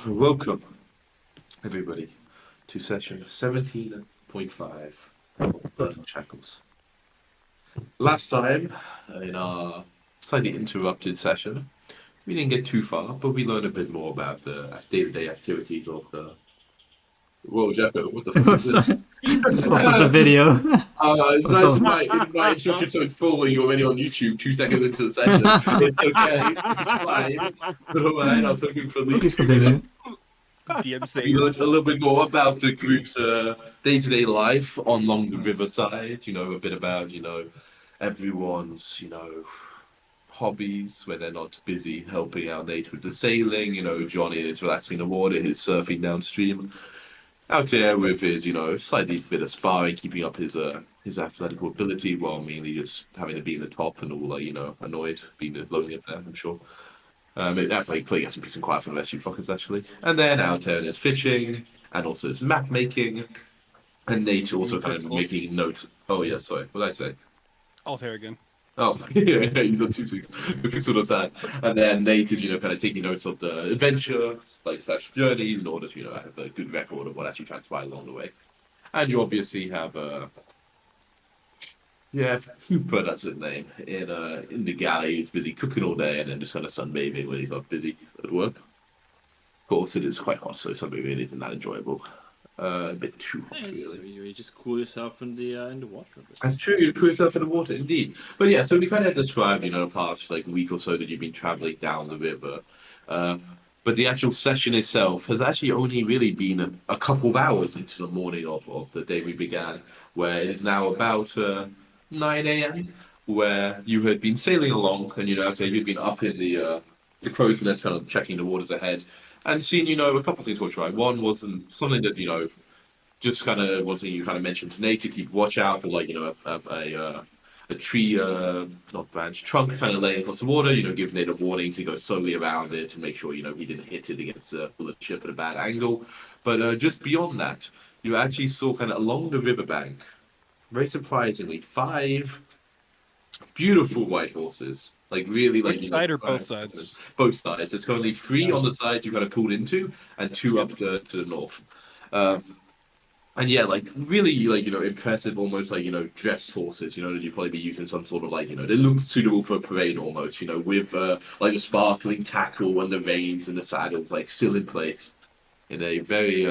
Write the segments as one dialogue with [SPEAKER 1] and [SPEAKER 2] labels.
[SPEAKER 1] Welcome, everybody, to session 17.5 of Shackles. Last time, in our slightly interrupted session, we didn't get too far, but we learned a bit more about the day-to-day activities of the. Whoa, Jacko, what the fuck
[SPEAKER 2] Oh,
[SPEAKER 1] is this?
[SPEAKER 2] sorry. Just popped up the video.
[SPEAKER 1] It's
[SPEAKER 2] Of
[SPEAKER 1] nice
[SPEAKER 2] the-
[SPEAKER 1] in my instruction so full when you're already on YouTube 2 seconds into the session. It's okay, it's fine. But alright, I was hoping for at
[SPEAKER 2] Please
[SPEAKER 1] least 2 minutes.
[SPEAKER 2] continue.
[SPEAKER 3] DM
[SPEAKER 1] We learned
[SPEAKER 3] saves.
[SPEAKER 1] a little bit more about the group's day-to-day life on along the riverside. A bit about everyone's hobbies when they're not busy helping out Nate with the sailing. Johnny is relaxing in the water, he's surfing downstream. Out there with his slightly bit of sparring, keeping up his athletic ability, while mainly just having to be in the top and all annoyed being lonely up there. I'm sure. Hopefully get some peace and quiet from the rest of you fuckers, actually. And then out there there's fishing, and also there's map making, and Nate also kind of making notes. Oh, yeah, sorry. What did I say?
[SPEAKER 3] Altair again.
[SPEAKER 1] Oh, yeah, he's on 2 6. The pixel does that. And then Nate is, kind of taking notes of the adventure, slash journey, in order to, have a good record of what actually transpired along the way. And you obviously have, Hooper, that's his name, in the galley. He's busy cooking all day and then just kind of sunbathing when he's not busy at work. Of course, it is quite hot, so sunbathing isn't that enjoyable. A bit too hot,
[SPEAKER 4] Nice.
[SPEAKER 1] really.
[SPEAKER 4] So you just cool yourself in the water a bit.
[SPEAKER 1] That's true. You cool yourself in the water, indeed. But yeah, so we kind of described, the past week or so that you've been traveling down the river. Uh, but the actual session itself has actually only really been a couple of hours into the morning of the day we began, where it is now about 9 a.m., where you had been sailing along, and after you'd been up in the crow's nest, kind of checking the waters ahead, and seen a couple of things to try. One wasn't something that just kind of one thing you kind of mentioned to Nate to keep watch out for, a tree, not branch, trunk kind of laying across the water. Give Nate a warning to go slowly around it to make sure he didn't hit it against the ship at a bad angle. But just beyond that, you actually saw kind of along the riverbank, very surprisingly, 5 beautiful white horses. Like really,
[SPEAKER 3] Which side or both sides?
[SPEAKER 1] Both sides. It's currently 3 on the side you kind of pulled into, and 2 up to the north. And yeah, really, impressive, almost dressed horses. That you'd probably be using some sort of they look suitable for a parade almost. With the sparkling tackle and the reins and the saddles still in place, in a very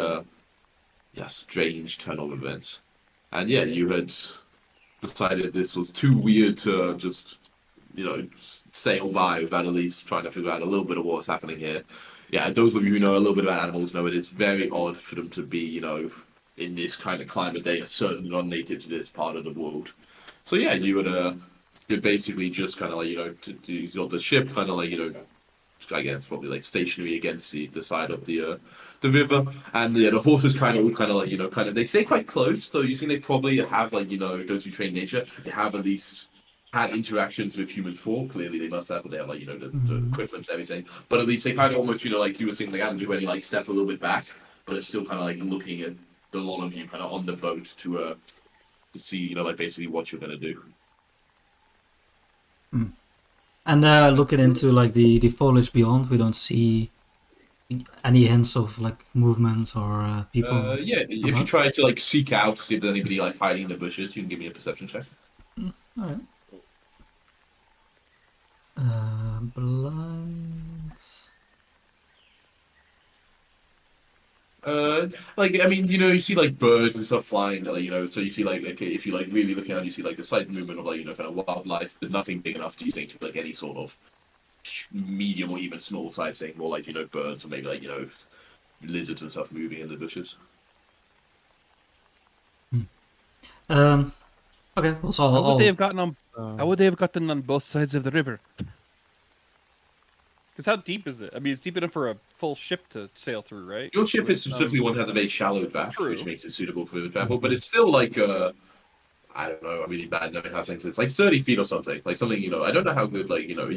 [SPEAKER 1] strange turn of events. And yeah, you had decided this was too weird to just sail by without at least trying to figure out a little bit of what's happening here. Yeah, those of you who know a little bit about animals know it is very odd for them to be in this kind of climate. They are certainly not native to this part of the world. So yeah, you'd basically just kind of you got the ship kind of I guess probably stationary against the side of the river, and yeah, the horses kind of they stay quite close. So you think they probably have those who train nature, they have at least had interactions with humans before. Clearly they must have, but they have the equipment and everything. But at least they kind of almost do a thing like animals where they step a little bit back, but it's still kind of looking at the lot of you kind of on the boat to see basically what you're gonna do.
[SPEAKER 2] And looking into the foliage beyond, we don't see any hints of movement or people.
[SPEAKER 1] Yeah, if you try to seek out to see if there's anybody hiding in the bushes, you can give me a perception check.
[SPEAKER 2] Alright. Blinds.
[SPEAKER 1] I mean, you see birds and stuff flying, so you see if you really look out, you see the slight movement of kind of wildlife, but nothing big enough to you think to be any sort of medium or even small size thing, more birds or maybe lizards and stuff moving in the bushes.
[SPEAKER 2] Okay, well, so
[SPEAKER 3] How would they have gotten on? How would they have gotten on both sides of the river? Because how deep is it? I mean, it's deep enough for a full ship to sail through, right?
[SPEAKER 1] Your ship is specifically one that has a very shallow draft,
[SPEAKER 3] True.
[SPEAKER 1] which makes it suitable for travel, but it's still I don't know, I'm really bad knowing how things. It's 30 feet or something, something I don't know how good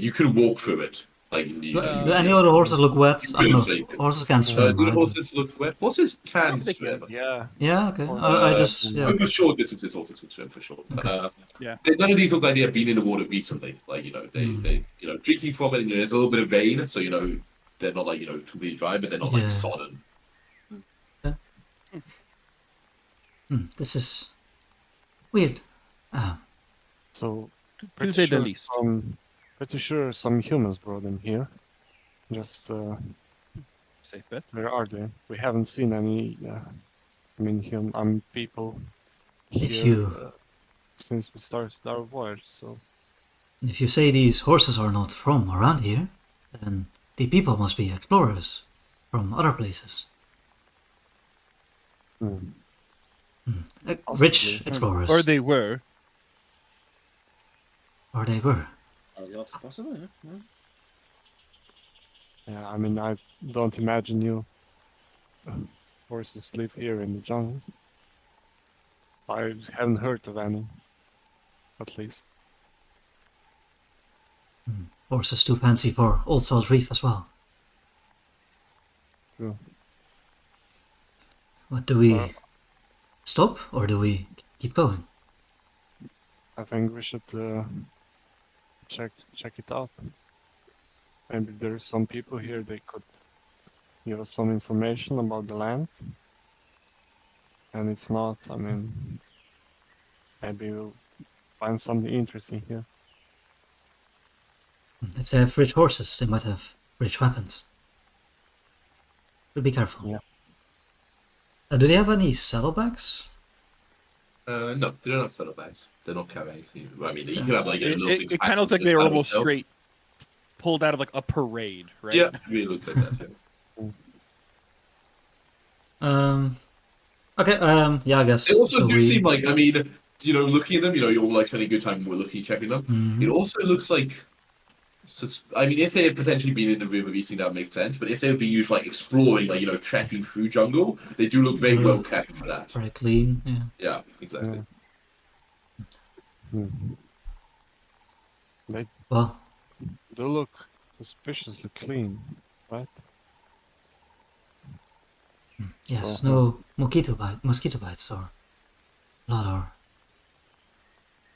[SPEAKER 1] you can walk through it.
[SPEAKER 2] do any other horses look wet? I don't know. Horses can swim,
[SPEAKER 1] do
[SPEAKER 2] right?
[SPEAKER 1] horses look wet? Horses can swim.
[SPEAKER 3] Yeah.
[SPEAKER 2] Yeah, okay. I just yeah.
[SPEAKER 1] Over short distances, horses can swim for sure.
[SPEAKER 2] Okay.
[SPEAKER 3] Yeah.
[SPEAKER 1] None of these look like they have been in the water recently. They drinking from it. And, there's a little bit of vein, so they're not like completely dry, but they're not like
[SPEAKER 2] Yeah.
[SPEAKER 1] sodden.
[SPEAKER 2] This is weird.
[SPEAKER 5] So
[SPEAKER 3] To
[SPEAKER 5] pretty
[SPEAKER 3] say the
[SPEAKER 5] sure
[SPEAKER 3] least.
[SPEAKER 5] pretty sure some humans brought them here. Just
[SPEAKER 3] Safe bet.
[SPEAKER 5] where are they? We haven't seen any. People
[SPEAKER 2] If
[SPEAKER 5] here
[SPEAKER 2] you
[SPEAKER 5] since we started our voyage. So
[SPEAKER 2] if you say these horses are not from around here, then the people must be explorers from other places. Rich
[SPEAKER 5] Possibly.
[SPEAKER 2] explorers.
[SPEAKER 3] Or they were.
[SPEAKER 2] Or they were.
[SPEAKER 4] Oh, yeah, it's possible, yeah.
[SPEAKER 5] yeah, I mean, I don't imagine you horses live here in the jungle. I haven't heard of any, at least.
[SPEAKER 2] Horses too fancy for Old Salt Reef as well.
[SPEAKER 5] True.
[SPEAKER 2] What do we
[SPEAKER 5] Uh,
[SPEAKER 2] stop or do we keep going?
[SPEAKER 5] I think we should check it out. Maybe there's some people here. They could give us some information about the land. And if not, I mean, maybe we'll find something interesting here.
[SPEAKER 2] If they have rich horses, they might have rich weapons. But be careful.
[SPEAKER 5] Yeah.
[SPEAKER 2] Do they have any saddlebags?
[SPEAKER 1] No, they don't have saddlebags. They're not carrying. I mean, you can have like a little.
[SPEAKER 3] It kind of looked like they were almost straight pulled out of like a parade, right?
[SPEAKER 1] Yeah, it really looks like that. Yeah.
[SPEAKER 2] Okay. Yeah, I guess.
[SPEAKER 1] They also
[SPEAKER 2] so
[SPEAKER 1] do
[SPEAKER 2] we...
[SPEAKER 1] seem like, I mean, looking at them, you're like spending a good time when we're checking them.
[SPEAKER 2] Mhm.
[SPEAKER 1] It also looks like, I mean, if they had potentially been in the river easting, that makes sense. But if they would be used like exploring, like trekking through jungle, they do look very well kept for that.
[SPEAKER 2] Very clean. Yeah.
[SPEAKER 1] Yeah, exactly.
[SPEAKER 5] They
[SPEAKER 2] Well,
[SPEAKER 5] do look suspiciously clean, right?
[SPEAKER 2] yes.
[SPEAKER 5] Oh,
[SPEAKER 2] No mosquito bites or blood or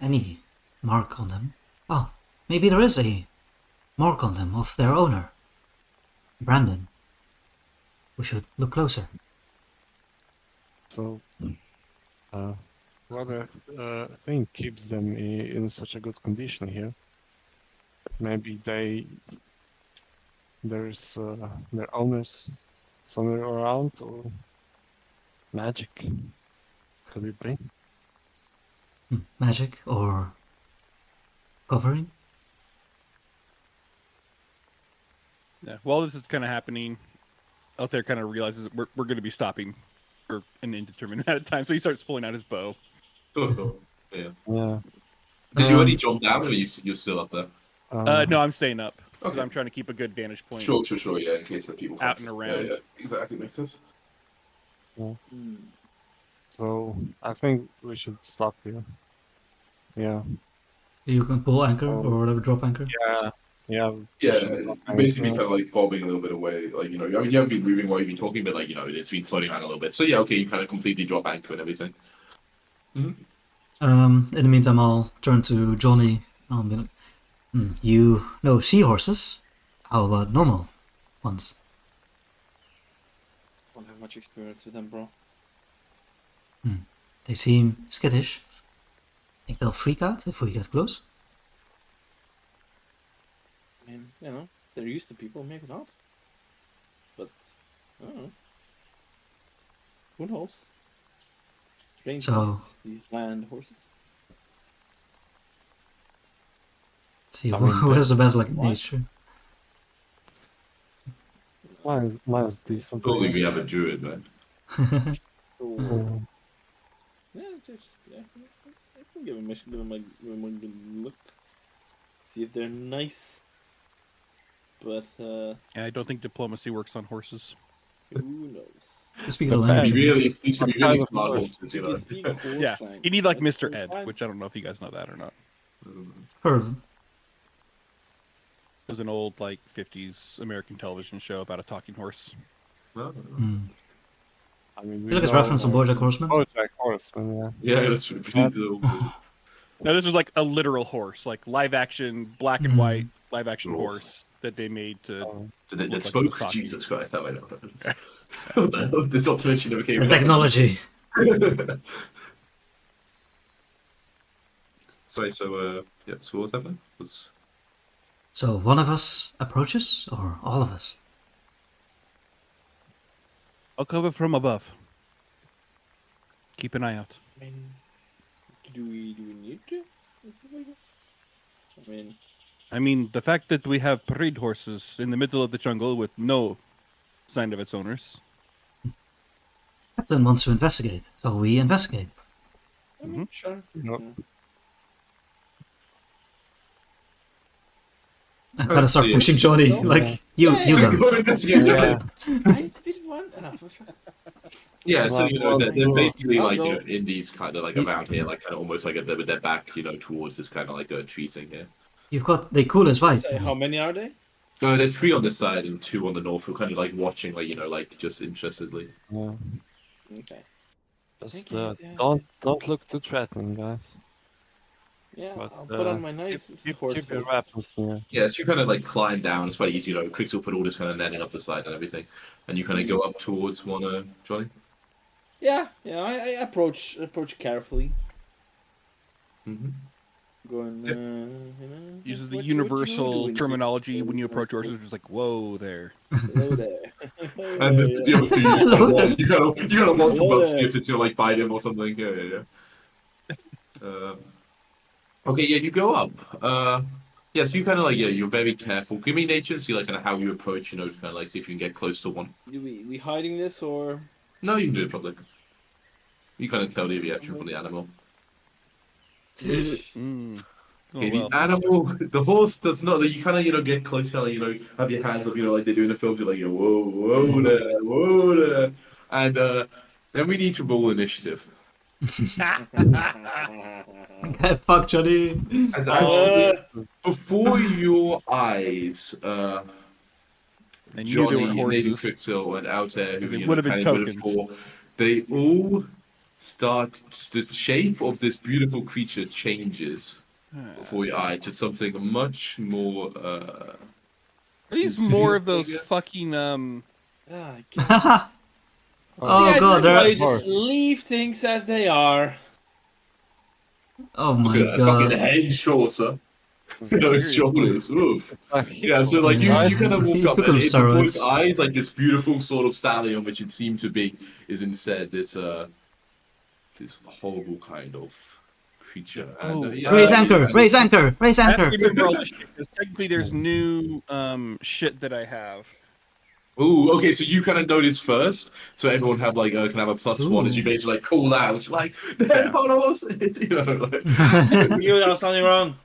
[SPEAKER 2] any mark on them. Oh, maybe there is a mark on them of their owner, Brandon. We should look closer.
[SPEAKER 5] So, what I think keeps them in such a good condition here? Maybe there's their owners somewhere around, or magic. Could it be?
[SPEAKER 2] Magic or covering?
[SPEAKER 3] Yeah. While this is kind of happening, out there kind of realizes that we're going to be stopping for an indeterminate amount of time, so he starts pulling out his bow.
[SPEAKER 1] Cool. Yeah.
[SPEAKER 5] Yeah.
[SPEAKER 1] Did you already jump down, or you're still up there?
[SPEAKER 3] No, I'm staying up because
[SPEAKER 1] Okay.
[SPEAKER 3] I'm trying to keep a good vantage point.
[SPEAKER 1] Sure. Yeah, in case the people
[SPEAKER 3] Out and around.
[SPEAKER 1] Yeah, exactly, makes sense.
[SPEAKER 5] So I think we should stop here. Yeah.
[SPEAKER 2] You can pull anchor
[SPEAKER 5] Oh.
[SPEAKER 2] or whatever, drop anchor.
[SPEAKER 5] Yeah. Yeah. we
[SPEAKER 1] Yeah,
[SPEAKER 5] should stop
[SPEAKER 1] you basically
[SPEAKER 5] anchor.
[SPEAKER 1] kind of like bobbing a little bit away, like I mean, you haven't been moving while you've been talking, but like it's been floating around a little bit. So yeah, okay, you kind of completely drop anchor and everything.
[SPEAKER 2] In the meantime, I'll turn to Johnny. I'll be like, you know seahorses? How about normal ones?
[SPEAKER 4] Don't have much experience with them, bro.
[SPEAKER 2] They seem skittish. Think they'll freak out if we get close?
[SPEAKER 4] I mean, they're used to people, maybe not. But, I don't know. Who knows? Strange
[SPEAKER 2] So-
[SPEAKER 4] beasts, these land horses.
[SPEAKER 2] Let's see
[SPEAKER 5] I
[SPEAKER 2] who,
[SPEAKER 5] mean,
[SPEAKER 2] who has the best like
[SPEAKER 4] what?
[SPEAKER 2] nature.
[SPEAKER 5] Mine's decent.
[SPEAKER 1] Probably we have a druid, man.
[SPEAKER 4] So,
[SPEAKER 5] Mm.
[SPEAKER 4] yeah, I can give them a good look. See if they're nice. But,
[SPEAKER 3] Yeah, I don't think diplomacy works on horses.
[SPEAKER 4] who knows?
[SPEAKER 2] Speak the
[SPEAKER 5] But
[SPEAKER 2] language.
[SPEAKER 1] These could be
[SPEAKER 5] What kind
[SPEAKER 1] really
[SPEAKER 5] of
[SPEAKER 1] smart
[SPEAKER 5] horse?
[SPEAKER 1] horses,
[SPEAKER 4] They speak horse
[SPEAKER 3] Yeah,
[SPEAKER 4] language.
[SPEAKER 3] you need like
[SPEAKER 4] That's
[SPEAKER 3] Mr.
[SPEAKER 4] so
[SPEAKER 3] Ed,
[SPEAKER 4] fine.
[SPEAKER 3] which I don't know if you guys know that or not.
[SPEAKER 2] Heard of them.
[SPEAKER 3] It was an old like 50s American television show about a talking horse.
[SPEAKER 1] No?
[SPEAKER 5] I mean,
[SPEAKER 2] I feel like it's reference on BoJack Horseman.
[SPEAKER 5] BoJack Horseman, yeah.
[SPEAKER 1] Yeah, that's true.
[SPEAKER 3] No, this was like a literal horse, like live action, black and white, live action
[SPEAKER 1] Oof.
[SPEAKER 3] horse. that they made to.
[SPEAKER 1] Did they
[SPEAKER 3] Looks like it
[SPEAKER 1] spoke?
[SPEAKER 3] was talking.
[SPEAKER 1] Jesus Christ, that might not happen. What the hell? This observation never came
[SPEAKER 2] The
[SPEAKER 1] up.
[SPEAKER 2] technology.
[SPEAKER 1] Sorry, so yeah, so what was happening? Was
[SPEAKER 2] So one of us approaches, or all of us?
[SPEAKER 3] I'll cover from above. Keep an eye out.
[SPEAKER 4] I mean, do we need to? I mean,
[SPEAKER 3] The fact that we have parade horses in the middle of the jungle with no sign of its owners.
[SPEAKER 2] Captain wants to investigate, so we investigate.
[SPEAKER 4] sure.
[SPEAKER 5] Yep.
[SPEAKER 2] I kind of start
[SPEAKER 1] see.
[SPEAKER 2] pushing Johnny, like, you go.
[SPEAKER 1] Go investigate.
[SPEAKER 5] Yeah.
[SPEAKER 4] I did one.
[SPEAKER 1] Yeah, so you know they're basically
[SPEAKER 4] I'll
[SPEAKER 1] like
[SPEAKER 4] go.
[SPEAKER 1] in these kind of like around here, like kind of almost like with their back, towards this kind of like a tree thing here.
[SPEAKER 2] You've got the coolest vibe.
[SPEAKER 4] Say, how many are they?
[SPEAKER 1] There's 3 on this side and 2 on the north. We're kind of like watching, like like just interestedly.
[SPEAKER 5] Yeah.
[SPEAKER 4] Okay.
[SPEAKER 5] Just
[SPEAKER 4] Okay, yeah.
[SPEAKER 5] don't look too threatening, guys.
[SPEAKER 4] Yeah,
[SPEAKER 5] But,
[SPEAKER 4] I'll put on my nice horse
[SPEAKER 5] Keep your
[SPEAKER 4] face.
[SPEAKER 5] weapons near.
[SPEAKER 1] Yeah, so you kind of like climb down. It's quite easy, Crix will put all this kind of netting up the side and everything, and you kind of go up towards one, Johnny.
[SPEAKER 4] Yeah, I approach carefully.
[SPEAKER 1] Mm-hmm.
[SPEAKER 4] Going,
[SPEAKER 3] Uses the
[SPEAKER 4] what you
[SPEAKER 3] universal
[SPEAKER 4] doing?
[SPEAKER 3] terminology when you approach horses. It's like, whoa there.
[SPEAKER 4] Hello there.
[SPEAKER 1] And this is the other two. You gotta watch from
[SPEAKER 4] Hello
[SPEAKER 1] up, see
[SPEAKER 4] there.
[SPEAKER 1] if it's like bite him or something. Yeah. Okay, yeah, you go up. Yeah, so you kind of like you're very careful. Give me nature and see like kind of how you approach. To kind of like see if you can get close to one.
[SPEAKER 4] Do we hiding this or?
[SPEAKER 1] No, you can do it public. You kind of tell the reaction from the animal.
[SPEAKER 3] Mm. Oh,
[SPEAKER 1] Okay,
[SPEAKER 3] well.
[SPEAKER 1] the animal, the horse does not. You kind of get close, kind of have your hands up, like they do in the films. You're like, whoa there, whoa there, and then we need to roll initiative.
[SPEAKER 2] Fuck Johnny.
[SPEAKER 1] And actually, before your eyes,
[SPEAKER 3] And you knew they were
[SPEAKER 1] Johnny, Lady
[SPEAKER 3] horses.
[SPEAKER 1] Quicksil, and Altair, who
[SPEAKER 3] They
[SPEAKER 1] you
[SPEAKER 3] would have been
[SPEAKER 1] kind of would have
[SPEAKER 3] tokens.
[SPEAKER 1] fought, they all start. The shape of this beautiful creature changes before your eye to something much more.
[SPEAKER 3] Are these
[SPEAKER 1] Insidious,
[SPEAKER 3] more of
[SPEAKER 1] I
[SPEAKER 3] those
[SPEAKER 1] guess.
[SPEAKER 3] fucking
[SPEAKER 2] Oh
[SPEAKER 4] See,
[SPEAKER 2] god,
[SPEAKER 4] that's why
[SPEAKER 2] there.
[SPEAKER 4] you just leave things as they are.
[SPEAKER 2] Oh my
[SPEAKER 1] Look at that fucking
[SPEAKER 2] god.
[SPEAKER 1] head shorter. Those shoulders. Oof. Yeah, so like you kind of walk
[SPEAKER 2] He
[SPEAKER 1] up
[SPEAKER 2] took
[SPEAKER 1] and
[SPEAKER 2] him
[SPEAKER 1] in the boy's
[SPEAKER 2] steroids.
[SPEAKER 1] eyes, like this beautiful sort of stallion, which it seemed to be, is instead this horrible kind of creature. And,
[SPEAKER 3] Oh.
[SPEAKER 1] yeah,
[SPEAKER 2] Raise
[SPEAKER 1] you-
[SPEAKER 2] anchor!
[SPEAKER 1] and-
[SPEAKER 2] Raise anchor! Raise
[SPEAKER 3] I have to
[SPEAKER 2] anchor!
[SPEAKER 3] remember all this shit, 'cause technically there's new shit that I have.
[SPEAKER 1] Ooh, okay, so you kind of notice first, so everyone have like can have a +1 as you
[SPEAKER 2] Ooh.
[SPEAKER 1] basically like call out like they're not horses, like.
[SPEAKER 4] You got something wrong.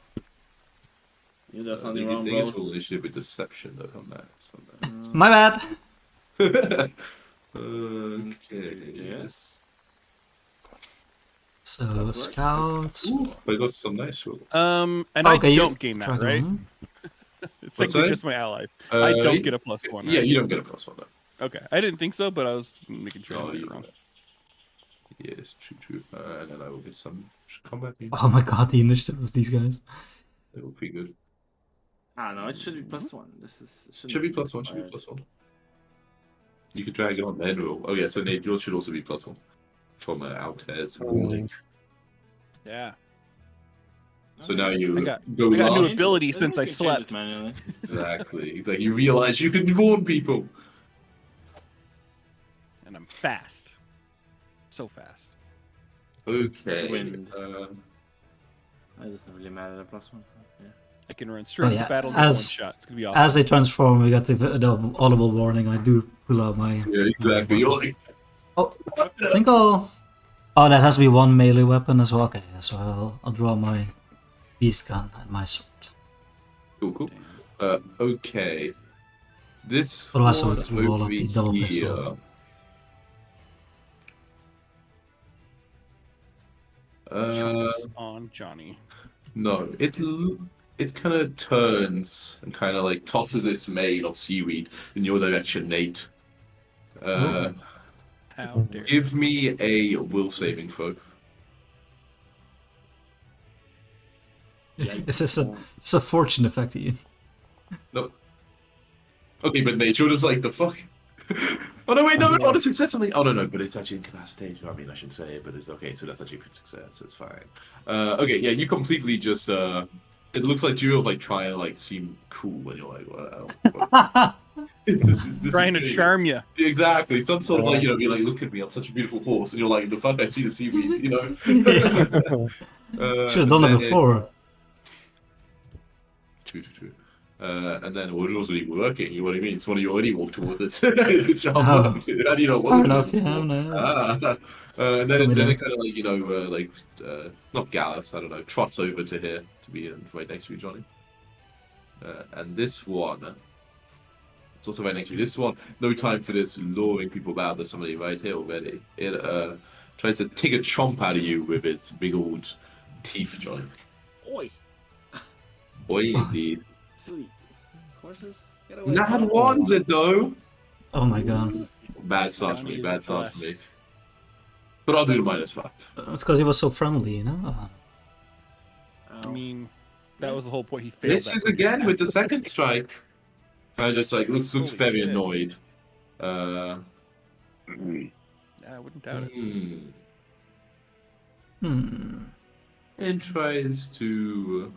[SPEAKER 4] You got
[SPEAKER 1] They
[SPEAKER 4] something
[SPEAKER 1] get
[SPEAKER 4] wrong,
[SPEAKER 1] they get
[SPEAKER 4] bros.
[SPEAKER 1] full initiative with deception though on that.
[SPEAKER 2] My bad.
[SPEAKER 1] Okay.
[SPEAKER 4] Yes.
[SPEAKER 2] So, scouts.
[SPEAKER 1] Ooh, I got some nice rolls.
[SPEAKER 3] And
[SPEAKER 2] Okay,
[SPEAKER 3] I
[SPEAKER 2] you
[SPEAKER 3] don't gain that,
[SPEAKER 2] track
[SPEAKER 3] right?
[SPEAKER 2] on.
[SPEAKER 3] It's
[SPEAKER 1] What's
[SPEAKER 3] like
[SPEAKER 1] that?
[SPEAKER 3] just my allies. I don't get a +1. Right?
[SPEAKER 1] Yeah, you don't get a +1 though.
[SPEAKER 3] Okay, I didn't think so, but I was making sure I
[SPEAKER 1] Oh,
[SPEAKER 3] got it
[SPEAKER 1] you
[SPEAKER 3] wrong.
[SPEAKER 1] Yes, true. And then I will get some combat beams.
[SPEAKER 2] Oh my god, the initiative was these guys.
[SPEAKER 1] They will be good.
[SPEAKER 4] Ah, no, it should be +1. This is
[SPEAKER 1] Should be +1. Should be +1. You could drag it on then roll. Oh yeah, so Nate, yours should also be +1 from Altair's warning.
[SPEAKER 3] Yeah,
[SPEAKER 1] So now you
[SPEAKER 3] I got
[SPEAKER 1] go
[SPEAKER 3] new
[SPEAKER 1] last.
[SPEAKER 3] ability since I
[SPEAKER 4] can change
[SPEAKER 3] slept.
[SPEAKER 4] it manually.
[SPEAKER 1] Exactly. It's like you realize you can warn people.
[SPEAKER 3] And I'm fast. So fast.
[SPEAKER 1] Okay.
[SPEAKER 4] Wind. It doesn't really matter the +1. Yeah.
[SPEAKER 3] I can run straight
[SPEAKER 2] yeah,
[SPEAKER 3] into battle with one
[SPEAKER 2] as-
[SPEAKER 3] shot. It's gonna be awesome.
[SPEAKER 2] As they transform, we got the audible warning. I do pull out my.
[SPEAKER 1] Yeah, exactly. You're like,
[SPEAKER 2] Oh, I think I'll. Oh, that has to be one melee weapon as well. Okay, so I'll draw my beast gun and my sword.
[SPEAKER 1] cool. Okay. This
[SPEAKER 2] Otherwise, I
[SPEAKER 1] one
[SPEAKER 2] would roll up
[SPEAKER 1] over
[SPEAKER 2] the double
[SPEAKER 1] here,
[SPEAKER 2] pistol.
[SPEAKER 3] Choose on Johnny.
[SPEAKER 1] No, it kind of turns and kind of like tosses its mane of seaweed in your direction, Nate.
[SPEAKER 3] How dare you.
[SPEAKER 1] Give me a will saving throw.
[SPEAKER 2] It's a fortune effect, Ian.
[SPEAKER 1] No, Okay, but nature was like the fuck. Oh no, wait, no, not a success. Oh no, but it's actually incapacitated. I mean, I shouldn't say it, but it's okay. So that's actually a crit success, so it's fine. Okay, yeah, you completely just. It looks like Jewel's like trying to like seem cool, and you're like, wow. This
[SPEAKER 3] Trying to
[SPEAKER 1] is
[SPEAKER 3] charm you.
[SPEAKER 1] exactly some sort of like be like, look at me, I'm such a beautiful horse, and you're like, the fuck, I see the seaweed,
[SPEAKER 2] Yeah. Should have done it before.
[SPEAKER 1] True. And then it wasn't even working. You know what I mean? It's when you already walk towards it. How do you know what?
[SPEAKER 2] Fair enough. Yeah, nice.
[SPEAKER 1] And then it kind of not gallops. I don't know. Trots over to here to be right next to you, Johnny. And this one, it's also right next to you. This one, no time for this luring people about. There's somebody right here already. It tries to take a chomp out of you with its big old teeth, Johnny.
[SPEAKER 4] Oi.
[SPEAKER 1] Boy, indeed.
[SPEAKER 4] Sweet. Horses, get away.
[SPEAKER 1] Nat one's it though.
[SPEAKER 2] Oh my god.
[SPEAKER 1] Bad start for me. Bad start for me. But I'll do the -5.
[SPEAKER 2] It's because he was so friendly, you know.
[SPEAKER 3] I mean, that was the whole point. He failed.
[SPEAKER 1] This is again with the second strike. I just like looks
[SPEAKER 3] Holy
[SPEAKER 1] very
[SPEAKER 3] shit.
[SPEAKER 1] annoyed.
[SPEAKER 3] Yeah, I wouldn't doubt it.
[SPEAKER 1] And tries to.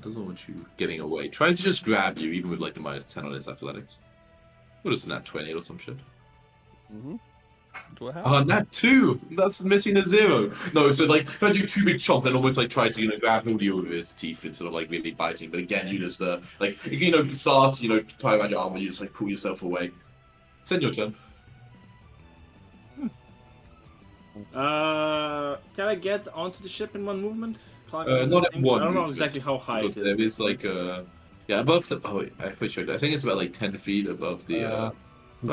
[SPEAKER 1] Doesn't want you getting away. Tries to just grab you, even with like the -10 on its athletics. What is that, 20 or some shit?
[SPEAKER 3] That's what happened.
[SPEAKER 1] Nat 2! That's missing a 0. No, so like, try to do 2 big chomps and almost like try to, grab hold of you with his teeth instead of like really biting. But again, you just, like, if you, start, tie around your arm and you just like pull yourself away. Send your turn.
[SPEAKER 4] Can I get onto the ship in one movement?
[SPEAKER 1] Not in one.
[SPEAKER 4] I don't know
[SPEAKER 1] movement,
[SPEAKER 4] exactly how high it
[SPEAKER 1] because
[SPEAKER 4] is.
[SPEAKER 1] there is like above the. Oh, wait, I actually checked. I think it's about like 10 feet above the. I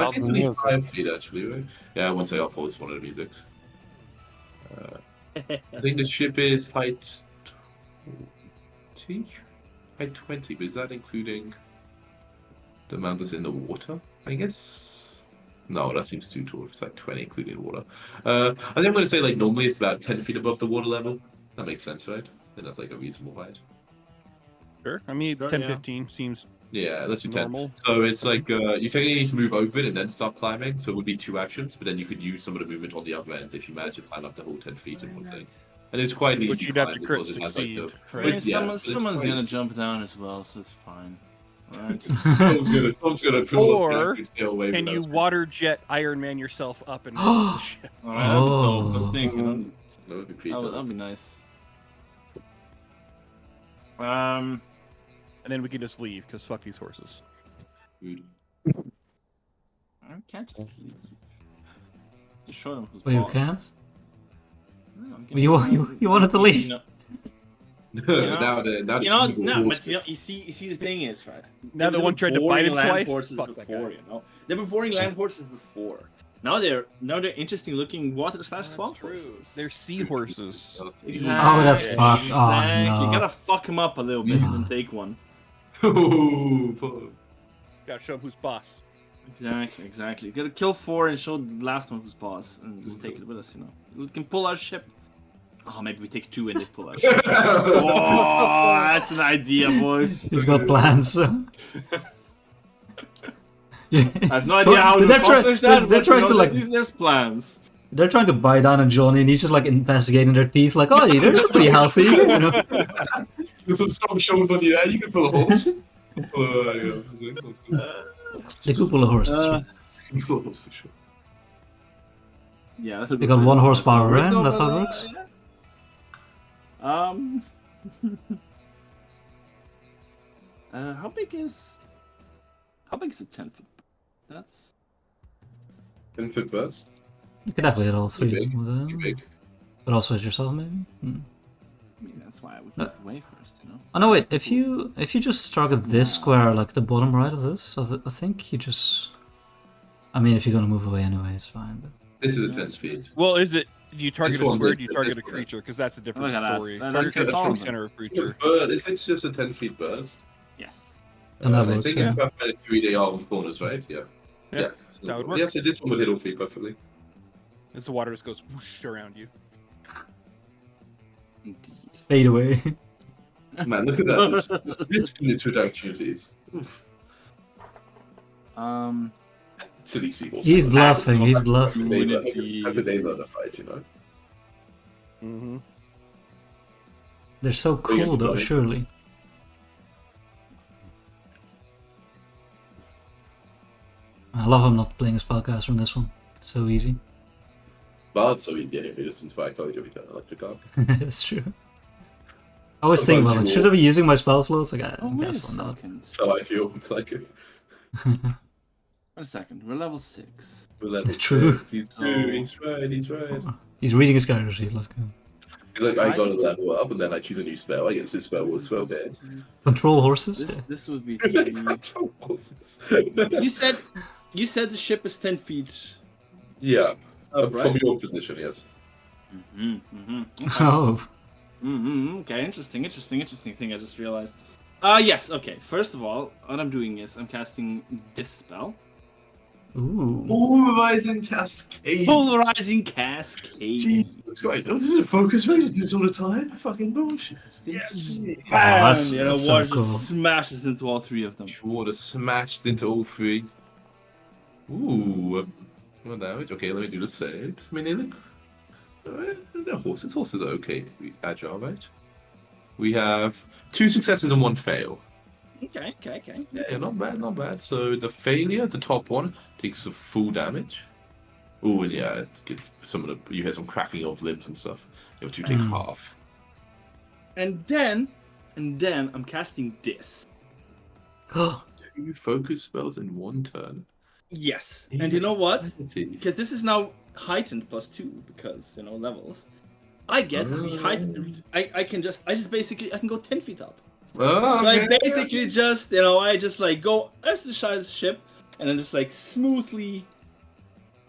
[SPEAKER 1] think it's only 5 feet actually, right? Yeah, once I upload one of the musics. I think the ship is height 20. Height 20, but is that including the amount that's in the water? I guess. No, that seems too tall. If it's like 20, including the water. I think I'm going to say like normally it's about 10 feet above the water level. That makes sense, right? I think that's like a reasonable height.
[SPEAKER 3] Sure. I mean,
[SPEAKER 4] Sure,
[SPEAKER 3] 10,
[SPEAKER 4] yeah.
[SPEAKER 3] 15 seems
[SPEAKER 1] Yeah, let's do 10.
[SPEAKER 3] normal.
[SPEAKER 1] So it's like you technically need to move over it and then start climbing. So it would be 2 actions, but then you could use some of the movement on the other end if you manage to climb up the whole 10 feet in one thing. And it's quite an
[SPEAKER 3] Which
[SPEAKER 1] easy
[SPEAKER 3] you'd have to
[SPEAKER 1] climb
[SPEAKER 3] crit
[SPEAKER 1] because it has, like,
[SPEAKER 3] succeed,
[SPEAKER 1] the-
[SPEAKER 3] right?
[SPEAKER 4] I mean,
[SPEAKER 1] Yeah, but it's
[SPEAKER 4] someone's
[SPEAKER 1] quite-
[SPEAKER 4] gonna jump down as well, so it's fine. Right?
[SPEAKER 1] someone's gonna pull up
[SPEAKER 3] Or
[SPEAKER 1] and tail away
[SPEAKER 3] Can
[SPEAKER 1] with
[SPEAKER 3] you
[SPEAKER 1] that.
[SPEAKER 3] water jet Iron Man yourself up and down the ship?
[SPEAKER 4] Alright, that'd be dope. I was thinking,
[SPEAKER 1] That would be pretty
[SPEAKER 4] that'd
[SPEAKER 1] dope.
[SPEAKER 4] be nice.
[SPEAKER 3] And then we can just leave because fuck these horses.
[SPEAKER 1] Good.
[SPEAKER 4] I can't just leave. Just show them who's
[SPEAKER 2] Well, you
[SPEAKER 4] boss.
[SPEAKER 2] can't.
[SPEAKER 4] No, I'm
[SPEAKER 2] You wanted to leave.
[SPEAKER 4] know,
[SPEAKER 1] Now the
[SPEAKER 4] no,
[SPEAKER 1] horse-
[SPEAKER 4] but you see, the thing is, right?
[SPEAKER 3] Now
[SPEAKER 4] They
[SPEAKER 3] the
[SPEAKER 4] were
[SPEAKER 3] one tried to bite him
[SPEAKER 4] boring land
[SPEAKER 3] twice.
[SPEAKER 4] horses
[SPEAKER 3] Fuck that
[SPEAKER 4] before,
[SPEAKER 3] guy.
[SPEAKER 4] They were boring land horses before. Now they're interesting looking water / swamp
[SPEAKER 3] True.
[SPEAKER 4] horses.
[SPEAKER 3] They're seahorses.
[SPEAKER 4] Exactly.
[SPEAKER 2] Oh, that's fucked. Oh,
[SPEAKER 4] Exactly.
[SPEAKER 2] no.
[SPEAKER 4] You gotta fuck him up a little bit and then take one.
[SPEAKER 3] Gotta show 'em who's boss.
[SPEAKER 4] Exactly. You gotta kill 4 and show the last one who's boss, and just take it with us. We can pull our ship. Oh, maybe we take 2 and they pull our ship. Oh, that's an idea, boys.
[SPEAKER 2] He's got plans. Yeah.
[SPEAKER 4] I have no idea how to
[SPEAKER 2] They're
[SPEAKER 4] accomplish that.
[SPEAKER 2] they're
[SPEAKER 4] but
[SPEAKER 2] trying to like
[SPEAKER 4] there's plans.
[SPEAKER 2] they're trying to bite down on Johnny, and he's just like investigating their teeth, like, oh, they're pretty healthy, you know.
[SPEAKER 1] There's some strong shoulders on you there. You can pull a horse.
[SPEAKER 2] They could pull a horse.
[SPEAKER 4] Yeah.
[SPEAKER 2] They got 1 horsepower, right? That's how it works.
[SPEAKER 4] How big is a 10-foot? That's
[SPEAKER 1] 10-foot burst.
[SPEAKER 2] You could definitely hit all 3
[SPEAKER 1] big.
[SPEAKER 2] with
[SPEAKER 1] Too big.
[SPEAKER 2] but also hit yourself, maybe.
[SPEAKER 4] I mean, that's why I would move away first,
[SPEAKER 2] Oh no, wait. If you just target this square, like the bottom right of this, I think you just. I mean, if you're gonna move away anyway, it's fine. But
[SPEAKER 1] This is a 10 feet.
[SPEAKER 3] Well, is it? Do you target
[SPEAKER 1] This
[SPEAKER 3] a
[SPEAKER 1] one
[SPEAKER 3] square?
[SPEAKER 1] is-
[SPEAKER 3] Do you target a
[SPEAKER 1] this one.
[SPEAKER 3] creature? Because that's a different
[SPEAKER 4] Look at that.
[SPEAKER 3] story.
[SPEAKER 4] That-
[SPEAKER 3] Target
[SPEAKER 4] that's
[SPEAKER 3] the
[SPEAKER 4] awesome.
[SPEAKER 3] center of creature.
[SPEAKER 1] But if it's just a 10 feet burst,
[SPEAKER 4] yes.
[SPEAKER 2] And that
[SPEAKER 1] I
[SPEAKER 2] works,
[SPEAKER 1] think
[SPEAKER 2] yeah.
[SPEAKER 1] it's about 3 arm corners, right? Yeah.
[SPEAKER 3] Yeah, that would work.
[SPEAKER 1] Yeah, so this one would hit all 3 perfectly.
[SPEAKER 3] As the water just goes whoosh around you.
[SPEAKER 4] Indeed.
[SPEAKER 2] fade away.
[SPEAKER 1] Man, look at that. There's risk in the two opportunities. Silly seahorse.
[SPEAKER 2] He's bluffing. He's bluffing.
[SPEAKER 1] How could they learn a fight, you know?
[SPEAKER 3] Mm-hmm.
[SPEAKER 2] They're so cool though,
[SPEAKER 1] right.
[SPEAKER 2] surely. I love him not playing a spellcaster on this one. It's so easy.
[SPEAKER 1] But so he did it just inspired college every time electric arc.
[SPEAKER 2] It's true. I always think about it. Should I be using my spell slots? Like, I
[SPEAKER 4] wait a
[SPEAKER 2] guess not.
[SPEAKER 4] second.
[SPEAKER 1] So I feel it's like it.
[SPEAKER 4] Wait a second. We're level 6.
[SPEAKER 1] We're level
[SPEAKER 2] True.
[SPEAKER 1] 6. He's true. He's right. He's right.
[SPEAKER 2] He's reading his character sheet. Let's go.
[SPEAKER 1] He's like, I gotta level up, and then I choose a new spell. I get this spell works well bad.
[SPEAKER 2] Control horses.
[SPEAKER 4] This would be 3. You said the ship is 10 feet.
[SPEAKER 1] Yeah.
[SPEAKER 4] Up,
[SPEAKER 1] From
[SPEAKER 4] right?
[SPEAKER 1] your position, yes.
[SPEAKER 2] Oh.
[SPEAKER 4] Okay, interesting thing I just realized. Yes, okay. First of all, what I'm doing is I'm casting this spell.
[SPEAKER 2] Ooh.
[SPEAKER 1] Polarizing Cascade.
[SPEAKER 4] Polarizing Cascade.
[SPEAKER 1] Jesus Christ, this is a focus range. Do this all the time? Fucking bullshit.
[SPEAKER 4] Yes.
[SPEAKER 2] that's-
[SPEAKER 4] You know,
[SPEAKER 2] that's so
[SPEAKER 4] water
[SPEAKER 2] cool.
[SPEAKER 4] just smashes into all 3 of them.
[SPEAKER 1] Water smashed into all 3. Ooh. Well, damage. Okay, let me do the saves. I mean, they look. They're horses. Horses are okay. Agile, right? We have 2 successes and 1 fail.
[SPEAKER 4] Okay.
[SPEAKER 1] Yeah, not bad, not bad. So the failure, the top one, takes the full damage. Ooh, and yeah, it gets some of the. You hear some cracking of limbs and stuff. You have to take half.
[SPEAKER 4] And then I'm casting this.
[SPEAKER 1] 2 focus spells in 1 turn.
[SPEAKER 4] Yes. And you know what?
[SPEAKER 1] Insanity.
[SPEAKER 4] Because this is now heightened +2 because, you know, levels. I get heightened. I can go 10 feet up.
[SPEAKER 1] Oh,
[SPEAKER 4] So
[SPEAKER 1] okay.
[SPEAKER 4] I basically just, you know, I just like go as the size of the ship and then just like smoothly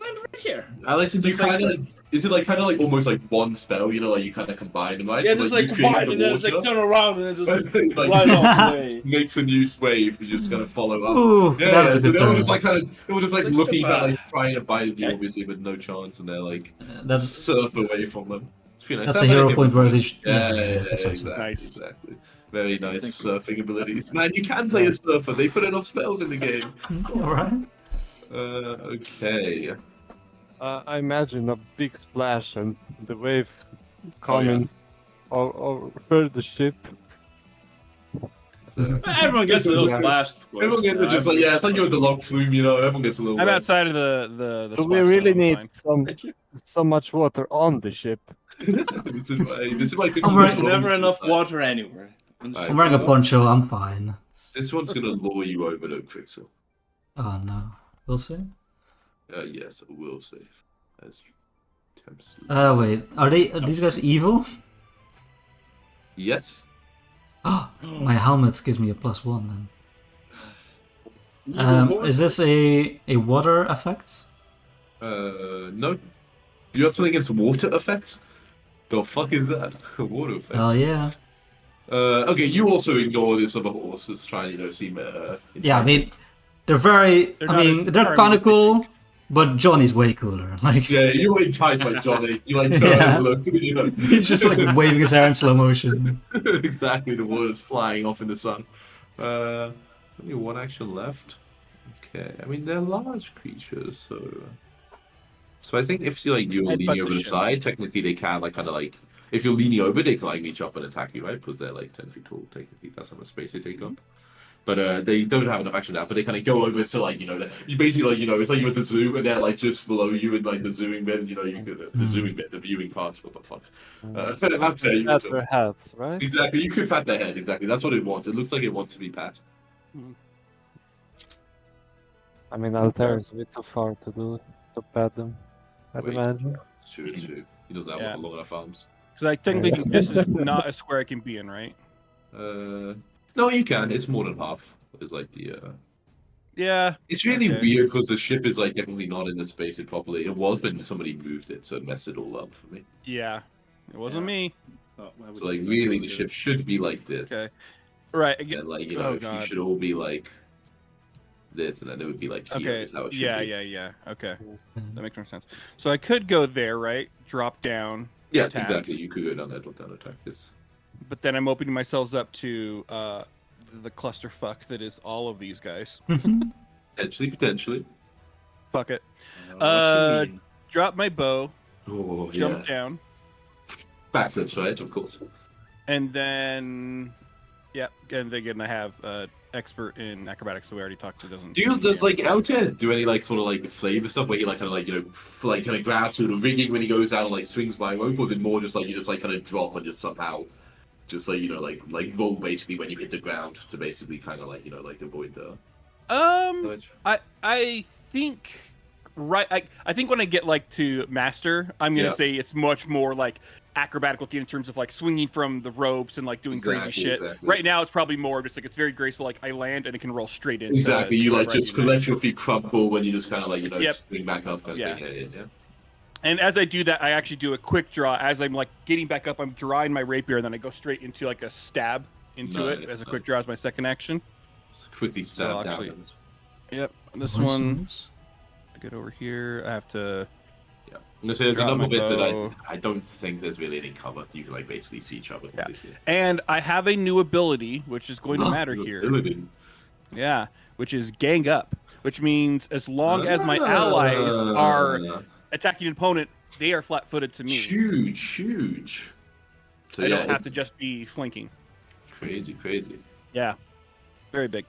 [SPEAKER 4] land right here.
[SPEAKER 1] Alex, do you
[SPEAKER 4] Just like-
[SPEAKER 1] kind of is it like kind of like almost like one spell? You know, like you kind of combine them, right?
[SPEAKER 4] Yeah, just like
[SPEAKER 1] you create
[SPEAKER 4] combine
[SPEAKER 1] the
[SPEAKER 4] and then just like
[SPEAKER 1] water,
[SPEAKER 4] turn around and then just
[SPEAKER 1] like,
[SPEAKER 4] glide off the way.
[SPEAKER 1] makes a new wave. You just kind of follow up.
[SPEAKER 2] Ooh,
[SPEAKER 1] Yeah,
[SPEAKER 2] that's a
[SPEAKER 1] so
[SPEAKER 2] good
[SPEAKER 1] they were
[SPEAKER 2] turn.
[SPEAKER 1] just like kind of, they were just like
[SPEAKER 4] It's like
[SPEAKER 1] looking
[SPEAKER 4] the-
[SPEAKER 1] at like trying to bite at you,
[SPEAKER 4] Okay.
[SPEAKER 1] obviously, with no chance, and they're like
[SPEAKER 2] That's
[SPEAKER 1] surf away from them. It's nice.
[SPEAKER 2] that's
[SPEAKER 1] That
[SPEAKER 2] a hero
[SPEAKER 1] might
[SPEAKER 2] point
[SPEAKER 1] be-
[SPEAKER 2] where they.
[SPEAKER 1] Yeah,
[SPEAKER 2] that's awesome.
[SPEAKER 1] exactly,
[SPEAKER 3] Nice.
[SPEAKER 1] exactly. Very nice
[SPEAKER 4] Thank you.
[SPEAKER 1] surfing abilities. Man, you can play a surfer. They put enough spells in the game.
[SPEAKER 2] All right.
[SPEAKER 1] Okay.
[SPEAKER 5] I imagine a big splash and the wave coming over the ship.
[SPEAKER 4] Everyone gets a little
[SPEAKER 5] Yeah.
[SPEAKER 4] splashed, of course.
[SPEAKER 1] Everyone gets just like, yeah, it's like you're with the log flume, you know. Everyone gets a little.
[SPEAKER 3] I'm
[SPEAKER 1] wet.
[SPEAKER 3] outside of the
[SPEAKER 5] Do we
[SPEAKER 3] splash
[SPEAKER 5] really
[SPEAKER 3] zone,
[SPEAKER 5] need
[SPEAKER 3] fine.
[SPEAKER 5] so much water on the ship?
[SPEAKER 1] This is why
[SPEAKER 2] I'm right.
[SPEAKER 4] Never enough water anywhere.
[SPEAKER 2] I'm wearing a poncho. I'm fine.
[SPEAKER 1] This one's gonna lure you over, though, Crixel.
[SPEAKER 2] Oh no. We'll see.
[SPEAKER 1] Yes, it will save. As attempts to.
[SPEAKER 2] Wait. Are these guys evil?
[SPEAKER 1] Yes.
[SPEAKER 2] My helmet gives me a +1 then. Is this a water effect?
[SPEAKER 1] No. You have something against water effects? The fuck is that? Water effect.
[SPEAKER 2] Oh yeah.
[SPEAKER 1] Okay, you also ignore this other horse was trying, seem.
[SPEAKER 2] Yeah, I mean, they're very.
[SPEAKER 3] They're
[SPEAKER 2] I
[SPEAKER 3] not
[SPEAKER 2] mean, they're
[SPEAKER 3] entirely
[SPEAKER 2] kind of cool, but Johnny's way cooler. Like,
[SPEAKER 1] Yeah, you were enticed by Johnny. You like turn
[SPEAKER 2] Yeah.
[SPEAKER 1] and look. You know.
[SPEAKER 2] he's just like waving his hair in slow motion.
[SPEAKER 1] Exactly, the words flying off in the sun. Only 1 action left. Okay, I mean they're large creatures, so I think if you're
[SPEAKER 3] Headbutt
[SPEAKER 1] leaning over
[SPEAKER 3] the
[SPEAKER 1] the
[SPEAKER 3] ship.
[SPEAKER 1] side, technically they can if you're leaning over, they can reach up and attack you, right? Because they're like 10 feet tall. Technically, that's how much space they take up. But they don't have enough action now. But they kind of go over to you basically it's like you're at the zoo and they're like just below you in like the zooming bit. You could the zooming bit, the viewing part. What the fuck? I'll tell you.
[SPEAKER 5] At their hats, right?
[SPEAKER 1] Exactly, you could pat their head. Exactly, that's what it wants. It looks like it wants to be pat.
[SPEAKER 5] I mean, Altair is a bit too far to pat them. I'd
[SPEAKER 1] Wait.
[SPEAKER 5] imagine.
[SPEAKER 1] It's true. It's true. He doesn't have
[SPEAKER 3] Yeah.
[SPEAKER 1] long enough arms.
[SPEAKER 3] Because I technically this is not a square I can be in, right?
[SPEAKER 1] No, you can. It's more than half. It's like the.
[SPEAKER 3] Yeah.
[SPEAKER 1] It's really
[SPEAKER 3] Okay.
[SPEAKER 1] weird because the ship is like definitely not in the space it properly. It was, but somebody moved it, so it messed it all up for me.
[SPEAKER 3] Yeah. It wasn't
[SPEAKER 4] Yeah.
[SPEAKER 3] me.
[SPEAKER 4] Oh, why would
[SPEAKER 1] So like
[SPEAKER 4] you
[SPEAKER 1] really,
[SPEAKER 4] do
[SPEAKER 1] the
[SPEAKER 4] it?
[SPEAKER 1] ship should be like this.
[SPEAKER 3] Okay. Right. Again.
[SPEAKER 1] And like
[SPEAKER 3] Oh,
[SPEAKER 1] you
[SPEAKER 3] God.
[SPEAKER 1] should all be like this, and then it would be like here
[SPEAKER 3] Okay.
[SPEAKER 1] is how it should
[SPEAKER 3] Yeah.
[SPEAKER 1] be.
[SPEAKER 3] Yeah. Okay. That makes more sense. So I could go there, right? Drop down.
[SPEAKER 1] Yeah,
[SPEAKER 3] attack.
[SPEAKER 1] exactly. You could go down there, drop down, attack this.
[SPEAKER 3] But then I'm opening myself up to the clusterfuck that is all of these guys.
[SPEAKER 1] Potentially.
[SPEAKER 3] Fuck it.
[SPEAKER 4] What you mean?
[SPEAKER 3] Drop my bow,
[SPEAKER 1] Oh,
[SPEAKER 3] jump
[SPEAKER 1] yeah.
[SPEAKER 3] down,
[SPEAKER 1] Backflips, right? Of course.
[SPEAKER 3] and then and again I have expert in acrobatics, so we already talked. It doesn't.
[SPEAKER 1] Does like Altair do any like sort of like flavor stuff where he like kind of like like kind of grabs through the rigging when he goes down and like swings by rope, or is it more just like you just like kind of drop and just somehow just like like roll basically when you hit the ground to basically kind of like like avoid the damage?
[SPEAKER 3] I think I think when I get like to master, I'm gonna say it's much more like acrobatic looking in terms of like swinging from the ropes and like doing crazy shit.
[SPEAKER 1] Exactly.
[SPEAKER 3] Right now, it's probably more just like it's very graceful. Like I land and it can roll straight in.
[SPEAKER 1] Exactly. You like just
[SPEAKER 3] let
[SPEAKER 1] let your feet crumple when you just kind of like
[SPEAKER 3] Yep.
[SPEAKER 1] swing back up kind of thing. Yeah.
[SPEAKER 3] And as I do that, I actually do a quick draw. As I'm like getting back up, I'm drawing my rapier, and then I go straight into like a stab into it as a quick draw as my second action.
[SPEAKER 1] Just quickly stab
[SPEAKER 3] actually-
[SPEAKER 1] down.
[SPEAKER 3] Yep. This
[SPEAKER 2] Nice,
[SPEAKER 3] one,
[SPEAKER 2] nice.
[SPEAKER 3] I get over here. I have to.
[SPEAKER 1] Yeah. And so there's
[SPEAKER 3] Drop
[SPEAKER 1] another
[SPEAKER 3] my
[SPEAKER 1] bit that
[SPEAKER 3] bow.
[SPEAKER 1] I don't think there's really any cover. You can like basically see each other.
[SPEAKER 3] Yeah.
[SPEAKER 1] completely.
[SPEAKER 3] And I have a new ability, which is going to matter
[SPEAKER 1] Your
[SPEAKER 3] here.
[SPEAKER 1] ability.
[SPEAKER 3] Yeah, which is gang up, which means as long as my allies are attacking an opponent, they are flat-footed to me.
[SPEAKER 1] Huge. So
[SPEAKER 3] I
[SPEAKER 1] yeah,
[SPEAKER 3] don't have to just be flanking.
[SPEAKER 1] crazy.
[SPEAKER 3] Yeah, very big.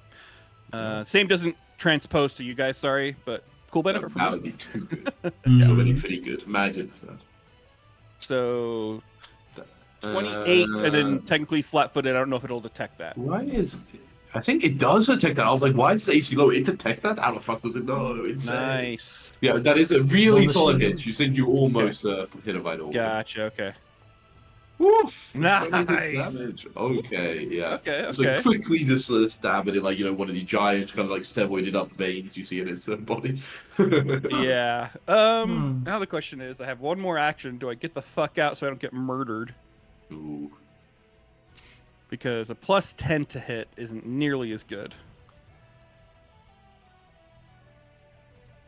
[SPEAKER 3] Same doesn't transpose to you guys, sorry, but cool benefit for
[SPEAKER 1] That
[SPEAKER 3] me.
[SPEAKER 1] would be too good.
[SPEAKER 2] Mm.
[SPEAKER 1] It's already pretty good. Imagine that.
[SPEAKER 3] So 28, and then technically flat-footed. I don't know if it'll detect that.
[SPEAKER 1] Why is? I think it does detect that. I was like, why is the AC low? It detects that? How the fuck does it know? Insane.
[SPEAKER 3] Nice.
[SPEAKER 1] Yeah, that is a really
[SPEAKER 2] It's on the
[SPEAKER 1] solid
[SPEAKER 2] shield.
[SPEAKER 1] hit. You think you almost hit a vital.
[SPEAKER 3] Gotcha. Okay.
[SPEAKER 1] Woof!
[SPEAKER 3] Nice.
[SPEAKER 1] 26 damage. Okay, yeah.
[SPEAKER 3] Okay.
[SPEAKER 1] So
[SPEAKER 3] Okay.
[SPEAKER 1] quickly just stab it in like one of the giant kind of like steroided up veins you see in its body.
[SPEAKER 3] Yeah.
[SPEAKER 2] Hmm.
[SPEAKER 3] Now the question is, I have one more action. Do I get the fuck out so I don't get murdered?
[SPEAKER 1] Ooh.
[SPEAKER 3] Because a plus 10 to hit isn't nearly as good.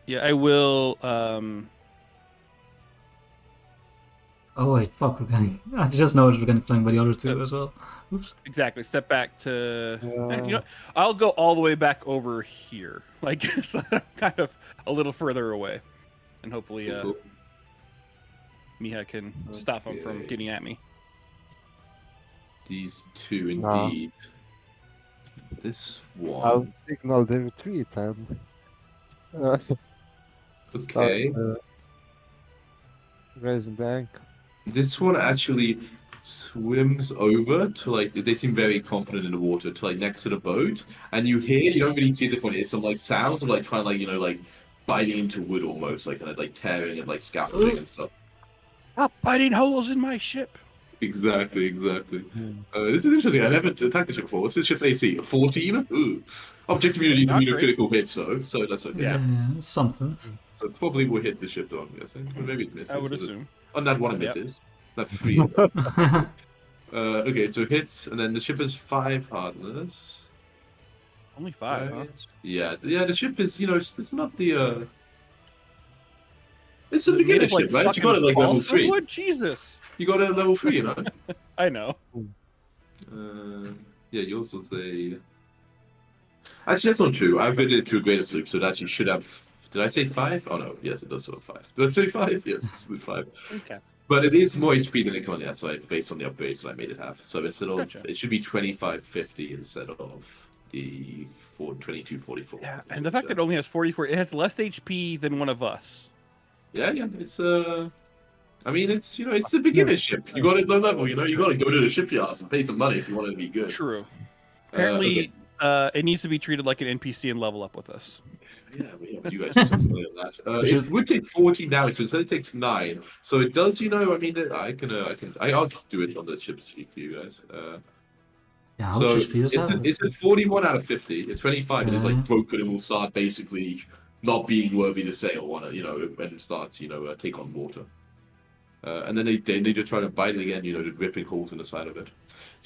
[SPEAKER 3] Yeah, I will.
[SPEAKER 2] Oh wait, fuck, we're getting. I just noticed we're getting flanked by the other two as well. Oops.
[SPEAKER 3] Exactly. Step back to.
[SPEAKER 5] Yeah.
[SPEAKER 3] You know, I'll go all the way back over here, like so I'm kind of a little further away, and hopefully,
[SPEAKER 1] Cool.
[SPEAKER 3] Miha can stop him from
[SPEAKER 1] Okay.
[SPEAKER 3] getting at me.
[SPEAKER 1] These two
[SPEAKER 5] No.
[SPEAKER 1] indeed. This
[SPEAKER 5] I'll
[SPEAKER 1] one.
[SPEAKER 5] signal the retreat and start
[SPEAKER 1] Okay.
[SPEAKER 5] raising the anchor.
[SPEAKER 1] This one actually swims over to like they seem very confident in the water to like next to the boat, and you don't really see the point. It's some like sounds of like trying like like biting into wood almost like kind of like tearing and like scaffolding and stuff.
[SPEAKER 3] Stop biting holes in my ship.
[SPEAKER 1] Exactly. This is interesting. I never attacked the ship before. What's this ship's AC? 14? Ooh. Objective immunity is
[SPEAKER 3] Not
[SPEAKER 1] immune to
[SPEAKER 3] great.
[SPEAKER 1] critical hits, so that's okay.
[SPEAKER 3] Yeah.
[SPEAKER 2] It's something.
[SPEAKER 1] So probably will hit the ship though, I'm guessing. Maybe it misses.
[SPEAKER 3] I would assume.
[SPEAKER 1] On that one it
[SPEAKER 3] Yep.
[SPEAKER 1] misses. That 3. Okay, so hits, and then the ship is 5 hardness.
[SPEAKER 3] Only 5, huh?
[SPEAKER 1] Right. Yeah, the ship is, it's not the, it's a
[SPEAKER 3] Is it made
[SPEAKER 1] beginner
[SPEAKER 3] of, like,
[SPEAKER 1] ship, right? You
[SPEAKER 3] fucking
[SPEAKER 1] got it like level
[SPEAKER 3] balsa
[SPEAKER 1] 3.
[SPEAKER 3] wood? Jesus.
[SPEAKER 1] You got it at level 3,
[SPEAKER 3] I know.
[SPEAKER 1] Yeah, yours was a... Actually, that's not true. I've been it to a greater sloop, so it actually should have... Did I say 5? Oh no, yes, it does have 5. Did I say 5? Yes, it's 5.
[SPEAKER 3] Okay.
[SPEAKER 1] But it is more HP than it can on the outside, based on the upgrades that I made it have. So instead of...
[SPEAKER 3] Gotcha.
[SPEAKER 1] It should be 2550 instead of the 2244.
[SPEAKER 3] Yeah, and the fact that it only has 44, it has less HP than one of us.
[SPEAKER 1] Yeah, it's I mean, it's it's a beginner ship. You got it low level. You got to go to the shipyards and pay some money if you want it to be good.
[SPEAKER 3] True.
[SPEAKER 1] Okay.
[SPEAKER 3] Apparently, it needs to be treated like an NPC and level up with us.
[SPEAKER 1] Yeah, you guys are something like that. It would take 14 damage, so instead it takes 9. So it does, I mean, I'll do it on the ship sheet for you guys.
[SPEAKER 2] Yeah, how
[SPEAKER 1] So
[SPEAKER 2] much HP is that?
[SPEAKER 1] it's a 41 out of 50. A 25 is like
[SPEAKER 2] Yeah.
[SPEAKER 1] broken and will start basically not being worthy to sail on it, when it starts, take on water. And then they just try to bite it again, just ripping holes in the side of it.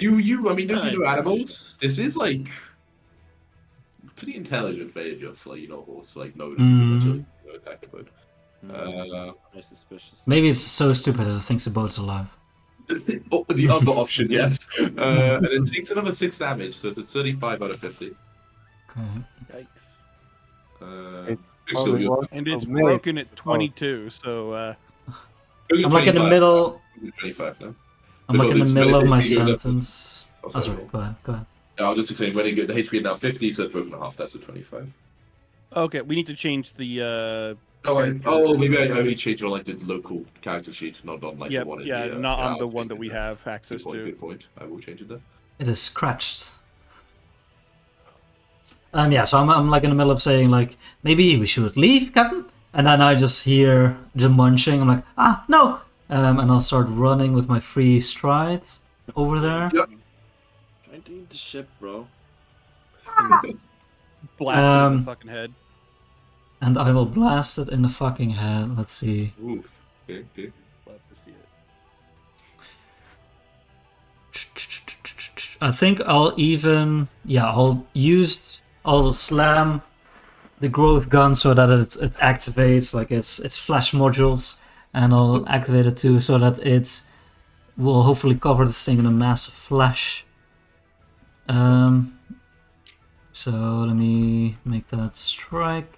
[SPEAKER 1] I mean, those animals. This is like pretty intelligent for age of horse, like no,
[SPEAKER 2] Mhm.
[SPEAKER 1] attack the boat.
[SPEAKER 4] Very suspicious.
[SPEAKER 2] Maybe it's so stupid that it thinks the boat's alive.
[SPEAKER 1] The other option, yes. And it takes another 6 damage, so it's 35 out of 50.
[SPEAKER 2] Okay.
[SPEAKER 3] Yikes.
[SPEAKER 5] It's
[SPEAKER 1] Quicksilver,
[SPEAKER 5] probably
[SPEAKER 1] you're
[SPEAKER 5] worth
[SPEAKER 3] And
[SPEAKER 5] a
[SPEAKER 3] it's
[SPEAKER 5] minute
[SPEAKER 3] broken at
[SPEAKER 5] to
[SPEAKER 3] 22, so
[SPEAKER 2] I'm like in the
[SPEAKER 1] 25
[SPEAKER 2] middle.
[SPEAKER 1] now. 25 now.
[SPEAKER 2] I'm
[SPEAKER 1] But
[SPEAKER 2] like
[SPEAKER 1] no,
[SPEAKER 2] in the
[SPEAKER 1] it's
[SPEAKER 2] middle of my
[SPEAKER 1] basically goes up to-
[SPEAKER 2] sentence.
[SPEAKER 1] Oh,
[SPEAKER 2] Oh,
[SPEAKER 1] sorry,
[SPEAKER 2] sorry.
[SPEAKER 1] go on.
[SPEAKER 2] Go ahead. Go ahead.
[SPEAKER 1] I'll just explain when you get the HP is now 50, so it's broken in half. That's a 25.
[SPEAKER 3] okay. We need to change the.
[SPEAKER 1] Maybe I only changed it on like the local character sheet, not on like
[SPEAKER 3] Yep,
[SPEAKER 1] the one in
[SPEAKER 3] yeah,
[SPEAKER 1] the.
[SPEAKER 3] not on
[SPEAKER 1] I'll
[SPEAKER 3] the one
[SPEAKER 1] change
[SPEAKER 3] that
[SPEAKER 1] it
[SPEAKER 3] we
[SPEAKER 1] then.
[SPEAKER 3] have access
[SPEAKER 1] Good point.
[SPEAKER 3] to.
[SPEAKER 1] Good point. I will change it then.
[SPEAKER 2] It is scratched. Yeah, so I'm like in the middle of saying like maybe we should leave, Captain, and then I just hear the munching. I'm like, no, and I'll start running with my free strides over there.
[SPEAKER 1] Yep.
[SPEAKER 4] Trying to eat the ship, bro.
[SPEAKER 3] Blast it in the
[SPEAKER 2] Um,
[SPEAKER 3] fucking head.
[SPEAKER 2] And I will blast it in the fucking head. Let's see.
[SPEAKER 1] Ooh. Okay.
[SPEAKER 3] Love to see it.
[SPEAKER 2] I think I'll I'll slam the growth gun so that it activates like its flash modules, and I'll activate it too so that it will hopefully cover the thing in a massive flash. So let me make that strike.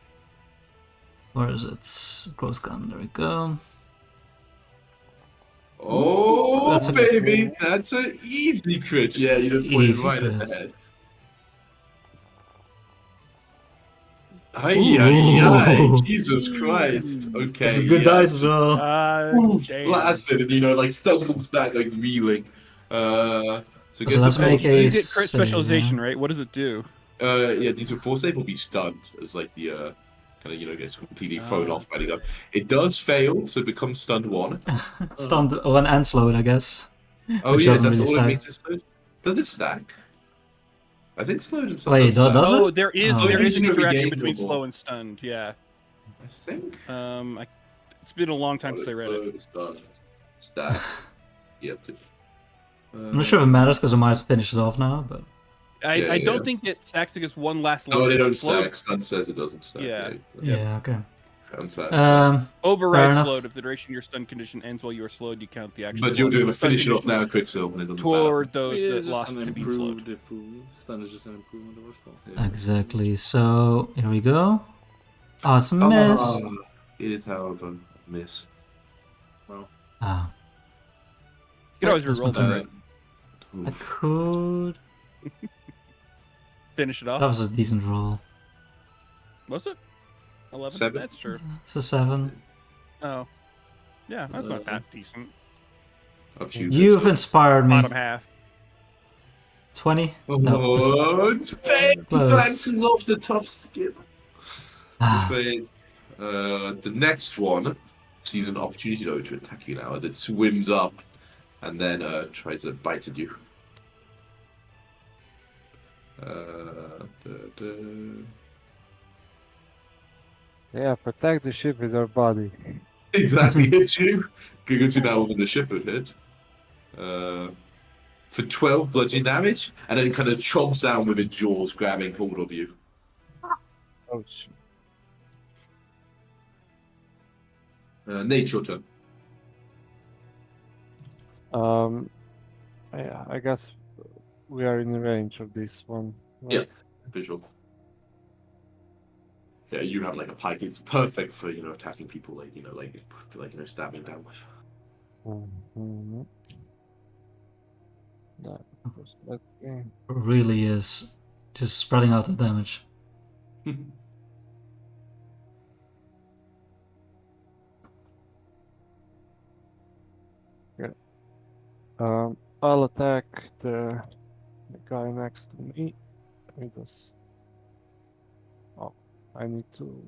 [SPEAKER 2] Where is it? Growth gun, there we go.
[SPEAKER 1] Oh,
[SPEAKER 2] That's a-
[SPEAKER 1] baby, that's an easy crit. Yeah, you done pointed
[SPEAKER 2] Easy
[SPEAKER 1] right at
[SPEAKER 2] crit.
[SPEAKER 1] the head. Ay,
[SPEAKER 2] Ooh.
[SPEAKER 1] Jesus Christ. Okay.
[SPEAKER 2] It's a good dice as well.
[SPEAKER 1] Oof,
[SPEAKER 3] Damn.
[SPEAKER 1] blasted, and like stumbles back, like reeling. So guess
[SPEAKER 2] let's
[SPEAKER 1] the
[SPEAKER 2] make
[SPEAKER 1] force
[SPEAKER 2] a
[SPEAKER 3] You
[SPEAKER 1] save-
[SPEAKER 3] get crit
[SPEAKER 2] save,
[SPEAKER 3] specialization,
[SPEAKER 2] yeah.
[SPEAKER 3] right? What does it do?
[SPEAKER 1] Yeah, these are force save will be stunned as like the kind of gets completely thrown off by the gun. It does fail, so it becomes stunned 1.
[SPEAKER 2] Stunned one and slowed, I guess.
[SPEAKER 1] Oh
[SPEAKER 2] Which
[SPEAKER 1] yeah,
[SPEAKER 2] doesn't
[SPEAKER 1] that's
[SPEAKER 2] really
[SPEAKER 1] all
[SPEAKER 2] stack.
[SPEAKER 1] it makes it slowed. Does it stack? I think slowed and stuff.
[SPEAKER 2] Wait,
[SPEAKER 1] stack.
[SPEAKER 2] does it?
[SPEAKER 3] Oh, there is
[SPEAKER 2] Oh.
[SPEAKER 3] there is an
[SPEAKER 1] Slowed and
[SPEAKER 3] interaction
[SPEAKER 1] regained
[SPEAKER 3] between
[SPEAKER 1] or more.
[SPEAKER 3] slow and stunned. Yeah.
[SPEAKER 1] I think.
[SPEAKER 3] It's been a long time since I read it.
[SPEAKER 1] Stack. Yep.
[SPEAKER 2] I'm not sure if it matters because I might finish it off now, but
[SPEAKER 3] I don't think it stacks because one last
[SPEAKER 1] No,
[SPEAKER 3] load.
[SPEAKER 1] they don't
[SPEAKER 3] Slowed-
[SPEAKER 1] stack. Stun says it doesn't stack.
[SPEAKER 3] Yeah.
[SPEAKER 2] yeah, okay.
[SPEAKER 1] Unstack. Fair
[SPEAKER 3] Override
[SPEAKER 2] enough.
[SPEAKER 3] slowed. If the duration of your stun condition ends while you are slowed, you count the action.
[SPEAKER 1] But you're doing a
[SPEAKER 3] stun
[SPEAKER 1] finish it off
[SPEAKER 3] condition
[SPEAKER 1] now, Quicksilver, and it doesn't
[SPEAKER 3] toward those
[SPEAKER 4] It is
[SPEAKER 3] that
[SPEAKER 4] just
[SPEAKER 3] lost
[SPEAKER 4] an
[SPEAKER 3] to being slowed.
[SPEAKER 4] improved improvement. Stun is just an improvement of our spell.
[SPEAKER 1] matter.
[SPEAKER 2] Exactly. So here we go. Oh, it's a
[SPEAKER 1] Yeah.
[SPEAKER 2] miss.
[SPEAKER 1] Oh, it is, however, a miss.
[SPEAKER 2] Ah,
[SPEAKER 3] You can always
[SPEAKER 2] That's
[SPEAKER 3] reroll
[SPEAKER 2] not
[SPEAKER 3] that, right?
[SPEAKER 2] I could.
[SPEAKER 3] Finish it
[SPEAKER 2] That
[SPEAKER 3] off.
[SPEAKER 2] was a decent roll.
[SPEAKER 3] Was it? 11?
[SPEAKER 1] 7.
[SPEAKER 3] That's true.
[SPEAKER 2] It's a 7.
[SPEAKER 3] Oh. Yeah, that's not that decent.
[SPEAKER 1] Up to you.
[SPEAKER 2] You've inspired me.
[SPEAKER 3] Bottom half.
[SPEAKER 2] 20? No.
[SPEAKER 1] What? Fade
[SPEAKER 2] Close.
[SPEAKER 1] glances off the tough skin.
[SPEAKER 2] Ah,
[SPEAKER 1] Fade. The next one sees an opportunity though to attack you now as it swims up and then tries to bite at you.
[SPEAKER 5] Yeah, protect the ship with our body.
[SPEAKER 1] Exactly, hits you. Good to now when the ship would hit. For 12 bludgeoning damage, and then kind of chomps down with its jaws, grabbing hold of you.
[SPEAKER 5] Oh, shit.
[SPEAKER 1] Nate, your turn.
[SPEAKER 5] Yeah, I guess we are in range of this one.
[SPEAKER 1] Yeah.
[SPEAKER 5] right?
[SPEAKER 1] Visual. Yeah, you have like a pike. It's perfect for attacking people, like stabbing down with.
[SPEAKER 5] Mhm. That was okay.
[SPEAKER 2] really is. Just spreading out the damage.
[SPEAKER 5] I'll attack the guy next to me. Because I need to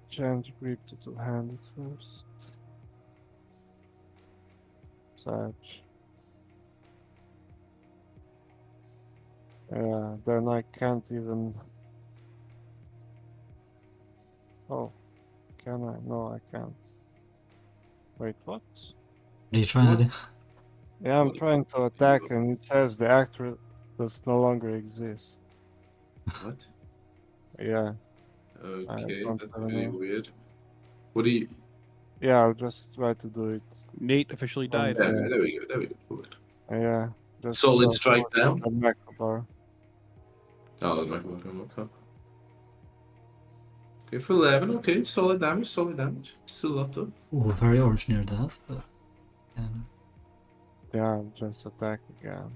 [SPEAKER 5] change grip to two-handed first. Such. Then I can't even. Oh, can I? No, I can't. Wait, what?
[SPEAKER 2] What are you trying to do?
[SPEAKER 5] Yeah, I'm trying to attack and it says the actor does no longer exist.
[SPEAKER 1] What?
[SPEAKER 5] Yeah,
[SPEAKER 1] Okay,
[SPEAKER 5] don't
[SPEAKER 1] that's
[SPEAKER 5] have an
[SPEAKER 1] really
[SPEAKER 5] name.
[SPEAKER 1] weird. What do you?
[SPEAKER 5] yeah, I'll just try to do it.
[SPEAKER 3] Nate officially died.
[SPEAKER 1] Yeah, there we go. Good.
[SPEAKER 5] Yeah, just
[SPEAKER 1] Solid strike down.
[SPEAKER 5] a macro bar.
[SPEAKER 1] Oh, the microphone. Okay. Okay, for 11. Okay, solid damage. Solid damage. Still up though.
[SPEAKER 2] Ooh, very orange near death, but
[SPEAKER 5] Yeah, just attack again.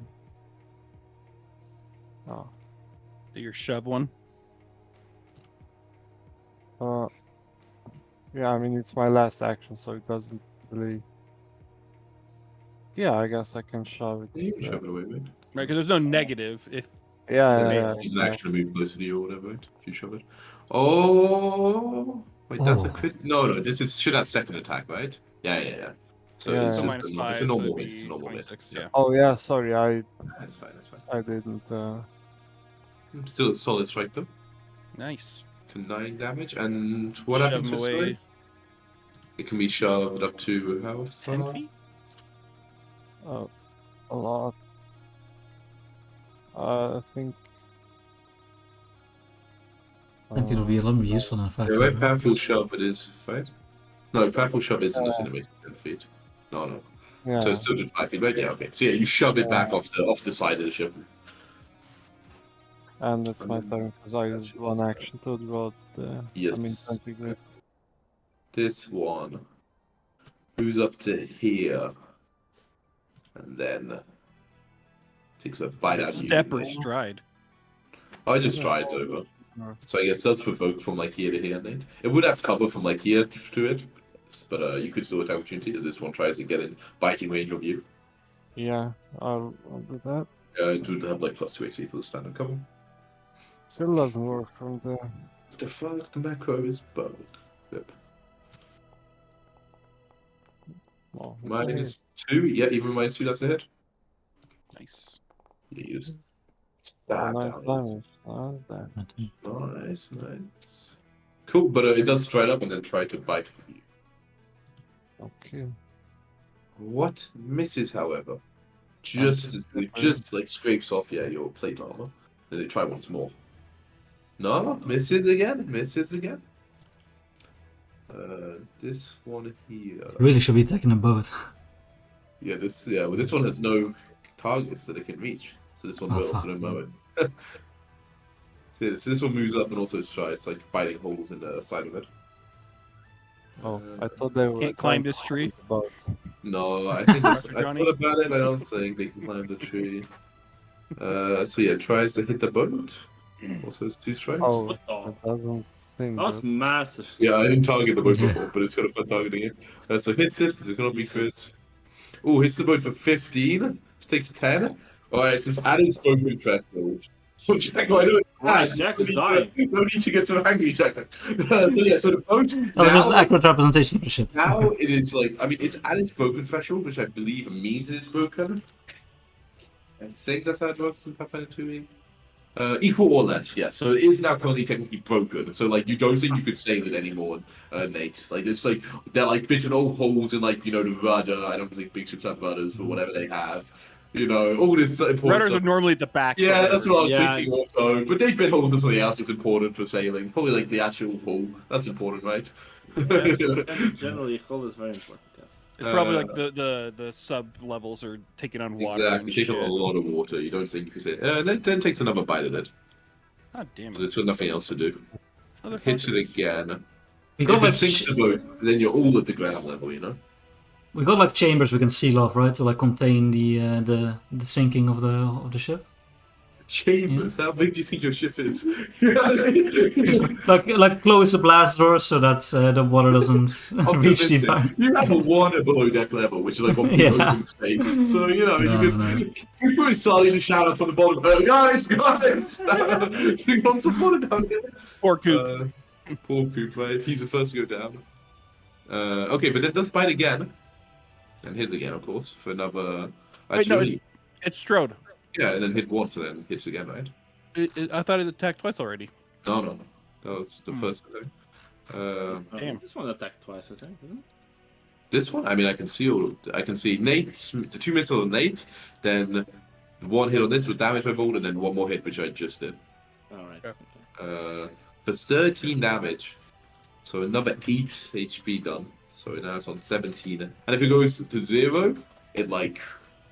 [SPEAKER 5] Oh.
[SPEAKER 3] Your shove one.
[SPEAKER 5] Yeah, I mean, it's my last action, so it doesn't really... Yeah, I guess I can shove it.
[SPEAKER 1] Yeah, you can shove it away, mate.
[SPEAKER 3] Right, because there's no negative if
[SPEAKER 5] Yeah.
[SPEAKER 1] Use an action to move closer to you or whatever, right? If you shove it. Oh, wait, that's a
[SPEAKER 2] Oh.
[SPEAKER 1] crit. No, this is should have second attack, right? Yeah. So
[SPEAKER 5] Yeah,
[SPEAKER 1] it's
[SPEAKER 5] yeah.
[SPEAKER 1] just
[SPEAKER 3] minus
[SPEAKER 1] it's
[SPEAKER 3] 5,
[SPEAKER 1] a
[SPEAKER 3] so
[SPEAKER 1] normal
[SPEAKER 3] it'd
[SPEAKER 1] hit.
[SPEAKER 3] be
[SPEAKER 1] It's a normal hit.
[SPEAKER 3] 26, yeah.
[SPEAKER 5] Oh, yeah, sorry, I
[SPEAKER 1] That's fine. That's fine.
[SPEAKER 5] didn't...
[SPEAKER 1] Still a solid strike though.
[SPEAKER 3] Nice.
[SPEAKER 1] To 9 damage. And what
[SPEAKER 3] Shove
[SPEAKER 1] happens
[SPEAKER 3] him
[SPEAKER 1] to
[SPEAKER 3] away
[SPEAKER 1] strike? It can be shoved up to how
[SPEAKER 3] 10
[SPEAKER 1] far?
[SPEAKER 3] feet?
[SPEAKER 5] a lot. I think...
[SPEAKER 2] I think it'll be a lot more useful than 5
[SPEAKER 1] Yeah,
[SPEAKER 2] feet.
[SPEAKER 1] right,
[SPEAKER 2] right?
[SPEAKER 1] powerful shove it is, right? No, powerful shove isn't a centimeter 10 feet. No.
[SPEAKER 5] Yeah.
[SPEAKER 1] So it's still just 5 feet, right? Yeah, okay. So yeah, you shove it back off the side of the ship.
[SPEAKER 5] And it's my turn because I
[SPEAKER 1] That's
[SPEAKER 5] used
[SPEAKER 1] your
[SPEAKER 5] one
[SPEAKER 1] turn.
[SPEAKER 5] action to draw the...
[SPEAKER 1] Yes.
[SPEAKER 5] I mean, 20 grip.
[SPEAKER 1] This one moves up to here, and then takes a bite out of you.
[SPEAKER 3] Step or
[SPEAKER 1] Like-
[SPEAKER 3] stride?
[SPEAKER 1] Oh, I just strides over.
[SPEAKER 5] No.
[SPEAKER 1] So I guess it does provoke from like here to here, Nate. It would have cover from like here to it, but you could still attack opportunity as this one tries to get in biting range of you.
[SPEAKER 5] Yeah, I'll do that.
[SPEAKER 1] It would have like plus 2 AC for the standard cover.
[SPEAKER 5] Still doesn't work from the...
[SPEAKER 1] The fuck, the macro is buggy. Yep.
[SPEAKER 5] Well, it's a hit.
[SPEAKER 1] -2, yeah, even -2, that's a hit.
[SPEAKER 3] Nice.
[SPEAKER 1] Yeah, you just
[SPEAKER 5] Oh,
[SPEAKER 1] stab
[SPEAKER 5] nice
[SPEAKER 1] down.
[SPEAKER 5] damage. Nice damage.
[SPEAKER 1] Nice. Cool, but it does stride up and then try to bite you.
[SPEAKER 5] Okay.
[SPEAKER 1] What misses, however, just like scrapes off your plate armor. Then they try once more. No, misses again. This one here.
[SPEAKER 2] Really should be taking a boat.
[SPEAKER 1] Well, this one has no targets that it can reach. So this one
[SPEAKER 2] Oh,
[SPEAKER 1] will, so
[SPEAKER 2] fuck.
[SPEAKER 1] don't mow it. So this one moves up and also strides, like biting holes in the side of it.
[SPEAKER 5] Oh, I thought they were...
[SPEAKER 3] Can't climb this tree.
[SPEAKER 5] But
[SPEAKER 1] No, I think that's
[SPEAKER 3] Johnny?
[SPEAKER 1] what about it. I don't think they can climb the tree. So yeah, tries to hit the boat. Also has 2 strikes.
[SPEAKER 5] oh,
[SPEAKER 4] What the?
[SPEAKER 5] it doesn't seem
[SPEAKER 4] That was
[SPEAKER 5] good.
[SPEAKER 4] massive.
[SPEAKER 1] Yeah, I didn't target the boat
[SPEAKER 2] Yeah.
[SPEAKER 1] before, but it's got a fun targeting it. So hits it. It's gonna be crit. Oh, hits the boat for 15. This takes 10. Alright, it's just added broken threshold. Which I know
[SPEAKER 4] Right, Jack is dying.
[SPEAKER 1] no need to get so angry, Jack. So the boat
[SPEAKER 2] Oh,
[SPEAKER 1] now,
[SPEAKER 2] just an accurate representation of the ship.
[SPEAKER 1] now it is like, I mean, it's added broken threshold, which I believe means it is broken. I think that's how it works in Pathfinder 2e. Equal or less, yeah. So it is now currently technically broken. So like, you don't think you could sail it anymore, Nate. Like, it's like they're like bits and old holes in like the rudder. I don't think big ships have rudders, but whatever they have, all this important
[SPEAKER 3] Rudders
[SPEAKER 1] stuff.
[SPEAKER 3] are normally at the back.
[SPEAKER 1] Yeah, that's what I was
[SPEAKER 4] Yeah.
[SPEAKER 1] thinking also. But they bit holes in something else that's important for sailing. Probably like the actual hull. That's important, right?
[SPEAKER 4] Generally, hull is very important. Yes.
[SPEAKER 3] It's probably like the sub levels are taking on water.
[SPEAKER 1] Exactly.
[SPEAKER 3] And
[SPEAKER 1] It takes
[SPEAKER 3] shit.
[SPEAKER 1] a lot of water. You don't think you can say. Then takes another bite at it.
[SPEAKER 3] God damn
[SPEAKER 1] So
[SPEAKER 3] it.
[SPEAKER 1] there's got nothing else to do.
[SPEAKER 3] Other
[SPEAKER 1] Hits it
[SPEAKER 3] fuckers.
[SPEAKER 1] again.
[SPEAKER 2] We
[SPEAKER 1] If
[SPEAKER 2] got
[SPEAKER 1] it
[SPEAKER 2] like
[SPEAKER 1] sinks the boat, then you're all at the ground level, you know?
[SPEAKER 2] we got like chambers we can seal off, right, to like contain the sinking of the ship.
[SPEAKER 1] Chambers, how big do you think your ship is? You know what I mean?
[SPEAKER 2] Just like close the blast doors so that the water doesn't reach the
[SPEAKER 1] Optimistic.
[SPEAKER 2] entire.
[SPEAKER 1] You have a water below deck level, which is like on
[SPEAKER 2] Yeah.
[SPEAKER 1] open space. So, you know,
[SPEAKER 2] No,
[SPEAKER 1] you can put starting to shout out from the bottom, guys! You got some water down here.
[SPEAKER 3] Or Coop.
[SPEAKER 1] Poor Coop, right? He's the first to go down. Okay, but it does bite again. And hit again, of course, for another...
[SPEAKER 3] Wait, no,
[SPEAKER 1] Actually,
[SPEAKER 3] it's Strode.
[SPEAKER 1] yeah, and then hit once and then hits again, right?
[SPEAKER 3] I thought it attacked twice already.
[SPEAKER 1] No. That was the first thing.
[SPEAKER 3] Damn.
[SPEAKER 4] This one attacked twice, I think, isn't it?
[SPEAKER 1] This one, I mean, I can see Nate, the 2 missiles on Nate, then 1 hit on this with damage by bolt, and then 1 more hit, which I just did.
[SPEAKER 4] Alright.
[SPEAKER 3] Yeah.
[SPEAKER 4] Okay.
[SPEAKER 1] For 13 damage. So another 8 HP done. So now it's on 17. And if it goes to 0, it like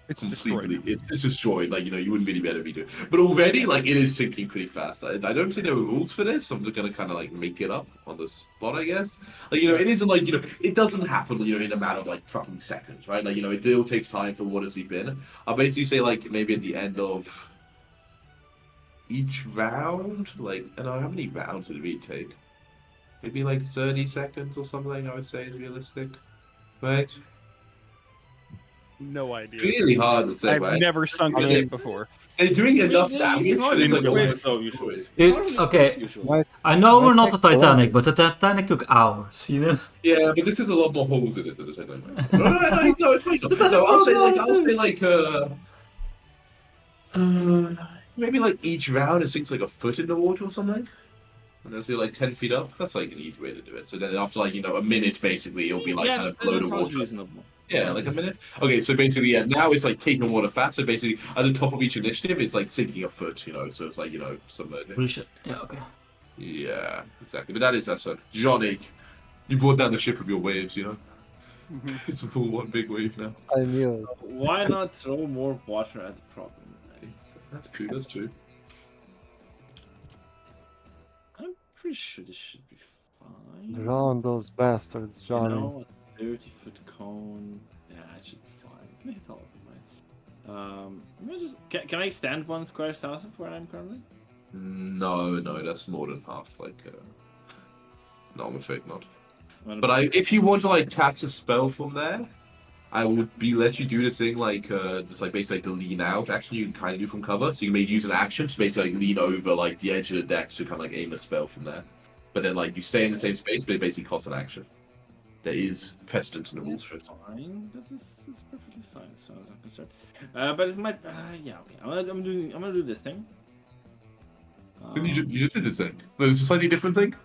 [SPEAKER 3] It's
[SPEAKER 1] completely.
[SPEAKER 3] destroyed.
[SPEAKER 1] It's destroyed. Like, you wouldn't really be able to redo it. But already, like, it is sinking pretty fast. I don't think there are rules for this. I'm just gonna kind of like make it up on the spot, I guess. Like, it isn't like it doesn't happen, in a matter of like fucking seconds, right? Like, it still takes time for water to seep in. I'll basically say like maybe at the end of each round, like, I don't know how many rounds would it really take? Maybe like 30 seconds or something. I would say is realistic, right?
[SPEAKER 3] No idea.
[SPEAKER 1] Really hard to say,
[SPEAKER 3] I've
[SPEAKER 1] right?
[SPEAKER 3] never sunk a ship before.
[SPEAKER 1] They're doing enough
[SPEAKER 4] Yeah,
[SPEAKER 1] damage.
[SPEAKER 4] it's not
[SPEAKER 1] that it's like
[SPEAKER 4] really
[SPEAKER 1] almost
[SPEAKER 4] so
[SPEAKER 1] destroyed.
[SPEAKER 2] Okay,
[SPEAKER 5] Might,
[SPEAKER 2] I know we're
[SPEAKER 5] might
[SPEAKER 2] not the
[SPEAKER 5] take a
[SPEAKER 2] Titanic,
[SPEAKER 5] while.
[SPEAKER 2] but the Titanic took hours,
[SPEAKER 1] Yeah, but this is a lot more holes in it than the Titanic. No, it's fine. No, maybe like each round it sinks like a foot in the water or something. And then so like 10 feet up. That's like an easy way to do it. So then after like, a minute basically, it'll be like kind of below
[SPEAKER 4] that
[SPEAKER 1] the
[SPEAKER 4] sounds
[SPEAKER 1] water.
[SPEAKER 4] reasonable.
[SPEAKER 1] Yeah, like a minute. Okay, so basically, now it's like taking water fast. So basically, at the top of each initiative, it's like sinking a foot, So it's like, submerging.
[SPEAKER 2] Holy shit. Yeah, okay.
[SPEAKER 1] Yeah, exactly. But that's fun. Johnny, you brought down the ship with your waves, It's a full one big wave now.
[SPEAKER 5] I knew.
[SPEAKER 4] Why not throw more water at the problem?
[SPEAKER 1] That's true.
[SPEAKER 4] I'm pretty sure this should be fine.
[SPEAKER 5] Drown those bastards, Johnny.
[SPEAKER 4] A 30-foot cone. Yeah, it should be fine. Can I hit all of them? Can I stand 1 square south of where I'm currently?
[SPEAKER 1] No, that's more than half. Like, no, I'm afraid not.
[SPEAKER 4] Well,
[SPEAKER 1] But if you want to like cast a spell from there, I would let you do this thing like just like basically like the lean out action you can kind of do from cover. So you may use an action to basically like lean over like the edge of the deck to kind of like aim a spell from there. But then like you stay in the same space, but it basically costs an action. There is precedent in the rules for it.
[SPEAKER 4] fine. That is perfectly fine as far as I'm concerned. But it might. Yeah, okay. I'm gonna do this thing.
[SPEAKER 1] You just did this thing. No, it's a slightly different thing.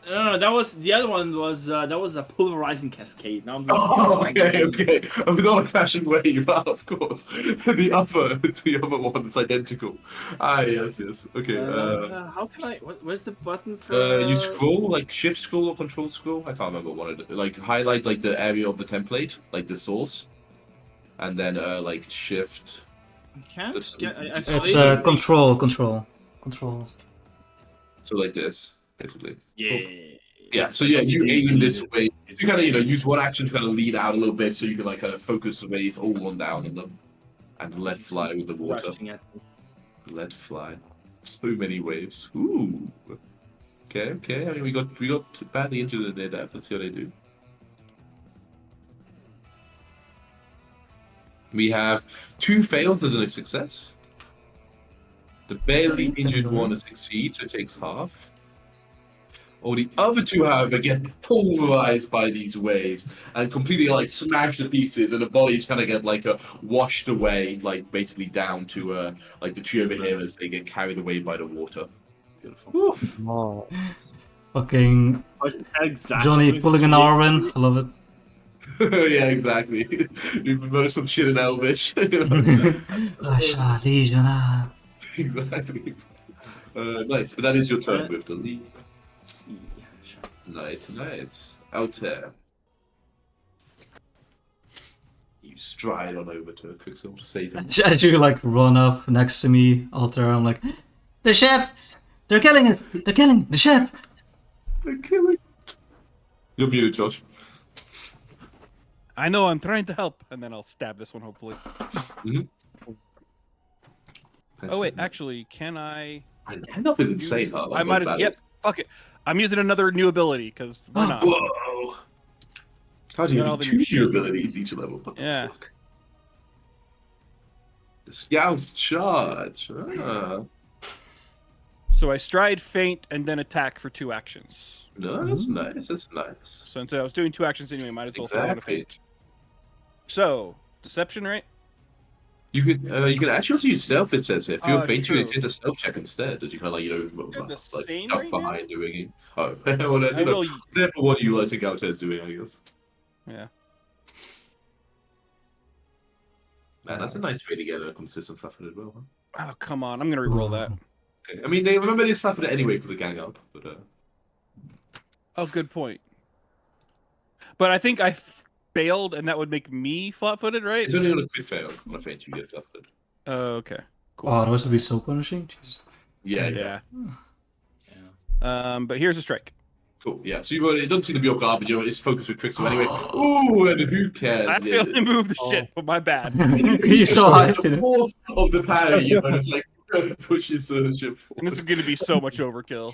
[SPEAKER 4] No, that was the other one. Was that was a pulverizing cascade? Now I'm doing
[SPEAKER 1] Oh, okay. I'm not a crashing wave, of course. The other one is identical. Yes. Okay.
[SPEAKER 4] How can I? Where's the button for?
[SPEAKER 1] You scroll, like shift scroll or control scroll. I can't remember what it. Like highlight like the area of the template, like the source, and then like shift.
[SPEAKER 4] I can't
[SPEAKER 1] This-
[SPEAKER 4] get.
[SPEAKER 2] It's control.
[SPEAKER 1] So like this, basically.
[SPEAKER 4] Yeah.
[SPEAKER 1] Yeah. So yeah, you aim this way. You kind of use one action to kind of lean out a little bit, so you can like kind of focus the wave all one down on them, and let fly with the water.
[SPEAKER 4] Rushing at me.
[SPEAKER 1] Let fly. So many waves. Ooh. Okay. I mean, we got badly injured in their depth. Let's see how they do. We have 2 fails as a success. The barely injured one succeeds, so it takes half. Or the other 2, however, get pulverized by these waves and completely like smashed to pieces, and the bodies kind of get like washed away, like basically down to like the tree over here as they get carried away by the water. Beautiful. Oof.
[SPEAKER 5] Oh,
[SPEAKER 2] Fucking
[SPEAKER 4] Exactly.
[SPEAKER 2] Johnny pulling an Arwen. I love it.
[SPEAKER 1] Yeah, exactly. You've murdered some shit in Elvish. Exactly. Nice. But that is your turn with the lead.
[SPEAKER 4] Yeah, sure.
[SPEAKER 1] Nice. Out there. You stride on over to Quicksilver to save him.
[SPEAKER 2] As you like run up next to me, Alter, I'm like, the ship! They're killing it! They're killing the ship!
[SPEAKER 1] They're killing it. You're muted, Josh.
[SPEAKER 3] I know I'm trying to help, and then I'll stab this one hopefully. Oh wait, actually, can I?
[SPEAKER 1] Hand up is insane, huh?
[SPEAKER 3] I might have. Yep. Fuck it. I'm using another new ability because why not?
[SPEAKER 1] Whoa. How do you
[SPEAKER 3] Got all
[SPEAKER 1] have
[SPEAKER 3] the
[SPEAKER 1] 2
[SPEAKER 3] new shit.
[SPEAKER 1] new abilities each level? What the
[SPEAKER 3] Yeah.
[SPEAKER 1] fuck? The Scout's charge. Ah.
[SPEAKER 3] So I stride, feint, and then attack for 2 actions.
[SPEAKER 1] No, that's nice. That's nice.
[SPEAKER 3] Since I was doing 2 actions anyway, might as well throw in a
[SPEAKER 1] Exactly.
[SPEAKER 3] feint. So deception, right?
[SPEAKER 1] You can actually also use stealth. It says here. If you're faint, you
[SPEAKER 3] true.
[SPEAKER 1] can hit a stealth check instead. As you kind of
[SPEAKER 3] They're the
[SPEAKER 1] like
[SPEAKER 3] same
[SPEAKER 1] duck
[SPEAKER 3] right now?
[SPEAKER 1] behind doing it. Oh, well, then,
[SPEAKER 3] I will.
[SPEAKER 1] therefore, what do you like think Gautier's doing? I guess.
[SPEAKER 3] Yeah.
[SPEAKER 1] Man, that's a nice way to get a consistent Pathfinder as well. Huh?
[SPEAKER 3] Oh come on! I'm gonna reroll that.
[SPEAKER 1] Okay. I mean, they remember this Pathfinder anyway for the gang up, but
[SPEAKER 3] Oh, good point. But I think failed, and that would make me flat-footed, right?
[SPEAKER 1] It's only on a crit fail. On a feint, you get flat-footed.
[SPEAKER 3] Oh, okay. Cool.
[SPEAKER 2] Oh, those would be so punishing. Jeez.
[SPEAKER 1] Yeah.
[SPEAKER 3] But here's a strike.
[SPEAKER 1] Cool. Yeah. So it doesn't seem to be off guard, but it's focused with Crixel anyway. Ooh, and who cares?
[SPEAKER 3] I accidentally moved the shit, but my bad.
[SPEAKER 2] You're so hyped.
[SPEAKER 1] The force of the parry, it's like pushes the ship forward.
[SPEAKER 3] And this is going to be so much overkill.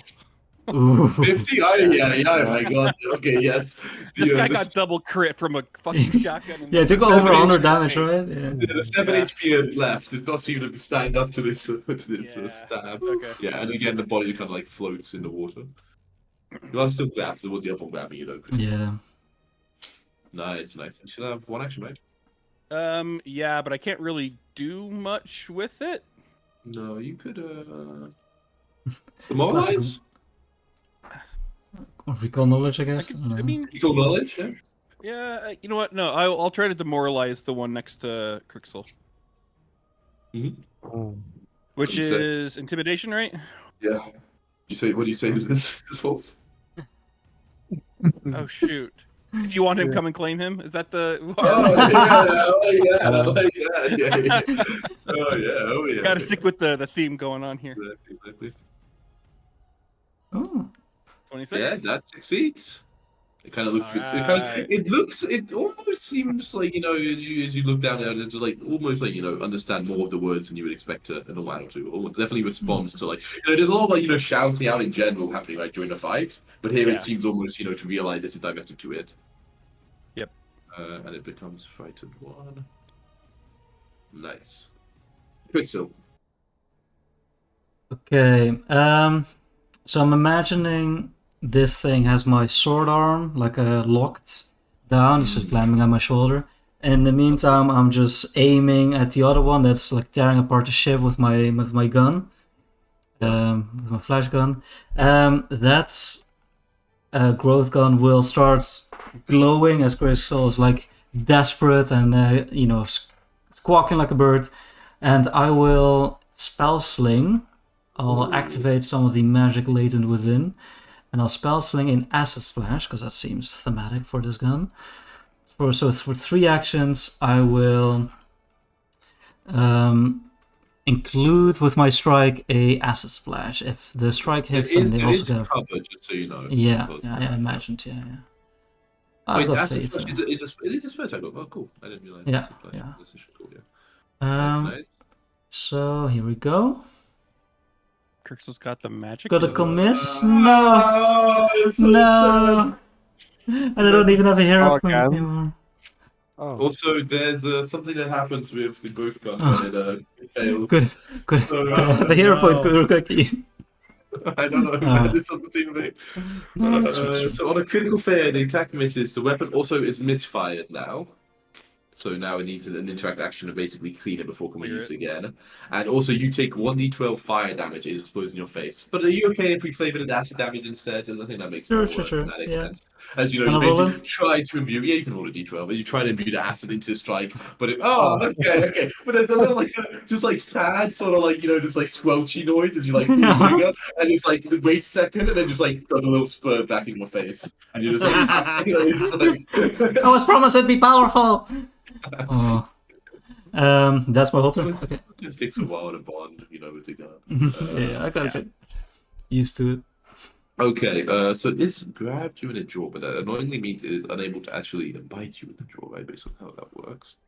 [SPEAKER 2] Ooh.
[SPEAKER 1] 50? Oh my god. Okay, yes.
[SPEAKER 3] This guy got double crit from a fucking shotgun.
[SPEAKER 2] Yeah, it took
[SPEAKER 1] Seven
[SPEAKER 2] over 100
[SPEAKER 1] HP.
[SPEAKER 2] damage, right? Yeah.
[SPEAKER 1] The 7 HP left did not seem to stand up to this
[SPEAKER 3] Yeah.
[SPEAKER 1] stab.
[SPEAKER 3] Okay.
[SPEAKER 1] Yeah, and again, the body kind of like floats in the water. You are still grabbed. There was the other one grabbing you, though. Chris.
[SPEAKER 2] Yeah.
[SPEAKER 1] Nice. You should have one action, right?
[SPEAKER 3] Yeah, but I can't really do much with it.
[SPEAKER 1] No, you could, Demoralize?
[SPEAKER 2] Or recall knowledge, I guess. I don't know.
[SPEAKER 3] I mean,
[SPEAKER 1] Equal knowledge, yeah?
[SPEAKER 3] yeah, you know what? No, I'll try to demoralize the one next to Crixel,
[SPEAKER 5] Oh.
[SPEAKER 3] which
[SPEAKER 1] What'd you say?
[SPEAKER 3] is intimidation, right?
[SPEAKER 1] Yeah. What do you say to this horse?
[SPEAKER 3] Oh shoot! If you want him, come and claim him. Is that the?
[SPEAKER 1] Oh yeah.
[SPEAKER 3] Got to stick with the theme going on here.
[SPEAKER 1] Exactly.
[SPEAKER 2] Oh.
[SPEAKER 3] 26.
[SPEAKER 1] Yeah, that succeeds. It kind of looks.
[SPEAKER 3] Alright.
[SPEAKER 1] It almost seems like as you look down at it, it's just like almost like understand more of the words than you would expect a normal animal to. Almost definitely responds to like there's a lot of like shouting out in general happening like during a fight, but here
[SPEAKER 3] Yeah.
[SPEAKER 1] it seems almost to realize this is directed to it.
[SPEAKER 3] Yep.
[SPEAKER 1] And it becomes frightened one. Nice. Quicksilver.
[SPEAKER 2] Okay. So I'm imagining this thing has my sword arm like locked down. It's just climbing on my shoulder. And in the meantime, I'm just aiming at the other one that's like tearing apart the ship with my gun, with my flash gun. That growth gun will start glowing as Crystal is like desperate and squawking like a bird. And I will spell sling. I'll activate some of the magic latent within, and I'll spell sling in acid splash because that seems thematic for this gun. For 3 actions, I will include with my strike a acid splash. If the strike hits, then they also get
[SPEAKER 1] covered, just so you know.
[SPEAKER 2] Yeah, I imagined. Yeah. I've
[SPEAKER 1] Wait,
[SPEAKER 2] got
[SPEAKER 1] acid
[SPEAKER 2] faith.
[SPEAKER 1] splash it is a spell type. Oh, cool. I didn't realize.
[SPEAKER 2] Yeah,
[SPEAKER 1] Acid splash.
[SPEAKER 2] yeah.
[SPEAKER 1] This is cool. Yeah. That's nice.
[SPEAKER 2] So here we go.
[SPEAKER 3] Crixel's got the magic.
[SPEAKER 2] Critical miss? No!
[SPEAKER 1] Oh, it's so
[SPEAKER 2] No! And I don't even have a hero point
[SPEAKER 5] Again?
[SPEAKER 2] anymore.
[SPEAKER 5] Oh.
[SPEAKER 1] Also, there's something that happens with the both guns when it fails.
[SPEAKER 2] Could
[SPEAKER 1] So,
[SPEAKER 2] I have a hero point, Kurokaki?
[SPEAKER 1] I don't know. It's on the team, mate.
[SPEAKER 2] No, it's true.
[SPEAKER 1] So on a critical fail, the attack misses. The weapon also is misfired now. So now it needs an interact action to basically clean it before coming
[SPEAKER 3] Clear
[SPEAKER 1] use
[SPEAKER 3] it.
[SPEAKER 1] again. And also you take 1d12 fire damage is exposed in your face. But are you okay if we flavored it acid damage instead? I think that makes
[SPEAKER 2] Sure,
[SPEAKER 1] more
[SPEAKER 2] sure,
[SPEAKER 1] worse
[SPEAKER 2] sure.
[SPEAKER 1] in that
[SPEAKER 2] Yeah.
[SPEAKER 1] sense. As you
[SPEAKER 2] Can
[SPEAKER 1] know,
[SPEAKER 2] I
[SPEAKER 1] you
[SPEAKER 2] roll
[SPEAKER 1] basically try to imbue, you can roll a d12, but you try to imbue the acid into the strike, but okay. But there's a little just like sad sort of just like squelchy noise as you like pull the trigger, and it's like wait a second, and then just like does a little spur back in your face. And you're just like, it's like
[SPEAKER 2] I was promised it'd be powerful! Oh. That's my whole turn. Okay.
[SPEAKER 1] It takes a while to bond, with the gun.
[SPEAKER 2] Yeah, I gotta get used to it.
[SPEAKER 1] Okay, so this grabbed you in a jaw, but that annoyingly means it is unable to actually bite you with the jaw, right? Based on how that works.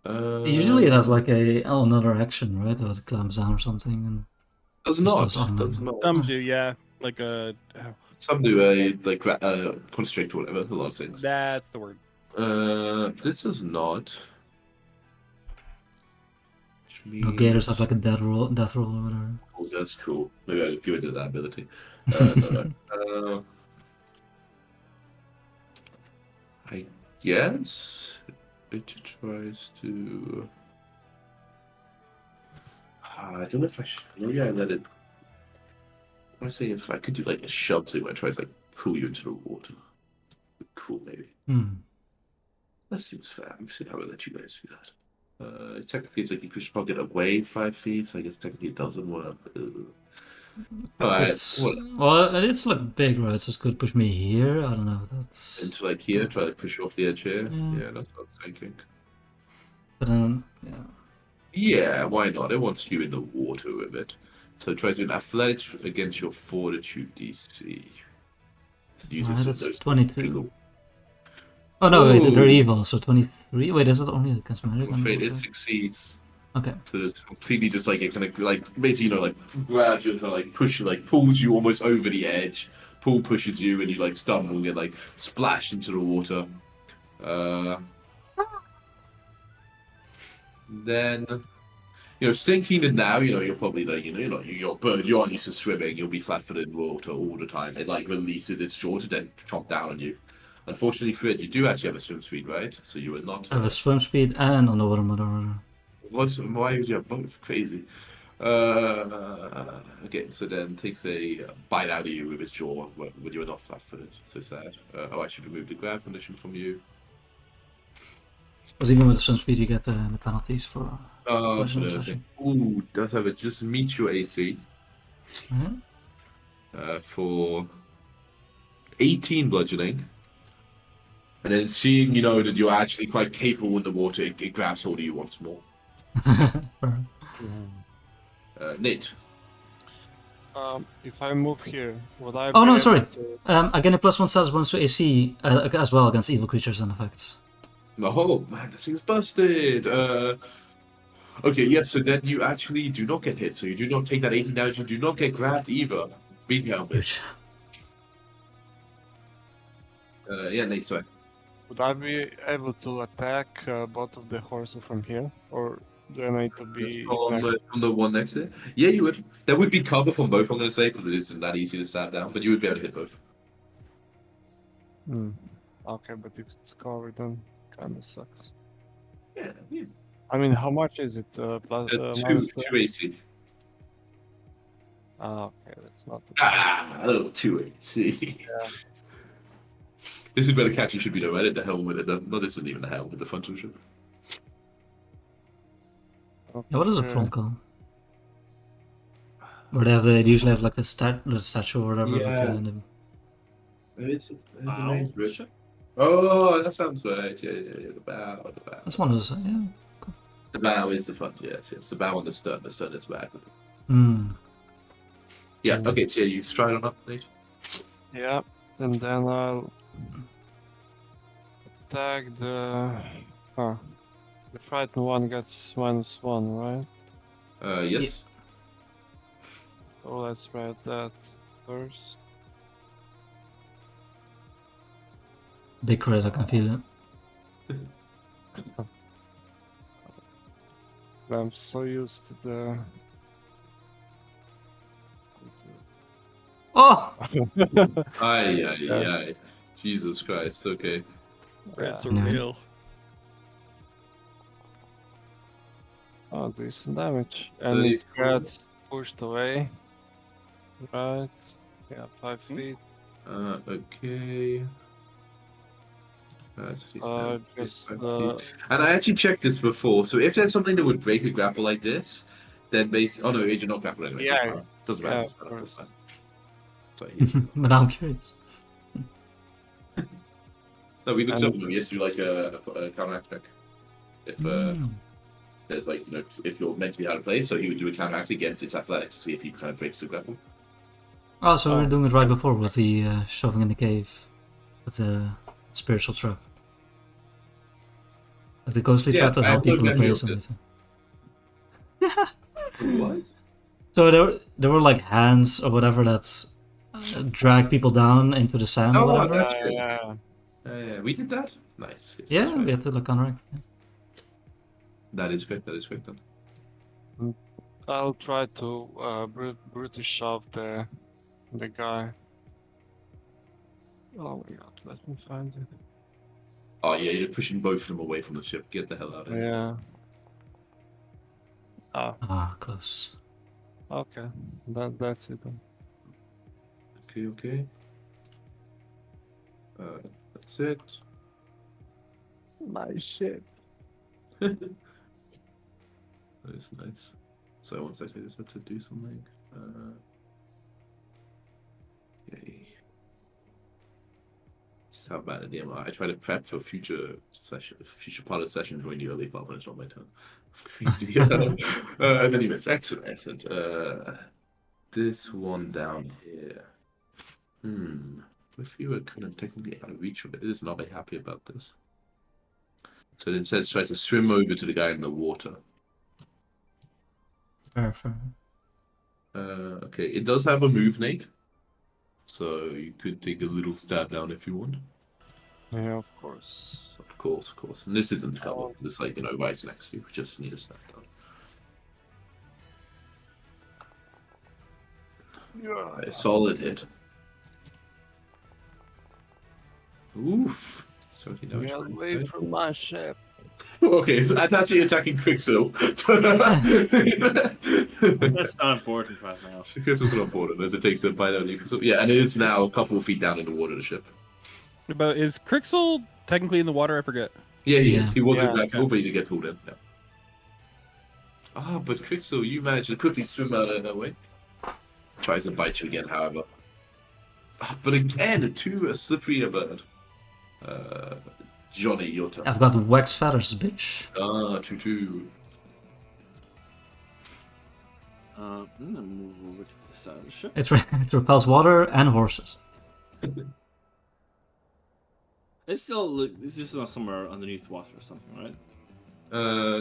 [SPEAKER 2] Usually it has like another action, right? Or it clamps down or something. And
[SPEAKER 1] Does
[SPEAKER 2] just
[SPEAKER 1] not.
[SPEAKER 2] does automatic.
[SPEAKER 1] Does not.
[SPEAKER 3] Some do, yeah. Like a.
[SPEAKER 1] Some do a constrict or whatever. A lot of things.
[SPEAKER 3] That's the word.
[SPEAKER 1] This is not. Which
[SPEAKER 2] No, gators have like a death roll or whatever.
[SPEAKER 1] Oh, that's cool. Maybe I'll give it that ability. I guess it tries to. I don't know if I should. Maybe I let it. I want to say if I could do like a shove thing where it tries to pull you into the water. Cool, maybe. That seems fair. I'm see how I let you guys do that. Technically, it's like you could probably get away 5 feet, so I guess technically it doesn't work. Alright,
[SPEAKER 2] It's
[SPEAKER 1] what?
[SPEAKER 2] well, it's like big, right? So it's good push me here. I don't know. That's
[SPEAKER 1] Into like here, try to push off the edge here.
[SPEAKER 2] Yeah.
[SPEAKER 1] Yeah, that's what I'm thinking.
[SPEAKER 2] but then yeah.
[SPEAKER 1] Yeah, why not? It wants you in the water with it. So try to do an athletics against your fortitude DC. Using some of
[SPEAKER 2] That's
[SPEAKER 1] those
[SPEAKER 2] 22. Oh no, wait, they're evil, so 23. Wait, is it only against magic?
[SPEAKER 1] I'm afraid it succeeds.
[SPEAKER 2] Okay.
[SPEAKER 1] So it's completely just like it kind of like basically like grabs you and kind of like pushes like pulls you almost over the edge. Pushes you and you like stumble and get like splashed into the water. Then sinking in now, you're probably like you're a bird, you aren't used to swimming, you'll be flat-footed in water all the time. It like releases its jaw to then chomp down on you. Unfortunately, Fred, you do actually have a swim speed, right? So you would not.
[SPEAKER 2] I have a swim speed and underwater motor.
[SPEAKER 1] Why would you have both? Crazy. Okay, so then takes a bite out of you with its jaw when you're not flat-footed. So sad. I should remove the grab condition from you.
[SPEAKER 2] Because even with the swim speed, you get the penalties for.
[SPEAKER 1] Oh, ooh, does have it just meet your AC for 18 bludgeoning. And then seeing, that you're actually quite capable in the water, it grabs hold of you once more. Nate.
[SPEAKER 5] If I move here, would I?
[SPEAKER 2] Oh no, sorry. I get a +1 status bonus to AC as well against evil creatures and effects.
[SPEAKER 1] Oh man, this thing's busted. Okay, yes. So then you actually do not get hit. So you do not take that 18 damage. You do not get grabbed either. Big helmet. Yeah, Nate. Sorry.
[SPEAKER 5] Would I be able to attack both of the horses from here, or do I need to be
[SPEAKER 1] on the one next to it? Yeah, you would. There would be cover from both. I'm going to say because it isn't that easy to stab down, but you would be able to hit both.
[SPEAKER 5] Okay, but if it's covered, then kind of sucks.
[SPEAKER 1] Yeah.
[SPEAKER 5] I mean, how much is it? Plus,
[SPEAKER 1] two AC.
[SPEAKER 5] Okay, that's not.
[SPEAKER 1] A little 2 AC.
[SPEAKER 5] Yeah.
[SPEAKER 1] This is where the catchy should be though, right? The helmet. No, this isn't even the helmet. The frontal ship.
[SPEAKER 5] Okay.
[SPEAKER 2] Yeah, what is a front call? Or they usually have like the statue or whatever.
[SPEAKER 1] Yeah.
[SPEAKER 4] It's
[SPEAKER 1] a name. Oh, that sounds right. Yeah. The bow.
[SPEAKER 2] That's one of those. Yeah. Cool.
[SPEAKER 1] The bow is the front. Yes. The bow on the stern. The stern is back. Yeah. Okay. So yeah, you stride on up, Nate.
[SPEAKER 5] Yeah, and then I'll attack the. The frightened one gets -1, right?
[SPEAKER 1] Yes.
[SPEAKER 5] So let's write that first.
[SPEAKER 2] Big crit, I can feel it.
[SPEAKER 5] I'm so used to the.
[SPEAKER 2] Oh!
[SPEAKER 1] Aye. Jesus Christ. Okay.
[SPEAKER 3] That's
[SPEAKER 2] Yeah.
[SPEAKER 3] real.
[SPEAKER 5] Oh, decent damage. And it gets pushed away. Right. Yeah, 5 feet.
[SPEAKER 1] Okay.
[SPEAKER 5] And
[SPEAKER 1] I actually checked this before. So if there's something that would break a grapple like this, then basically, oh no, you're not grapple anyway.
[SPEAKER 5] Yeah,
[SPEAKER 1] doesn't matter.
[SPEAKER 5] of course.
[SPEAKER 1] Sorry.
[SPEAKER 2] But now I'm curious.
[SPEAKER 1] No, we looked up and we have to do like a counteract check. If there's like if you're meant to be out of place, so he would do a counteract against its athletics to see if he kind of breaks the grapple.
[SPEAKER 2] Oh, so we were doing it right before with the shoving in the cave with the spiritual trap. Like the ghostly trap that help people in place.
[SPEAKER 1] What?
[SPEAKER 2] So there were like hands or whatever that drag people down into the sand or whatever.
[SPEAKER 1] That's good. Yeah, we did that. Nice. Yes,
[SPEAKER 2] Yeah, we had to look counteract. Yeah.
[SPEAKER 1] That is great. Then.
[SPEAKER 5] I'll try to brutish shove the guy. Oh my god, let me find it.
[SPEAKER 1] Oh yeah, you're pushing both of them away from the ship. Get the hell out of here.
[SPEAKER 5] Yeah.
[SPEAKER 2] Close.
[SPEAKER 5] Okay, that's it then.
[SPEAKER 1] Okay. That's it.
[SPEAKER 5] My ship.
[SPEAKER 1] That is nice. So one second, I just have to do something. That's how bad I am. I try to prep for future part of the session join you early, but when it's not my turn. Crazy. And then you miss. Excellent, excellent. This one down here. If you were kind of technically out of reach of it, it is not very happy about this. So it says tries to swim over to the guy in the water.
[SPEAKER 2] Fair.
[SPEAKER 1] Okay, it does have a move, Nate. So you could take a little stab down if you want.
[SPEAKER 5] Yeah, of course.
[SPEAKER 1] Of course, of course. And this isn't trouble. It's like, right next to you. We just need a stab down. Yeah, a solid hit. Oof. So he knows.
[SPEAKER 5] Get away from my ship.
[SPEAKER 1] Okay, so that's actually attacking Quicksilver.
[SPEAKER 4] That's not important right now.
[SPEAKER 1] Quicksilver's not important as it takes a bite out of Quicksilver. Yeah, and it is now a couple of feet down in the water of the ship.
[SPEAKER 3] But is Crixel technically in the water? I forget.
[SPEAKER 1] Yeah, he
[SPEAKER 2] Yeah.
[SPEAKER 1] is. He wasn't
[SPEAKER 5] Yeah,
[SPEAKER 1] back, but he did get pulled in. Yeah. But Quicksilver, you managed to quickly swim out of that way. Tries to bite you again, however. But again, too slippery a bird. Johnny, your turn.
[SPEAKER 2] I've got wax feathers, bitch.
[SPEAKER 1] 2-2.
[SPEAKER 4] I'm gonna move over to the side of the ship.
[SPEAKER 2] It repels water and horses.
[SPEAKER 4] It's still it's just not somewhere underneath water or something, right?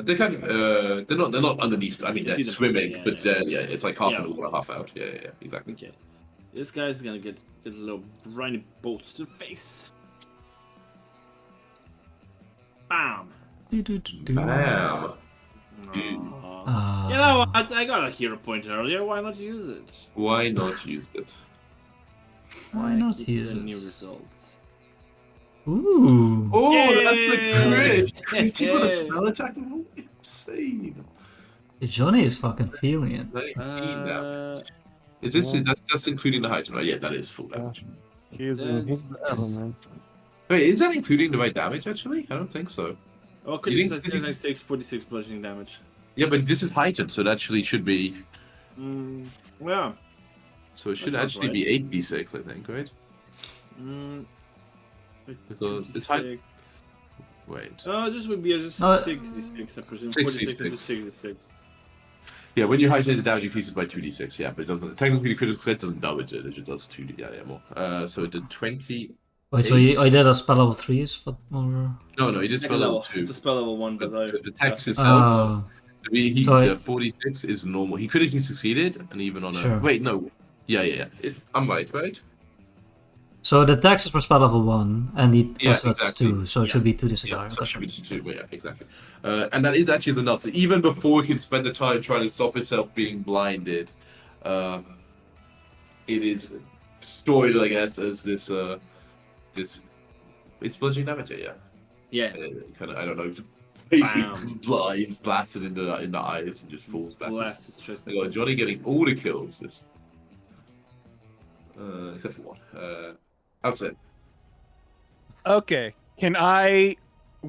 [SPEAKER 1] They kind of they're not underneath. I mean, they're
[SPEAKER 4] See them,
[SPEAKER 1] swimming,
[SPEAKER 4] yeah,
[SPEAKER 1] but
[SPEAKER 4] yeah.
[SPEAKER 1] it's like half
[SPEAKER 4] Yeah.
[SPEAKER 1] in the water, half out. Yeah, exactly.
[SPEAKER 4] Okay. This guy's gonna get a little briny bolt to the face. Bam!
[SPEAKER 1] Bam.
[SPEAKER 4] Aw. You know what? I got a hero point earlier. Why not use it?
[SPEAKER 1] Why not use it?
[SPEAKER 2] Why not
[SPEAKER 4] Keep
[SPEAKER 2] use
[SPEAKER 4] the new
[SPEAKER 2] it?
[SPEAKER 4] result.
[SPEAKER 2] Ooh.
[SPEAKER 1] Oh,
[SPEAKER 4] Yay!
[SPEAKER 1] that's a crit! Critical spell attack? Insane.
[SPEAKER 2] Johnny is fucking feeling it.
[SPEAKER 1] 19
[SPEAKER 4] Uh,
[SPEAKER 1] damage. Is this that's including the height? Right? Yeah, that is full damage.
[SPEAKER 5] He's in his element.
[SPEAKER 1] Wait, is that including the right damage? Actually, I don't think so.
[SPEAKER 4] Oh,
[SPEAKER 1] You
[SPEAKER 4] critical
[SPEAKER 1] think-
[SPEAKER 4] success like takes 46 bludgeoning damage.
[SPEAKER 1] Yeah, but this is heightened, so it actually should be.
[SPEAKER 4] Yeah.
[SPEAKER 1] So it should
[SPEAKER 4] That sounds
[SPEAKER 1] actually
[SPEAKER 4] right.
[SPEAKER 1] be 8d6, I think, right?
[SPEAKER 4] Mm,
[SPEAKER 1] Because it's height.
[SPEAKER 4] 56.
[SPEAKER 1] Wait.
[SPEAKER 4] Oh, this would be just
[SPEAKER 2] No,
[SPEAKER 4] 66, I presume.
[SPEAKER 1] 66.
[SPEAKER 4] 46 into 66.
[SPEAKER 1] Yeah, when you heighten the damage increases by 2d6, yeah, but it doesn't. Technically, the critical threat doesn't damage it, it just does 2d, yeah, more. So it did 20.
[SPEAKER 2] Wait, so I did a spell level 3, is what more?
[SPEAKER 1] No, he did spell level 2.
[SPEAKER 4] It's a spell level 1, but I...
[SPEAKER 1] The text itself,
[SPEAKER 2] So I-
[SPEAKER 1] 46 is normal. He critically succeeded, and even on a.
[SPEAKER 2] Sure.
[SPEAKER 1] Wait, no. Yeah. I'm right?
[SPEAKER 2] So the tax is for spell level 1, and the
[SPEAKER 1] Yeah,
[SPEAKER 2] that's
[SPEAKER 1] exactly.
[SPEAKER 2] 2, so it should be 2d6
[SPEAKER 1] Yeah,
[SPEAKER 2] higher.
[SPEAKER 1] so it should be 2, yeah, exactly. And that is actually enough. So even before he can spend the time trying to stop himself being blinded, it is destroyed, I guess, as this. It's bludgeoning damage, yeah.
[SPEAKER 4] Yeah.
[SPEAKER 1] Kind of, I don't know.
[SPEAKER 4] Bam.
[SPEAKER 1] Blind, blasted in the eyes and just falls back.
[SPEAKER 4] Blast his chest.
[SPEAKER 1] I got Johnny getting all the kills. This, except for one. Outside.
[SPEAKER 3] Okay. Can I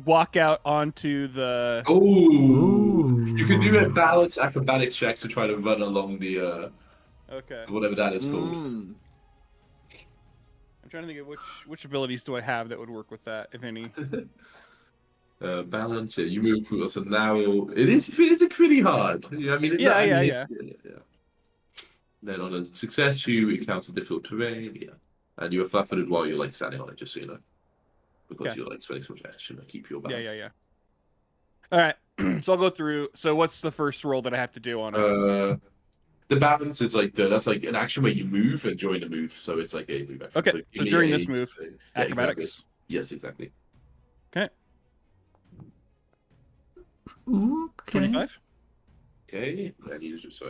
[SPEAKER 3] walk out onto the?
[SPEAKER 1] Oh,
[SPEAKER 2] Ooh.
[SPEAKER 1] you can do a balance acrobatics check to try to run along the
[SPEAKER 3] Okay.
[SPEAKER 1] whatever that is called.
[SPEAKER 4] Mm.
[SPEAKER 3] I'm trying to think of which abilities do I have that would work with that, if any.
[SPEAKER 1] Balance. Yeah, you move through. So now it is pretty hard. Yeah, I mean.
[SPEAKER 3] Yeah.
[SPEAKER 1] Then on a success, you encounter difficult terrain. Yeah, and you are flat-footed while you're like standing on it, just so you know, because
[SPEAKER 3] Okay.
[SPEAKER 1] you're like spending so much action to keep your balance.
[SPEAKER 3] Yeah. All right. So I'll go through. So what's the first roll that I have to do on it?
[SPEAKER 1] The balance is like that's like an action where you move and join a move, so it's like a move action.
[SPEAKER 3] Okay,
[SPEAKER 1] give
[SPEAKER 3] so
[SPEAKER 1] me
[SPEAKER 3] during this move,
[SPEAKER 1] yeah,
[SPEAKER 3] acrobatics.
[SPEAKER 1] Exactly. Yes, exactly.
[SPEAKER 3] Okay.
[SPEAKER 2] Okay.
[SPEAKER 3] 25.
[SPEAKER 1] Okay, I need to just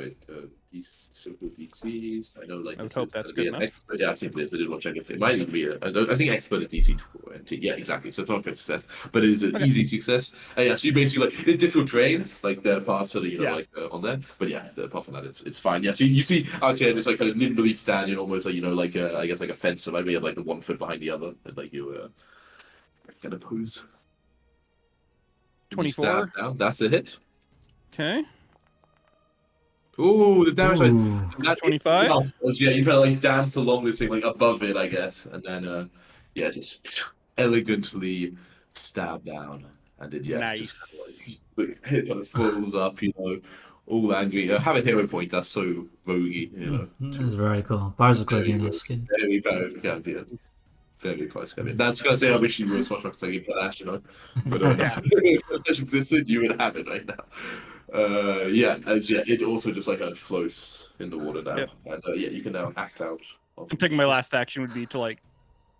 [SPEAKER 1] these simple DCs. I know, like
[SPEAKER 3] I would
[SPEAKER 1] this
[SPEAKER 3] hope
[SPEAKER 1] is
[SPEAKER 3] that's
[SPEAKER 1] gonna be
[SPEAKER 3] good
[SPEAKER 1] an
[SPEAKER 3] enough.
[SPEAKER 1] Expert. Yeah, I think it is. I did want to check if it might even be. I think expert at DC 20. Yeah, exactly. So it's not a success, but it is an
[SPEAKER 3] Okay.
[SPEAKER 1] easy success. Yeah, so you basically like in difficult terrain, like the parts that are
[SPEAKER 3] Yeah.
[SPEAKER 1] like on there. But yeah, apart from that, it's fine. Yeah, so you see out here just like kind of nimbly standing, almost like like I guess like a fence. So maybe you have like the 1 foot behind the other, and like you kind of pose. You
[SPEAKER 3] 24.
[SPEAKER 1] stab down. That's a hit.
[SPEAKER 3] Okay.
[SPEAKER 1] Ooh, the damage.
[SPEAKER 2] Ooh.
[SPEAKER 1] That
[SPEAKER 3] 25?
[SPEAKER 1] Yeah, you kind of like dance along this thing, like above it, I guess, and then yeah, just elegantly stab down, and then just
[SPEAKER 3] Nice.
[SPEAKER 1] kind of like hit kind of falls up, all angry. Have a hero point. That's so roguey,
[SPEAKER 2] It's very cool. Pirates of the
[SPEAKER 1] very
[SPEAKER 2] Caribbean
[SPEAKER 1] roguey,
[SPEAKER 2] skin.
[SPEAKER 1] very Caribbean. Very Pirates of the Caribbean. That's gonna say I wish you were Smash Bros. Like Flash, but
[SPEAKER 3] Yeah.
[SPEAKER 1] if Flash existed, you would have it right now. It also just like floats in the water now,
[SPEAKER 3] Yep.
[SPEAKER 1] and you can now act out.
[SPEAKER 3] I'm taking my last action would be to like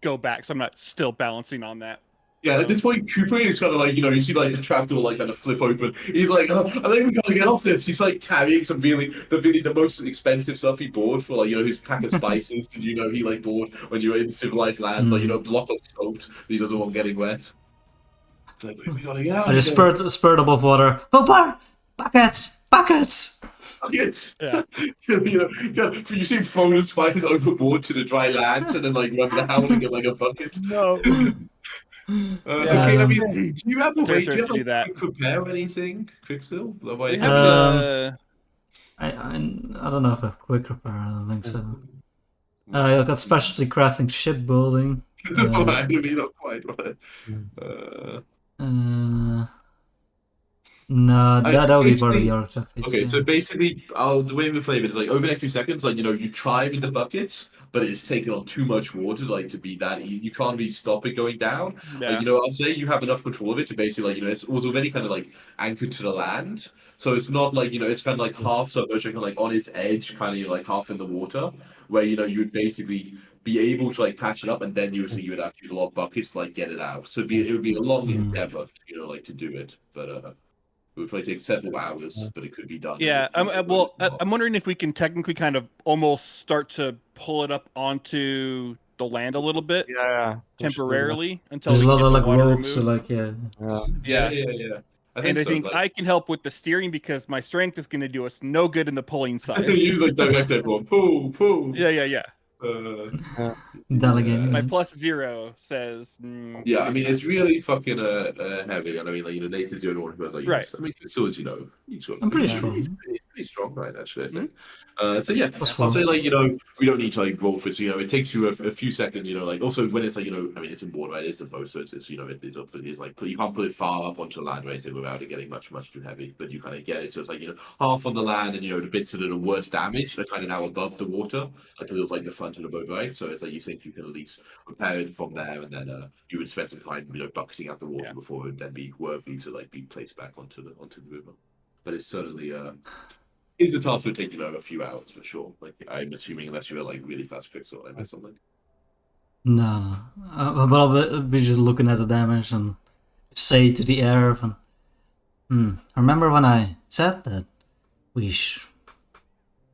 [SPEAKER 3] go back, so I'm not still balancing on that.
[SPEAKER 1] Yeah, at this point, Cooper is kind of like, you see like the trapdoor like kind of flip open. He's like, oh, I think we gotta get off this. He's like carrying some the most expensive stuff he bought for like, his pack of spices. And he like bought when you were in civilized lands, like, block of soap. He doesn't want getting wet. It's like, we gotta get out.
[SPEAKER 2] I just spurred above water. Cooper! Buckets! Buckets!
[SPEAKER 1] Buckets!
[SPEAKER 3] Yeah.
[SPEAKER 1] You see him throw the spiders overboard to the dry land and then like run down and get like a bucket.
[SPEAKER 5] No.
[SPEAKER 1] Okay, I mean, do you have a way? Do you have
[SPEAKER 3] to do
[SPEAKER 1] like
[SPEAKER 3] that.
[SPEAKER 1] quick prepare anything, Quicksil?
[SPEAKER 3] They have
[SPEAKER 2] I don't know if I have quick repair. I don't think so. I got specialty crafting shipbuilding.
[SPEAKER 1] I mean, not quite. Right.
[SPEAKER 2] No, that would be part of the architect.
[SPEAKER 1] Okay, so basically, the way we flavor it is like over the next few seconds, like you try with the buckets, but it's taking on too much water, like to be that easy. You can't really stop it going down.
[SPEAKER 3] Yeah.
[SPEAKER 1] Like, I'll say you have enough control of it to basically, like, it's already kind of like anchored to the land, so it's not like it's kind of like half submerged, kind of like on its edge, kind of like half in the water, where you'd basically be able to like patch it up, and then you would have to use a lot of buckets to like get it out. So it would be a long endeavor, like to do it, but. It would probably take several hours, but it could be done.
[SPEAKER 3] Yeah, I'm wondering if we can technically kind of almost start to pull it up onto the land a little bit,
[SPEAKER 5] Yeah.
[SPEAKER 3] temporarily until
[SPEAKER 2] There's
[SPEAKER 3] we
[SPEAKER 2] a
[SPEAKER 3] get
[SPEAKER 2] lot
[SPEAKER 3] the
[SPEAKER 2] of like
[SPEAKER 3] water
[SPEAKER 2] ropes, so
[SPEAKER 3] removed.
[SPEAKER 2] like
[SPEAKER 5] Yeah.
[SPEAKER 1] Yeah.
[SPEAKER 3] I think I can help with the steering because my strength is going to do us no good in the pulling side.
[SPEAKER 1] You like direct everyone. Pull.
[SPEAKER 3] Yeah.
[SPEAKER 2] delegating.
[SPEAKER 3] My
[SPEAKER 2] units.
[SPEAKER 3] +0 says.
[SPEAKER 1] Yeah, I mean it's really fucking heavy, and I mean like Nate is the only one who has like
[SPEAKER 3] Right.
[SPEAKER 1] I mean so as
[SPEAKER 2] I'm pretty strong.
[SPEAKER 1] He's pretty strong, right? Actually, I think. So yeah,
[SPEAKER 2] Plus
[SPEAKER 1] I'll
[SPEAKER 2] 4.
[SPEAKER 1] say like we don't need to like roll for it. So, it takes you a few seconds. Like also when it's like I mean it's in board, right? It's a boat, so it's it's like you can't put it far up onto land, right? So without it getting much too heavy, but you kind of get it. So it's like half on the land, and the bits that are the worst damage are kind of now above the water, like it was like the front of the boat, right? So it's like you think you can at least repair it from there, and then you would spend some time bucketing out the water before it would then be worthy to like be placed back onto the river. But it's certainly is a task that would take a few hours for sure. Like I'm assuming unless you were like really fast pixel, I missed something.
[SPEAKER 2] No. But I'll be just looking at the damage and say to the air, remember when I said that we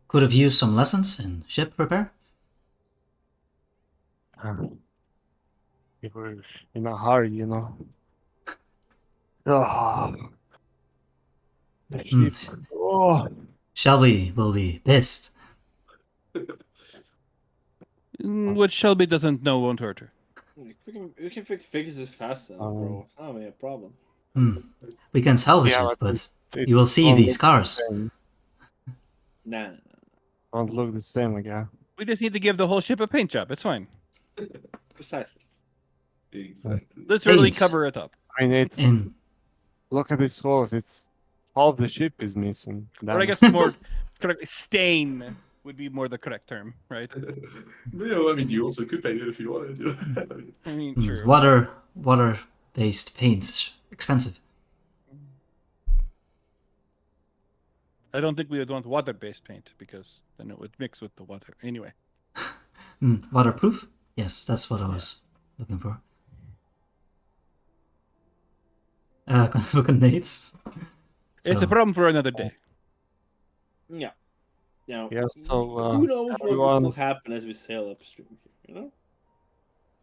[SPEAKER 2] could have used some lessons in ship repair?
[SPEAKER 5] We were in a hurry, Oh. The ship. Oh.
[SPEAKER 2] Shelby will be pissed.
[SPEAKER 3] What Shelby doesn't know won't hurt her.
[SPEAKER 4] We can fix this fast enough, bro. It's not really a problem.
[SPEAKER 2] We can salvage it, but you will see these cars.
[SPEAKER 4] Nah.
[SPEAKER 5] Don't look the same again.
[SPEAKER 3] We just need to give the whole ship a paint job. It's fine.
[SPEAKER 4] Precisely.
[SPEAKER 1] Exactly.
[SPEAKER 3] Literally
[SPEAKER 2] Paint.
[SPEAKER 3] cover it up.
[SPEAKER 5] I mean, it's
[SPEAKER 2] In
[SPEAKER 5] look at this hose. It's half the ship is missing.
[SPEAKER 3] Or I guess more correct, stain would be more the correct term, right?
[SPEAKER 1] I mean you also could paint it if you wanted.
[SPEAKER 3] I mean, sure.
[SPEAKER 2] water-based paints expensive.
[SPEAKER 3] I don't think we would want water-based paint because then it would mix with the water. Anyway.
[SPEAKER 2] Waterproof? Yes, that's what I was looking for. Look at Nate's.
[SPEAKER 3] It's a problem for another day.
[SPEAKER 4] Yeah.
[SPEAKER 5] Yeah, so
[SPEAKER 4] who knows
[SPEAKER 5] everyone...
[SPEAKER 4] what will happen as we sail upstream here,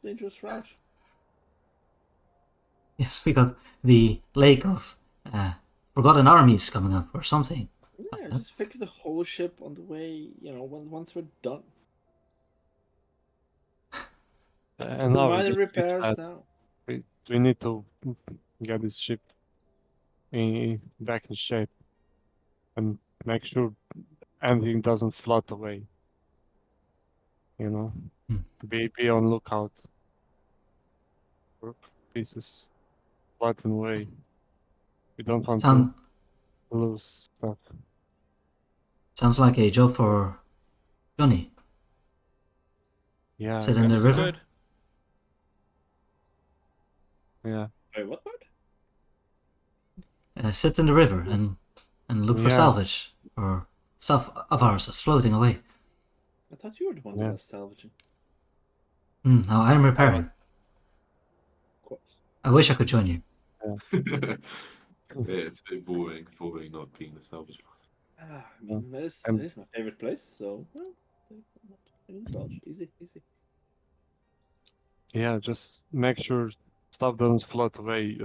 [SPEAKER 4] Dangerous route.
[SPEAKER 2] Yes, we got the lake of forgotten armies coming up or something.
[SPEAKER 4] Yeah, just fix the whole ship on the way, once we're done.
[SPEAKER 5] no,
[SPEAKER 4] Minor repairs now.
[SPEAKER 5] We need to get this ship back in shape and make sure anything doesn't float away. Be on lookout. pieces flatten away. We don't want
[SPEAKER 2] Sound,
[SPEAKER 5] to lose stuff.
[SPEAKER 2] sounds like a job for Johnny.
[SPEAKER 5] Yeah,
[SPEAKER 2] Sit
[SPEAKER 5] I
[SPEAKER 2] in the
[SPEAKER 5] guess.
[SPEAKER 2] river.
[SPEAKER 3] Good.
[SPEAKER 5] Yeah,
[SPEAKER 6] Wait, what?
[SPEAKER 2] Sit in the river and look for
[SPEAKER 5] Yeah.
[SPEAKER 2] salvage or stuff of ours that's floating away.
[SPEAKER 6] I thought you were the one
[SPEAKER 5] Yeah.
[SPEAKER 6] that was salvaging.
[SPEAKER 2] Now I'm repairing.
[SPEAKER 6] Of course.
[SPEAKER 2] I wish I could join you.
[SPEAKER 1] Yeah, it's a bit boring not being the salvage.
[SPEAKER 6] I mean, that is my favorite place, so well, I can salvage. Easy, easy.
[SPEAKER 5] yeah. Just make sure stuff doesn't float away.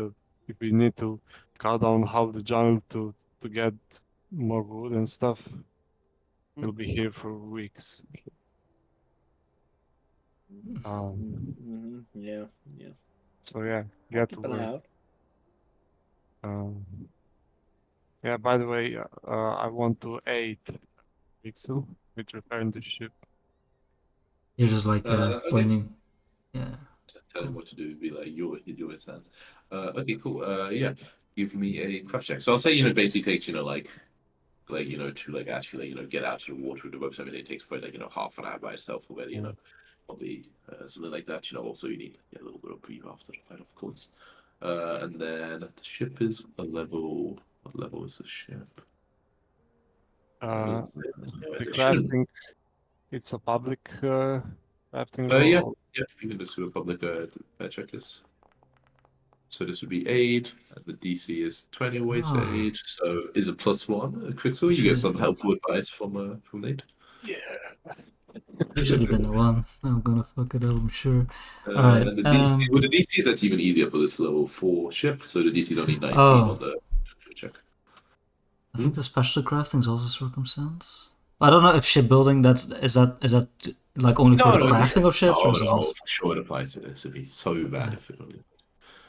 [SPEAKER 5] If we need to cut down half the jungle to get more wood and stuff, we'll be here for weeks.
[SPEAKER 6] Yeah.
[SPEAKER 5] So yeah,
[SPEAKER 6] I'll
[SPEAKER 5] get to
[SPEAKER 6] keep an eye
[SPEAKER 5] work.
[SPEAKER 6] out.
[SPEAKER 5] Yeah. By the way, I want to aid Pixel with repairing the ship.
[SPEAKER 2] You're just like
[SPEAKER 1] Okay.
[SPEAKER 2] pointing. Yeah.
[SPEAKER 1] Tell him what to do. Be like your sense. Okay, cool. Yeah, give me a craft check. So I'll say basically takes to actually get out to the water with the ropes. I mean, it takes probably half an hour by itself already.
[SPEAKER 5] Yeah.
[SPEAKER 1] Probably something like that. Also you need a little bit of breathe after the fight, of course. And then the ship is a level. What level is the ship?
[SPEAKER 5] The
[SPEAKER 1] It shouldn't-
[SPEAKER 5] crafting, it's a public crafting.
[SPEAKER 1] Yeah,
[SPEAKER 5] or-
[SPEAKER 1] you can just do a public check this. So this would be aid, and the DC is 20 always to aid. So is a +1 Quicksilver. You get some helpful advice from Nate.
[SPEAKER 2] You should have been the one. I'm gonna fuck it up, I'm sure.
[SPEAKER 1] And the DC, well, the DC is actually even easier for this level 4 ship. So the DC is only 19 on the check.
[SPEAKER 2] I think the special crafting is also circumstance. I don't know if shipbuilding is that like only for the crafting of ships or something else?
[SPEAKER 1] For sure it applies to this. It'd be so bad if it only.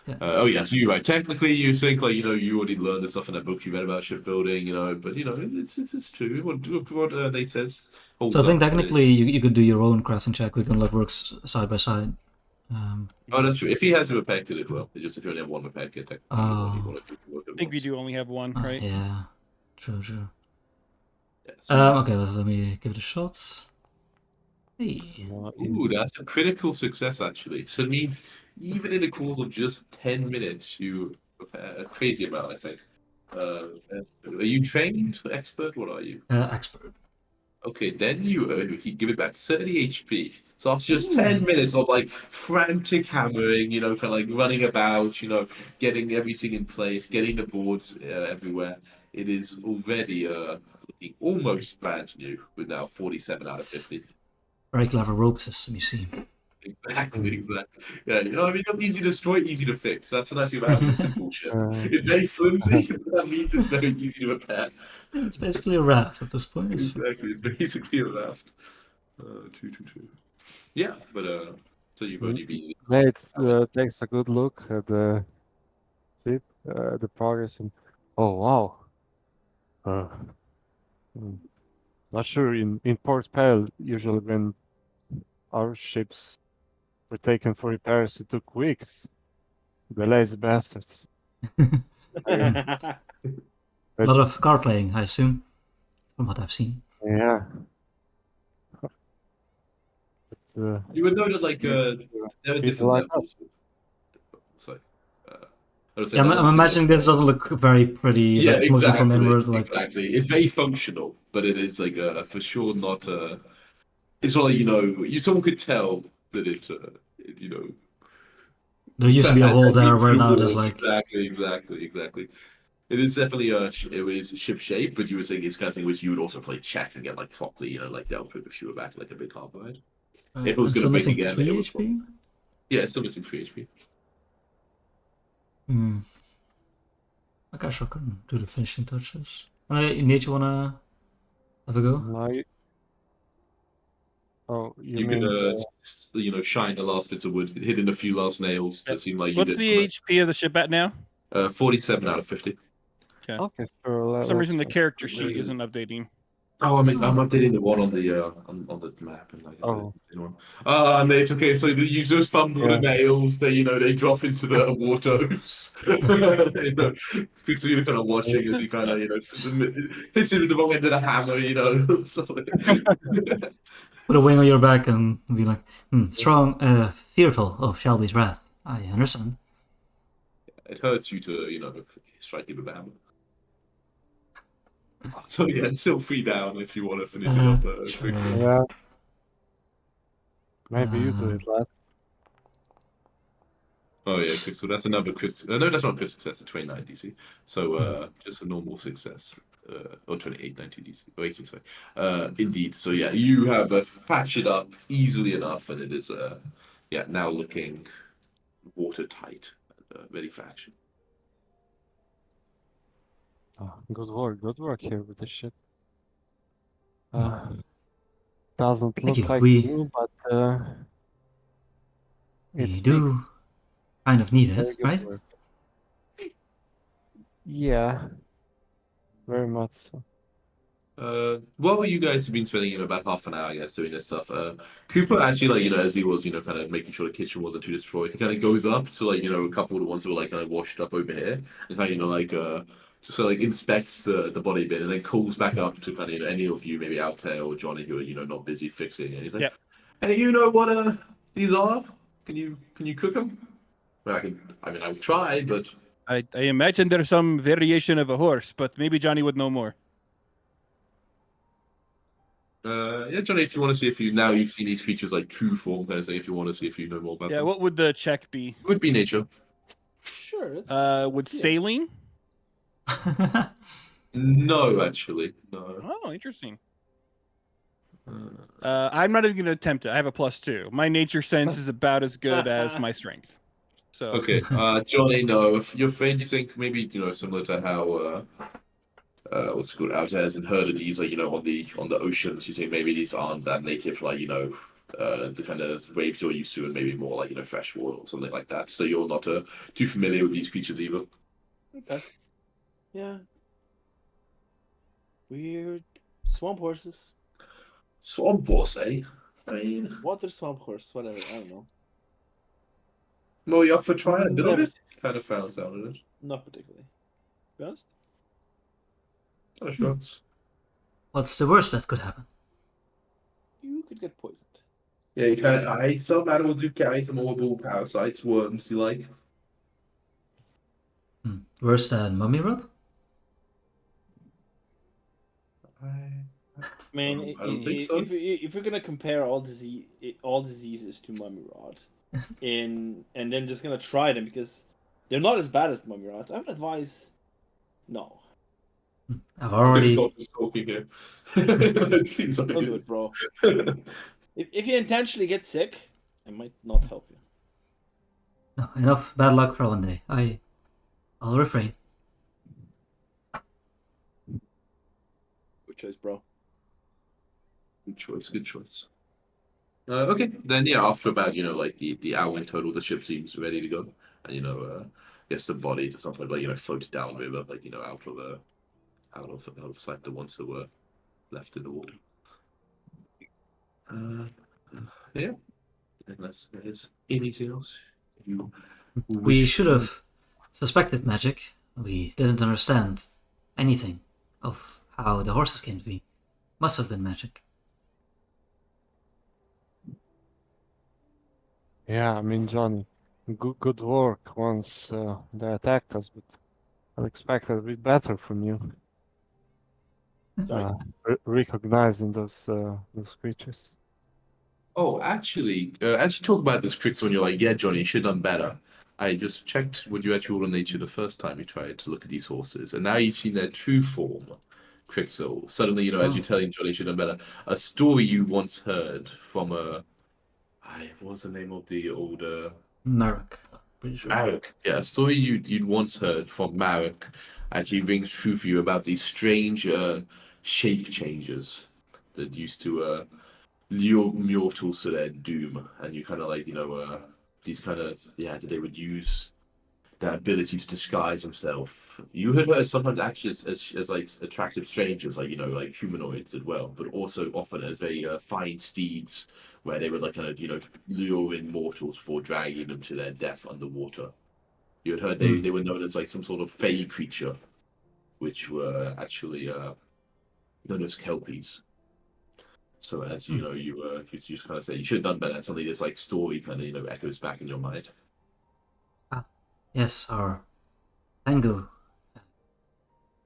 [SPEAKER 2] Yeah.
[SPEAKER 1] Oh yeah, so you're right. Technically, you think you already learned the stuff in that book you read about shipbuilding, but it's true. What Nate says.
[SPEAKER 2] So I think technically you could do your own crafting check. We can like work side by side.
[SPEAKER 1] Oh, that's true. If he has a repair kit, it will. It's just if you only have one repair kit, technically,
[SPEAKER 3] I think we do only have one, right?
[SPEAKER 2] Yeah, true.
[SPEAKER 1] Yeah, so
[SPEAKER 2] Okay, well, let me give it a shot. Hey.
[SPEAKER 1] ooh, that's a critical success actually. So it means even in the course of just 10 minutes, you repair a crazy amount. I think. Are you trained, expert? What are you?
[SPEAKER 2] Expert.
[SPEAKER 1] Okay, then you give it back 30 HP. So after just 10 minutes of like frantic hammering, kind of like running about, getting everything in place, getting the boards everywhere, it is already looking almost brand new with now 47 out of 50.
[SPEAKER 2] Very clever rope system, you see.
[SPEAKER 1] Exactly. Yeah, I mean, not easy to destroy, easy to fix. That's the nice thing about having a simple ship. It's very flimsy, but that means it's very easy to repair.
[SPEAKER 2] It's basically a raft at this point.
[SPEAKER 1] Exactly, it's basically a raft. 222. Yeah, but so you've only been.
[SPEAKER 5] Nate takes a good look at the ship, the progress, and oh wow. Not sure in Port Pale, usually when our ships were taken for repairs, it took weeks. The lazy bastards.
[SPEAKER 2] A lot of card playing, I assume, from what I've seen.
[SPEAKER 5] Yeah. But,
[SPEAKER 1] You would know that there are different
[SPEAKER 5] like
[SPEAKER 1] levels. Sorry.
[SPEAKER 2] Yeah, I'm imagining this doesn't look very pretty.
[SPEAKER 1] Yeah,
[SPEAKER 2] Like, it's mostly from inward. Like,
[SPEAKER 1] exactly. It's very functional, but it is like for sure not. It's not like someone could tell that it's
[SPEAKER 2] there used to be a hole there where now there's like.
[SPEAKER 1] Exactly. It is definitely it is ship shape, but you were saying it's kind of thing which you would also play check and get like properly, like dealt with if you were back like a big carbide. If it was going to break again,
[SPEAKER 2] 3
[SPEAKER 1] it was
[SPEAKER 2] HP?
[SPEAKER 1] Yeah, it's still missing 3 HP.
[SPEAKER 2] I guess I can do the finishing touches. Nate, you wanna have a go?
[SPEAKER 1] You can shine the last bits of wood, hit in a few last nails to seem like you
[SPEAKER 3] What's
[SPEAKER 1] did.
[SPEAKER 3] the HP of the ship at now?
[SPEAKER 1] 47 out of 50.
[SPEAKER 5] okay,
[SPEAKER 3] For some reason, the character sheet isn't updating.
[SPEAKER 1] Oh, I'm updating the one on the map, and like I said,
[SPEAKER 5] Oh.
[SPEAKER 1] the one. And they okay. So the users fumble the
[SPEAKER 5] Yeah.
[SPEAKER 1] nails. They drop into the waters. Because you're kind of watching as he kind of hits him with the wrong end of the hammer. So,
[SPEAKER 2] Put a wing on your back and be like, strong, fearful of Shelby's wrath. I understand.
[SPEAKER 1] it hurts you to strike him with a hammer. So yeah, it's still 3 down if you want to finish it off
[SPEAKER 2] Sure.
[SPEAKER 1] quickly.
[SPEAKER 5] Yeah. Maybe you do it, lad.
[SPEAKER 1] Oh yeah, critical. That's another critical. No, that's not a critical success. It's 29 DC. So just a normal success. Or 28 19 DC. Or 18, sorry. Indeed. So yeah, you have patched it up easily enough, and it is now looking watertight, ready for action.
[SPEAKER 5] Oh, good work here with this shit. Doesn't
[SPEAKER 2] Thank
[SPEAKER 5] look
[SPEAKER 2] you.
[SPEAKER 5] like
[SPEAKER 2] We
[SPEAKER 5] new, but it's
[SPEAKER 2] do
[SPEAKER 5] mixed.
[SPEAKER 2] kind of need
[SPEAKER 5] Very
[SPEAKER 2] it,
[SPEAKER 5] good
[SPEAKER 2] right?
[SPEAKER 5] work. Yeah, very much so.
[SPEAKER 1] Well, you guys have been spending about half an hour, I guess, doing this stuff. Cooper actually, as he was, kind of making sure the kitchen wasn't too destroyed, he kind of goes up to, a couple of the ones who were, kind of washed up over here, and kind of, just inspects the body bit, and then calls back up to kind of, any of you, maybe Altair or Johnny, who are, not busy fixing, and he's like,
[SPEAKER 3] Yep.
[SPEAKER 1] "Hey, you know what these are? Can you cook them? Well, I've tried, but
[SPEAKER 3] I imagine there's some variation of a horse, but maybe Johnny would know more.
[SPEAKER 1] yeah, Johnny, if you want to see if you've seen these creatures like true form, kind of thing, if you want to see if you know more about
[SPEAKER 3] Yeah,
[SPEAKER 1] them,
[SPEAKER 3] what would the check be?
[SPEAKER 1] it would be nature.
[SPEAKER 6] Sure.
[SPEAKER 3] Would
[SPEAKER 6] Yeah.
[SPEAKER 3] sailing?
[SPEAKER 1] No, actually, no.
[SPEAKER 3] Oh, interesting. I'm not even going to attempt it. I have a +2. My nature sense is about as good as my strength. So
[SPEAKER 1] Okay, Johnny, no. If your friend, you think maybe similar to how what's it called, out has and heard of these, on the oceans. You think maybe these aren't that native, the kind of waves you're used to, and maybe more like fresh water or something like that. So you're not too familiar with these creatures either.
[SPEAKER 6] Okay. Yeah. Weird swamp horses.
[SPEAKER 1] Swamp horse, eh? I mean,
[SPEAKER 6] Water swamp horse, whatever. I don't know.
[SPEAKER 1] well, you up for trying a bit of
[SPEAKER 6] Never
[SPEAKER 1] it? Kind of found out of it.
[SPEAKER 6] Not particularly. To be honest.
[SPEAKER 1] Kind of shrugs.
[SPEAKER 2] What's the worst that could happen?
[SPEAKER 6] You could get poisoned.
[SPEAKER 1] Yeah, you kind of. Some animals do carry some horrible parasites, worms. You like?
[SPEAKER 2] Worse than mummy rot?
[SPEAKER 6] I mean,
[SPEAKER 1] I don't think so.
[SPEAKER 6] if you're gonna compare all diseases to mummy rot, and then just gonna try them because they're not as bad as mummy rot, I would advise no.
[SPEAKER 2] I've already.
[SPEAKER 1] Stalking here. Please,
[SPEAKER 6] Don't do it, bro. If you intentionally get sick, it might not help you.
[SPEAKER 2] No, enough bad luck for one day. I'll refrain.
[SPEAKER 6] Good choice, bro.
[SPEAKER 1] Good choice. Good choice. Okay, then yeah, after about the hour in total, the ship seems ready to go, and guess the body to some point floated down river, out of sight, the ones who were left in the water. Yeah, unless there's anything else you
[SPEAKER 2] We
[SPEAKER 1] wish
[SPEAKER 2] should have suspected magic. We didn't understand anything of how the horses came to be. Must have been magic.
[SPEAKER 5] Yeah, I mean, Johnny, good work once they attacked us, but I expected a bit better from you. Recognizing those creatures.
[SPEAKER 1] Oh, actually, as you talk about this Crix when you're like, yeah, Johnny, you should have done better. I just checked what you actually rolled on nature the first time you tried to look at these horses, and now you've seen their true form, Crixel. Suddenly, as you're telling Johnny you should have done better, a story you once heard from what was the name of the old
[SPEAKER 2] Marek. Pretty sure.
[SPEAKER 1] Marek. Yeah, a story you'd once heard from Marek actually rings true for you about these strange shape changes that used to lure mortals to their doom, and you kind of these kind of that they would use that ability to disguise himself. You had heard sometimes actually as like attractive strangers, like like humanoids as well, but also often as very fine steeds, where they would like kind of lure in mortals before dragging them to their death underwater. You had heard they were known as like some sort of fey creature, which were actually known as kelpies. So as you just kind of say you should have done better. Suddenly this like story kind of echoes back in your mind.
[SPEAKER 2] Yes, our Tengu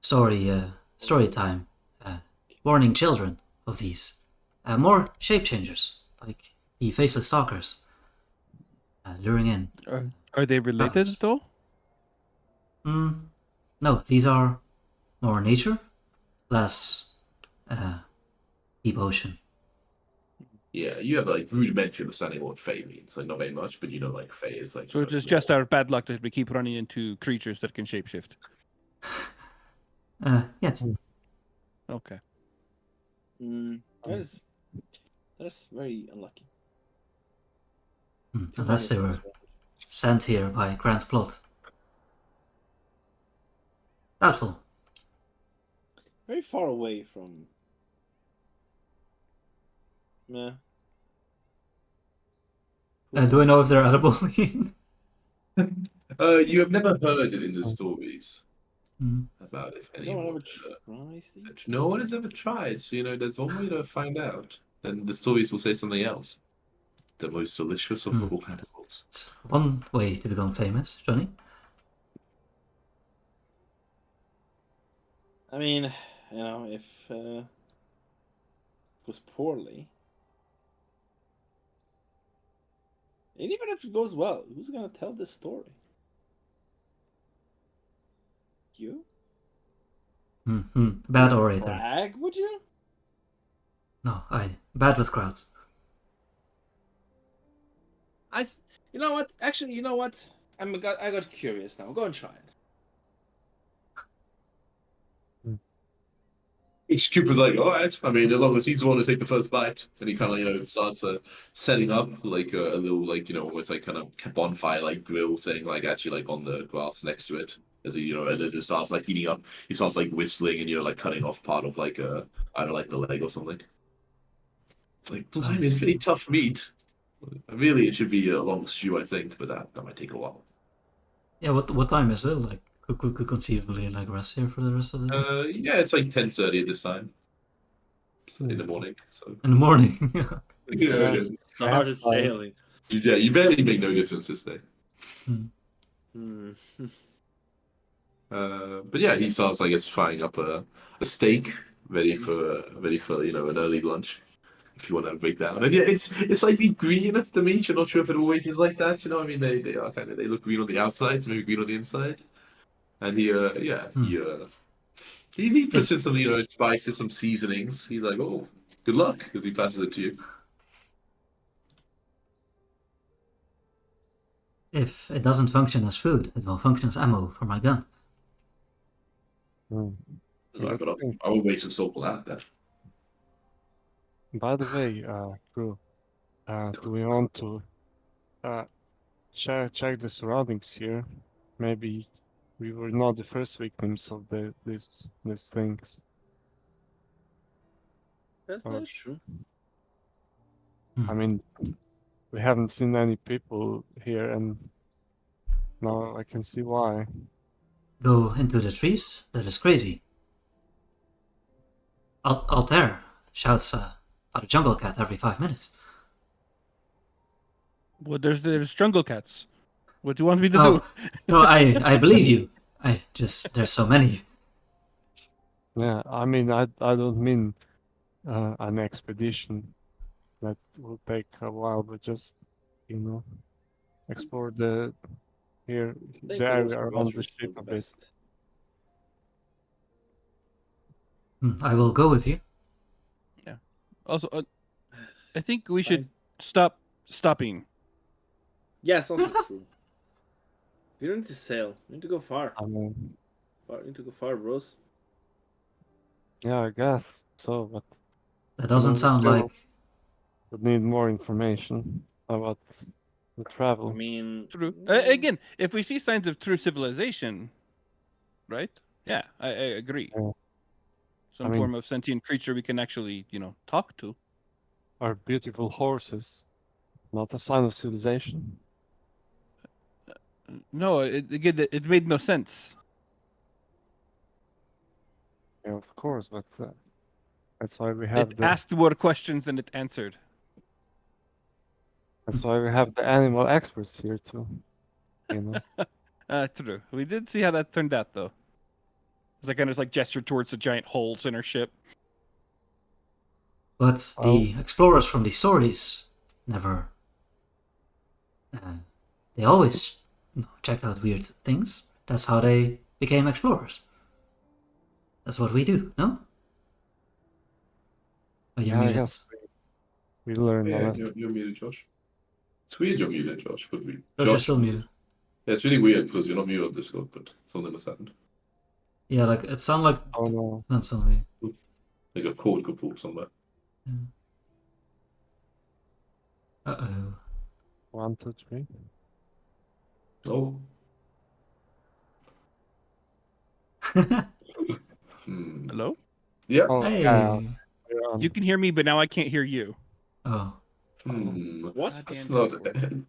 [SPEAKER 2] story time, warning children of these more shape changers, like the faceless stalkers, luring in.
[SPEAKER 3] Are they related
[SPEAKER 2] Travelers.
[SPEAKER 3] at all?
[SPEAKER 2] No, these are more nature, less deep ocean.
[SPEAKER 1] Yeah, you have like rudimentary understanding of what Fey means. Like not very much, but like Fey is like.
[SPEAKER 3] So it is just our bad luck that we keep running into creatures that can shapeshift.
[SPEAKER 2] Yes.
[SPEAKER 3] Okay.
[SPEAKER 6] That is very unlucky.
[SPEAKER 2] Unless they were sent here by Grant Plot. Doubtful.
[SPEAKER 6] Very far away from. Yeah.
[SPEAKER 2] Do I know if they're edible?
[SPEAKER 1] You have never heard it in the stories about it.
[SPEAKER 6] No one ever tries these.
[SPEAKER 1] No one has ever tried. So there's one way to find out. Then the stories will say something else. The most delicious of all animals.
[SPEAKER 2] It's one way to become famous, Johnny.
[SPEAKER 6] I mean, if it goes poorly, and even if it goes well, who's gonna tell this story? You?
[SPEAKER 2] Bad orator.
[SPEAKER 6] Brag, would you?
[SPEAKER 2] No, bad with crowds.
[SPEAKER 6] You know what? Actually, you know what? I got curious now. Go and try it.
[SPEAKER 1] Each Cooper's like, all right. I mean, as long as he's the one to take the first bite, and he kind of starts setting up like a little almost like kind of bonfire like grill, saying like actually like on the grass next to it. As he as it starts like heating up, he starts like whistling and like cutting off part of like I don't know, like the leg or something. It's like blimey, it's pretty tough meat. Really, it should be a long stew, I think, but that might take a while.
[SPEAKER 2] Yeah, what time is it? Like, could conceivably like rest here for the rest of the day?
[SPEAKER 1] Yeah, it's like 10:30 at this time in the morning. So
[SPEAKER 2] In the morning.
[SPEAKER 1] yeah,
[SPEAKER 6] Started sailing.
[SPEAKER 1] you barely make no difference this day. But yeah, he starts, I guess, frying up a steak ready for an early lunch. If you want to break down, and yeah, it's slightly green, the meat. You're not sure if it always is like that. I mean, they are they look green on the outside, so maybe green on the inside. And he puts in some spices, some seasonings. He's like, oh, good luck, as he passes it to you.
[SPEAKER 2] If it doesn't function as food, it will function as ammo for my gun.
[SPEAKER 1] I will waste a soul for that then.
[SPEAKER 5] By the way, Drew, do we want to check the surroundings here? Maybe we were not the first victims of these things.
[SPEAKER 6] That's true.
[SPEAKER 5] I mean, we haven't seen any people here, and now I can see why.
[SPEAKER 2] Go into the trees? That is crazy. Altair shouts about a jungle cat every 5 minutes.
[SPEAKER 3] Well, there's jungle cats. What do you want me to
[SPEAKER 2] Oh,
[SPEAKER 3] do?
[SPEAKER 2] no, I believe you. There's so many.
[SPEAKER 5] Yeah, I mean, I don't mean an expedition that will take a while, but just explore the area around the ship a bit.
[SPEAKER 2] I will go with you.
[SPEAKER 3] Yeah. Also, I think we should stopping.
[SPEAKER 6] Yes, also true. We don't need to sail. We need to go far.
[SPEAKER 5] I mean,
[SPEAKER 6] We need to go far, bros.
[SPEAKER 5] yeah, I guess so, but
[SPEAKER 2] That doesn't sound
[SPEAKER 5] still
[SPEAKER 2] like.
[SPEAKER 5] would need more information about The
[SPEAKER 6] I
[SPEAKER 5] travel.
[SPEAKER 6] mean,
[SPEAKER 3] True. Again, if we see signs of true civilization, right? Yeah, I agree.
[SPEAKER 5] Yeah.
[SPEAKER 3] Some
[SPEAKER 5] I mean-
[SPEAKER 3] form of sentient creature we can actually, talk to.
[SPEAKER 5] Our beautiful horses. Not a sign of civilization.
[SPEAKER 3] No, it made no sense.
[SPEAKER 5] Yeah, of course, but that's why we
[SPEAKER 3] It
[SPEAKER 5] have the
[SPEAKER 3] asked more questions than it answered.
[SPEAKER 5] that's why we have the animal experts here too. You know.
[SPEAKER 3] True. We did see how that turned out, though. As I kind of gestured towards the giant holes in our ship.
[SPEAKER 2] But the explorers from the stories never. They always checked out weird things. That's how they became explorers. That's what we do, no? Oh, you're
[SPEAKER 5] Yeah, I
[SPEAKER 2] muted.
[SPEAKER 5] guess we learned a
[SPEAKER 1] Yeah,
[SPEAKER 5] lesson.
[SPEAKER 1] you're muted, Josh. It's weird you're muted, Josh. But
[SPEAKER 2] Josh, you're still muted.
[SPEAKER 1] Yeah, it's really weird because you're not muted on Discord, but something must happen.
[SPEAKER 2] Yeah, like it sounded like
[SPEAKER 5] Oh no.
[SPEAKER 2] not something.
[SPEAKER 1] Like a cord could pull somewhere.
[SPEAKER 2] Uh
[SPEAKER 5] 1, 2, 3.
[SPEAKER 1] Oh.
[SPEAKER 2] oh.
[SPEAKER 3] Hello?
[SPEAKER 1] Yeah.
[SPEAKER 5] Oh
[SPEAKER 2] Hey.
[SPEAKER 5] yeah. We're on.
[SPEAKER 3] You can hear me, but now I can't hear you.
[SPEAKER 2] Oh.
[SPEAKER 6] what?
[SPEAKER 1] That's not...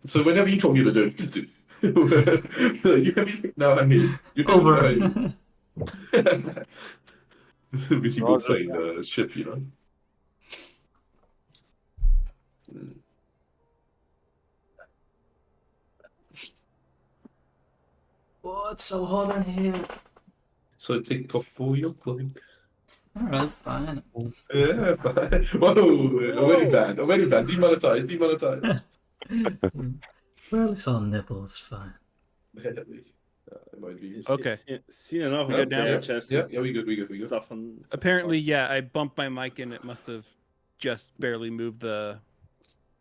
[SPEAKER 1] So whenever you talk, you do it. You hear me? No, I mean... You hear
[SPEAKER 2] Over.
[SPEAKER 1] me? We keep on
[SPEAKER 5] Roger.
[SPEAKER 1] playing the ship, you know?
[SPEAKER 2] Oh, it's so hot in here.
[SPEAKER 1] So take off for your clothing.
[SPEAKER 2] Alright, fine.
[SPEAKER 1] Yeah, fine. Whoa, already banned. Demonetized.
[SPEAKER 2] Barely saw nipples, fine.
[SPEAKER 1] It might be.
[SPEAKER 3] Okay.
[SPEAKER 6] Seen enough
[SPEAKER 3] We
[SPEAKER 6] of
[SPEAKER 3] go down?
[SPEAKER 6] bare chest.
[SPEAKER 1] Yeah, we good.
[SPEAKER 6] Stuff on.
[SPEAKER 3] Apparently, yeah, I bumped my mic and it must have just barely moved the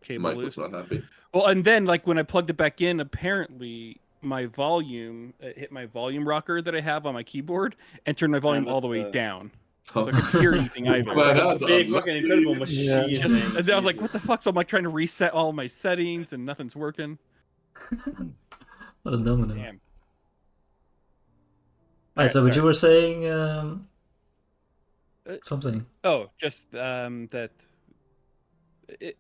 [SPEAKER 3] cable
[SPEAKER 1] Mike
[SPEAKER 3] loose.
[SPEAKER 1] was not happy.
[SPEAKER 3] Well, and then when I plugged it back in, apparently my volume hit my volume rocker that I have on my keyboard and turned my volume all the way down. So I couldn't hear anything either.
[SPEAKER 1] Well, that's
[SPEAKER 6] Big
[SPEAKER 1] unlucky.
[SPEAKER 6] fucking incredible machine.
[SPEAKER 5] Yeah.
[SPEAKER 6] man.
[SPEAKER 3] And I was like, what the
[SPEAKER 6] Jesus.
[SPEAKER 3] fuck? So I'm trying to reset all my settings and nothing's working.
[SPEAKER 2] What a domino.
[SPEAKER 3] Damn.
[SPEAKER 2] Alright, so what
[SPEAKER 3] sorry.
[SPEAKER 2] you were saying, something.
[SPEAKER 3] Oh, just that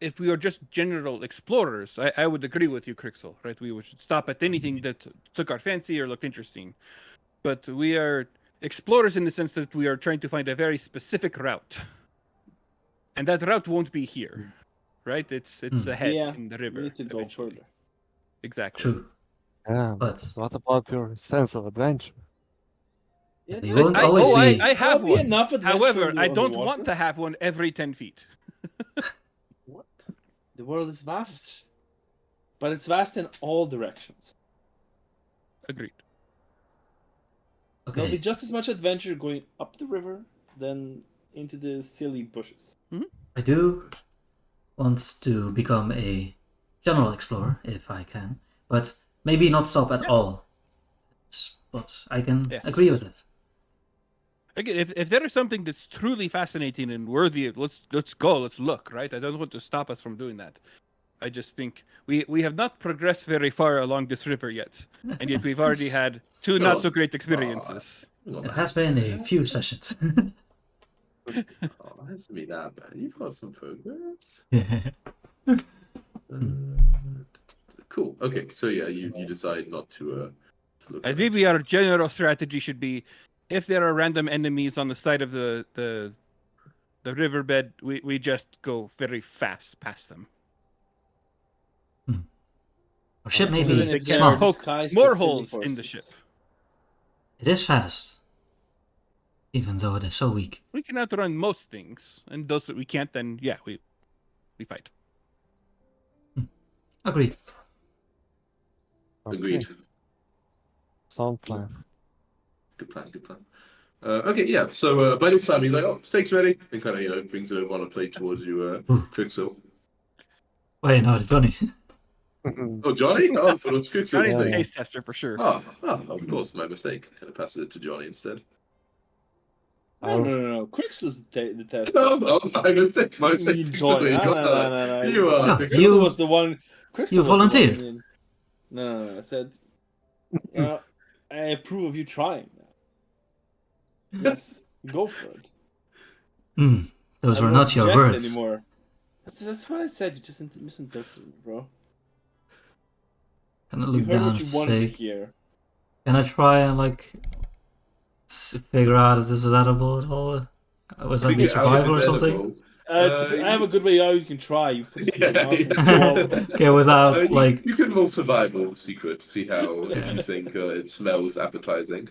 [SPEAKER 3] if we were just general explorers, I would agree with you, Crixel, right? We would stop at anything that took our fancy or looked interesting. But we are explorers in the sense that we are trying to find a very specific route. And that route won't be here, right? It's ahead
[SPEAKER 6] Yeah,
[SPEAKER 3] in the
[SPEAKER 6] We
[SPEAKER 3] river.
[SPEAKER 6] need to go
[SPEAKER 3] eventually.
[SPEAKER 6] further.
[SPEAKER 3] Exactly.
[SPEAKER 2] True.
[SPEAKER 5] Yeah.
[SPEAKER 2] But
[SPEAKER 5] What about your sense of adventure?
[SPEAKER 2] we won't
[SPEAKER 3] I
[SPEAKER 2] always be.
[SPEAKER 3] I have
[SPEAKER 6] There'll be
[SPEAKER 3] one.
[SPEAKER 6] enough adventure
[SPEAKER 3] However,
[SPEAKER 6] on the-
[SPEAKER 3] I
[SPEAKER 6] on the
[SPEAKER 3] don't
[SPEAKER 6] water.
[SPEAKER 3] want to have one every 10 feet.
[SPEAKER 6] What? The world is vast, but it's vast in all directions.
[SPEAKER 3] Agreed.
[SPEAKER 6] There'll be
[SPEAKER 2] Okay.
[SPEAKER 6] just as much adventure going up the river than into the silly bushes.
[SPEAKER 2] I do want to become a general explorer if I can, but maybe not stop at all. But I can
[SPEAKER 3] Yes.
[SPEAKER 2] agree with it.
[SPEAKER 3] Again, if there is something that's truly fascinating and worthy, let's go, let's look, right? I don't want to stop us from doing that. I just think we have not progressed very far along this river yet, and yet we've already had two not so great experiences.
[SPEAKER 2] It has been a few sessions.
[SPEAKER 1] Oh, it hasn't been that bad. You've got some progress. Cool. Okay, so yeah, you decide not to look
[SPEAKER 3] And
[SPEAKER 1] at it.
[SPEAKER 3] maybe our general strategy should be, if there are random enemies on the side of the riverbed, we just go very fast past them.
[SPEAKER 2] Our ship may
[SPEAKER 3] So
[SPEAKER 2] be
[SPEAKER 3] then they can
[SPEAKER 2] small.
[SPEAKER 3] poke
[SPEAKER 6] Disguise
[SPEAKER 3] more
[SPEAKER 6] the silly
[SPEAKER 3] holes in the
[SPEAKER 6] horses.
[SPEAKER 3] ship.
[SPEAKER 2] It is fast, even though it is so weak.
[SPEAKER 3] We can outrun most things, and those that we can't, then yeah, we fight.
[SPEAKER 2] Agreed.
[SPEAKER 1] Agreed.
[SPEAKER 5] Okay, sound plan.
[SPEAKER 1] Good plan. Okay, yeah. So by this time he's like, "Oh, steak's ready," and kind of brings it over on a plate towards you, Crixel.
[SPEAKER 2] Wait, no, Johnny.
[SPEAKER 1] Oh, Johnny? Oh, I thought it was Crixel's
[SPEAKER 3] Johnny's the
[SPEAKER 1] steak.
[SPEAKER 3] taste tester for sure.
[SPEAKER 1] Oh, of course, my mistake. Kind of passes it to Johnny instead.
[SPEAKER 6] No. Crixel's the test.
[SPEAKER 1] No, my mistake.
[SPEAKER 6] You join. No.
[SPEAKER 1] You are.
[SPEAKER 2] No,
[SPEAKER 1] Crixel.
[SPEAKER 2] you-
[SPEAKER 6] Crixel was the one. Crystal
[SPEAKER 2] You
[SPEAKER 6] was the one,
[SPEAKER 2] volunteered.
[SPEAKER 6] I mean- No, I said, I approve of you trying. Yes, go for it.
[SPEAKER 2] Those
[SPEAKER 6] I
[SPEAKER 2] were
[SPEAKER 6] won't
[SPEAKER 2] not your
[SPEAKER 6] object
[SPEAKER 2] words.
[SPEAKER 6] anymore. That's what I said. You just misinterpreted me, bro.
[SPEAKER 2] Can I
[SPEAKER 6] You
[SPEAKER 2] look
[SPEAKER 6] heard
[SPEAKER 2] down
[SPEAKER 6] what
[SPEAKER 2] to
[SPEAKER 6] you wanted to
[SPEAKER 2] say,
[SPEAKER 6] hear.
[SPEAKER 2] can I try and like figure out if this is edible at all? Was that be
[SPEAKER 1] Figure out if
[SPEAKER 2] survival or
[SPEAKER 1] it's
[SPEAKER 2] something?
[SPEAKER 1] edible.
[SPEAKER 6] I have a good way how you can try. You put it in your
[SPEAKER 1] Yeah,
[SPEAKER 6] mouth and
[SPEAKER 1] yeah.
[SPEAKER 6] swallow it.
[SPEAKER 2] Okay, without
[SPEAKER 1] You,
[SPEAKER 2] like
[SPEAKER 1] you can roll survival secret to see how if
[SPEAKER 2] Yeah.
[SPEAKER 1] you think it smells appetizing.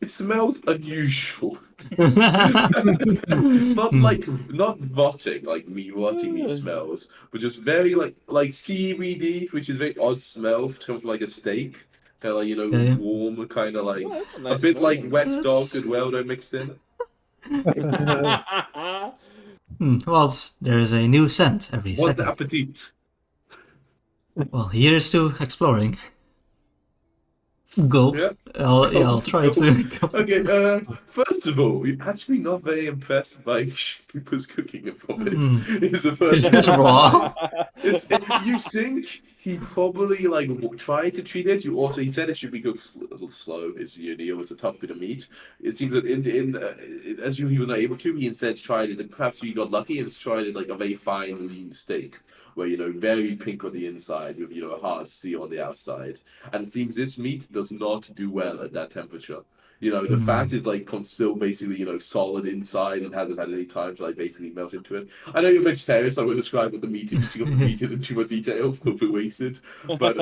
[SPEAKER 1] It smells unusual. Not rotting like me rotting these smells, but just very like seaweedy, which is very odd smell to come from like a steak. Kind of like
[SPEAKER 2] Okay.
[SPEAKER 1] warm, kind of like
[SPEAKER 6] Oh, that's a
[SPEAKER 1] a
[SPEAKER 6] nice
[SPEAKER 1] bit
[SPEAKER 6] smell.
[SPEAKER 1] like wet dog
[SPEAKER 2] That's-
[SPEAKER 1] and weldo mixed in.
[SPEAKER 2] Well, there is a new scent every
[SPEAKER 1] Bon
[SPEAKER 2] second.
[SPEAKER 1] appetit.
[SPEAKER 2] Well, here's to exploring. Gulp.
[SPEAKER 1] Yeah.
[SPEAKER 2] I'll try to.
[SPEAKER 1] Okay, first of all, we're actually not very impressed by Cooper's cooking of it. Is the first
[SPEAKER 2] It's raw.
[SPEAKER 1] you think he probably like tried to treat it. He said it should be cooked a little slow. It's it's a tough bit of meat. It seems that as he was not able to, he instead tried it. And perhaps he got lucky and tried it like a very fine lean steak, where very pink on the inside with a hard sea on the outside. And it seems this meat does not do well at that temperature. The fat is like still basically, solid inside and hasn't had any time to like basically melt into it. I know you're vegetarian, so I won't describe what the meat is of the meat in too much detail, so we're wasted. But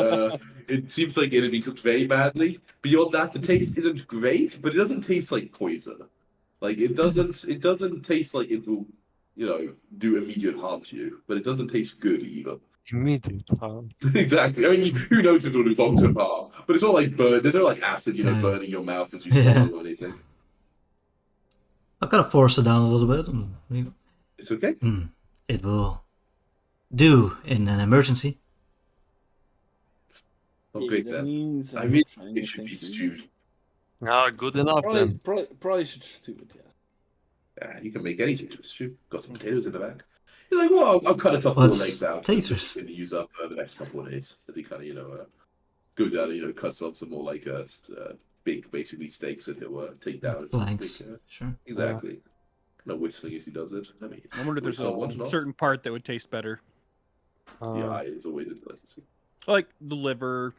[SPEAKER 1] it seems like it had been cooked very badly. Beyond that, the taste isn't great, but it doesn't taste like poison. Like it doesn't taste like it will, do immediate harm to you, but it doesn't taste good either.
[SPEAKER 5] Immediate harm.
[SPEAKER 1] Exactly. I mean, who knows if it'll do long-term harm? But it's not like there's no like acid,
[SPEAKER 2] Yeah.
[SPEAKER 1] burning your mouth as you
[SPEAKER 2] Yeah.
[SPEAKER 1] swallow or anything.
[SPEAKER 2] I've got to force it down a little bit. And,
[SPEAKER 1] It's okay.
[SPEAKER 2] it will do in an emergency.
[SPEAKER 1] Not great
[SPEAKER 6] that
[SPEAKER 1] then.
[SPEAKER 6] means
[SPEAKER 1] I mean,
[SPEAKER 6] trying
[SPEAKER 1] it should be stewed.
[SPEAKER 5] Ah, good enough then.
[SPEAKER 6] Probably should stew it, yes.
[SPEAKER 1] Yeah, you can make anything to a stew. Got some potatoes in the back. He's like, well, I'll cut a couple
[SPEAKER 2] What's
[SPEAKER 1] of legs out
[SPEAKER 2] taters?
[SPEAKER 1] and use up the next couple of days. As he kind of, goes out and, cuts up some more like big, basically steaks that he'll take down.
[SPEAKER 2] Flanks.
[SPEAKER 1] Make,
[SPEAKER 2] Sure.
[SPEAKER 1] exactly. No whistling as he does it. I mean,
[SPEAKER 3] I wonder if there's
[SPEAKER 1] want
[SPEAKER 3] a certain part that would taste better,
[SPEAKER 1] the eye is always a delicacy.
[SPEAKER 3] like the liver.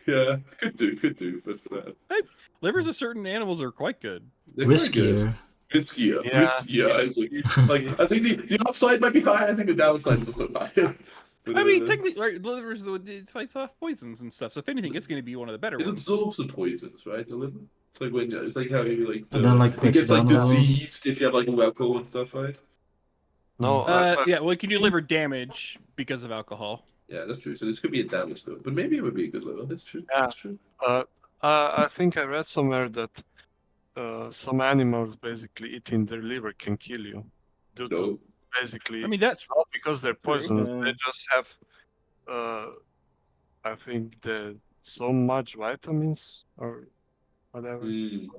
[SPEAKER 1] Yeah, could do, but
[SPEAKER 3] Livers of certain animals are quite good.
[SPEAKER 1] they're very good.
[SPEAKER 2] Riskier.
[SPEAKER 1] Riskier. It's like I think the upside might be high. I think the downside is also high. But,
[SPEAKER 3] I mean, technically, right, the livers it fights off poisons and stuff. So if anything, it's going to be one of the better
[SPEAKER 1] it
[SPEAKER 3] ones.
[SPEAKER 1] absorbs the poisons, right? The liver. It's like when it's like how you like.
[SPEAKER 2] And then, like,
[SPEAKER 1] it
[SPEAKER 2] breaks
[SPEAKER 1] gets
[SPEAKER 2] it
[SPEAKER 1] like
[SPEAKER 2] down a little.
[SPEAKER 1] diseased if you have like alcohol and stuff, right?
[SPEAKER 5] No,
[SPEAKER 3] Yeah, well, it can do liver damage because of alcohol.
[SPEAKER 1] Yeah, that's true. So this could be a damage to it, but maybe it would be a good liver. That's true.
[SPEAKER 5] Yeah.
[SPEAKER 1] That's true.
[SPEAKER 5] I think I read somewhere that some animals basically eating their liver can kill you. Due
[SPEAKER 1] No.
[SPEAKER 5] to basically,
[SPEAKER 3] I mean, that's
[SPEAKER 5] not because they're poisonous,
[SPEAKER 6] Yeah.
[SPEAKER 5] they just have, I think, so much vitamins or whatever.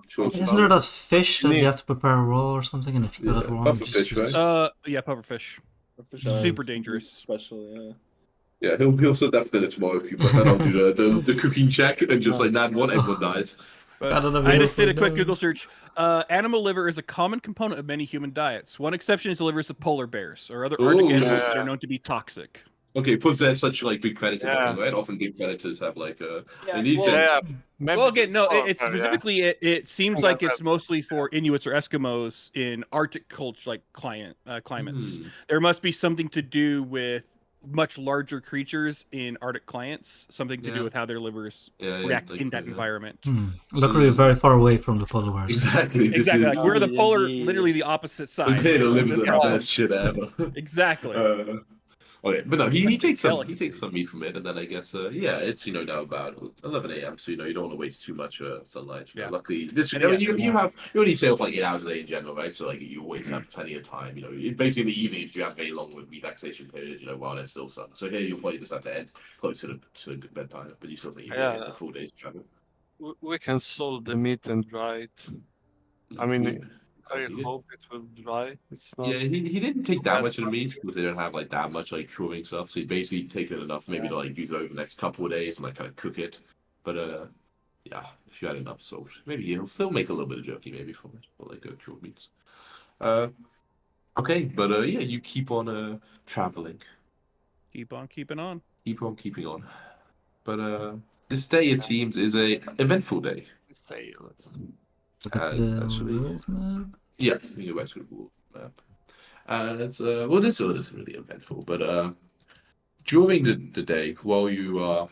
[SPEAKER 1] Sure.
[SPEAKER 2] Isn't there that fish that
[SPEAKER 5] Yeah.
[SPEAKER 2] you have to prepare raw or something? And if you got it
[SPEAKER 1] Yeah,
[SPEAKER 2] wrong,
[SPEAKER 1] pufferfish,
[SPEAKER 2] just-
[SPEAKER 1] right?
[SPEAKER 3] yeah, pufferfish.
[SPEAKER 6] Fish are
[SPEAKER 3] Super dangerous.
[SPEAKER 6] Special, yeah.
[SPEAKER 1] Yeah, he'll sit there for dinner tomorrow, but then I'll do the cooking check and just like that one, everyone dies.
[SPEAKER 3] But
[SPEAKER 2] I don't know if
[SPEAKER 3] I
[SPEAKER 2] you
[SPEAKER 3] just did a
[SPEAKER 2] know.
[SPEAKER 3] quick Google search. Animal liver is a common component of many human diets. One exception is the livers of polar bears or other Arctic
[SPEAKER 1] Ooh.
[SPEAKER 3] animals that are known to be toxic.
[SPEAKER 1] Okay, plus they're such like big predators, I
[SPEAKER 5] Yeah.
[SPEAKER 1] think, right? Often big predators have like
[SPEAKER 3] Yeah,
[SPEAKER 1] they need
[SPEAKER 3] well-
[SPEAKER 1] to.
[SPEAKER 5] Yeah, maybe
[SPEAKER 3] Well, again, no, it's
[SPEAKER 5] yeah.
[SPEAKER 3] specifically it seems
[SPEAKER 5] think
[SPEAKER 3] like
[SPEAKER 5] I've
[SPEAKER 3] it's mostly for Inuits or Eskimos in Arctic culture, like climates.
[SPEAKER 1] Hmm.
[SPEAKER 3] There must be something to do with much larger creatures in Arctic climates, something to
[SPEAKER 1] Yeah.
[SPEAKER 3] do with how their livers
[SPEAKER 1] Yeah,
[SPEAKER 3] react
[SPEAKER 1] like,
[SPEAKER 3] in that environment.
[SPEAKER 2] Luckily, we're very far away from the polar bears.
[SPEAKER 1] Exactly. This
[SPEAKER 3] Exactly,
[SPEAKER 1] is
[SPEAKER 3] like we're the
[SPEAKER 6] Yeah,
[SPEAKER 3] polar,
[SPEAKER 6] yeah.
[SPEAKER 3] literally the opposite side.
[SPEAKER 1] okay, the livers are the
[SPEAKER 5] Yeah.
[SPEAKER 1] best shit ever.
[SPEAKER 3] Exactly.
[SPEAKER 1] Okay, but no, he takes some
[SPEAKER 3] Delicacy.
[SPEAKER 1] meat from it, and then I guess it's now about 11 a.m. So you don't want to waste too much sunlight.
[SPEAKER 3] Yeah.
[SPEAKER 1] Luckily, this
[SPEAKER 3] And
[SPEAKER 1] I mean
[SPEAKER 3] yeah.
[SPEAKER 1] you only sail for like 8 hours a day in general, right? So like you always have plenty of time. Basically in the evenings you have very long relaxation periods. While there's still sun. So here you'll probably just have to end closer to bedtime, but you still think you can
[SPEAKER 5] Yeah.
[SPEAKER 1] get the full day's travel.
[SPEAKER 5] We can salt the meat and dry it. I mean, I hope it will dry. It's not.
[SPEAKER 1] Yeah, he didn't take that
[SPEAKER 5] bad
[SPEAKER 1] much of the meat
[SPEAKER 5] quality.
[SPEAKER 1] because they don't have like that much like curing stuff. So he basically taken enough maybe
[SPEAKER 5] Yeah.
[SPEAKER 1] to like use it over the next couple of days and like kind of cook it. But yeah, if you had enough salt, maybe he'll still make a little bit of jerky maybe from it or like cured meats. Uh, okay, but yeah, you keep on traveling,
[SPEAKER 3] Keep on keeping on.
[SPEAKER 1] keep on keeping on. But this day it seems is a eventful day.
[SPEAKER 5] Say it.
[SPEAKER 2] Look at
[SPEAKER 1] As
[SPEAKER 2] the
[SPEAKER 1] actually,
[SPEAKER 2] world map.
[SPEAKER 1] yeah, you go back to the world map. As well, this isn't really eventful, but during the day while you are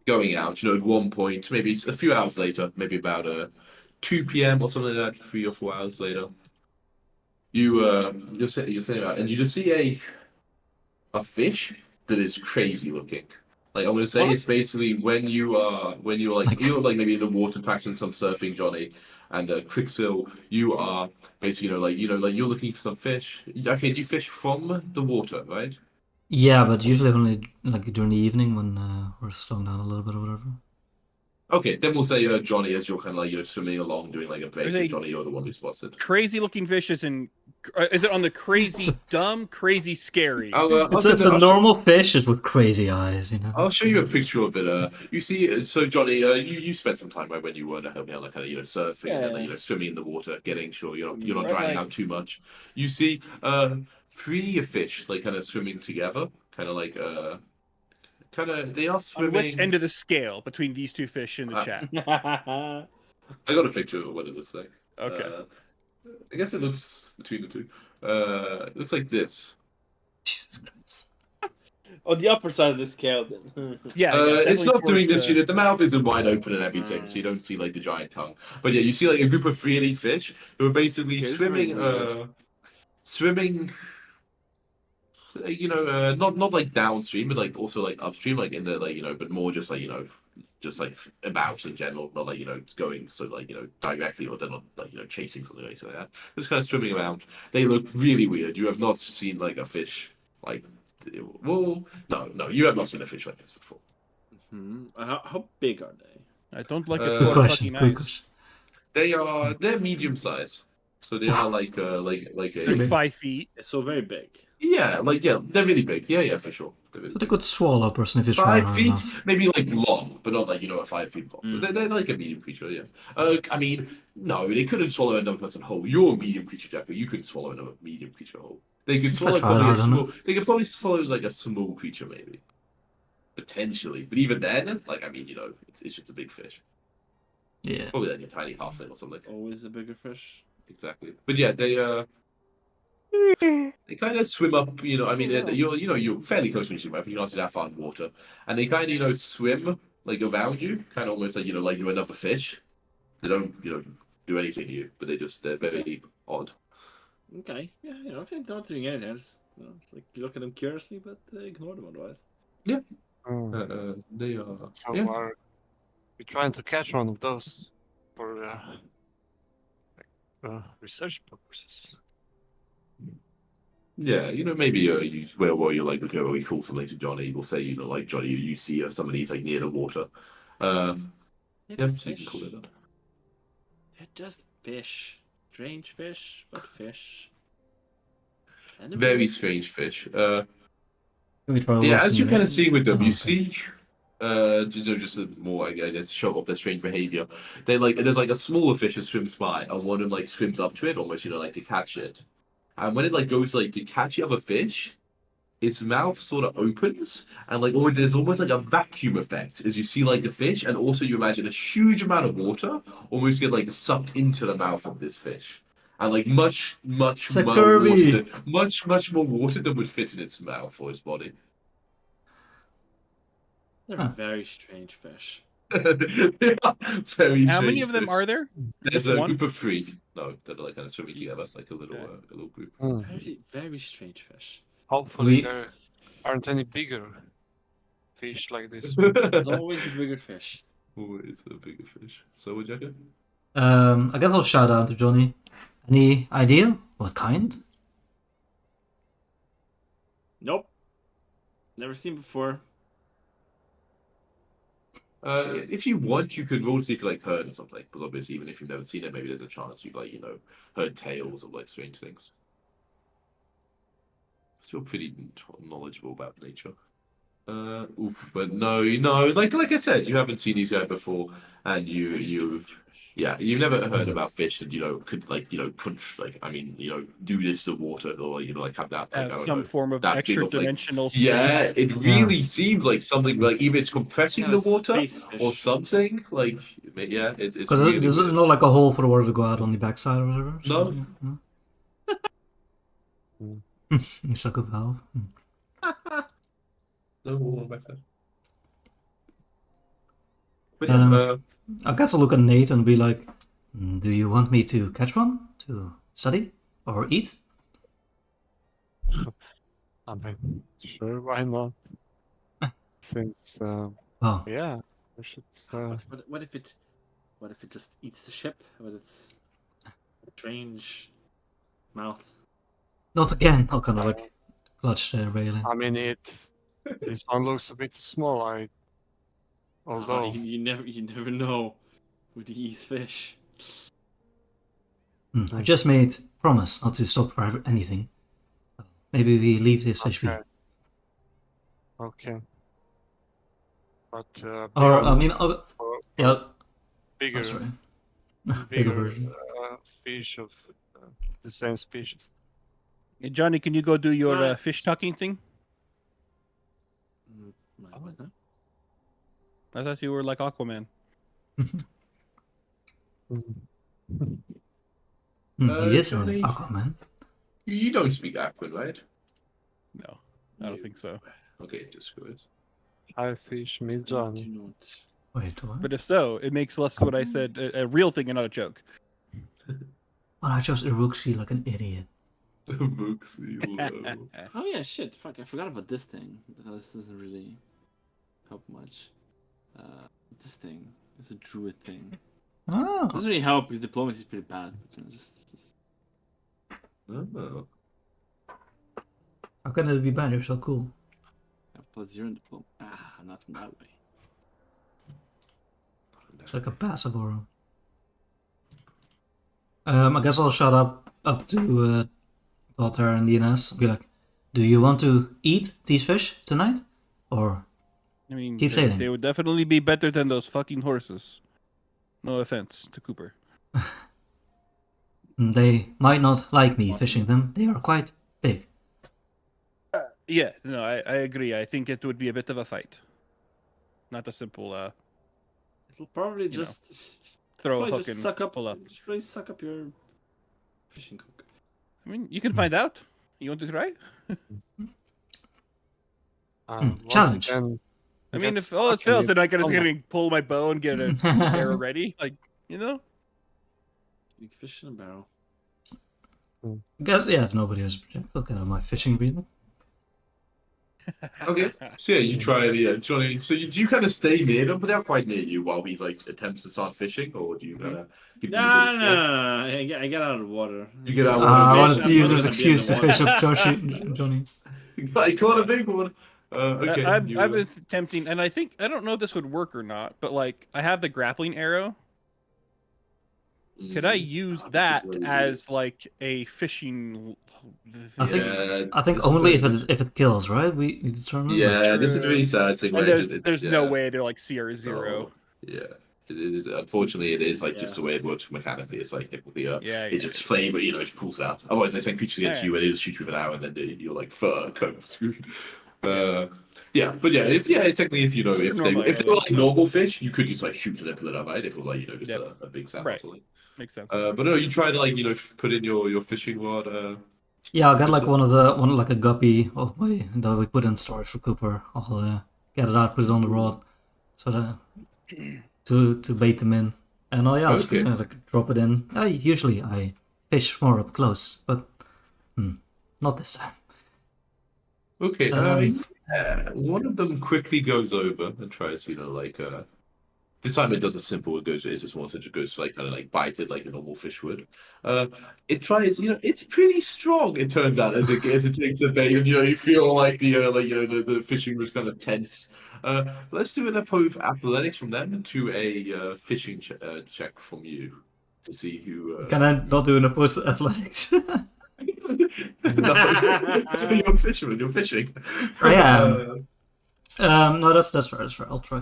[SPEAKER 1] going out, you know, at one point, maybe it's a few hours later, maybe about 2 p.m. or something like that, 3 or 4 hours later, you're sitting out and you just see a fish that is crazy looking. Like I'm gonna say,
[SPEAKER 3] What?
[SPEAKER 1] it's basically when you're like you're like maybe in the water practicing some surfing, Johnny, and Crixil, you are basically like you're looking for some fish. I think you fish from the water, right?
[SPEAKER 2] Yeah, but usually only like during the evening when we're slowing down a little bit or whatever.
[SPEAKER 1] Okay, then we'll say Johnny as you're kind of like swimming along doing like a break.
[SPEAKER 3] There's a-
[SPEAKER 1] Johnny, you're the one who spots it.
[SPEAKER 3] Crazy looking fish is in. Is it on the crazy dumb, crazy scary?
[SPEAKER 2] It's a normal fish just with crazy eyes, you know.
[SPEAKER 1] I'll show you a
[SPEAKER 2] It's-
[SPEAKER 1] picture of it. You see, so Johnny, you spent some time right when you weren't helping out, like kind of surfing and
[SPEAKER 6] Yeah.
[SPEAKER 1] like, swimming in the water, getting sure you're not
[SPEAKER 6] Right,
[SPEAKER 1] drying
[SPEAKER 6] like-
[SPEAKER 1] out too much. You see, three fish like kind of swimming together, kind of like they are
[SPEAKER 3] On
[SPEAKER 1] swimming.
[SPEAKER 3] which end of the scale between these two fish in the chat?
[SPEAKER 1] I got a picture of what it looks like.
[SPEAKER 3] Okay.
[SPEAKER 1] I guess it looks between the two. It looks like this.
[SPEAKER 2] Jesus Christ.
[SPEAKER 6] On the upper side of the scale, then.
[SPEAKER 3] Yeah,
[SPEAKER 1] it's
[SPEAKER 3] definitely
[SPEAKER 1] not doing
[SPEAKER 3] towards
[SPEAKER 1] this unit. The mouth isn't wide open and everything, so you don't see like the giant tongue. But yeah, you see like a group of three elite fish who are basically
[SPEAKER 4] Okay, it's very
[SPEAKER 1] swimming,
[SPEAKER 4] weird.
[SPEAKER 1] swimming. Not like downstream, but like also like upstream, like in the like but more just like just like about in general, not like going so like directly, or they're not like chasing something or anything like that. Just kind of swimming around. They look really weird. You have not seen like a fish like. Well, no, you have not seen a fish like this before.
[SPEAKER 6] How big are they?
[SPEAKER 3] I don't like its
[SPEAKER 1] Good
[SPEAKER 2] Good
[SPEAKER 3] short
[SPEAKER 2] question.
[SPEAKER 3] fucking
[SPEAKER 2] Good
[SPEAKER 3] eyes.
[SPEAKER 2] question.
[SPEAKER 1] They're medium size, so they are like a
[SPEAKER 3] Like 5 feet.
[SPEAKER 6] So very big.
[SPEAKER 1] yeah, they're really big. Yeah, for sure. They're really
[SPEAKER 2] So they
[SPEAKER 1] big.
[SPEAKER 2] could swallow a person if you try
[SPEAKER 1] 5
[SPEAKER 2] hard
[SPEAKER 1] feet,
[SPEAKER 2] enough.
[SPEAKER 1] maybe like long, but not like a 5 feet long. So they're like a medium creature. Yeah. I mean, no, they couldn't swallow another person whole. You're a medium creature, Jacko. You couldn't swallow another medium creature whole. They could swallow
[SPEAKER 2] tried
[SPEAKER 1] probably a
[SPEAKER 2] hard
[SPEAKER 1] small.
[SPEAKER 2] enough.
[SPEAKER 1] They could probably swallow like a small creature, maybe potentially. But even then, like I mean, it's just a big fish.
[SPEAKER 2] Yeah.
[SPEAKER 1] Probably like a tiny halfling or something.
[SPEAKER 6] Always a bigger fish.
[SPEAKER 1] Exactly. But yeah, they kind of swim up. I mean, you're fairly close when you swim up. You're not that far in water, and they kind of swim like around you, kind of almost like like you're another fish. They don't do anything to you, but they're very odd.
[SPEAKER 6] Okay. Yeah, if they're not doing anything, it's like you look at them curiously, but ignore them otherwise.
[SPEAKER 1] They are.
[SPEAKER 5] So
[SPEAKER 1] Yeah.
[SPEAKER 5] are we trying to catch one of those for research purposes?
[SPEAKER 1] Yeah, maybe you where you're like, okay, well, you call something to Johnny. We'll say, like Johnny, you see some of these like near the water. Yeah, so you can call it that.
[SPEAKER 6] They're just fish. Strange fish, but fish. And
[SPEAKER 1] Very strange fish.
[SPEAKER 2] Maybe try
[SPEAKER 1] Yeah, as
[SPEAKER 2] watching
[SPEAKER 1] you
[SPEAKER 2] it.
[SPEAKER 1] kind of see with them,
[SPEAKER 2] Oh,
[SPEAKER 1] you
[SPEAKER 2] okay.
[SPEAKER 1] see, just more, I guess, show off their strange behavior. There's like a smaller fish that swims by, and one of them like swims up to it, almost, like to catch it. And when it like goes like to catch the other fish, its mouth sort of opens, and like there's almost like a vacuum effect as you see like the fish, and also you imagine a huge amount of water almost get like sucked into the mouth of this fish. And like much
[SPEAKER 2] It's a
[SPEAKER 1] more
[SPEAKER 2] Kirby.
[SPEAKER 1] water much more water than would fit in its mouth or its body.
[SPEAKER 6] they're
[SPEAKER 2] Huh.
[SPEAKER 6] very strange fish.
[SPEAKER 1] They are very
[SPEAKER 3] How many
[SPEAKER 1] strange
[SPEAKER 3] of them
[SPEAKER 1] fish.
[SPEAKER 3] are there?
[SPEAKER 1] There's
[SPEAKER 3] Just
[SPEAKER 1] a
[SPEAKER 3] one?
[SPEAKER 1] group of three. No, that are like kind of swimming together, like a little group.
[SPEAKER 6] Very, very strange fish.
[SPEAKER 5] Hopefully
[SPEAKER 2] We-
[SPEAKER 5] there aren't any bigger fish like this.
[SPEAKER 6] There's always a bigger fish.
[SPEAKER 1] Always a bigger fish. So would you go?
[SPEAKER 2] I guess I'll shout out to Johnny. Any idea? What kind?
[SPEAKER 6] Nope. Never seen before.
[SPEAKER 1] If you want, you could roll to see if you like heard something. But obviously, even if you've never seen it, maybe there's a chance you've like heard tales of like strange things. Still pretty knowledgeable about nature. But no, like I said, you haven't seen these guys before, and you've never heard about fish that could do this to water or like have that like
[SPEAKER 3] Have
[SPEAKER 1] I don't
[SPEAKER 3] some
[SPEAKER 1] know
[SPEAKER 3] form of
[SPEAKER 1] that big
[SPEAKER 3] extra
[SPEAKER 1] of like
[SPEAKER 3] dimensional
[SPEAKER 1] yeah,
[SPEAKER 3] space.
[SPEAKER 1] it really seems like something like either it's compressing
[SPEAKER 4] Kind
[SPEAKER 1] the
[SPEAKER 4] of
[SPEAKER 1] water
[SPEAKER 4] space
[SPEAKER 1] or
[SPEAKER 4] fish.
[SPEAKER 1] something like it's
[SPEAKER 2] Because
[SPEAKER 1] really
[SPEAKER 2] there's
[SPEAKER 1] weird.
[SPEAKER 2] not like a hole for the water to go out on the backside or whatever.
[SPEAKER 1] No.
[SPEAKER 2] Something, no?
[SPEAKER 5] Mm.
[SPEAKER 2] It's like a valve.
[SPEAKER 1] No water on the backside. But yeah,
[SPEAKER 2] I guess I'll look at Nate and be like, do you want me to catch one? To study? Or eat?
[SPEAKER 5] I mean, sure, why not? Since,
[SPEAKER 2] Well,
[SPEAKER 5] yeah, we should.
[SPEAKER 4] What if it just eats the ship with its strange mouth?
[SPEAKER 2] not again. I'll kind of like clutch the railing.
[SPEAKER 5] I mean, this one looks a bit small. Although,
[SPEAKER 4] You never know with these fish.
[SPEAKER 2] I just made promise not to stop for anything. Maybe we leave this fish be.
[SPEAKER 5] okay. But
[SPEAKER 2] Or, I mean, yeah.
[SPEAKER 5] bigger,
[SPEAKER 2] Oh, sorry. Bigger
[SPEAKER 5] bigger
[SPEAKER 2] version.
[SPEAKER 5] fish of the same species.
[SPEAKER 3] Hey, Johnny, can you go do your
[SPEAKER 4] Right.
[SPEAKER 3] fish talking thing?
[SPEAKER 4] What now?
[SPEAKER 3] I thought you were like Aquaman.
[SPEAKER 2] He is an
[SPEAKER 1] Johnny,
[SPEAKER 2] Aquaman.
[SPEAKER 1] you don't speak Aquan, right?
[SPEAKER 3] No, I don't think so.
[SPEAKER 1] Okay, just curious.
[SPEAKER 5] Hi, fish, me,
[SPEAKER 4] I do
[SPEAKER 5] Johnny.
[SPEAKER 4] not.
[SPEAKER 2] Wait, what?
[SPEAKER 3] But if so, it makes less what I said a real thing and not a joke.
[SPEAKER 2] Well, I chose Iruxi like an idiot.
[SPEAKER 1] Booksy,
[SPEAKER 4] Oh yeah, shit. Fuck, I forgot about this thing. This doesn't really help much. This thing is a druid thing.
[SPEAKER 2] Oh.
[SPEAKER 4] Doesn't really help because diplomacy is pretty bad. But, just...
[SPEAKER 1] Oh.
[SPEAKER 2] How can it be bad? You're so cool.
[SPEAKER 4] Have +0 in diplomacy. Not in that way.
[SPEAKER 2] It's like a passive aura. I guess I'll shut up to Daughter and DNS. I'll be like, do you want to eat these fish tonight? Or
[SPEAKER 3] I mean,
[SPEAKER 2] keep sailing?
[SPEAKER 3] they would definitely be better than those fucking horses. No offense to Cooper.
[SPEAKER 2] They might not like me fishing them. They are quite big.
[SPEAKER 3] Yeah, no, I agree. I think it would be a bit of a fight. Not a simple
[SPEAKER 4] It'll probably
[SPEAKER 3] know,
[SPEAKER 4] just
[SPEAKER 3] throw a
[SPEAKER 4] probably
[SPEAKER 3] hook
[SPEAKER 4] just
[SPEAKER 3] and
[SPEAKER 4] suck up.
[SPEAKER 3] pull up.
[SPEAKER 4] Just probably suck up your fishing hook.
[SPEAKER 3] I mean, you can find out. You want to try?
[SPEAKER 5] Once
[SPEAKER 2] Challenge.
[SPEAKER 5] again,
[SPEAKER 3] I mean,
[SPEAKER 5] that's
[SPEAKER 3] if all else
[SPEAKER 5] actually
[SPEAKER 3] fails, then I can just
[SPEAKER 5] fun.
[SPEAKER 3] pull my bow and get an arrow ready. Like, you know?
[SPEAKER 4] Big fish in a barrel.
[SPEAKER 2] I guess, yeah, if nobody has a project, look at my fishing reel.
[SPEAKER 1] Okay, so yeah, you try it, Johnny. So do you kind of stay near them, but they're quite near you while he like attempts to start fishing, or do you kind of keep them a bit of space?
[SPEAKER 4] I get out of the water.
[SPEAKER 1] You get out of
[SPEAKER 2] I
[SPEAKER 1] water.
[SPEAKER 2] wanted to use
[SPEAKER 4] I'm
[SPEAKER 2] this
[SPEAKER 4] not gonna be in
[SPEAKER 2] excuse
[SPEAKER 4] the
[SPEAKER 2] to
[SPEAKER 4] water.
[SPEAKER 2] fish up Johnny.
[SPEAKER 1] I caught a big one. Okay,
[SPEAKER 3] I've been tempting, and I don't know if this would work or not, but like I have the grappling arrow. Could I use that as like a fishing?
[SPEAKER 2] I think only if it kills, right? We determine.
[SPEAKER 1] Yeah, this is really sad.
[SPEAKER 3] And there's no way they're like CR0.
[SPEAKER 1] Yeah, it is. Unfortunately, it is like just the way it works mechanically. It's like it just flavor, it pulls out. Otherwise, they send creatures against you, and they just shoot you with an arrow, and then you're like fur kind of screwed. Yeah, but technically, if they were like normal fish, you could just like shoot and pull it out, right? If it were like just a big salmon or something.
[SPEAKER 3] Makes sense.
[SPEAKER 1] But no, you try to like put in your fishing rod.
[SPEAKER 2] Yeah, I'll get like one like a guppy of my that we put in storage for Cooper. I'll get it out, put it on the rod, so that to bait them in, and I'll just like drop it in. Usually I fish more up close, but not this time.
[SPEAKER 1] Okay, one of them quickly goes over and tries, This time it does a simple. It's a small fish. It goes to like kind of like bite it like a normal fish would. It tries. It's pretty strong. It turns out as it takes the bait, and you feel like the fishing was kind of tense. Let's do an opposed athletics from them to a fishing check from you to see who.
[SPEAKER 2] Can I not do an opposed athletics?
[SPEAKER 1] No, you're a fisherman. You're fishing.
[SPEAKER 2] I am. No, that's fair. That's fair. I'll try.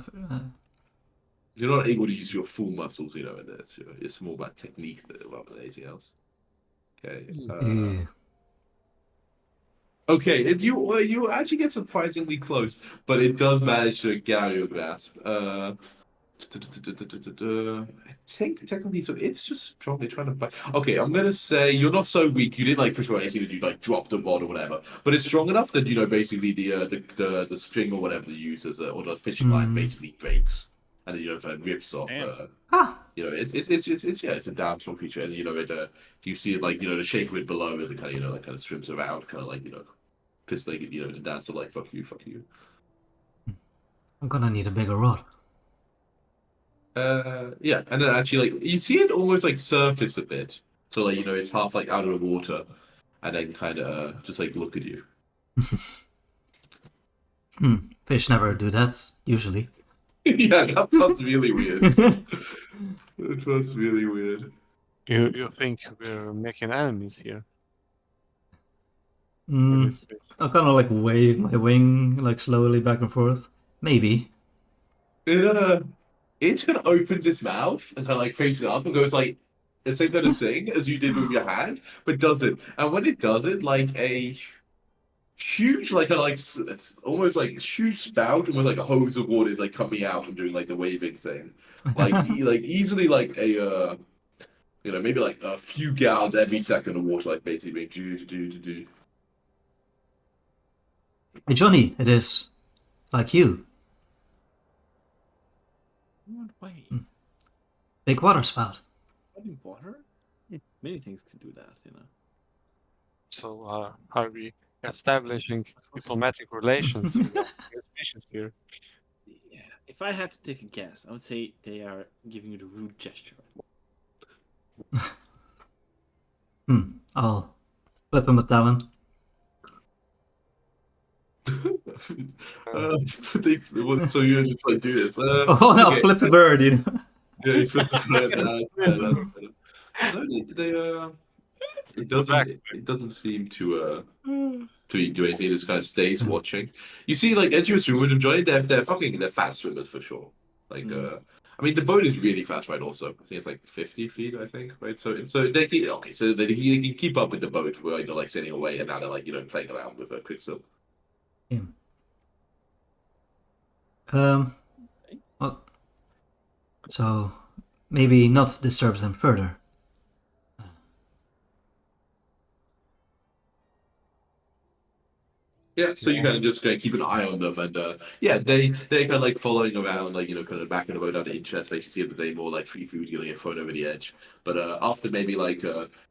[SPEAKER 1] You're not able to use your full muscles, in this. It's more about technique rather than anything else. Okay.
[SPEAKER 2] Yeah.
[SPEAKER 1] Okay, and you actually get surprisingly close, but it does manage to gather your grasp. I think technically, so it's just strongly trying to bite. Okay, I'm gonna say you're not so weak. You didn't like push away anything that you like drop the rod or whatever, but it's strong enough that basically the string or whatever you use as or the fishing line basically breaks and then kind of rips off. It's a damn strong creature, and you see it like the shape of it below as it kind of kind of swims around, kind of like piss like the dancer like fuck you.
[SPEAKER 2] I'm gonna need a bigger rod.
[SPEAKER 1] Yeah, and then actually, like, you see it almost like surface a bit, so like it's half like out of the water, and then kind of just like look at you.
[SPEAKER 2] Fish never do that usually.
[SPEAKER 1] Yeah, that sounds really weird. That sounds really weird.
[SPEAKER 5] You think we're making enemies here?
[SPEAKER 2] I'll kind of like wave my wing like slowly back and forth. Maybe.
[SPEAKER 1] It kind of opens its mouth and kind of like faces up and goes like the same kind of thing as you did with your hand, but does it. And when it does it, like a huge, it's almost like huge spout, almost like a hose of water is like coming out and doing like the waving thing, like easily like a maybe like a few gallons every second of water, like basically being do.
[SPEAKER 2] Hey Johnny, it is like you.
[SPEAKER 4] What way?
[SPEAKER 2] Big water spout.
[SPEAKER 4] Running water? Many things can do that,
[SPEAKER 5] So are we establishing diplomatic relations with the species here?
[SPEAKER 4] Yeah. If I had to take a guess, I would say they are giving you the rude gesture.
[SPEAKER 2] I'll flip him a talon.
[SPEAKER 1] So you just like do this.
[SPEAKER 2] I'll flip the bird,
[SPEAKER 1] Yeah, you flip the bird. It doesn't seem to do anything. It just kind of stays watching. You see, like as you assume with them, Johnny, they're fast swimmers for sure. Like I mean, the boat is really fast, right? Also, I think it's like 50 feet, I think, right? So they can keep up with the boat where like sailing away, and now they're like playing around with a quicksilver.
[SPEAKER 2] Yeah. Well, so maybe not disturb them further.
[SPEAKER 1] Yeah, so you kind of just keep an eye on them, and they kind of like following around, like kind of backing the boat out of interest, basically see if they more like free food, get thrown over the edge. But after maybe like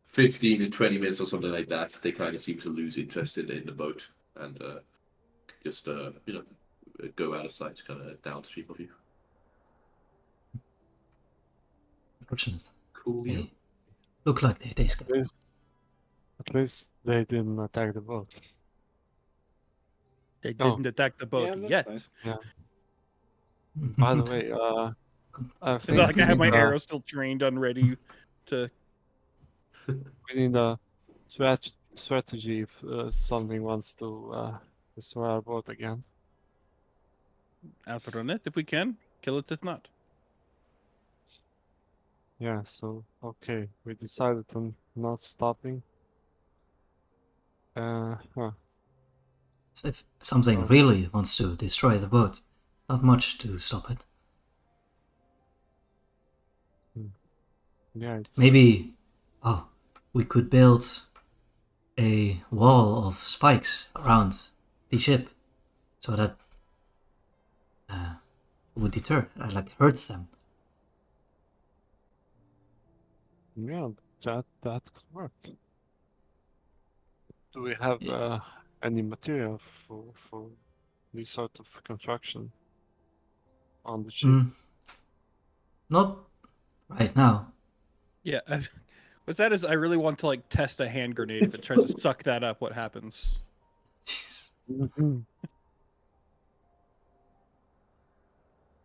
[SPEAKER 1] 15 and 20 minutes or something like that, they kind of seem to lose interest in the boat and just go out of sight, kind of downstream of you.
[SPEAKER 2] Unfortunate.
[SPEAKER 1] Cool.
[SPEAKER 2] They look like they scared.
[SPEAKER 5] At least they didn't attack the boat.
[SPEAKER 3] They didn't attack the boat yet.
[SPEAKER 4] Nice.
[SPEAKER 5] Yeah. By the way, I
[SPEAKER 3] It's
[SPEAKER 5] think
[SPEAKER 3] not like I have my
[SPEAKER 5] we
[SPEAKER 3] arrow still trained on ready to.
[SPEAKER 5] need a strategy if something wants to destroy our boat again.
[SPEAKER 3] Outrun it if we can. Kill it if not.
[SPEAKER 5] Yeah, so okay, we decided on not stopping.
[SPEAKER 2] So if something really wants to destroy the boat, not much to stop it.
[SPEAKER 5] Yeah, it's...
[SPEAKER 2] Maybe, we could build a wall of spikes around the ship, so that would deter, hurt them.
[SPEAKER 5] Yeah, that could work. Do we have any material for this sort of construction on the ship?
[SPEAKER 2] Not right now.
[SPEAKER 3] Yeah. What's that is I really want to like test a hand grenade. If it tries to suck that up, what happens?
[SPEAKER 2] Jeez.
[SPEAKER 5] Mhm.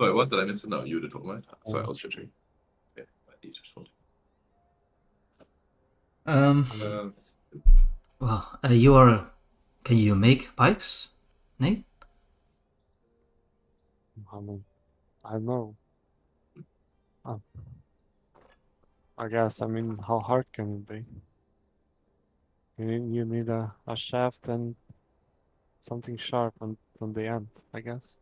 [SPEAKER 1] Sorry, what did I miss? No, you were talking about. Sorry, I
[SPEAKER 5] Oh.
[SPEAKER 1] was judging. Yeah, that needs respond.
[SPEAKER 2] Um.
[SPEAKER 1] Uh,
[SPEAKER 2] Well, you are. Can you make pikes, Nate?
[SPEAKER 5] I mean, I don't know. Uh, I guess, I mean, how hard can it be? You need a shaft and something sharp on the end, I guess.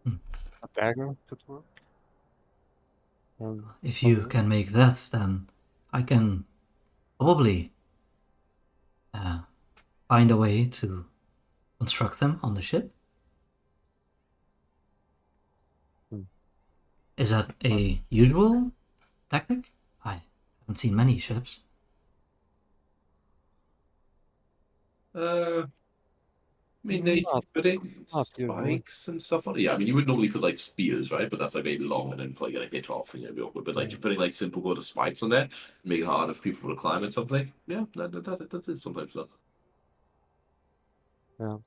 [SPEAKER 2] Hmm.
[SPEAKER 5] A dagger could work.
[SPEAKER 2] If you
[SPEAKER 5] Some
[SPEAKER 2] can make that, then I can probably find a way to construct them on the ship.
[SPEAKER 5] Hmm.
[SPEAKER 2] Is that a usual tactic? I haven't seen many ships.
[SPEAKER 1] I mean, they
[SPEAKER 5] not,
[SPEAKER 1] putting
[SPEAKER 5] not usually.
[SPEAKER 1] spikes and stuff on it. Yeah, I mean, you would normally put like spears, right? But that's like very long and then probably gonna hit off and you'll be awkward. But like
[SPEAKER 5] Yeah.
[SPEAKER 1] just putting like simple gold spikes on there, make it harder for people to climb and something. Yeah, that is sometimes done.
[SPEAKER 5] Yeah.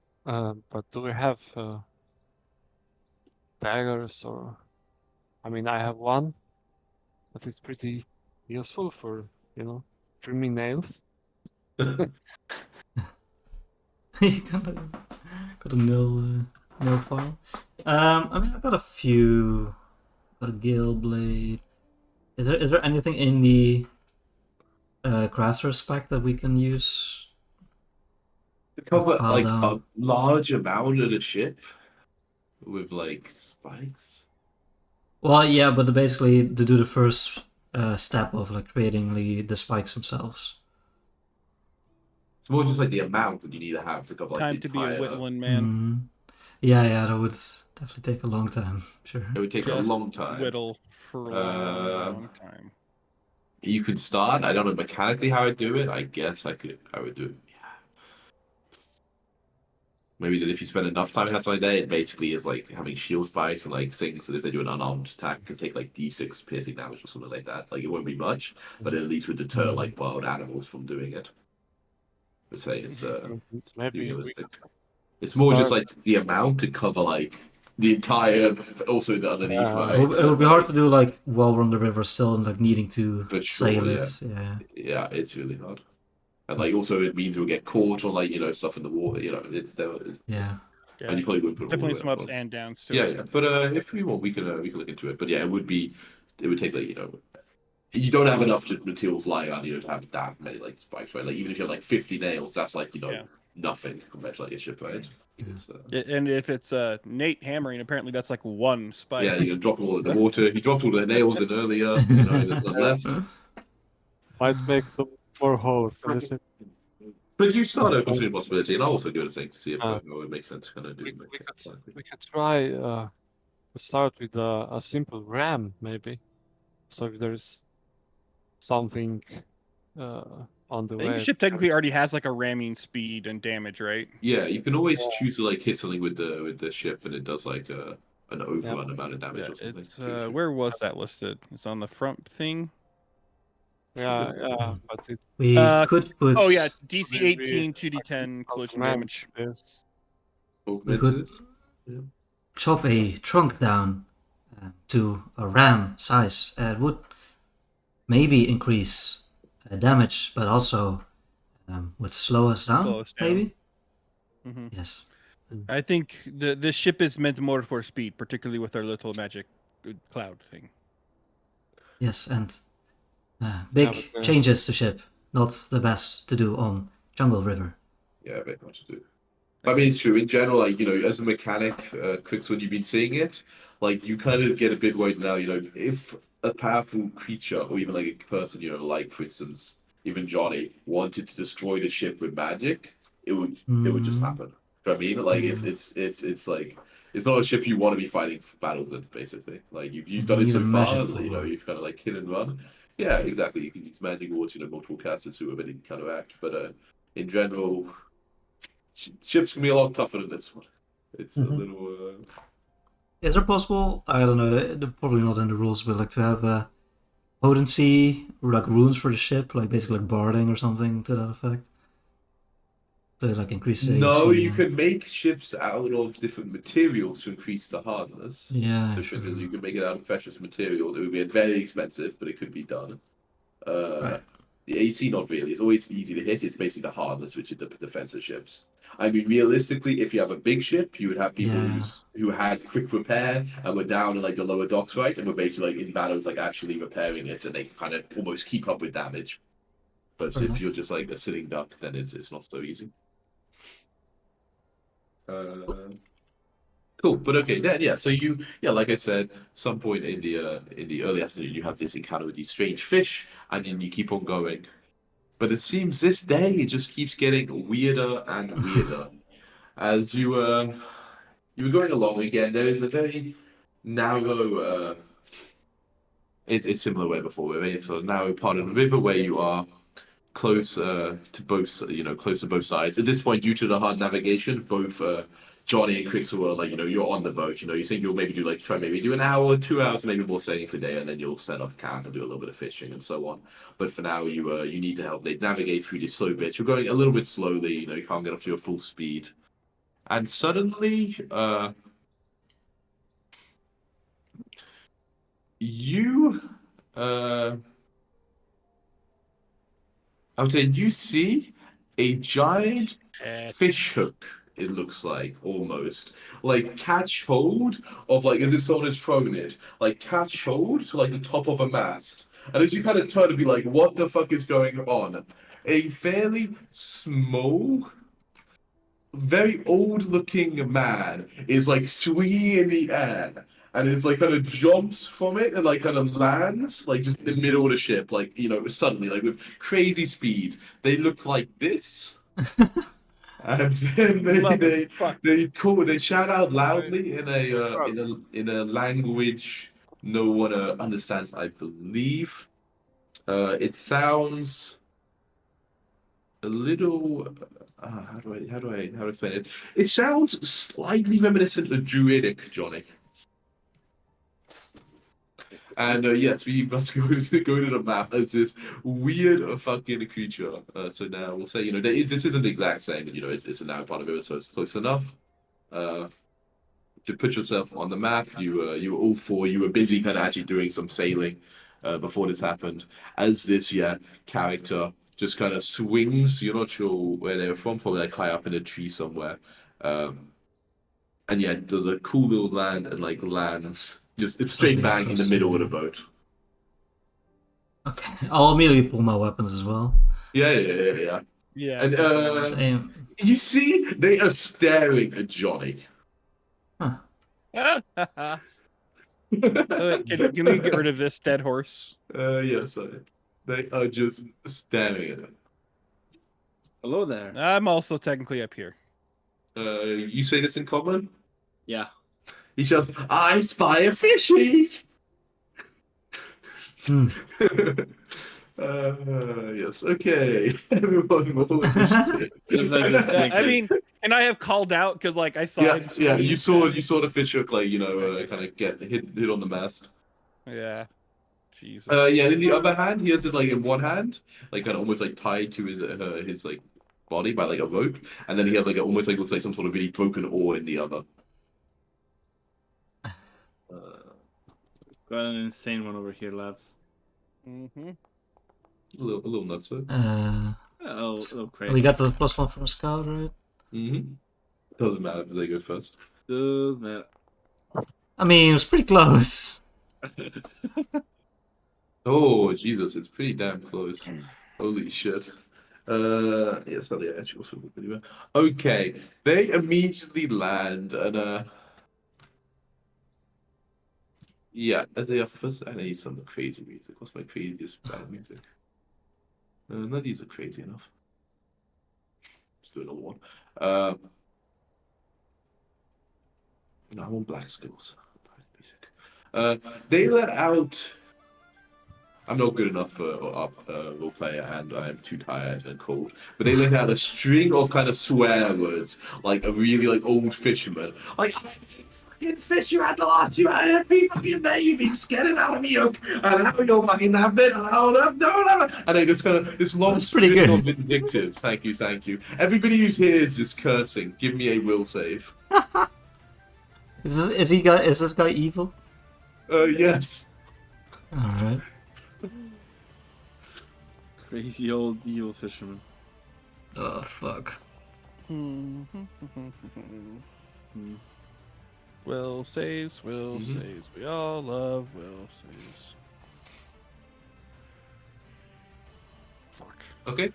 [SPEAKER 5] But do we have daggers or? I mean, I have one that is pretty useful for, trimming nails.
[SPEAKER 2] You got a mill file. I mean, I got a few. Got a gale blade. Is there anything in the crafter spec that we can use?
[SPEAKER 1] To cover
[SPEAKER 2] File
[SPEAKER 1] like a
[SPEAKER 2] down.
[SPEAKER 1] large amount of the ship with like spikes.
[SPEAKER 2] Well, yeah, but basically to do the first step of like creating the spikes themselves.
[SPEAKER 1] It's more just like the amount that you need to have to cover like
[SPEAKER 3] Time
[SPEAKER 1] the
[SPEAKER 3] to be a
[SPEAKER 1] entire.
[SPEAKER 3] whittling man.
[SPEAKER 2] Mhm. Yeah, that would definitely take a long time. Sure.
[SPEAKER 1] It would take a
[SPEAKER 3] Just
[SPEAKER 1] long time.
[SPEAKER 3] whittle for a long time.
[SPEAKER 1] You could start. I don't know mechanically how I'd do it. I guess I would do it. Maybe that if you spend enough time in that like that, it basically is like having shield spikes and like things that if they do an unarmed attack can take like D6 piercing damage or something like that. Like it won't be much, but it at least would deter
[SPEAKER 2] Mhm.
[SPEAKER 1] like wild animals from doing it. I'd say it's pretty
[SPEAKER 5] Maybe we
[SPEAKER 1] realistic. It's more just
[SPEAKER 5] start.
[SPEAKER 1] like the amount to cover like the entire also the underneath,
[SPEAKER 2] It
[SPEAKER 1] right?
[SPEAKER 2] would, it would be hard to do like while we're on the river still and like needing to
[SPEAKER 1] For
[SPEAKER 2] sail
[SPEAKER 1] sure,
[SPEAKER 2] it. Yeah.
[SPEAKER 1] yeah, it's really hard. And like also it means we'll get caught on like stuff in the water,
[SPEAKER 2] Yeah.
[SPEAKER 1] and
[SPEAKER 3] Yeah.
[SPEAKER 1] you probably wouldn't put it all the
[SPEAKER 3] Definitely
[SPEAKER 1] way
[SPEAKER 3] some
[SPEAKER 1] up
[SPEAKER 3] ups
[SPEAKER 1] on.
[SPEAKER 3] and downs to
[SPEAKER 1] Yeah,
[SPEAKER 3] it.
[SPEAKER 1] yeah. But if we want, we can look into it. But yeah, it would take like you don't have enough materials lying around to have that many like spikes, right? Like even if you have like 50 nails, that's like
[SPEAKER 3] Yeah.
[SPEAKER 1] nothing compared to like a ship, right? It's
[SPEAKER 3] And if it's Nate hammering, apparently that's like one spike.
[SPEAKER 1] yeah, you drop them all in the water. You dropped all the nails in earlier. There's none left.
[SPEAKER 5] Might make some more holes in the ship.
[SPEAKER 1] But you start considering possibility, and I'll also do the same to see if
[SPEAKER 5] Uh,
[SPEAKER 1] it would make sense to kind of do.
[SPEAKER 5] we could try to start with a simple ram, maybe. So if there's something on the
[SPEAKER 3] I think the
[SPEAKER 5] way.
[SPEAKER 3] ship technically already has like a ramming speed and damage, right?
[SPEAKER 1] Yeah, you can always choose to like hit something with the ship, and it does like an overrun amount of damage
[SPEAKER 3] Yeah,
[SPEAKER 1] or something.
[SPEAKER 3] it's where was that listed? It's on the front thing.
[SPEAKER 5] Yeah, but it
[SPEAKER 2] We could put.
[SPEAKER 3] Oh yeah, it's DC
[SPEAKER 5] Maybe
[SPEAKER 3] 18, 2d10 collision
[SPEAKER 5] augment
[SPEAKER 3] damage.
[SPEAKER 5] this.
[SPEAKER 2] We could chop a trunk down to a ram size. It would maybe increase damage, but also would slow us down.
[SPEAKER 3] Slow us down.
[SPEAKER 2] Maybe.
[SPEAKER 3] Mhm.
[SPEAKER 2] Yes.
[SPEAKER 3] I think the ship is meant more for speed, particularly with our little magic cloud thing.
[SPEAKER 2] Yes, and big
[SPEAKER 5] but,
[SPEAKER 2] changes to ship. Not the best to do on Jungle River.
[SPEAKER 1] Yeah, very much do. I mean, it's true in general. Like as a mechanic, Crix, when you've been seeing it, like you kind of get a bit worried now. If a powerful creature or even like a person, like for instance, even Johnny wanted to destroy the ship with magic, it would just happen. Do you know what I mean? Like it's like it's not a ship you want to be fighting for battles in, basically. Like you've done it so
[SPEAKER 2] Even
[SPEAKER 1] far,
[SPEAKER 2] magical.
[SPEAKER 1] you've kind of like hit and run. Yeah, exactly. You can use magic or multiple casters who have any kind of act, but in general. Ships can be a lot tougher than this one. It's a little.
[SPEAKER 2] Is there possible? I don't know. Probably not in the rules, but like to have a potency or like runes for the ship, like basically like barding or something to that effect. To like increase the
[SPEAKER 1] No,
[SPEAKER 2] AC.
[SPEAKER 1] you can make ships out of different materials to increase the hardness.
[SPEAKER 2] Yeah,
[SPEAKER 1] So
[SPEAKER 2] sure.
[SPEAKER 1] you can make it out of precious materials. It would be very expensive, but it could be done.
[SPEAKER 2] Right.
[SPEAKER 1] The AC, not really. It's always easy to hit. It's basically the hardness, which is the defensive ships. I mean, realistically, if you have a big ship, you would have people
[SPEAKER 2] Yeah.
[SPEAKER 1] who had quick repair and were down in like the lower docks, right, and were basically like in battles, like actually repairing it, and they kind of almost keep up with damage. But
[SPEAKER 2] Fair
[SPEAKER 1] if you're
[SPEAKER 2] enough.
[SPEAKER 1] just like a sitting duck, then it's not so easy. Cool, but okay, then yeah. So like I said, some point in the early afternoon, you have this encounter with these strange fish, and then you keep on going. But it seems this day it just keeps getting weirder and weirder. As you were going along again, there is a very narrow. It's similar way before. We're in sort of narrow part of the river where you are close to both, close to both sides. At this point, due to the hard navigation, both Johnny and Crixel are like, you're on the boat. You think you'll maybe do like try maybe do an hour, 2 hours, maybe more sailing for a day, and then you'll set up camp and do a little bit of fishing and so on. But for now, you need to help they navigate through these slow bits. You're going a little bit slowly. You can't get up to your full speed, and suddenly, you I would say you see a giant fish hook, it looks like, almost. Like catch hold of like as if someone has thrown it. Like catch hold to like the top of a mast. And as you kind of turn to be like, what the fuck is going on? A fairly small, very old looking man is like swinging in the air and it's like kind of jumps from it and like kind of lands like just in the middle of the ship, like suddenly, like with crazy speed. They look like this. And then
[SPEAKER 3] Motherfucker.
[SPEAKER 1] they shout out loudly in a language no one understands, I believe. It sounds a little. How do I explain it? It sounds slightly reminiscent of Druidic, Johnny. And yes, we must go to the map as this weird fucking creature. So now we'll say, this isn't the exact same, but it's a now part of it, so it's close enough. To put yourself on the map, you were all four. You were busy, kind of actually doing some sailing before this happened. As this character just kind of swings. You're not sure where they're from, probably like high up in a tree somewhere. And yeah, does a cool little land and like lands just straight
[SPEAKER 2] Something
[SPEAKER 1] bang in the
[SPEAKER 2] close to
[SPEAKER 1] middle of the
[SPEAKER 2] me.
[SPEAKER 1] boat.
[SPEAKER 2] Okay. I'll immediately pull my weapons as well.
[SPEAKER 1] Yeah.
[SPEAKER 3] Yeah.
[SPEAKER 1] And
[SPEAKER 2] Just aim.
[SPEAKER 1] you see, they are staring at Johnny.
[SPEAKER 2] Huh.
[SPEAKER 3] Oh, wait, can we get rid of this dead horse?
[SPEAKER 1] Yes, they are just staring at him.
[SPEAKER 4] Hello there.
[SPEAKER 3] I'm also technically up here.
[SPEAKER 1] You say this in common?
[SPEAKER 4] Yeah.
[SPEAKER 1] He shouts, "I spy a fishy!"
[SPEAKER 2] Hmm.
[SPEAKER 1] Yes, okay. Everyone roll initiative.
[SPEAKER 3] I mean, and I have called out because like I saw him.
[SPEAKER 1] Yeah.
[SPEAKER 3] swinging
[SPEAKER 1] You saw the fish hook, like
[SPEAKER 3] Okay.
[SPEAKER 1] kind of get hit on the mast.
[SPEAKER 3] Yeah. Jesus.
[SPEAKER 1] Yeah. In the other hand, he has it like in one hand, like kind of almost like tied to his like body by like a rope, and then he has like almost like looks like some sort of really broken oar in the other.
[SPEAKER 4] Got an insane one over here, lads.
[SPEAKER 3] Mm-hmm.
[SPEAKER 1] A little nuts.
[SPEAKER 4] Oh, crazy.
[SPEAKER 2] We got the +1 from Scout, right?
[SPEAKER 1] Mm-hmm. Doesn't matter because they go first.
[SPEAKER 4] Does matter.
[SPEAKER 2] I mean, it was pretty close.
[SPEAKER 1] Oh Jesus, it's pretty damn close. Holy shit. Yes, how the actual video. Okay, they immediately land and yeah, as they are first. I need some crazy music. What's my craziest bad music? None of these are crazy enough. Let's do another one. No, I want black skills. Music. They let out. I'm not good enough for role player, and I'm too tired and cold. But they let out a string of kind of swear words, like a really like old fisherman, like fucking fish you had the last you had it be fucking baby, just get it out of me, hook, and how you'll fucking have it, and no. And then it's kind of this long
[SPEAKER 2] That's pretty
[SPEAKER 1] string
[SPEAKER 2] good.
[SPEAKER 1] of vindictives. Thank you. Everybody who's here is just cursing. Give me a will save.
[SPEAKER 2] Is this guy evil?
[SPEAKER 1] Yes.
[SPEAKER 2] Alright.
[SPEAKER 4] Crazy old evil fisherman.
[SPEAKER 2] Oh, fuck.
[SPEAKER 3] Will saves. We all love will saves. Fuck.
[SPEAKER 1] Okay.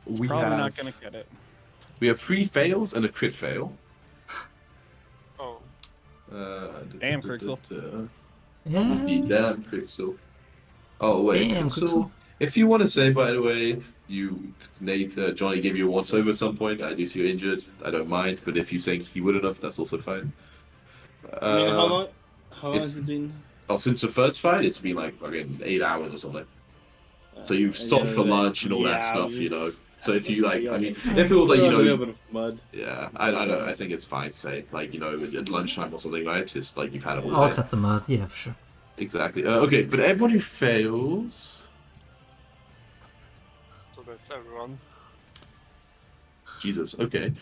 [SPEAKER 1] We
[SPEAKER 3] Probably
[SPEAKER 1] have
[SPEAKER 3] not gonna get it.
[SPEAKER 1] we have 3 fails and a crit fail.
[SPEAKER 5] Oh,
[SPEAKER 3] Damn, Crixel.
[SPEAKER 2] Yeah.
[SPEAKER 1] Damn, Crixel. Oh wait,
[SPEAKER 2] Damn, Crixel.
[SPEAKER 1] If you want to say, by the way, Nate, Johnny gave you a once over at some point. I do see you're injured. I don't mind, but if you think he would enough, that's also fine.
[SPEAKER 6] I mean, how long? How long
[SPEAKER 1] it's-
[SPEAKER 6] has it been?
[SPEAKER 1] Oh, since the first fight, it's been like fucking 8 hours or something. So you've
[SPEAKER 6] And
[SPEAKER 1] stopped
[SPEAKER 6] the
[SPEAKER 1] for
[SPEAKER 6] other day-
[SPEAKER 1] lunch and all that
[SPEAKER 6] Yeah,
[SPEAKER 1] stuff,
[SPEAKER 6] we-
[SPEAKER 1] you know. So if you like, I mean,
[SPEAKER 6] Yeah.
[SPEAKER 1] it feels like, you
[SPEAKER 6] We're on a little
[SPEAKER 1] know,
[SPEAKER 6] bit of mud.
[SPEAKER 1] yeah, I don't know. I think it's fine to say, like, you know, at lunchtime or something, right? Just like you've had it all
[SPEAKER 2] I'll
[SPEAKER 1] day.
[SPEAKER 2] accept the mud, yeah, for sure.
[SPEAKER 1] Exactly. Okay, but everyone who fails.
[SPEAKER 5] so that's everyone.
[SPEAKER 1] Jesus. Okay.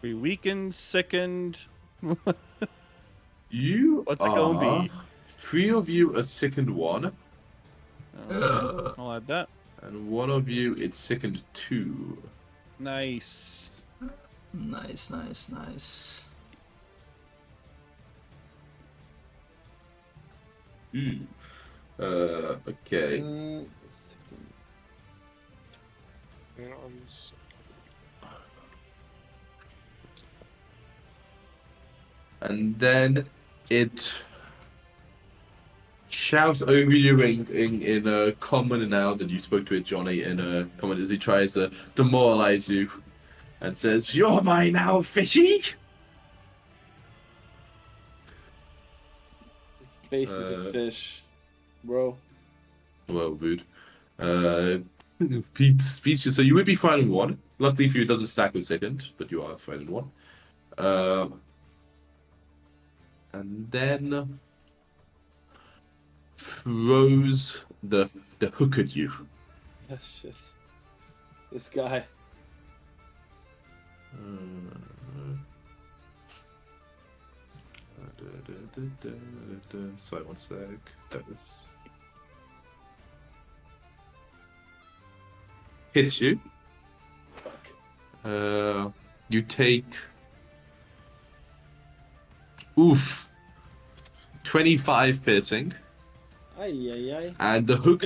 [SPEAKER 3] We weakened, sickened.
[SPEAKER 1] You
[SPEAKER 3] What's it gonna be?
[SPEAKER 1] 3 of you are sickened 1,
[SPEAKER 3] Okay, I'll add that.
[SPEAKER 1] and 1 of you it's sickened 2.
[SPEAKER 3] Nice.
[SPEAKER 2] Nice.
[SPEAKER 1] Hmm. Okay.
[SPEAKER 5] You know, I'm just-
[SPEAKER 1] And then it shouts over you in a common now that you spoke to it, Johnny, in a common as he tries to demoralize you and says, "You're mine now, fishy!"
[SPEAKER 6] Face is a fish, bro.
[SPEAKER 1] Well, rude. Pete's just so you would be fine in 1. Luckily for you, it doesn't stack with second, but you are fine in 1. And then throws the hook at you.
[SPEAKER 6] Oh, shit. This guy.
[SPEAKER 1] Sorry, one sec. That was hits you.
[SPEAKER 6] Fuck.
[SPEAKER 1] You take 25 piercing.
[SPEAKER 6] Ay.
[SPEAKER 1] And the hook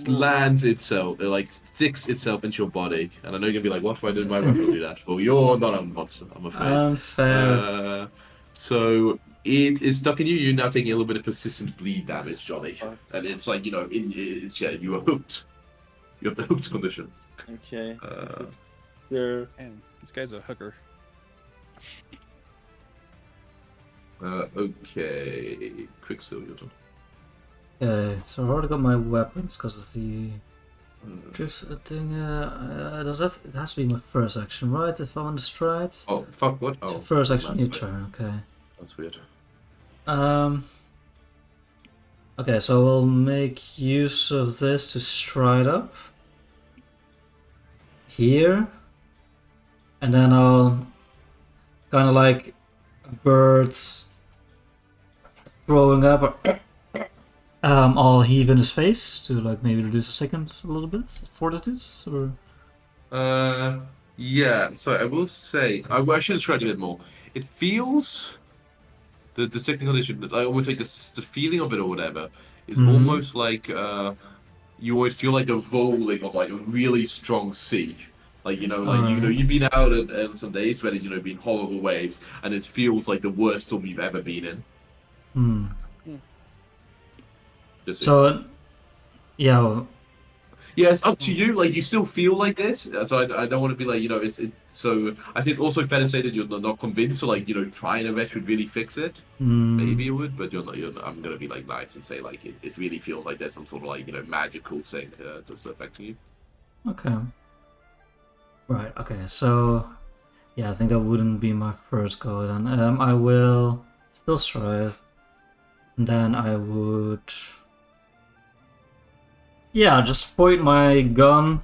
[SPEAKER 1] lands itself, like sticks itself into your body. And I know you're gonna be like, "What? Why didn't my rifle do that?" Well, you're not a monster, I'm afraid.
[SPEAKER 2] Unfair.
[SPEAKER 1] So it is stuck in you. You're now taking a little bit of persistent bleed damage, Johnny.
[SPEAKER 6] Fuck.
[SPEAKER 1] And it's like, you know, you are hooked. You have the hooked condition.
[SPEAKER 6] Okay.
[SPEAKER 1] Uh,
[SPEAKER 6] There.
[SPEAKER 3] Man, this guy's a hooker.
[SPEAKER 1] Okay, Quicksilver, you're done.
[SPEAKER 2] Okay, so I already got my weapons because of the drift thing. It has to be my first action, right? If I want to stride.
[SPEAKER 1] Oh, fuck, what? Oh,
[SPEAKER 2] First action,
[SPEAKER 1] man,
[SPEAKER 2] your
[SPEAKER 1] wait.
[SPEAKER 2] turn. Okay.
[SPEAKER 1] That's weird.
[SPEAKER 2] Okay, so we'll make use of this to stride up here, and then I'll kind of like a bird throwing up. I'll heave in his face to like maybe reduce a second a little bit. Fortitude or
[SPEAKER 1] Yeah. So I will say, I should have tried a bit more. It feels the second condition. I almost like the feeling of it or whatever is
[SPEAKER 2] Mhm.
[SPEAKER 1] almost like you always feel like the rolling of like a really strong sea. Like you know,
[SPEAKER 2] Alright.
[SPEAKER 1] you've been out on some days where you know been horrible waves, and it feels like the worst storm you've ever been in.
[SPEAKER 2] Hmm.
[SPEAKER 1] Just
[SPEAKER 2] So yeah, well,
[SPEAKER 1] Yeah, it's up to you. Like, you still feel like this, so I don't want to be like, you know, so I think it's also fair to say that you're not convinced. So, like, you know, trying a vet would really fix it. Maybe it would, but you're not. I'm gonna be like nice and say like it really feels like there's some sort of like, you know, magical thing that's affecting you.
[SPEAKER 2] Okay. Right. Okay. So, yeah, I think that wouldn't be my first go then. I will still strive, and then I would, yeah, just point my gun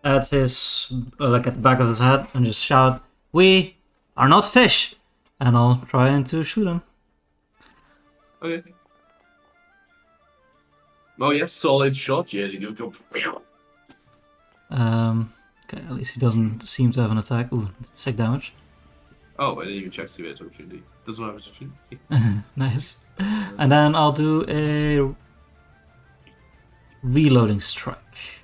[SPEAKER 2] at his, like at the back of his head, and just shout, "We are not fish," and I'll try to shoot him.
[SPEAKER 1] Okay. Oh yeah, solid shot. Yeah, you go.
[SPEAKER 2] Okay, at least he doesn't seem to have an attack. Ooh, 6 damage.
[SPEAKER 1] Oh, I didn't even check to get opportunity. Doesn't have opportunity.
[SPEAKER 2] Nice. And then I'll do a reloading strike.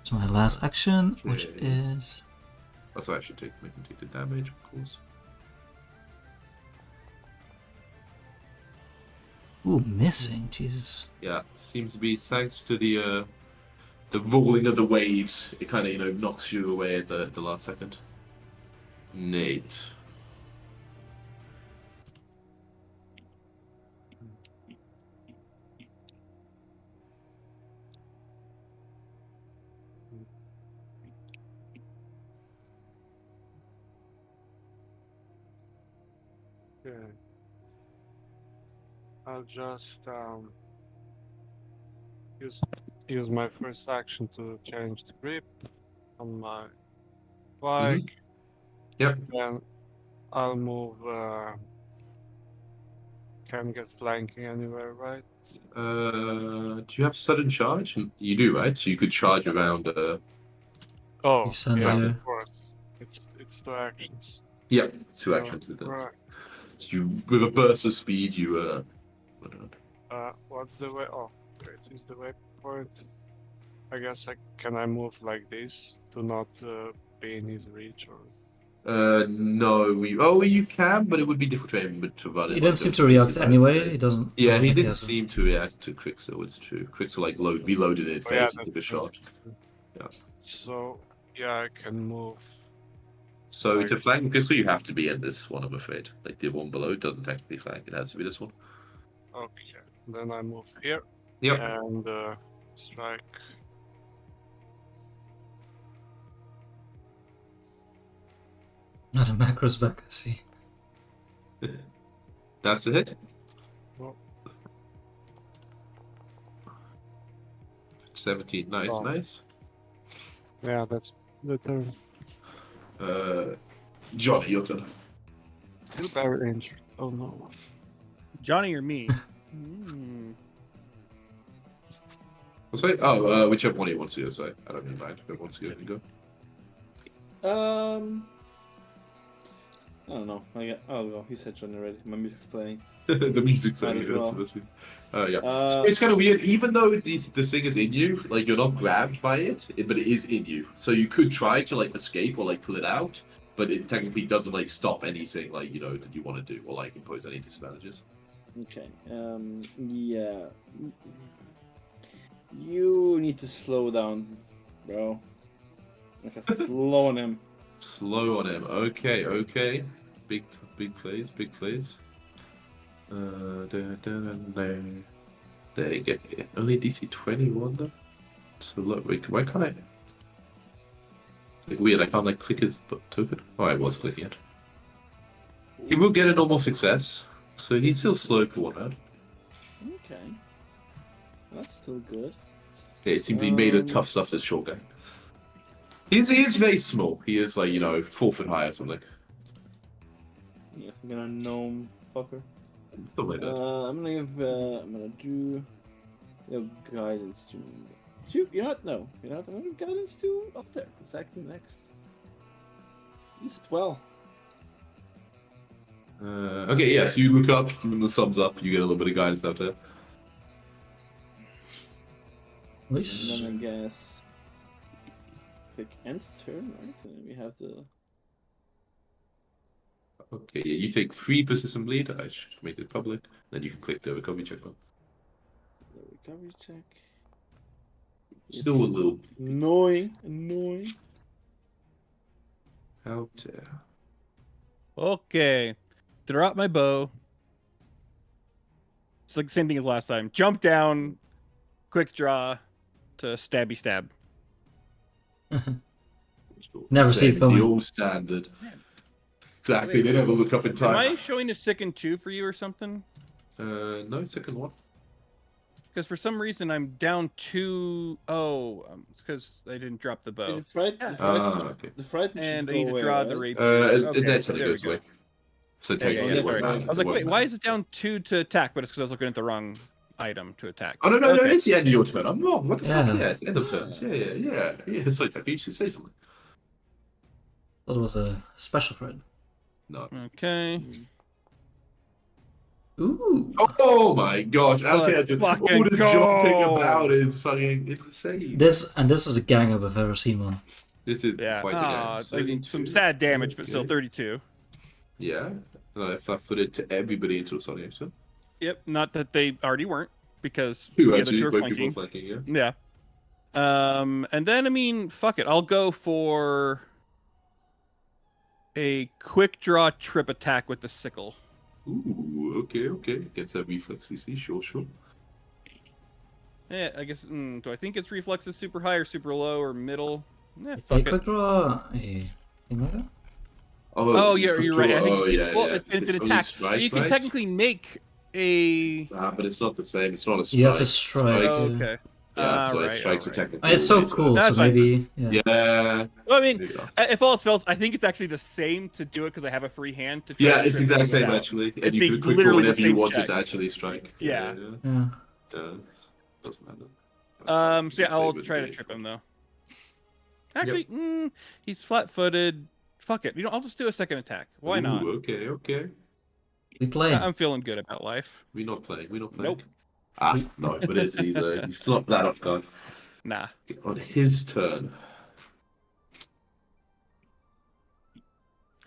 [SPEAKER 2] It's my last action, which
[SPEAKER 1] Okay.
[SPEAKER 2] is...
[SPEAKER 1] That's why I should make him take the damage, of course.
[SPEAKER 2] Ooh, missing. Jesus.
[SPEAKER 1] Yeah, seems to be thanks to the rolling of the waves. It kind of, you know, knocks you away at the last second. Nate.
[SPEAKER 5] Okay. I'll just use my first action to change the grip on my bike.
[SPEAKER 1] Yep.
[SPEAKER 5] Then I'll move. Can't get flanking anywhere, right?
[SPEAKER 1] Do you have sudden charge? You do, right? So you could charge around.
[SPEAKER 5] Oh,
[SPEAKER 2] You send
[SPEAKER 5] yeah,
[SPEAKER 2] the-
[SPEAKER 5] of course. It's 2 actions.
[SPEAKER 1] Yeah, 2
[SPEAKER 5] So,
[SPEAKER 1] actions with that.
[SPEAKER 5] right.
[SPEAKER 1] So you, with a burst of speed, you
[SPEAKER 5] What's the way? Oh, great. Is the waypoint? I guess I move like this to not be in his reach or.
[SPEAKER 1] no, you can, but it would be difficult to him to run
[SPEAKER 2] He
[SPEAKER 1] it.
[SPEAKER 2] didn't
[SPEAKER 1] Like
[SPEAKER 2] seem
[SPEAKER 1] those
[SPEAKER 2] to react
[SPEAKER 1] pieces, like,
[SPEAKER 2] anyway. He doesn't... I
[SPEAKER 1] Yeah,
[SPEAKER 2] don't
[SPEAKER 1] he
[SPEAKER 2] think
[SPEAKER 1] didn't
[SPEAKER 2] has a-
[SPEAKER 1] seem to react to Crixel, it's true. Crixel like reloaded in
[SPEAKER 5] Oh, yeah,
[SPEAKER 1] face and took a shot. Yeah.
[SPEAKER 5] So yeah, I can move.
[SPEAKER 1] So
[SPEAKER 5] Like-
[SPEAKER 1] to flank Crixel, you have to be in this one, I'm afraid. Like the one below doesn't technically flank, it has to be this one.
[SPEAKER 5] Okay, then I move here
[SPEAKER 1] Yep.
[SPEAKER 5] and strike.
[SPEAKER 2] Not a macros back, I see.
[SPEAKER 1] That's a hit.
[SPEAKER 5] Well.
[SPEAKER 1] 17, nice,
[SPEAKER 5] Oh.
[SPEAKER 1] nice.
[SPEAKER 5] Yeah, that's the turn.
[SPEAKER 1] Johnny, your turn.
[SPEAKER 5] Still very injured. Oh no.
[SPEAKER 3] Johnny or me? Hmm.
[SPEAKER 1] Sorry? Whichever one he wants to go, sorry. I don't really mind. Whoever wants to go, you go.
[SPEAKER 6] I don't know. I'll go. He said Johnny already. My music's playing.
[SPEAKER 1] The music
[SPEAKER 6] Might
[SPEAKER 1] playing.
[SPEAKER 6] as well.
[SPEAKER 1] Yeah. So it's kind of weird. Even though this thing is in you, like you're not grabbed by it, but it is in you. So you could try to like escape or like pull it out, but it technically doesn't like stop anything like you know that you want to do or like impose any disadvantages.
[SPEAKER 6] Okay. Yeah. You need to slow down, bro. Like a slow on him.
[SPEAKER 1] Slow on him. Okay. Big plays. There you go. Only DC 21 though. So look, why can't I? It's like weird. I can't like click his token. Oh, I was clicking it. He will get a normal success, so he's still slow for 1 round.
[SPEAKER 6] Okay. That's still good.
[SPEAKER 1] Yeah, it seems he made a tough stuff this short guy. He's very small. He is like 4 foot high or something.
[SPEAKER 6] Yeah, I'm gonna gnome fucker.
[SPEAKER 1] Something like that.
[SPEAKER 6] I'm gonna do guidance to you're not I'm gonna give guidance to up there. Who's acting next? He's 12.
[SPEAKER 1] Okay, yeah. So you look up when the sun's up. You get a little bit of guidance out there.
[SPEAKER 6] And then I guess pick end turn, right? And then we have the
[SPEAKER 1] Okay, yeah, you take 3 persistent bleed. I should make it public. Then you can click the recovery check on.
[SPEAKER 6] recovery check.
[SPEAKER 1] Still a little.
[SPEAKER 6] Annoying.
[SPEAKER 1] How dare.
[SPEAKER 3] Okay. Drop my bow. It's like the same thing as last time. Jump down, quick draw to stabby stab.
[SPEAKER 2] Never see it
[SPEAKER 1] Same,
[SPEAKER 2] coming.
[SPEAKER 1] the old standard. Exactly, they never look up in
[SPEAKER 3] Am
[SPEAKER 1] time.
[SPEAKER 3] I showing a second 2 for you or something?
[SPEAKER 1] No, second one.
[SPEAKER 3] Because for some reason I'm down 2. Oh, it's because I didn't drop the bow.
[SPEAKER 1] Okay.
[SPEAKER 6] The frighten
[SPEAKER 3] And
[SPEAKER 6] should
[SPEAKER 3] I
[SPEAKER 6] go
[SPEAKER 3] need to
[SPEAKER 6] away,
[SPEAKER 3] draw
[SPEAKER 6] right?
[SPEAKER 3] the rapier. Okay,
[SPEAKER 1] That's how it
[SPEAKER 3] there we
[SPEAKER 1] goes
[SPEAKER 3] go.
[SPEAKER 1] away. So
[SPEAKER 3] Yeah,
[SPEAKER 1] technically,
[SPEAKER 3] yeah,
[SPEAKER 1] it won't
[SPEAKER 3] sorry.
[SPEAKER 1] matter.
[SPEAKER 3] I was
[SPEAKER 1] It
[SPEAKER 3] like,
[SPEAKER 1] won't
[SPEAKER 3] wait, why
[SPEAKER 1] matter.
[SPEAKER 3] is it down 2 to attack? But it's because I was looking at the wrong item to attack.
[SPEAKER 1] Oh no,
[SPEAKER 3] Okay.
[SPEAKER 1] it's the end of your turn. I'm wrong. What the fuck?
[SPEAKER 2] Yeah.
[SPEAKER 1] Yeah, it's the end of turns. Yeah. It's like that. You should say something.
[SPEAKER 2] That was a special crit.
[SPEAKER 1] No.
[SPEAKER 3] Okay.
[SPEAKER 2] Ooh.
[SPEAKER 1] Oh my gosh!
[SPEAKER 3] Let's
[SPEAKER 1] All the
[SPEAKER 3] fucking
[SPEAKER 1] jumping
[SPEAKER 3] go!
[SPEAKER 1] about is fucking insane.
[SPEAKER 2] This is a gang up I've ever seen one.
[SPEAKER 1] This is
[SPEAKER 3] Yeah.
[SPEAKER 1] quite the game.
[SPEAKER 3] I mean, some
[SPEAKER 1] 32.
[SPEAKER 3] sad damage, but still
[SPEAKER 1] Okay.
[SPEAKER 3] 32.
[SPEAKER 1] Yeah. I flat-footed to everybody into a Sonic action.
[SPEAKER 3] Yep. Not that they already weren't, because
[SPEAKER 1] Two
[SPEAKER 3] the other
[SPEAKER 1] actually,
[SPEAKER 3] two are
[SPEAKER 1] both
[SPEAKER 3] flanking.
[SPEAKER 1] people flanking. Yeah.
[SPEAKER 3] Yeah. And then I mean, fuck it. I'll go for a quick draw trip attack with the sickle.
[SPEAKER 1] Ooh, okay. Gets that reflex CC, sure.
[SPEAKER 3] Yeah, I guess. Do I think its reflex is super high or super low or middle?
[SPEAKER 2] Hey,
[SPEAKER 3] Fuck it.
[SPEAKER 2] quick draw. Hey, you know that?
[SPEAKER 3] Oh, yeah, you're right. I think,
[SPEAKER 1] Oh, yeah.
[SPEAKER 3] well, it's an
[SPEAKER 1] only
[SPEAKER 3] attack.
[SPEAKER 1] strike,
[SPEAKER 3] You can
[SPEAKER 1] right?
[SPEAKER 3] technically make a.
[SPEAKER 1] But it's not the same. It's not a strike.
[SPEAKER 2] You have to strike.
[SPEAKER 1] Strikes-
[SPEAKER 3] Oh,
[SPEAKER 2] yeah.
[SPEAKER 3] okay.
[SPEAKER 1] Yeah, so
[SPEAKER 3] Alright,
[SPEAKER 1] strikes are
[SPEAKER 3] alright.
[SPEAKER 1] technically.
[SPEAKER 2] It's so
[SPEAKER 1] always,
[SPEAKER 2] cool.
[SPEAKER 3] That's
[SPEAKER 2] So
[SPEAKER 3] fine.
[SPEAKER 2] maybe. Yeah.
[SPEAKER 1] Yeah.
[SPEAKER 3] Well, I mean,
[SPEAKER 1] maybe not.
[SPEAKER 3] if all else fails, I think it's actually the same to do it because I have a free hand to. Try
[SPEAKER 1] Yeah,
[SPEAKER 3] to
[SPEAKER 1] it's
[SPEAKER 3] trip
[SPEAKER 1] exact
[SPEAKER 3] it
[SPEAKER 1] same
[SPEAKER 3] without.
[SPEAKER 1] actually. And
[SPEAKER 3] It's
[SPEAKER 1] you can click
[SPEAKER 3] literally the
[SPEAKER 1] whenever you
[SPEAKER 3] same
[SPEAKER 1] want it
[SPEAKER 3] check.
[SPEAKER 1] to actually strike.
[SPEAKER 3] Yeah.
[SPEAKER 2] Yeah.
[SPEAKER 1] Doesn't matter.
[SPEAKER 3] So yeah, I'll
[SPEAKER 1] Favorite
[SPEAKER 3] try to
[SPEAKER 1] game.
[SPEAKER 3] trip him though. Actually, he's flat-footed. Fuck it. I'll just do a second attack. Why not?
[SPEAKER 1] Ooh, okay.
[SPEAKER 2] We play.
[SPEAKER 3] I'm feeling good about life.
[SPEAKER 1] We're not playing.
[SPEAKER 3] Nope.
[SPEAKER 1] No, but he's not that off guard.
[SPEAKER 3] Nah.
[SPEAKER 1] On his turn.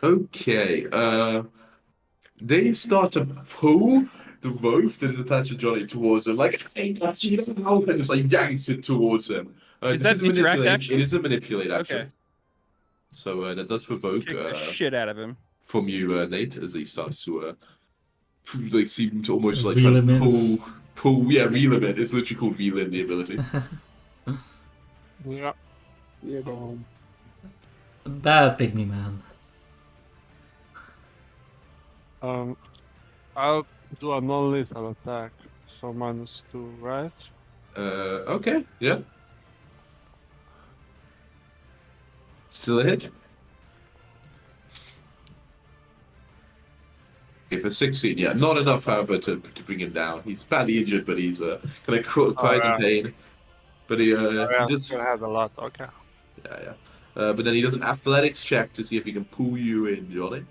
[SPEAKER 1] Okay, they start to pull the rope that is attached to Johnny towards them, like, hey, you know, and just like yanks it towards him.
[SPEAKER 3] Is
[SPEAKER 1] This
[SPEAKER 3] that interact
[SPEAKER 1] manipulate.
[SPEAKER 3] action?
[SPEAKER 1] It is a manipulate action.
[SPEAKER 3] Okay.
[SPEAKER 1] So that does provoke
[SPEAKER 3] Kick the shit out of him.
[SPEAKER 1] from you, Nate, as he starts to like seem to almost like
[SPEAKER 2] Reel
[SPEAKER 1] try
[SPEAKER 2] him
[SPEAKER 1] to
[SPEAKER 2] in.
[SPEAKER 1] pull. Yeah, reel him in. It's literally called reel in the ability.
[SPEAKER 5] Yeah.
[SPEAKER 2] Bad pygmy man.
[SPEAKER 5] I'll do a non-lethal attack, so -2, right?
[SPEAKER 1] Okay, yeah. Still a hit. Okay, for 16, yeah, not enough, however, to bring him down. He's badly injured, but he's kind of cries in pain. But he does,
[SPEAKER 5] Still had a lot. Okay.
[SPEAKER 1] yeah. But then he does an athletics check to see if he can pull you in, Johnny.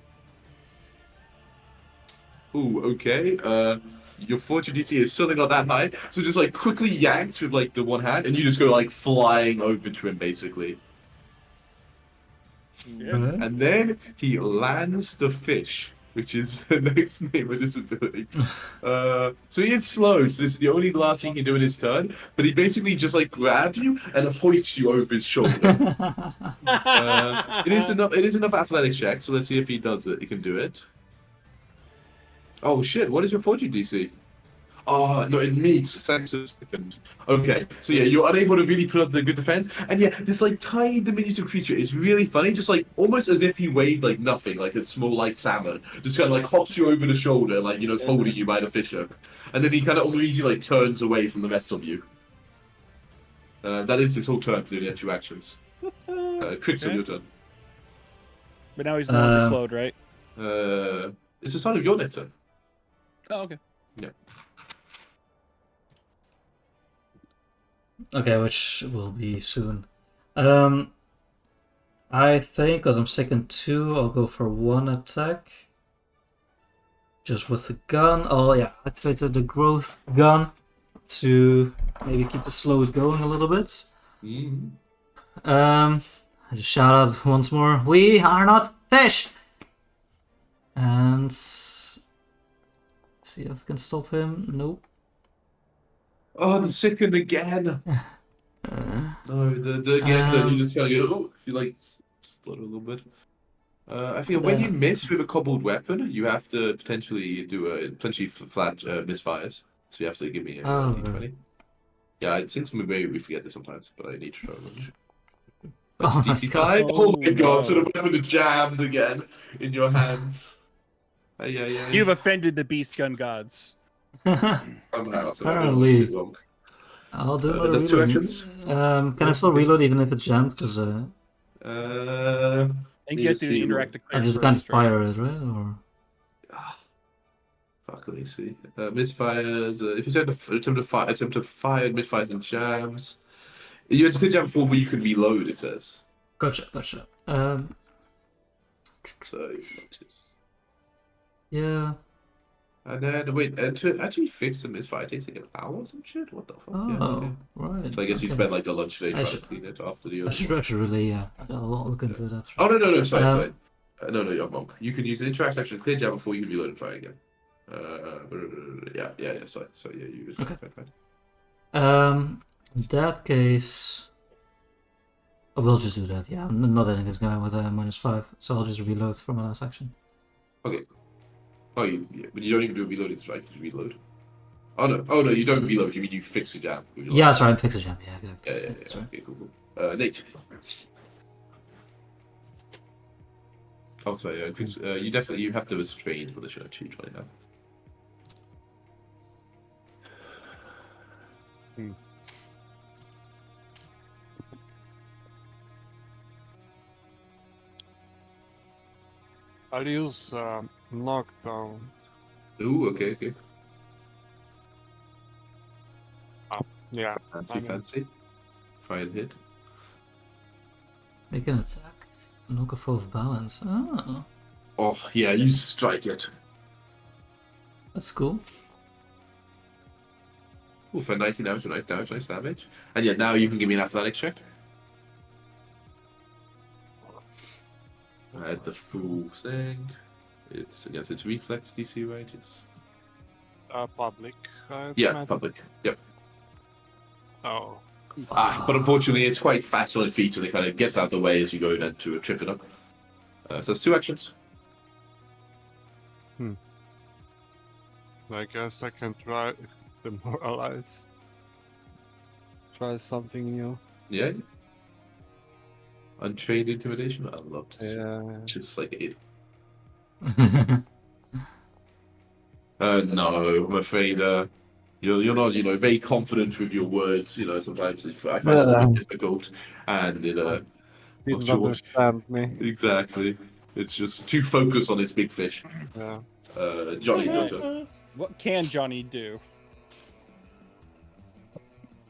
[SPEAKER 1] Ooh, okay. Your fortune DC is still not that high, so just like quickly yanks with like the one hand, and you just go like flying over to him, basically. And then he lands the fish, which is the next name of this ability. So he is slow, so this is the only last thing he can do in his turn, but he basically just like grabs you and hoists you over his shoulder. It is enough athletics check, so let's see if he does it. He can do it. Oh shit, what is your fortune DC? Oh, no, it meets senses second. Okay, so yeah, you're unable to really put up the good defense. And yeah, this like tiny diminutive creature is really funny, just like almost as if he weighed like nothing, like a small like salmon. Just kind of like hops you over the shoulder, like, you know, holding you by the fish hook. And then he kind of immediately like turns away from the rest of you. That is his whole turn, doing the two actions. Crits on your turn.
[SPEAKER 3] But now he's no longer slowed, right?
[SPEAKER 1] It's the sign of your next turn.
[SPEAKER 3] Oh, okay.
[SPEAKER 1] Yeah.
[SPEAKER 2] Okay, which will be soon. I think, because I'm second 2, I'll go for 1 attack. Just with the gun. Oh yeah, activated the growth gun to maybe keep the slowed going a little bit. I just shout out once more, we are not fish! And see if I can stop him. Nope.
[SPEAKER 1] Oh, the second again. No, the again, then you
[SPEAKER 2] Um,
[SPEAKER 1] just kind of go, oh, if you like, splutter a little bit. I feel when you miss with a cobbled weapon, you have to potentially do potentially flat misfires. So you have to give me a
[SPEAKER 2] Oh,
[SPEAKER 1] d20. Yeah, it seems to me maybe we forget this sometimes, but I need to try to remember. That's
[SPEAKER 2] Oh my
[SPEAKER 1] DC
[SPEAKER 2] God.
[SPEAKER 1] 5. Oh my god!
[SPEAKER 3] no.
[SPEAKER 1] So the weapon the jabs again in your hands. Yeah.
[SPEAKER 3] You've offended the beast gun gods.
[SPEAKER 1] Somehow, I don't know what you
[SPEAKER 2] Apparently.
[SPEAKER 1] did wrong.
[SPEAKER 2] I'll do another
[SPEAKER 1] That's 2
[SPEAKER 2] reload.
[SPEAKER 1] actions.
[SPEAKER 2] Can I still
[SPEAKER 1] Okay.
[SPEAKER 2] reload even if it's jammed? Because
[SPEAKER 1] Uh,
[SPEAKER 3] I think
[SPEAKER 1] need
[SPEAKER 3] you have
[SPEAKER 1] to
[SPEAKER 3] to
[SPEAKER 1] see
[SPEAKER 3] interact to
[SPEAKER 2] I
[SPEAKER 3] clear
[SPEAKER 2] just can't
[SPEAKER 3] first, right?
[SPEAKER 2] fire it, right? Or
[SPEAKER 1] Fuck, let me see. Misfires. If you attempt to fire misfires and jams. You have to put jam before where you can reload. It says.
[SPEAKER 2] gotcha.
[SPEAKER 1] So,
[SPEAKER 2] Yeah.
[SPEAKER 1] and then wait, and to actually fix the misfire, it takes like an hour or some shit. What the fuck? Yeah,
[SPEAKER 2] Oh,
[SPEAKER 1] okay.
[SPEAKER 2] right.
[SPEAKER 1] So I guess you
[SPEAKER 2] okay.
[SPEAKER 1] spent like the lunch day
[SPEAKER 2] I
[SPEAKER 1] trying to
[SPEAKER 2] should-
[SPEAKER 1] clean it after the
[SPEAKER 2] I
[SPEAKER 1] other
[SPEAKER 2] should
[SPEAKER 1] one.
[SPEAKER 2] actually really, yeah. I'll look into that.
[SPEAKER 1] Oh no, sorry.
[SPEAKER 2] Um,
[SPEAKER 1] No, you're wrong. You can use an interact action to clear jam before you can reload and try again. Yeah. Sorry. Yeah, you.
[SPEAKER 2] Okay.
[SPEAKER 1] Fine.
[SPEAKER 2] In that case, we'll just do that. Yeah, I'm not ending this guy with a -5, so I'll just reload for my last action.
[SPEAKER 1] Okay. Oh, but you don't even do a reloading strike. You reload. Oh no, you don't reload. You mean you fix the jam? With your
[SPEAKER 2] Yeah,
[SPEAKER 1] last
[SPEAKER 2] sorry, I'm fixing jam. Yeah,
[SPEAKER 1] Yeah.
[SPEAKER 2] Sorry.
[SPEAKER 1] Okay, cool. Nate. Oh, sorry. You have to restrain for the show cheat right now.
[SPEAKER 5] I'll use knockdown.
[SPEAKER 1] Ooh, okay.
[SPEAKER 5] Yeah.
[SPEAKER 1] Fancy. Try and hit.
[SPEAKER 2] Make an attack. Knock a foe of balance. Oh,
[SPEAKER 1] Oh yeah, you strike it.
[SPEAKER 2] that's cool.
[SPEAKER 1] Ooh, for 19 damage, nice damage. And yeah, now you can give me an athletics check. At the full thing. It's reflex DC, right? It's
[SPEAKER 5] Public.
[SPEAKER 1] yeah,
[SPEAKER 5] imagine.
[SPEAKER 1] public. Yep.
[SPEAKER 5] Oh.
[SPEAKER 1] But unfortunately, it's quite fast on its feet, and it kind of gets out of the way as you go then to trip it up. So that's 2 actions.
[SPEAKER 5] I guess I can try demoralize. Try something new.
[SPEAKER 1] Yeah. Untrained intimidation. I love to see.
[SPEAKER 5] Yeah.
[SPEAKER 1] Just like it. No, I'm afraid you're not very confident with your words. Sometimes I find it a little bit difficult, and it
[SPEAKER 5] Didn't
[SPEAKER 1] not sure what-
[SPEAKER 5] understand me.
[SPEAKER 1] exactly. It's just too focused on its big fish.
[SPEAKER 5] Yeah.
[SPEAKER 1] Johnny, your turn.
[SPEAKER 3] What can Johnny do?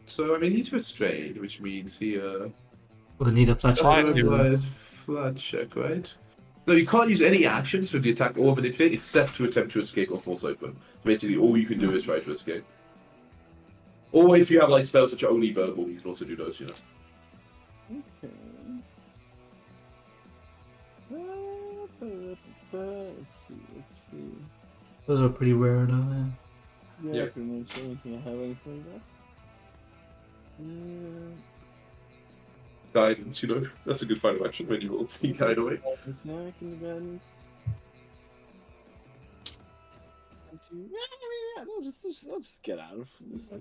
[SPEAKER 1] So I mean, he's restrained, which means he
[SPEAKER 2] We'll need a flat check.
[SPEAKER 5] Fine,
[SPEAKER 1] applies flat check, right? No, you can't use any actions with the attack or manipulate except to attempt to escape or force open. Basically, all you can do is try to escape. Or if you have like spells which are only verbal, you can also do those.
[SPEAKER 6] Okay. Let's see.
[SPEAKER 2] Those are pretty rare though. Yeah.
[SPEAKER 6] Yeah,
[SPEAKER 1] Yeah.
[SPEAKER 6] pretty much anything I have anything else.
[SPEAKER 1] Guidance, that's a good final action when you will be carried away.
[SPEAKER 6] Snack in the garden. Yeah, I'll just get out of this.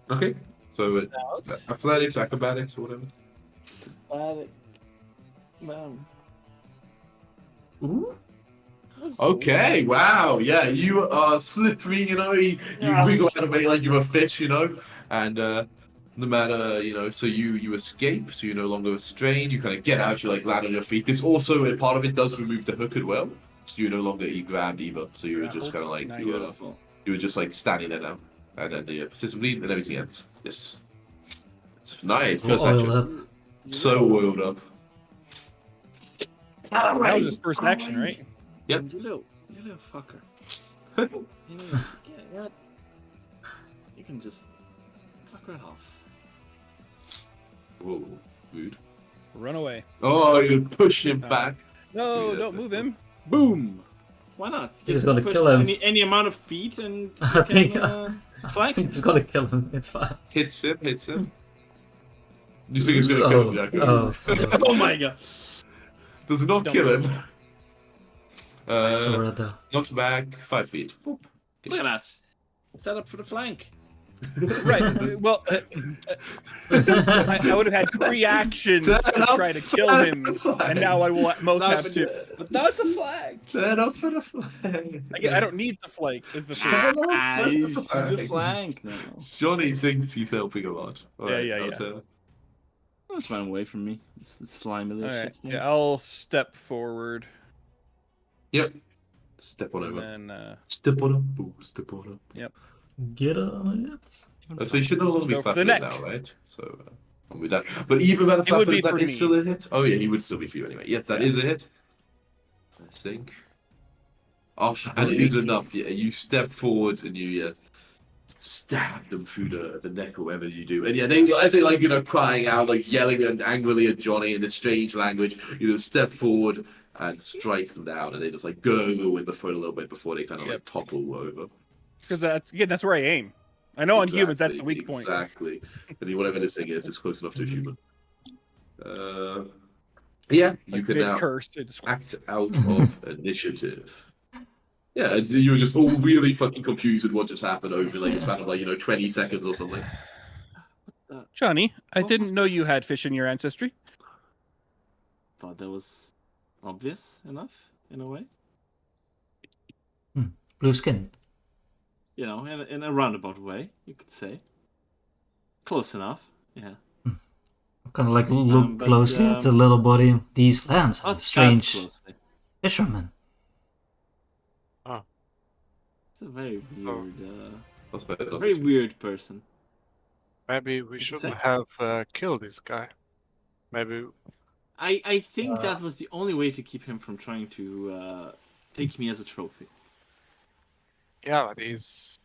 [SPEAKER 1] Okay, so
[SPEAKER 6] Out.
[SPEAKER 1] athletics, acrobatics, or whatever.
[SPEAKER 6] Ooh.
[SPEAKER 1] Okay, wow, yeah, you are slippery, you
[SPEAKER 6] Yeah.
[SPEAKER 1] wiggle out of the way like you're a fish, and no matter, so you escape, so you're no longer restrained, you kind of get out, you land on your feet. This also, a part of it does remove the hook as well, so you're no longer grabbed either, so you were just kind of
[SPEAKER 3] Nice.
[SPEAKER 1] you were just standing there now, and then the persistent bleed and everything ends. Yes. It's nice, first
[SPEAKER 2] Oiled
[SPEAKER 1] action.
[SPEAKER 2] up.
[SPEAKER 1] So oiled up.
[SPEAKER 3] That was his first action, right?
[SPEAKER 1] Yep.
[SPEAKER 6] You little fucker. You can just fuck right off.
[SPEAKER 1] Whoa, rude.
[SPEAKER 3] Run away.
[SPEAKER 1] Oh, you push him back.
[SPEAKER 3] No,
[SPEAKER 1] See,
[SPEAKER 3] don't move him.
[SPEAKER 6] Boom!
[SPEAKER 4] Why not?
[SPEAKER 2] think it's
[SPEAKER 4] Just
[SPEAKER 2] gonna
[SPEAKER 4] push
[SPEAKER 2] kill him.
[SPEAKER 4] any amount of feet and
[SPEAKER 2] I
[SPEAKER 4] you
[SPEAKER 2] think,
[SPEAKER 4] can
[SPEAKER 2] I
[SPEAKER 4] flank.
[SPEAKER 2] think it's gonna kill him. It's fine.
[SPEAKER 1] Hits him. You think it's gonna kill him, Jacko?
[SPEAKER 4] Oh my god.
[SPEAKER 1] Does not
[SPEAKER 3] Don't
[SPEAKER 1] kill
[SPEAKER 3] worry.
[SPEAKER 1] him.
[SPEAKER 2] So red though.
[SPEAKER 1] Knocked back 5 feet. Boop.
[SPEAKER 4] Look at that. Set up for the flank.
[SPEAKER 3] Right. Well, I would have had 3 actions to try to kill him, and now I will at most have 2.
[SPEAKER 6] But now it's a flag.
[SPEAKER 1] Set up for the flag.
[SPEAKER 3] I don't need the flank. Is the thing.
[SPEAKER 1] Set up for the
[SPEAKER 4] You should
[SPEAKER 1] flag.
[SPEAKER 4] flank now.
[SPEAKER 1] Johnny thinks he's helping a lot.
[SPEAKER 3] Yeah.
[SPEAKER 4] Just ran away from me. It's the slimy
[SPEAKER 3] All
[SPEAKER 4] little
[SPEAKER 3] right.
[SPEAKER 4] shit thing.
[SPEAKER 3] Yeah, I'll step forward,
[SPEAKER 1] Yep. Step on
[SPEAKER 3] and
[SPEAKER 1] over.
[SPEAKER 3] then
[SPEAKER 1] Step on up. Ooh, step on up.
[SPEAKER 2] Get on it.
[SPEAKER 1] So you should no longer be
[SPEAKER 3] Go for the
[SPEAKER 1] flat-footed
[SPEAKER 3] neck.
[SPEAKER 1] now, right? So with that, but even better
[SPEAKER 3] It would be
[SPEAKER 1] flat-footed, that
[SPEAKER 3] for
[SPEAKER 1] is
[SPEAKER 3] me.
[SPEAKER 1] still a hit. Oh yeah, he would still be for you anyway. Yes, that is a hit. I think. Oh, and it is enough. Yeah, you step forward and you stab them through the neck or whatever you do. And yeah, they as they like crying out, like yelling and angrily at Johnny in this strange language. Step forward and strike them down, and they just like gurgle in the throat a little bit before they kind of like topple over.
[SPEAKER 3] because that's where I aim. I know on humans that's the weak point.
[SPEAKER 1] Exactly. And whatever this thing is, it's close enough to a human. Yeah, you
[SPEAKER 3] Like
[SPEAKER 1] can
[SPEAKER 3] mid
[SPEAKER 1] now
[SPEAKER 3] curse. It just-
[SPEAKER 1] act out of initiative. Yeah, and you were just all really fucking confused with what just happened over like a span of 20 seconds or something.
[SPEAKER 3] Johnny, I
[SPEAKER 4] What
[SPEAKER 3] didn't
[SPEAKER 4] was
[SPEAKER 3] know you
[SPEAKER 4] this?
[SPEAKER 3] had fish in your ancestry.
[SPEAKER 4] Thought that was obvious enough in a way.
[SPEAKER 2] Blue skin.
[SPEAKER 4] In a roundabout way, you could say. Close enough. Yeah.
[SPEAKER 2] Kind of like look
[SPEAKER 4] but,
[SPEAKER 2] closely at the little body. These lands
[SPEAKER 4] Not
[SPEAKER 2] have
[SPEAKER 4] that
[SPEAKER 2] strange
[SPEAKER 4] closely.
[SPEAKER 2] fishermen.
[SPEAKER 4] It's a very weird,
[SPEAKER 1] That's better than
[SPEAKER 4] very
[SPEAKER 1] this.
[SPEAKER 4] weird person.
[SPEAKER 5] Maybe we
[SPEAKER 4] could
[SPEAKER 5] shouldn't
[SPEAKER 4] say.
[SPEAKER 5] have killed this guy. Maybe
[SPEAKER 4] I think that was the only way to keep him from trying to take me as a trophy.
[SPEAKER 5] yeah, but he's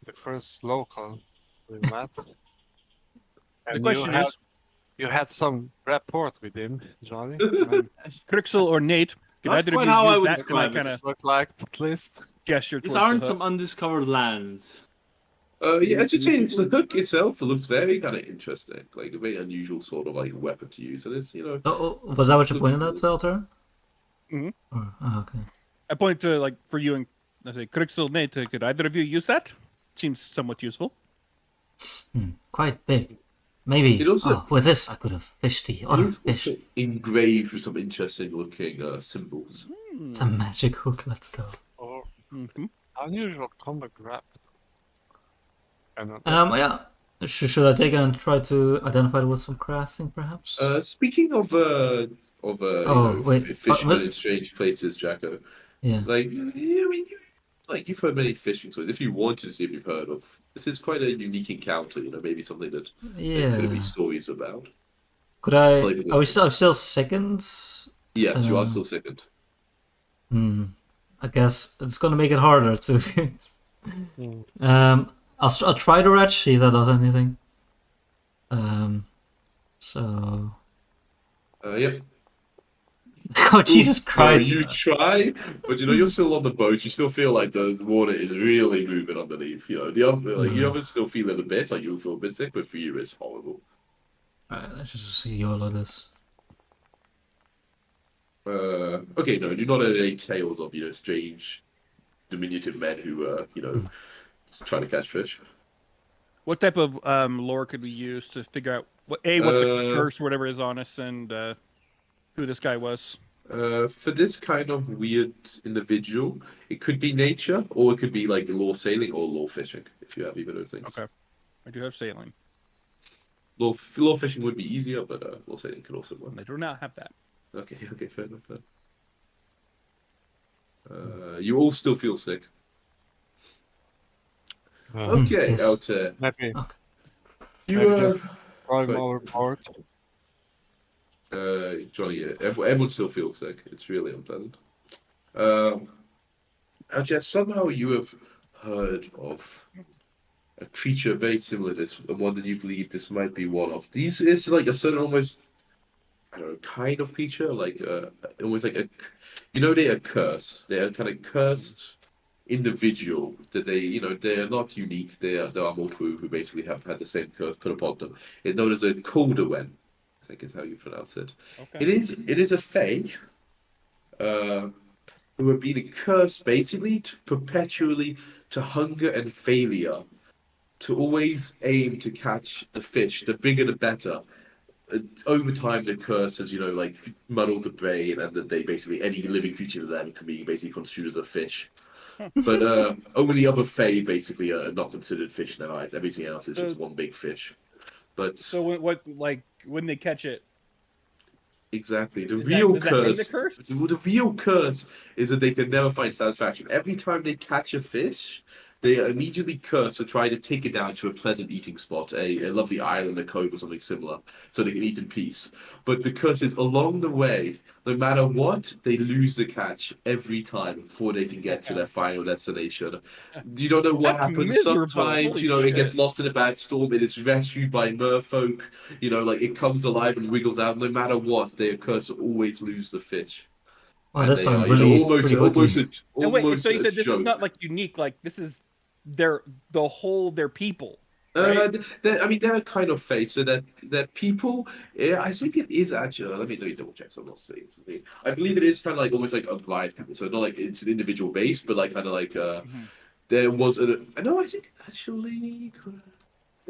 [SPEAKER 5] the first local we met. And
[SPEAKER 3] question is,
[SPEAKER 5] you had some rapport with him, Johnny. And
[SPEAKER 3] Crixel or Nate, could
[SPEAKER 4] Not
[SPEAKER 3] either of
[SPEAKER 4] quite
[SPEAKER 3] you
[SPEAKER 4] how I
[SPEAKER 3] use
[SPEAKER 4] would
[SPEAKER 3] that? Can I
[SPEAKER 4] describe
[SPEAKER 3] kind
[SPEAKER 4] it.
[SPEAKER 3] of
[SPEAKER 5] looked like at least.
[SPEAKER 3] gesture
[SPEAKER 4] These
[SPEAKER 3] towards the
[SPEAKER 4] aren't
[SPEAKER 3] hook?
[SPEAKER 4] some undiscovered lands.
[SPEAKER 1] Yeah, as you say, it's the hook itself. It looks very kind of interesting, like a very unusual sort of like weapon to use. And it's
[SPEAKER 2] Was that what you
[SPEAKER 1] Looks
[SPEAKER 2] pointed at,
[SPEAKER 1] cool.
[SPEAKER 2] Zelter?
[SPEAKER 3] Mhm.
[SPEAKER 2] Okay.
[SPEAKER 3] I point to like for you and I say Crixel, Nate. Could either of you use that? Seems somewhat useful.
[SPEAKER 2] Quite big. Maybe.
[SPEAKER 1] It also-
[SPEAKER 2] with this, I could have fished the other
[SPEAKER 1] it's
[SPEAKER 2] fish.
[SPEAKER 1] also engraved with some interesting looking symbols.
[SPEAKER 2] It's a magic hook. Let's go.
[SPEAKER 5] Or
[SPEAKER 3] Mhm.
[SPEAKER 5] unusual combat grab. And
[SPEAKER 2] Yeah. Should I take it and try to identify it with some crafting, perhaps?
[SPEAKER 1] Speaking of
[SPEAKER 2] wait,
[SPEAKER 1] fishermen
[SPEAKER 2] what?
[SPEAKER 1] in strange places, Jacko.
[SPEAKER 2] Yeah.
[SPEAKER 1] Like, yeah, I mean, you've heard many fishing stories. If you wanted to see if you've heard of, this is quite a unique encounter. Maybe something that there could be
[SPEAKER 2] Yeah.
[SPEAKER 1] stories about.
[SPEAKER 2] Could I?
[SPEAKER 1] Like,
[SPEAKER 2] Are we still second?
[SPEAKER 1] Yes, you are
[SPEAKER 2] Um,
[SPEAKER 1] still second.
[SPEAKER 2] I guess it's gonna make it harder to.
[SPEAKER 5] Hmm.
[SPEAKER 2] I'll try the wretch, see if that does anything. So.
[SPEAKER 1] Yep.
[SPEAKER 2] Oh Jesus
[SPEAKER 1] No,
[SPEAKER 2] Christ!
[SPEAKER 1] you try, but you're still on the boat. You still feel like the water is really moving underneath. The other, you others still feel it a bit, like you feel a bit sick, but for you, it's horrible.
[SPEAKER 2] Alright, let's just see YOLO this.
[SPEAKER 1] Okay, no, you're not at any tales of strange, diminutive men who try to catch fish.
[SPEAKER 3] What type of lore could we use to figure out what the curse or whatever is on us and who this guy was?
[SPEAKER 1] For this kind of weird individual, it could be nature, or it could be like law sailing or law fishing, if you have either of those things.
[SPEAKER 3] Okay. I do have sailing.
[SPEAKER 1] Law fishing would be easier, but law sailing could also work.
[SPEAKER 3] I do not have that.
[SPEAKER 1] Okay, fair enough. Fair. You all still feel sick. Okay,
[SPEAKER 2] yes.
[SPEAKER 1] Altair.
[SPEAKER 5] Maybe
[SPEAKER 1] You
[SPEAKER 5] maybe just drive
[SPEAKER 1] sorry.
[SPEAKER 5] overboard.
[SPEAKER 1] Johnny, everyone still feels sick. It's really unpleasant. Altair, somehow you have heard of a creature very similar to this, and one that you believe this might be one of. It's like a certain almost I don't know, kind of creature, like almost like a, they are cursed. They are kind of cursed individual that they are not unique. There are multiple who basically have had the same curse put upon them. It's known as a Calderwen, I think is how you pronounce it.
[SPEAKER 3] Okay.
[SPEAKER 1] It is a fae, who have been cursed basically to perpetually to hunger and failure, to always aim to catch the fish, the bigger the better. Over time, the curse has, like muddled the brain, and that they basically any living creature to them can be basically construed as a fish. But only other fae basically are not considered fish in their eyes. Everything else is just one big fish. But
[SPEAKER 3] So when they catch it,
[SPEAKER 1] exactly, the
[SPEAKER 3] Is that-
[SPEAKER 1] real
[SPEAKER 3] does that end the
[SPEAKER 1] curse.
[SPEAKER 3] curse?
[SPEAKER 1] The real curse is that they can never find satisfaction. Every time they catch a fish, they are immediately curse to try to take it down to a pleasant eating spot, a lovely island, a cove, or something similar, so they can eat in peace. But the curse is along the way, no matter what, they lose the catch every time before they can get to their final destination. You don't know what
[SPEAKER 3] That's
[SPEAKER 1] happens.
[SPEAKER 3] miserable.
[SPEAKER 1] Sometimes,
[SPEAKER 3] Holy
[SPEAKER 1] it gets
[SPEAKER 3] shit.
[SPEAKER 1] lost in a bad storm. It is rescued by merfolk. Like it comes alive and wiggles out. No matter what, they are cursed to always lose the fish.
[SPEAKER 2] Oh,
[SPEAKER 1] And
[SPEAKER 2] that
[SPEAKER 1] they
[SPEAKER 2] sounds
[SPEAKER 1] are,
[SPEAKER 2] really
[SPEAKER 1] almost,
[SPEAKER 2] pretty
[SPEAKER 1] almost,
[SPEAKER 2] ugly.
[SPEAKER 3] And wait,
[SPEAKER 1] almost
[SPEAKER 3] so you
[SPEAKER 1] a
[SPEAKER 3] said this is
[SPEAKER 1] joke.
[SPEAKER 3] not like unique, like this is their people,
[SPEAKER 1] Uh,
[SPEAKER 3] right?
[SPEAKER 1] they're kind of fake. So that people. Yeah, I think it is actually. Let me double check. So I'm not saying something. I believe it is kind of like almost like a blind people. So not like it's an individual base, but like kind of like
[SPEAKER 3] Mhm.
[SPEAKER 1] there was a. No, I think actually.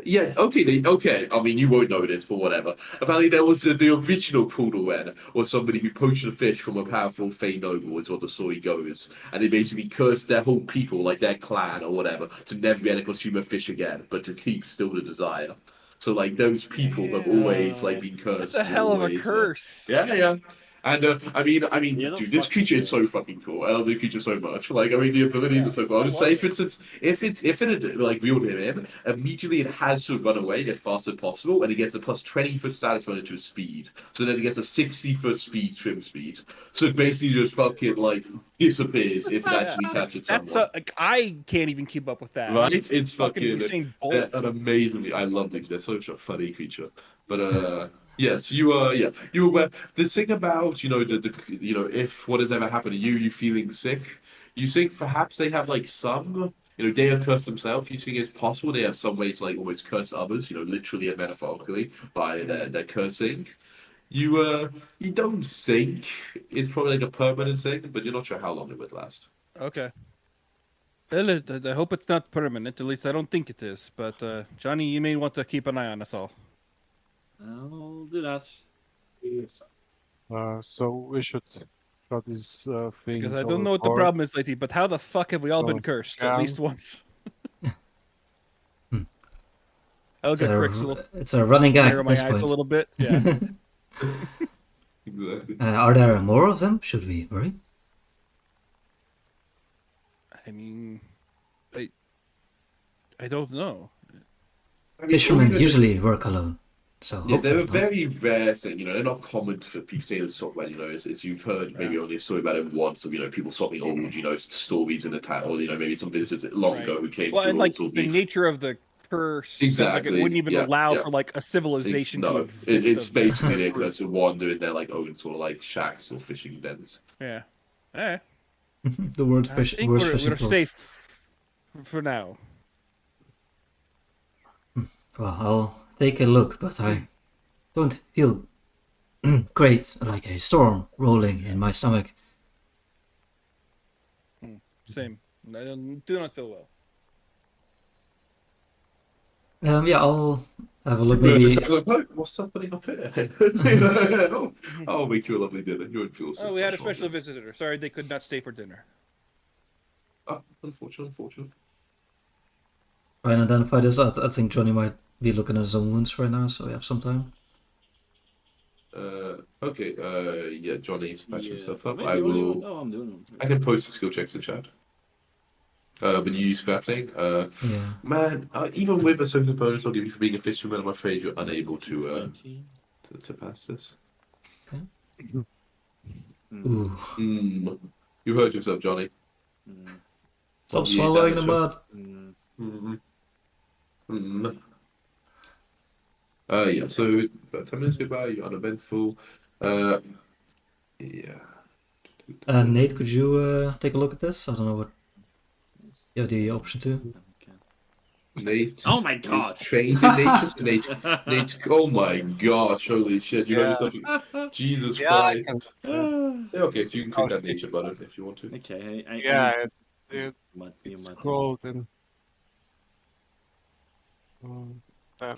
[SPEAKER 1] Yeah, okay, okay. I mean, you won't know this, but whatever. Apparently, there was the original Poodlewen, or somebody who poached a fish from a powerful Fey noble, is what the story goes. And they basically cursed their whole people, like their clan or whatever, to never be able to consume a fish again, but to keep still the desire. So, like, those people have always, like, been
[SPEAKER 3] That's
[SPEAKER 1] cursed
[SPEAKER 3] a
[SPEAKER 1] to
[SPEAKER 3] hell of a
[SPEAKER 1] always.
[SPEAKER 3] curse.
[SPEAKER 1] Yeah, yeah. And
[SPEAKER 4] You know,
[SPEAKER 1] dude, this
[SPEAKER 4] fuck
[SPEAKER 1] creature is
[SPEAKER 4] shit.
[SPEAKER 1] so fucking cool. I love the creature so much. Like, the abilities
[SPEAKER 3] Yeah,
[SPEAKER 1] are so cool. I'll
[SPEAKER 3] I
[SPEAKER 1] just
[SPEAKER 3] love
[SPEAKER 1] say,
[SPEAKER 3] it.
[SPEAKER 1] for instance, if it had like reeled him in, immediately it has to run away as fast as possible, and it gets a plus 20 for status relative to his speed. So then it gets a 60 for speed, swim speed. So it basically just fucking like disappears if it actually catches
[SPEAKER 3] That's
[SPEAKER 1] someone.
[SPEAKER 3] like I can't even keep up with that.
[SPEAKER 1] Right?
[SPEAKER 3] It's
[SPEAKER 1] It's
[SPEAKER 3] fucking
[SPEAKER 1] fucking
[SPEAKER 3] Usain
[SPEAKER 1] they're
[SPEAKER 3] Bolt.
[SPEAKER 1] an amazingly. I love them. They're such a funny creature. But yes, you aware the thing about if what has ever happened to you feeling sick, you think perhaps they have like some they are cursed themselves. You think it's possible they have some ways to like almost curse others, literally and metaphorically by their cursing. You don't think it's probably like a permanent thing, but you're not sure how long it would last.
[SPEAKER 3] Okay. Well, I hope it's not permanent. At least I don't think it is. But Johnny, you may want to keep an eye on us all.
[SPEAKER 4] I'll do that.
[SPEAKER 5] So we should cut this thing
[SPEAKER 3] Because I
[SPEAKER 5] to
[SPEAKER 3] don't know what the
[SPEAKER 5] record.
[SPEAKER 3] problem is lately, but how the fuck have we all been
[SPEAKER 5] Oh,
[SPEAKER 3] cursed
[SPEAKER 5] yeah.
[SPEAKER 3] at least once?
[SPEAKER 2] Hmm.
[SPEAKER 3] Elga Crixel.
[SPEAKER 2] It's a running gag
[SPEAKER 3] Narrow
[SPEAKER 2] at
[SPEAKER 3] my
[SPEAKER 2] this
[SPEAKER 3] eyes
[SPEAKER 2] point.
[SPEAKER 3] a little bit. Yeah.
[SPEAKER 1] Exactly.
[SPEAKER 2] Are there more of them? Should we worry?
[SPEAKER 3] I mean, I don't know.
[SPEAKER 2] Fishermen
[SPEAKER 1] even-
[SPEAKER 2] usually work alone, so
[SPEAKER 1] Yeah, they're a
[SPEAKER 2] hopefully not.
[SPEAKER 1] very rare thing. They're not common for people saying this sort of like, it's you've heard maybe only a story about it once of, people swapping old, stories in the town, or, maybe some visitors long ago who came
[SPEAKER 3] Well,
[SPEAKER 1] to
[SPEAKER 3] and
[SPEAKER 1] all
[SPEAKER 3] like
[SPEAKER 1] sort of
[SPEAKER 3] the nature of the curse sounds like it
[SPEAKER 1] Exactly.
[SPEAKER 3] wouldn't even
[SPEAKER 1] Yeah,
[SPEAKER 3] allow
[SPEAKER 1] yeah.
[SPEAKER 3] for like a civilization to
[SPEAKER 1] No,
[SPEAKER 3] exist.
[SPEAKER 1] it's
[SPEAKER 3] of that
[SPEAKER 1] basically their
[SPEAKER 3] group.
[SPEAKER 1] curse to wander in their like own sort of like shacks or fishing dens.
[SPEAKER 3] Yeah. Eh,
[SPEAKER 2] The word
[SPEAKER 3] I
[SPEAKER 2] fish,
[SPEAKER 3] think
[SPEAKER 2] worst
[SPEAKER 3] we're
[SPEAKER 2] fishing port.
[SPEAKER 3] safe for now.
[SPEAKER 2] Well, I'll take a look, but I don't feel great, like a storm rolling in my stomach.
[SPEAKER 3] Same. I do not feel well.
[SPEAKER 2] Yeah, I'll have a look. Maybe
[SPEAKER 1] What's happening up here? I'll make you a lovely dinner. You won't feel so
[SPEAKER 3] Oh, we had a
[SPEAKER 1] fresh on
[SPEAKER 3] special
[SPEAKER 1] it.
[SPEAKER 3] visitor. Sorry, they could not stay for dinner.
[SPEAKER 1] Oh, unfortunate.
[SPEAKER 2] try and identify this. I think Johnny might be looking at his own wounds right now, so we have some time.
[SPEAKER 1] Okay. Yeah, Johnny's patching stuff up.
[SPEAKER 4] Am
[SPEAKER 1] I
[SPEAKER 4] the only
[SPEAKER 1] will.
[SPEAKER 4] one? No, I'm doing them.
[SPEAKER 1] I can post the skill checks in chat. When you use crafting,
[SPEAKER 2] Yeah.
[SPEAKER 1] man, even with a social bonus I'll give you for being a fisherman, I'm afraid you're unable to
[SPEAKER 4] 20.
[SPEAKER 1] to pass this.
[SPEAKER 2] Ooh.
[SPEAKER 1] You hurt yourself, Johnny.
[SPEAKER 2] Stop
[SPEAKER 1] the
[SPEAKER 2] swallowing the
[SPEAKER 1] damage,
[SPEAKER 2] mud.
[SPEAKER 1] Yeah, so about 10 minutes go by, you're uneventful. Uh, yeah.
[SPEAKER 2] Nate, could you take a look at this? I don't know what you have the option to.
[SPEAKER 1] Nate
[SPEAKER 4] Oh my
[SPEAKER 1] is
[SPEAKER 4] god.
[SPEAKER 1] trained in nature. So Nate. Oh my gosh! Holy shit! You got
[SPEAKER 5] Yeah.
[SPEAKER 1] yourself. Jesus
[SPEAKER 5] Yeah, I
[SPEAKER 1] Christ.
[SPEAKER 5] can.
[SPEAKER 1] Yeah, okay, so you can click that nature button if you want to.
[SPEAKER 4] Okay, I
[SPEAKER 5] Yeah,
[SPEAKER 4] need
[SPEAKER 5] it
[SPEAKER 4] you mud.
[SPEAKER 5] scrolled and damn,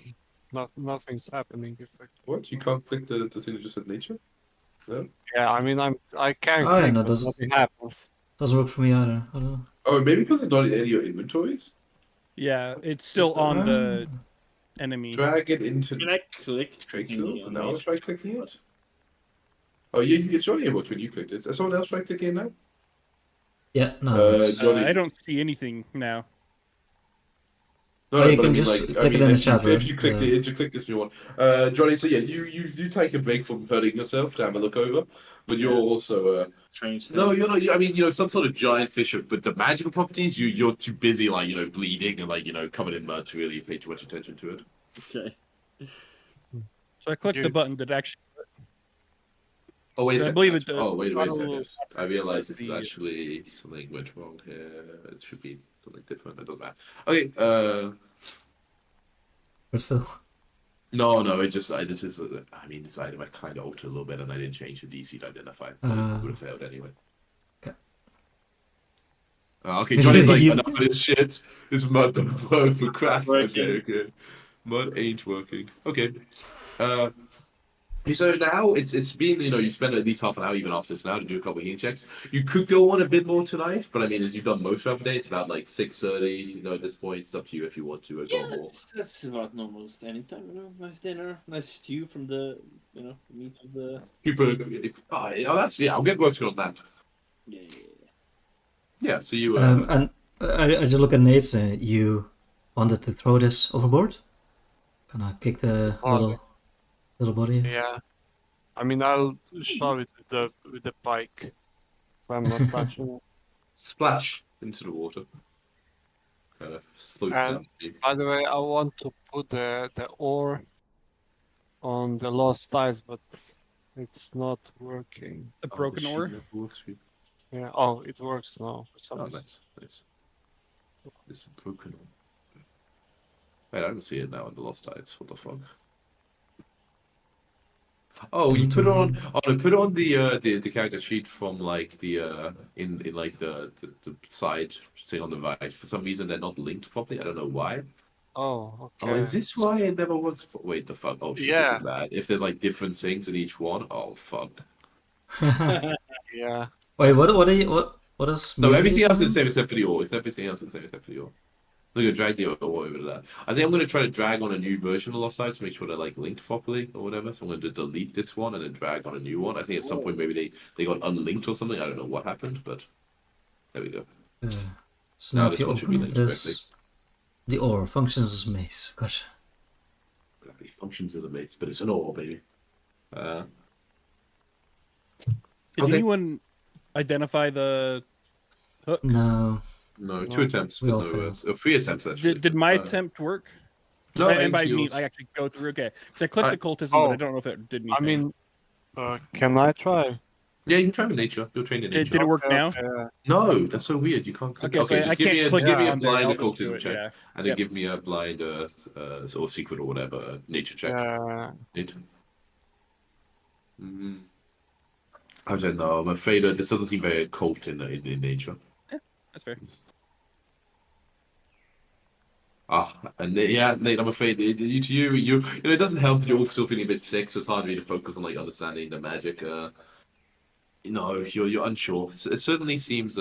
[SPEAKER 5] nothing's happening. Effectively.
[SPEAKER 1] What? You can't click the thing that just said nature? No?
[SPEAKER 5] Yeah, I mean, I can
[SPEAKER 2] Oh, yeah,
[SPEAKER 5] click,
[SPEAKER 2] no,
[SPEAKER 5] but nothing happens.
[SPEAKER 2] doesn't work for me either. I don't know.
[SPEAKER 1] Oh, maybe because it's not in any of your inventories?
[SPEAKER 3] Yeah, it's still on the enemy.
[SPEAKER 1] Drag it into
[SPEAKER 4] Can I click the
[SPEAKER 1] trade
[SPEAKER 4] thingy
[SPEAKER 1] skills, and
[SPEAKER 4] on
[SPEAKER 1] now I'll
[SPEAKER 4] nature?
[SPEAKER 1] try clicking it. Oh, yeah, it's only worked when you clicked it. Is someone else try clicking it now?
[SPEAKER 2] Yeah, no. It's...
[SPEAKER 1] Johnny.
[SPEAKER 3] I don't see anything now.
[SPEAKER 1] No,
[SPEAKER 2] Oh, you
[SPEAKER 1] but
[SPEAKER 2] can
[SPEAKER 1] I mean,
[SPEAKER 2] just
[SPEAKER 1] like,
[SPEAKER 2] click it in the
[SPEAKER 1] if you,
[SPEAKER 2] chat, right?
[SPEAKER 1] if you click
[SPEAKER 2] Yeah.
[SPEAKER 1] it, to click this new one, Johnny. So yeah, you take a break from hurting yourself to have a look over, but you're also
[SPEAKER 4] Strange.
[SPEAKER 1] no, you're not. I mean, some sort of giant fish, but the magical properties, you're too busy, like bleeding and covered in mud to really pay too much attention to it.
[SPEAKER 4] Okay.
[SPEAKER 3] So I clicked the
[SPEAKER 5] Dude.
[SPEAKER 3] button that actually.
[SPEAKER 1] Oh wait a
[SPEAKER 3] I
[SPEAKER 1] second.
[SPEAKER 3] believe it.
[SPEAKER 1] Oh wait a
[SPEAKER 3] auto-
[SPEAKER 1] second. I realize this is
[SPEAKER 3] the-
[SPEAKER 1] actually something went wrong here. It should be something different. It doesn't matter. Okay.
[SPEAKER 2] Where's Phil?
[SPEAKER 1] No. It just this is. I mean, this item I kind of altered a little bit, and I didn't change the DC to identify. Probably would have failed anyway.
[SPEAKER 2] Okay.
[SPEAKER 1] Okay, Johnny's like,
[SPEAKER 2] You-
[SPEAKER 1] enough of this shit. This mud don't work for crap.
[SPEAKER 4] Working.
[SPEAKER 1] Okay. Mud ain't working. Okay. So now it's been you spent at least half an hour even after this now to do a couple of healing checks. You could go on a bit more tonight, but I mean as you've done most of the day, it's about like 6:30. At this point it's up to you if you want to
[SPEAKER 6] Yeah,
[SPEAKER 1] go more.
[SPEAKER 6] that's about almost anytime. Nice dinner, nice stew from the meat of the.
[SPEAKER 1] I'll get working on that.
[SPEAKER 6] Yeah.
[SPEAKER 1] Yeah, so you
[SPEAKER 2] and I just look at Nate. You wanted to throw this overboard? Gonna kick the
[SPEAKER 5] Oh,
[SPEAKER 2] little body.
[SPEAKER 5] Yeah, I mean, I'll shove it with the pike. If I'm not touching it.
[SPEAKER 1] splash into the water. Kind of floats
[SPEAKER 5] And-
[SPEAKER 1] down to you.
[SPEAKER 5] By the way, I want to put the ore on the lost eyes, but it's not working.
[SPEAKER 3] The broken
[SPEAKER 1] Oh,
[SPEAKER 3] ore.
[SPEAKER 1] shit, that works for you.
[SPEAKER 5] Yeah. Oh, it works now. For some
[SPEAKER 1] Oh,
[SPEAKER 5] reason.
[SPEAKER 1] nice. It's broken. Wait, I don't see it now in the Lost Tides. What the fuck? Oh, you put it on. Oh, no, put it on the character sheet from like the in like the side thing on the right. For some reason, they're not linked properly. I don't know why.
[SPEAKER 5] Oh,
[SPEAKER 1] Oh,
[SPEAKER 5] okay.
[SPEAKER 1] is this why it never works? Wait, the fuck. Oh shit, this
[SPEAKER 5] Yeah.
[SPEAKER 1] is bad. If there's like different things in each one, oh fuck.
[SPEAKER 5] Yeah.
[SPEAKER 2] Wait, what is?
[SPEAKER 1] No,
[SPEAKER 2] melee
[SPEAKER 1] everything else is the
[SPEAKER 2] again?
[SPEAKER 1] same except for the ore. It's everything else is the same except for the ore. Look at drag the ore over to that. I think I'm gonna try to drag on a new version of Lost Sides to make sure they're like linked properly or whatever. So I'm gonna delete this one and then drag on a new one. I think at some point maybe they got unlinked or something. I don't know what happened, but there we go.
[SPEAKER 2] So now
[SPEAKER 1] Now
[SPEAKER 2] if
[SPEAKER 1] this
[SPEAKER 2] you
[SPEAKER 1] one should be
[SPEAKER 2] open
[SPEAKER 1] linked
[SPEAKER 2] this, the ore functions as mace. Gotcha.
[SPEAKER 1] It functions in the maze, but it's an ore, baby.
[SPEAKER 3] Did
[SPEAKER 1] Okay.
[SPEAKER 3] anyone identify the hook?
[SPEAKER 2] No.
[SPEAKER 1] No,
[SPEAKER 5] No,
[SPEAKER 1] 2 attempts,
[SPEAKER 2] we
[SPEAKER 1] but
[SPEAKER 2] all
[SPEAKER 1] no,
[SPEAKER 2] failed.
[SPEAKER 1] 3 attempts actually.
[SPEAKER 3] Did my attempt work?
[SPEAKER 1] No,
[SPEAKER 3] and by
[SPEAKER 1] ain't
[SPEAKER 3] me,
[SPEAKER 1] yours.
[SPEAKER 3] I actually go through. Okay, so I clicked
[SPEAKER 1] I-
[SPEAKER 3] the cultism, but
[SPEAKER 5] oh,
[SPEAKER 3] I don't know if it did anything.
[SPEAKER 5] I mean, can I try?
[SPEAKER 1] Yeah, you can try with nature. You're trained in nature.
[SPEAKER 3] did it work
[SPEAKER 5] Okay,
[SPEAKER 3] now?
[SPEAKER 5] okay.
[SPEAKER 1] No, that's so weird. You can't click.
[SPEAKER 3] Okay, so I
[SPEAKER 1] just give me
[SPEAKER 3] can't
[SPEAKER 1] a
[SPEAKER 3] click
[SPEAKER 1] give
[SPEAKER 3] it
[SPEAKER 1] me a
[SPEAKER 3] on there.
[SPEAKER 1] blind
[SPEAKER 3] I'll just do
[SPEAKER 1] occultism
[SPEAKER 3] it,
[SPEAKER 1] check,
[SPEAKER 3] yeah.
[SPEAKER 1] and then give me a blind or secret or whatever nature check. Nature. I don't know. I'm afraid this doesn't seem very occult in nature.
[SPEAKER 3] That's fair.
[SPEAKER 1] And yeah, Nate, I'm afraid you know it doesn't help that you're also feeling a bit sick, so it's hard for you to focus on like understanding the magic. You're unsure. It certainly seems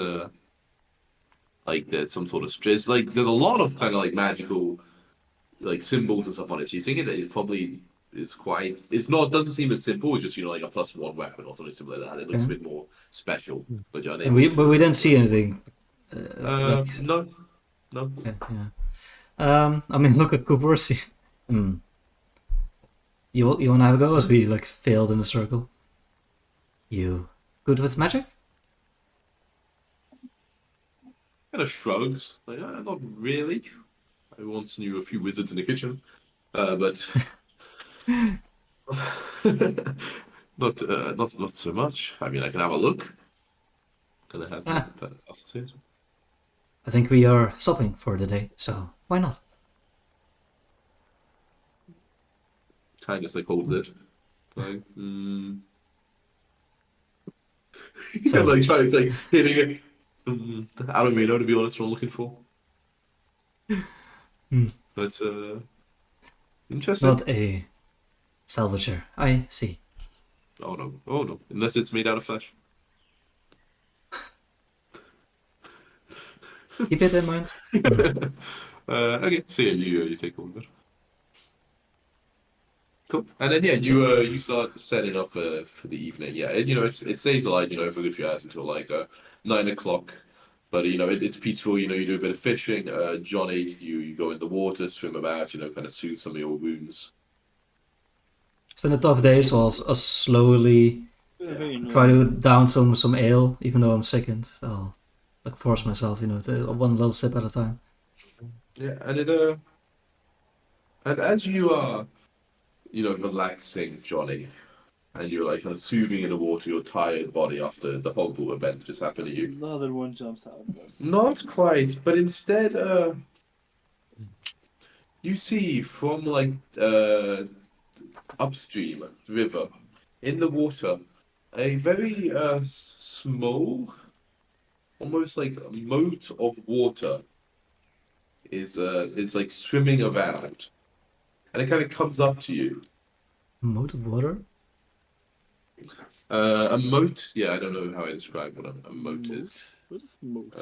[SPEAKER 1] like there's some sort of stress. Like there's a lot of kind of like magical like symbols and stuff on it. So you think it probably is quite. It's not. Doesn't seem as simple as just like a +1 weapon or something similar to that. It looks a bit more special. But you're
[SPEAKER 2] And
[SPEAKER 1] unable
[SPEAKER 2] but we didn't see anything.
[SPEAKER 1] No.
[SPEAKER 2] Okay, yeah. I mean, look at Kubursi. You want to have a go as we like failed in the circle? You good with magic?
[SPEAKER 1] Kind of shrugs. Like, not really. I once knew a few wizards in the kitchen, but Not so much. I mean, I can have a look. Can I have
[SPEAKER 2] Ah,
[SPEAKER 1] that?
[SPEAKER 2] I think we are stopping for the day, so why not?
[SPEAKER 1] Kind of like holds it. Like,
[SPEAKER 2] So,
[SPEAKER 1] like trying like hitting it. I don't really know, to be honest, what I'm looking for.
[SPEAKER 2] hmm,
[SPEAKER 1] But interesting.
[SPEAKER 2] not a salvager. I see.
[SPEAKER 1] Oh no, oh no, unless it's made out of flesh.
[SPEAKER 2] Keep it in mind. Hmm.
[SPEAKER 1] Okay, so yeah, you take all of it. Cool. And then yeah,
[SPEAKER 2] So,
[SPEAKER 1] you start setting up for the evening. Yeah, it stays alive, for a good few hours until like 9 o'clock. But it's peaceful. You do a bit of fishing. Johnny, you go in the water, swim about. Kind of soothe some of your wounds.
[SPEAKER 2] it's been a tough day, so I'll slowly
[SPEAKER 6] Very
[SPEAKER 2] try to
[SPEAKER 6] normal.
[SPEAKER 2] down some ale, even though I'm sickened. I'll like force myself, to one little sip at a time.
[SPEAKER 1] Yeah, and as you are relaxing, Johnny, and you're like kind of soothing in the water your tired body after the horrible event that just happened to you.
[SPEAKER 6] Another one jumps out of us.
[SPEAKER 1] Not quite, but instead, you see from like upstream river in the water a very small, almost like a moat of water is like swimming around, and it kind of comes up to you.
[SPEAKER 2] Moat of water?
[SPEAKER 1] A moat, yeah, I don't know how I describe what a moat
[SPEAKER 6] Moat?
[SPEAKER 1] is.
[SPEAKER 6] What is moat?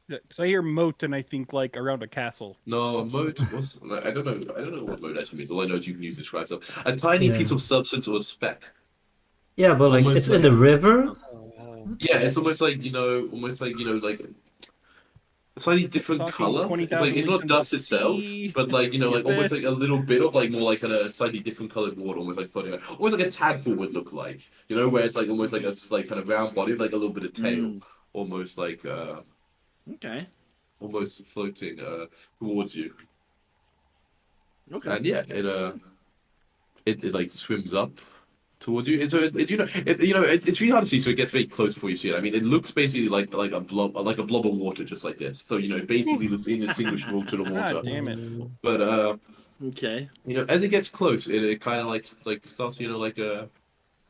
[SPEAKER 3] Because I hear moat and I think like around a castle.
[SPEAKER 1] No, a moat was I don't know. I don't know what moat actually means. All I know is you can use it to describe something. A tiny
[SPEAKER 2] Yeah.
[SPEAKER 1] piece of substance or a speck.
[SPEAKER 2] Yeah, but like
[SPEAKER 1] Almost
[SPEAKER 2] it's in
[SPEAKER 1] like
[SPEAKER 2] the river.
[SPEAKER 1] yeah, it's almost like like a slightly different
[SPEAKER 3] Talking
[SPEAKER 1] color. It's like
[SPEAKER 3] 20,000
[SPEAKER 1] it's
[SPEAKER 3] leagues
[SPEAKER 1] not
[SPEAKER 3] under the
[SPEAKER 1] dust itself,
[SPEAKER 3] sea.
[SPEAKER 1] but like
[SPEAKER 3] The
[SPEAKER 1] like almost like a
[SPEAKER 3] abyss.
[SPEAKER 1] little bit of like more like a slightly different colored water, almost like floating around. Almost like a tadpole would look like. Where it's like almost like a like kind of round body, with, like a little bit of tail, almost like
[SPEAKER 6] Okay.
[SPEAKER 1] almost floating towards you.
[SPEAKER 6] Okay.
[SPEAKER 1] And yeah, it like swims up towards you. And so it's really hard to see, so it gets very close before you see it. I mean, it looks basically like a blob of water, just like this. So it basically looks indistinguishable to the water.
[SPEAKER 3] God damn it.
[SPEAKER 1] But
[SPEAKER 6] Okay.
[SPEAKER 1] as it gets close, it kind of like starts, like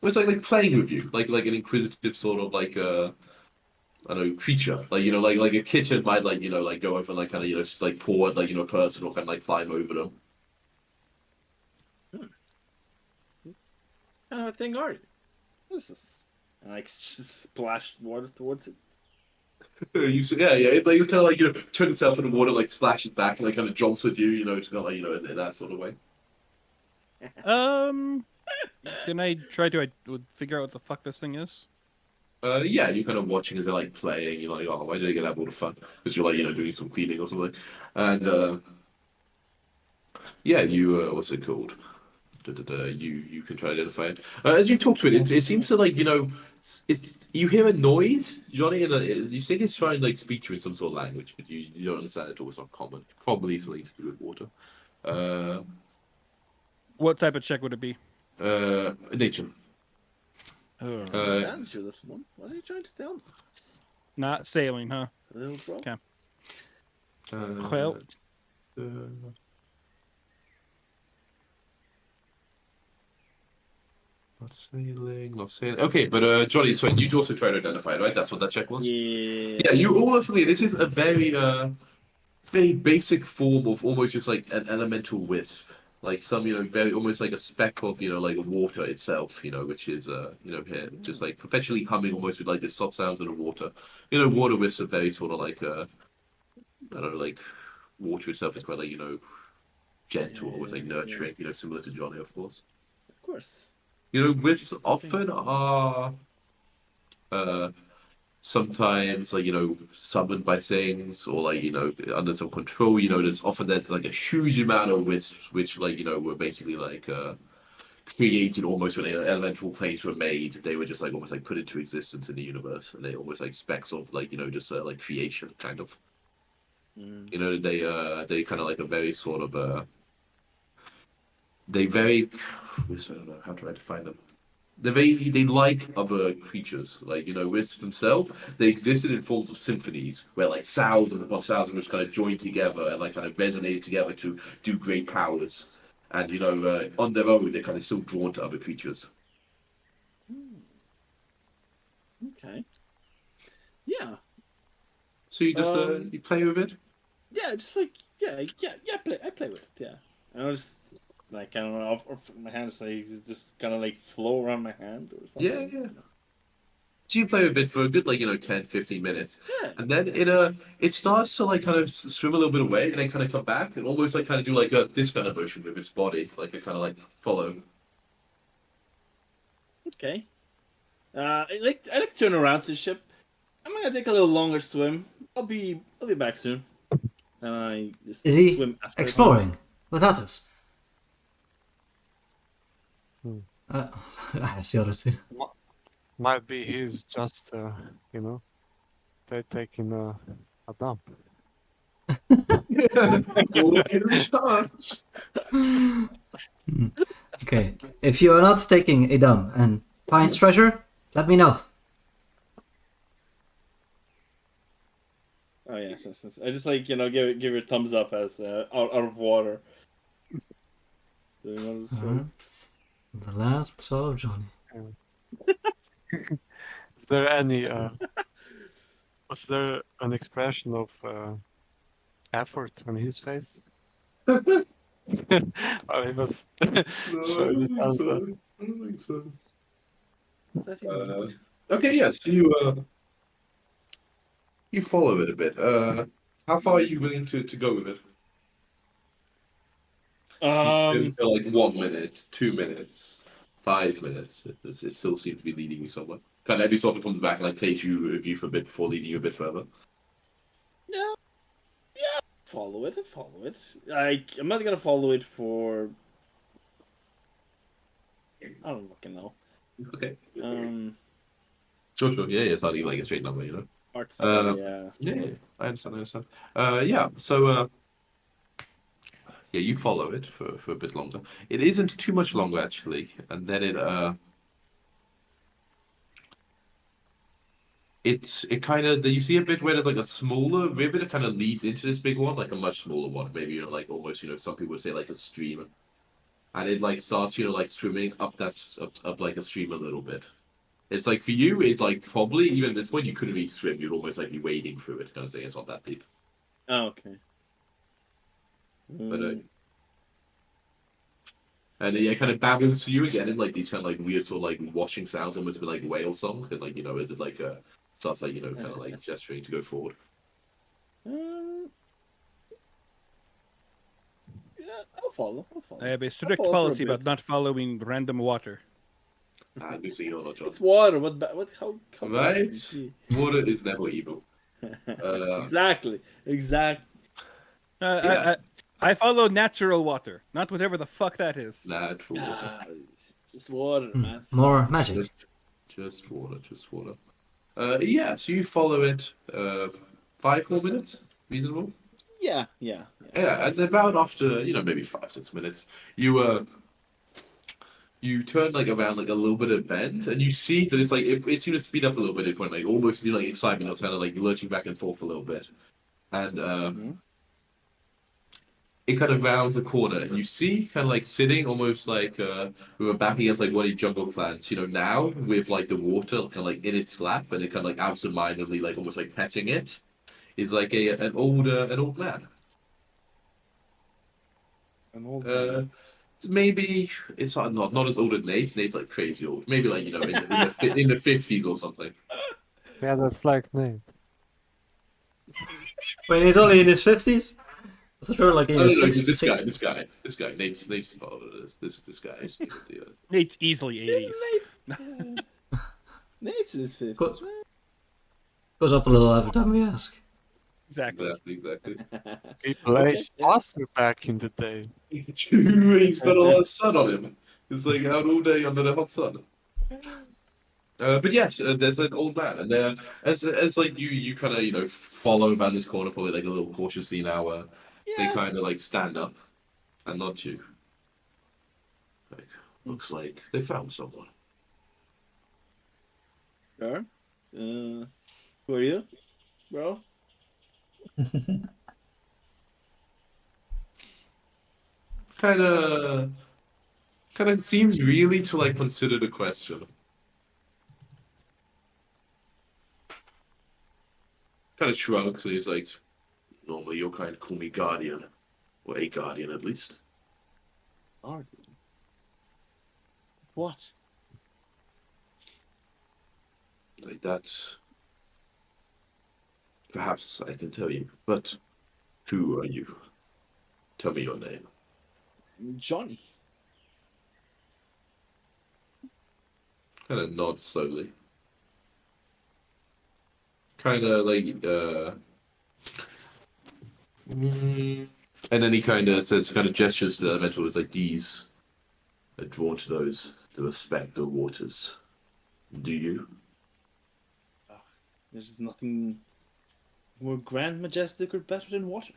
[SPEAKER 1] it's like playing with you, like an inquisitive sort of like I don't know, creature, like like a kitten might like go over and like kind of like paw at like a person or kind of like climb over them.
[SPEAKER 6] How thing are you? What is this? And like splash water towards it.
[SPEAKER 1] Yeah, it like kind of like turns itself in the water, like splashes back, and like kind of jumps at you, it's kind of like in that sort of way.
[SPEAKER 3] Can I try to figure out what the fuck this thing is?
[SPEAKER 1] Yeah, you're kind of watching as they're like playing. You're like, oh, why did I get out all the fun? Because you're like doing some cleaning or something, and yeah, you what's it called? You can try to identify it. As you talk to it, it seems to like you hear a noise, Johnny, and you think it's trying to like speak to you in some sort of language, but you don't understand it. All it's not common. Probably something to do with water.
[SPEAKER 3] What type of check would it be?
[SPEAKER 1] Nature.
[SPEAKER 6] Understand you, little one. What are you trying to tell me?
[SPEAKER 3] Not sailing, huh?
[SPEAKER 6] Little bro.
[SPEAKER 3] Okay.
[SPEAKER 1] Uh,
[SPEAKER 3] Well,
[SPEAKER 1] uh, not sailing. Okay, but Johnny, so you also try to identify it, right? That's what that check was.
[SPEAKER 6] Yeah.
[SPEAKER 1] Yeah, you all agree. This is a very basic form of almost just like an elemental wisp, like some very almost like a speck of like water itself, which is here just like perpetually humming almost with like the soft sounds of the water. Water wisps are very sort of like I don't know, like water itself is quite like gentle, almost like nurturing, similar to Johnny, of course.
[SPEAKER 6] Of course.
[SPEAKER 1] Wisps often are uh sometimes like summoned by things or like under some control. There's like a huge amount of wisps which like were basically like created almost when elemental planes were made. They were just like almost like put into existence in the universe, and they almost like specks of like just like creation kind of. They kind of like a very sort of they very I don't know how to define them. they like other creatures, like with themselves. They existed in forms of symphonies where like sounds and upon sounds which kind of joined together and like kind of resonated together to do great powers. And on their own, they're kind of still drawn to other creatures.
[SPEAKER 6] Okay. Yeah.
[SPEAKER 1] So you just you play with it.
[SPEAKER 6] Yeah, just like I play with it. Yeah, and I was like I don't know, or my hands like just kind of like flow around my hand or something.
[SPEAKER 1] Yeah. So you play with it for a good 10, 15 minutes,
[SPEAKER 6] Yeah.
[SPEAKER 1] and then it starts to like kind of swim a little bit away and then kind of come back and almost like kind of do like this kind of motion with its body, like a kind of like follow.
[SPEAKER 6] Okay. I like to turn around to the ship. I'm gonna take a little longer swim. I'll be back soon. And I just
[SPEAKER 2] Is he
[SPEAKER 6] swim after.
[SPEAKER 2] exploring without us?
[SPEAKER 5] Hmm.
[SPEAKER 2] I see other two.
[SPEAKER 5] Might be he's just, they're taking a dump.
[SPEAKER 1] Chance.
[SPEAKER 2] Okay, if you are not taking a dump and finds treasure, let me know.
[SPEAKER 6] Oh yeah, I just like give it a thumbs up as out of water. Doing one of those
[SPEAKER 2] Alright.
[SPEAKER 6] things.
[SPEAKER 2] The last saw of Johnny.
[SPEAKER 5] Is there any, was there an expression of effort on his face? Oh, he was showing his hands up.
[SPEAKER 1] I don't think so.
[SPEAKER 6] What's that even?
[SPEAKER 1] Okay, yes, you follow it a bit. How far are you willing to go with it? You spin for like 1 minute, 2 minutes, 5 minutes. It still seems to be leading you somewhere. Kind of every so often comes back and like plays you with you for a bit before leading you a bit further.
[SPEAKER 6] Yeah. Follow it. I'm not gonna follow it for. I don't fucking know.
[SPEAKER 1] Okay.
[SPEAKER 6] Sure.
[SPEAKER 1] Yeah, it's not even like a straight number,
[SPEAKER 6] Hard to say, yeah.
[SPEAKER 1] Yeah, I understand. Yeah, so yeah, you follow it for a bit longer. It isn't too much longer actually, and then it kind of you see a bit where there's like a smaller river that kind of leads into this big one, like a much smaller one, maybe like almost some people would say like a stream, and it like starts like swimming up up like a stream a little bit. It's like for you, it's like probably even at this point you couldn't really swim. You'd almost like be wading through it, kind of thing. It's not that deep.
[SPEAKER 6] Oh, okay.
[SPEAKER 1] But and yeah, it kind of babbles to you again in like these kind of like weird sort of like washing sounds, almost a bit like whale song, and like as it like starts like kind of like gesturing to go forward.
[SPEAKER 6] Yeah, I'll follow.
[SPEAKER 3] I have a strict
[SPEAKER 6] follow for a
[SPEAKER 3] policy about
[SPEAKER 6] bit.
[SPEAKER 3] not following random water.
[SPEAKER 1] Good seeing you, John.
[SPEAKER 6] It's water. What? How bad
[SPEAKER 1] Right?
[SPEAKER 6] can it be?
[SPEAKER 1] Water is never evil.
[SPEAKER 6] Exactly.
[SPEAKER 3] I follow natural water, not whatever the fuck that is.
[SPEAKER 1] Natural water.
[SPEAKER 6] It's just water, man. It's
[SPEAKER 2] More magic.
[SPEAKER 1] Just water. Yeah, so you follow it 5 more minutes, reasonable.
[SPEAKER 6] Yeah.
[SPEAKER 1] Yeah, and about after maybe 5-6 minutes, you turn like around like a little bit of bend, and you see that it's like it seems to speed up a little bit at a point, like almost like excitement. It's kind of like lurching back and forth a little bit, and it kind of rounds a corner, and you see kind of like sitting almost like we were back against like one of the jungle plants, now with like the water kind of like in its lap, and it kind of like absentmindedly like almost like petting it, is like an old man.
[SPEAKER 6] An old man.
[SPEAKER 1] Maybe it's not as old as Nate. Nate's like crazy old. Maybe like in the 50s or something.
[SPEAKER 5] Yeah, that's like Nate.
[SPEAKER 2] Wait, he's only in his 50s? I thought you were like in
[SPEAKER 1] No,
[SPEAKER 2] your
[SPEAKER 1] no, no,
[SPEAKER 2] 60s.
[SPEAKER 1] this guy. Nate's father. This guy.
[SPEAKER 3] Nate's easily 80s.
[SPEAKER 6] Nate's in his 50s.
[SPEAKER 2] Go- Goes up a little every time we ask.
[SPEAKER 3] Exactly.
[SPEAKER 1] Exactly.
[SPEAKER 5] People aged faster back in the day.
[SPEAKER 1] He's got a lot of sun on him. It's like out all day under the hot sun. But yes, there's an old man, and as like you kind of follow around this corner, probably like a little cautiously now. They kind of like stand up and nod to you. Like, looks like they found someone.
[SPEAKER 6] Sure. Who are you, bro?
[SPEAKER 1] Kind of seems really to like consider the question. Kind of shrugs. So he's like, normally you'll kind of call me guardian, or a guardian at least.
[SPEAKER 6] Guardian. What?
[SPEAKER 1] Like that. Perhaps I can tell you, but who are you? Tell me your name.
[SPEAKER 6] Johnny.
[SPEAKER 1] Kind of nods slowly. Kind of like, and then he kind of says, kind of gestures to the elemental. It's like these are drawn to those that respect the waters. Do you?
[SPEAKER 6] There's nothing more grand, majestic, or better than water.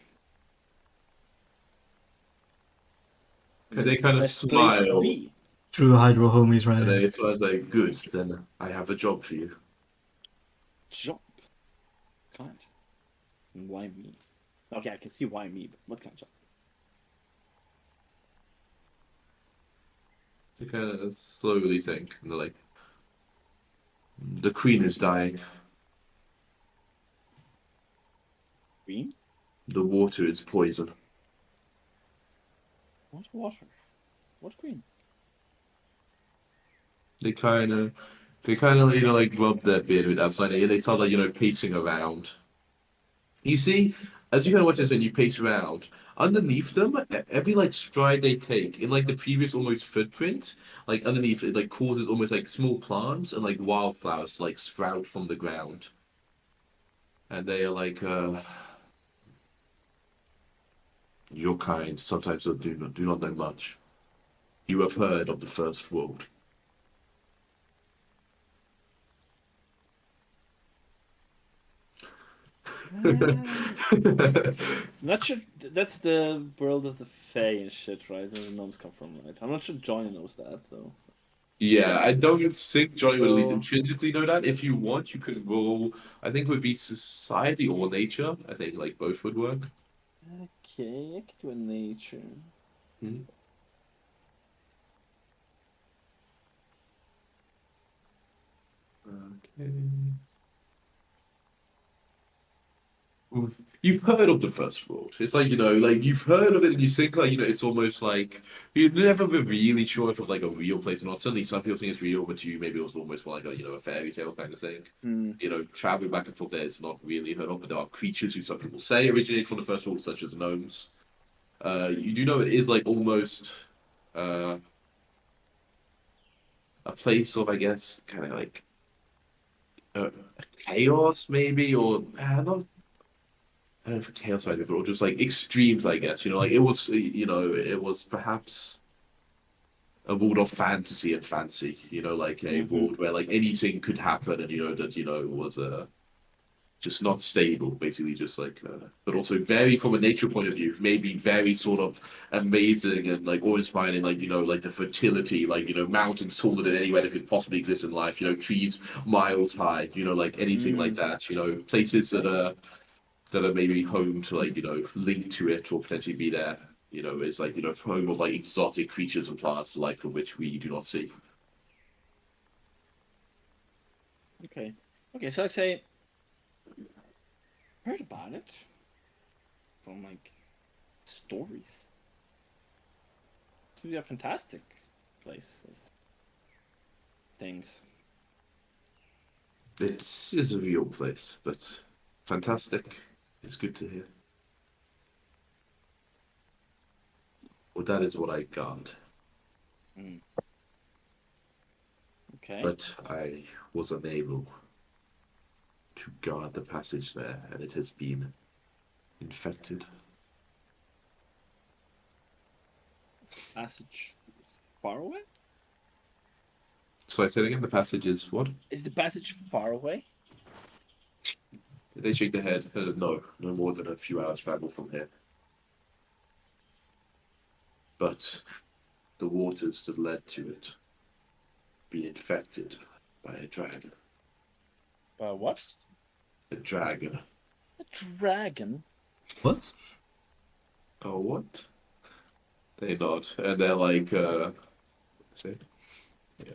[SPEAKER 1] They kind of
[SPEAKER 6] Best place to
[SPEAKER 1] smile,
[SPEAKER 6] be.
[SPEAKER 2] True hydro homies right
[SPEAKER 1] and
[SPEAKER 2] here.
[SPEAKER 1] they smile's like, "Good, then I have a job for you."
[SPEAKER 6] Job. Kind. And why me? Okay, I can see why me, but what kind of job?
[SPEAKER 1] They kind of slowly think, and they're like, "The queen is dying.
[SPEAKER 6] Green?
[SPEAKER 1] The water is poison."
[SPEAKER 6] What water? What green?
[SPEAKER 1] They kind of, like rub their beard with outside. They start like pacing around. You see, as you kind of watch this when you pace around, underneath them, every like stride they take in like the previous almost footprint, like underneath it like causes almost like small plants and like wildflowers to, like sprout from the ground, and they are like, your kind sometimes do not know much. You have heard of the first world.
[SPEAKER 6] Not sure. That's the world of the Fae and shit, right? Where the gnomes come from, right? I'm not sure Johnny knows that, so.
[SPEAKER 1] Yeah, I don't think Johnny would at least
[SPEAKER 6] So-
[SPEAKER 1] intrinsically know that. If you want, you could roll. I think it would be society or nature. I think like both would work.
[SPEAKER 6] Okay, I could do a nature.
[SPEAKER 1] Hmm. Okay. You've heard of the first world. It's like, like you've heard of it and you think like, it's almost like you're never really sure if it's like a real place or not. Certainly some people think it's real, but to you maybe it was almost more like a, a fairy tale kind of thing.
[SPEAKER 6] Hmm.
[SPEAKER 1] Traveling back and forth there is not really heard of, but there are creatures who some people say originated from the first world, such as gnomes. You do know it is like almost uh, a place of, I guess, kind of like chaos, maybe, or not. I don't know if chaos side of it, or just like extremes, I guess. Like it was, it was perhaps a world of fantasy and fancy. Like a
[SPEAKER 6] Mm-hmm.
[SPEAKER 1] world where like anything could happen, and that was just not stable, basically, just like, but also very from a nature point of view, maybe very sort of amazing and like awe-inspiring, like like the fertility, like mountains taller than anywhere that could possibly exist in life, trees miles high, like anything like that, places that are maybe home to like linked to it or potentially be there. Is like home of like exotic creatures and plants, the like of which we do not see.
[SPEAKER 6] Okay. Okay, so I say, heard about it from like stories. It's really a fantastic place of things.
[SPEAKER 1] It is a real place, but fantastic. It's good to hear. Well, that is what I got,
[SPEAKER 6] Mm. Okay.
[SPEAKER 1] but I was unable to guard the passage there, and it has been infected.
[SPEAKER 6] Passage far away?
[SPEAKER 1] So I said again, the passage is what?
[SPEAKER 6] Is the passage far away?
[SPEAKER 1] They shake their head. No, no more than a few hours travel from here. But the waters that led to it be infected by a dragon.
[SPEAKER 6] What?
[SPEAKER 1] A dragon.
[SPEAKER 6] A dragon?
[SPEAKER 2] What?
[SPEAKER 1] Oh, what? They nod, and they're like, say, yeah.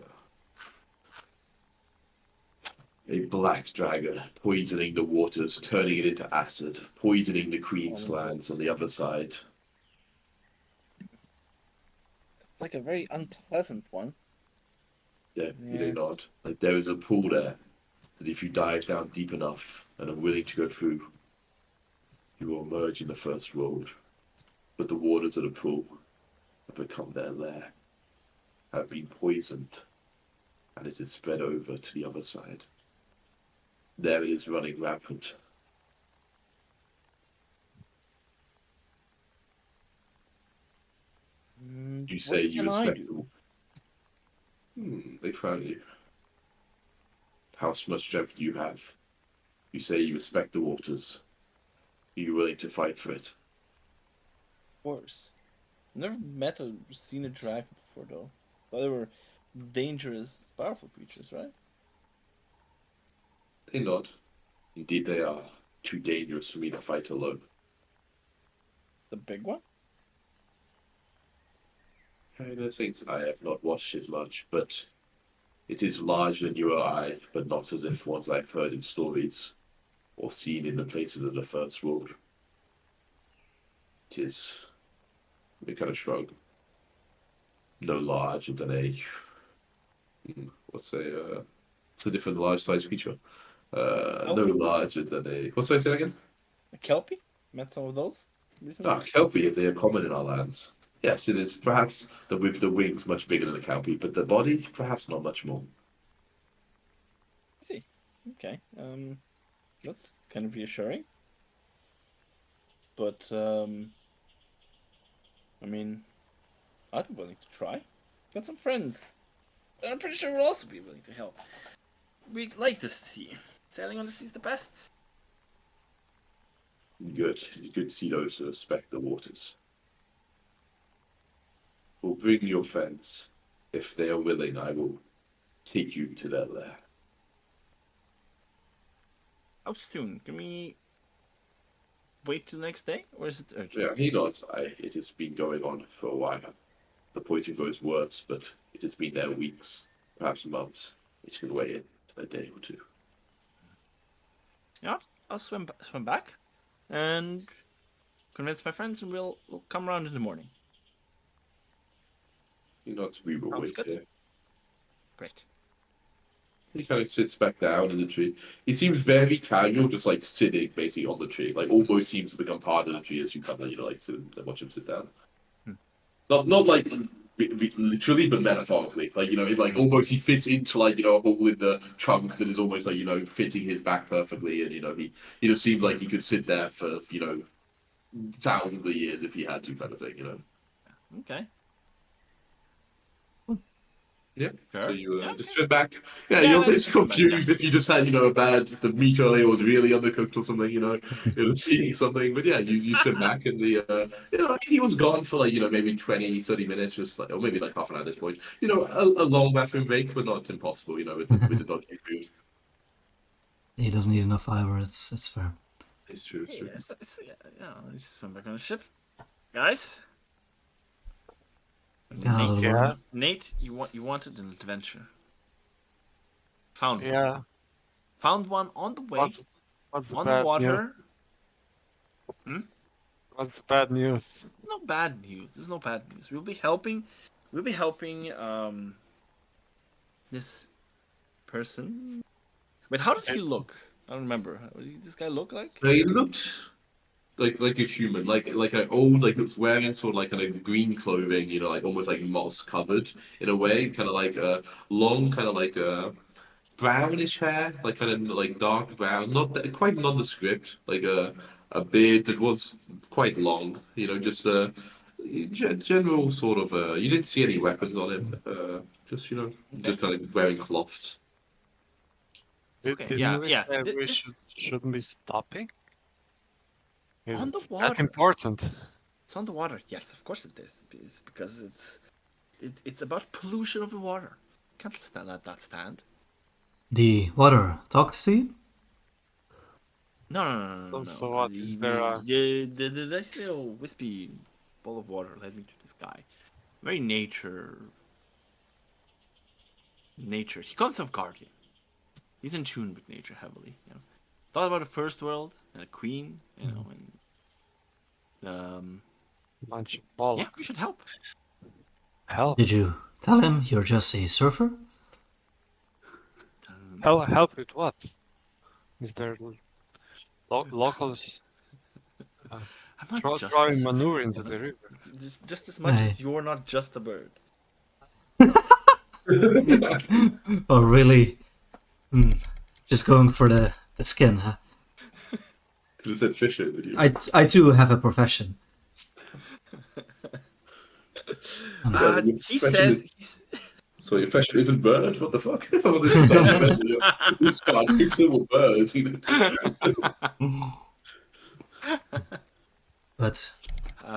[SPEAKER 1] A black dragon poisoning the waters, turning it into acid, poisoning the Queenslands on the other side.
[SPEAKER 6] Like a very unpleasant one.
[SPEAKER 1] Yeah,
[SPEAKER 6] Yeah.
[SPEAKER 1] they nod. Like there is a pool there that if you dive down deep enough and are willing to go through, you will emerge in the first world. But the waters of the pool have become their lair, have been poisoned, and it has spread over to the other side. There it is running rampant. You say you
[SPEAKER 6] What can I
[SPEAKER 1] respect
[SPEAKER 6] do?
[SPEAKER 1] them. They found you. How much strength do you have? You say you respect the waters. Are you willing to fight for it?
[SPEAKER 6] Of course. Never met or seen a dragon before, though. But they were dangerous, powerful creatures, right?
[SPEAKER 1] They nod. Indeed they are. Too dangerous for me to fight alone.
[SPEAKER 6] The big one?
[SPEAKER 1] The things I have not watched it much, but it is larger than you or I, but not as if ones I've heard in stories or seen in the places of the first world. It is, we kind of shrug, no larger than what's it's a different large size creature. No larger than what's I say again?
[SPEAKER 6] A kelpie? Met some of those recently?
[SPEAKER 1] Kelpie, they are common in our lands. Yes, it is perhaps with the wings much bigger than a kelpie, but the body perhaps not much more.
[SPEAKER 6] I see. Okay. That's kind of reassuring. But I mean, I'd be willing to try. Got some friends. I'm pretty sure we'll also be willing to help. We like the sea. Sailing on the sea is the best.
[SPEAKER 1] Good. Good to see those who respect the waters. Will bring your friends. If they are willing, I will take you to their lair.
[SPEAKER 6] How soon? Can we wait till the next day? Or is it urgent?
[SPEAKER 1] Yeah, he nods. It has been going on for a while. The poison grows worse, but it has been there weeks, perhaps months. It's been waiting a day or two.
[SPEAKER 6] Yeah, I'll swim back and convince my friends, and we'll come around in the morning.
[SPEAKER 1] He nods. We will
[SPEAKER 6] Sounds
[SPEAKER 1] wait
[SPEAKER 6] good.
[SPEAKER 1] here.
[SPEAKER 6] Great.
[SPEAKER 1] He kind of sits back down in the tree. He seems very casual, just like sitting basically on the tree. Like almost seems to become part of the tree as you kind of like sit and watch him sit down. Not like literally, but metaphorically. Like it like almost he fits into like a hole in the trunk that is almost like fitting his back perfectly, and he just seems like he could sit there for thousands of years if he had to, kind of thing.
[SPEAKER 6] Okay.
[SPEAKER 1] Yeah.
[SPEAKER 6] Sure.
[SPEAKER 1] So you
[SPEAKER 6] Yeah,
[SPEAKER 1] just
[SPEAKER 6] okay.
[SPEAKER 1] sit back. Yeah,
[SPEAKER 6] Yeah,
[SPEAKER 1] you're a
[SPEAKER 6] let's
[SPEAKER 1] bit
[SPEAKER 6] swim back,
[SPEAKER 1] confused
[SPEAKER 6] yeah.
[SPEAKER 1] if you just had the meat earlier was really undercooked or something. It was seeing something. But yeah, you swim back and he was gone for like maybe 20, 30 minutes, just like or maybe like half an hour at this point. A long bathroom break, but not impossible. With the dodgy food.
[SPEAKER 2] He doesn't eat enough fiber. It's fair.
[SPEAKER 1] It's true. It's true.
[SPEAKER 6] Yeah, let's swim back on the ship. Guys?
[SPEAKER 2] Yeah,
[SPEAKER 6] Nate,
[SPEAKER 5] Yeah.
[SPEAKER 6] Nate, you wanted an adventure. Found one.
[SPEAKER 5] Yeah.
[SPEAKER 6] Found one on the way,
[SPEAKER 5] What's the
[SPEAKER 6] on the
[SPEAKER 5] bad news?
[SPEAKER 6] water.
[SPEAKER 5] What's the bad news?
[SPEAKER 6] No bad news. There's no bad news. We'll be helping this person. Wait, how does he look? I don't remember. What did this guy look like?
[SPEAKER 1] He looked like a human, like an old, like it was wearing sort of like kind of green clothing, like almost like moss covered in a way, kind of like a long, kind of like a brownish hair, like kind of like dark brown, not that, quite nondescript, like a beard that was quite long, just general sort of. You didn't see any weapons on him, just just kind of wearing cloths.
[SPEAKER 6] Okay,
[SPEAKER 5] Didn't
[SPEAKER 6] yeah,
[SPEAKER 5] we
[SPEAKER 6] yeah.
[SPEAKER 5] say we
[SPEAKER 6] This
[SPEAKER 5] shouldn't be stopping? Is
[SPEAKER 6] on
[SPEAKER 5] it
[SPEAKER 6] the
[SPEAKER 5] that
[SPEAKER 6] water.
[SPEAKER 5] important?
[SPEAKER 6] It's on the water. Yes, of course it is. It's because it's about pollution of the water. Can't stand that stand.
[SPEAKER 2] The water talks to you?
[SPEAKER 4] No.
[SPEAKER 5] So what, is there a-
[SPEAKER 4] the nice little wispy ball of water led me to this guy. Very nature. He calls himself guardian. He's in tune with nature heavily. You know, thought about the first world and a queen. You know, and
[SPEAKER 5] Bunch of
[SPEAKER 4] yeah,
[SPEAKER 5] bollocks.
[SPEAKER 4] we should help.
[SPEAKER 5] Help.
[SPEAKER 2] Did you tell him you're just a surfer?
[SPEAKER 5] Help with what? Is there locals
[SPEAKER 4] I'm not just a
[SPEAKER 5] throwing
[SPEAKER 4] surfer,
[SPEAKER 5] manure into
[SPEAKER 4] you know?
[SPEAKER 5] the river?
[SPEAKER 6] Just as much
[SPEAKER 2] Aye.
[SPEAKER 6] as you're not just a bird.
[SPEAKER 2] Or really? Just going for the skin, huh?
[SPEAKER 1] Could have said fisher, would you?
[SPEAKER 2] I too have a profession.
[SPEAKER 1] Your
[SPEAKER 4] He
[SPEAKER 1] profession
[SPEAKER 4] says
[SPEAKER 1] is- So your profession isn't bird? What the fuck? Well, this is not your message. This guy thinks we're birds.
[SPEAKER 2] But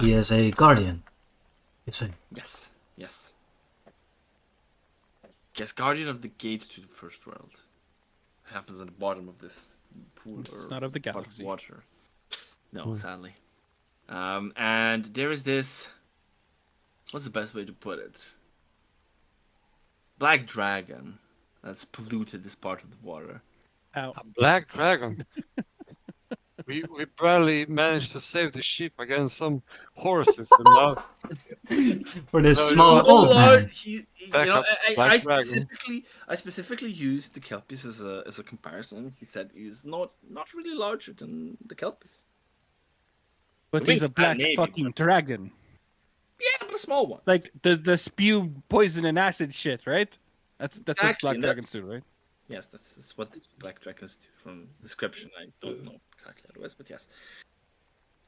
[SPEAKER 2] he is a guardian, you say.
[SPEAKER 4] Yes. Yes, guardian of the gate to the first world. It happens at the bottom of this pool
[SPEAKER 3] It's
[SPEAKER 4] or
[SPEAKER 3] not of the
[SPEAKER 4] pot
[SPEAKER 3] galaxy.
[SPEAKER 4] water. No, sadly. And there is this. What's the best way to put it? Black dragon that's polluted this part of the water.
[SPEAKER 3] Ow.
[SPEAKER 5] A black dragon. we barely managed to save the ship against some horses, and now
[SPEAKER 2] For this
[SPEAKER 5] No,
[SPEAKER 2] small
[SPEAKER 5] no,
[SPEAKER 2] old man.
[SPEAKER 5] Back up, Black Dragon.
[SPEAKER 4] I specifically used the kelpies as a comparison. He said he's not really larger than the kelpies.
[SPEAKER 3] But
[SPEAKER 4] The
[SPEAKER 3] he's a
[SPEAKER 4] wings
[SPEAKER 3] black
[SPEAKER 4] are navy,
[SPEAKER 3] fucking dragon.
[SPEAKER 4] Yeah, but a small one.
[SPEAKER 3] Like the spew poison and acid shit, right? That's what
[SPEAKER 4] Exactly,
[SPEAKER 3] black
[SPEAKER 4] and
[SPEAKER 3] dragons do, right?
[SPEAKER 4] Yes, that's what the black dragons do from description. I don't know exactly otherwise, but yes.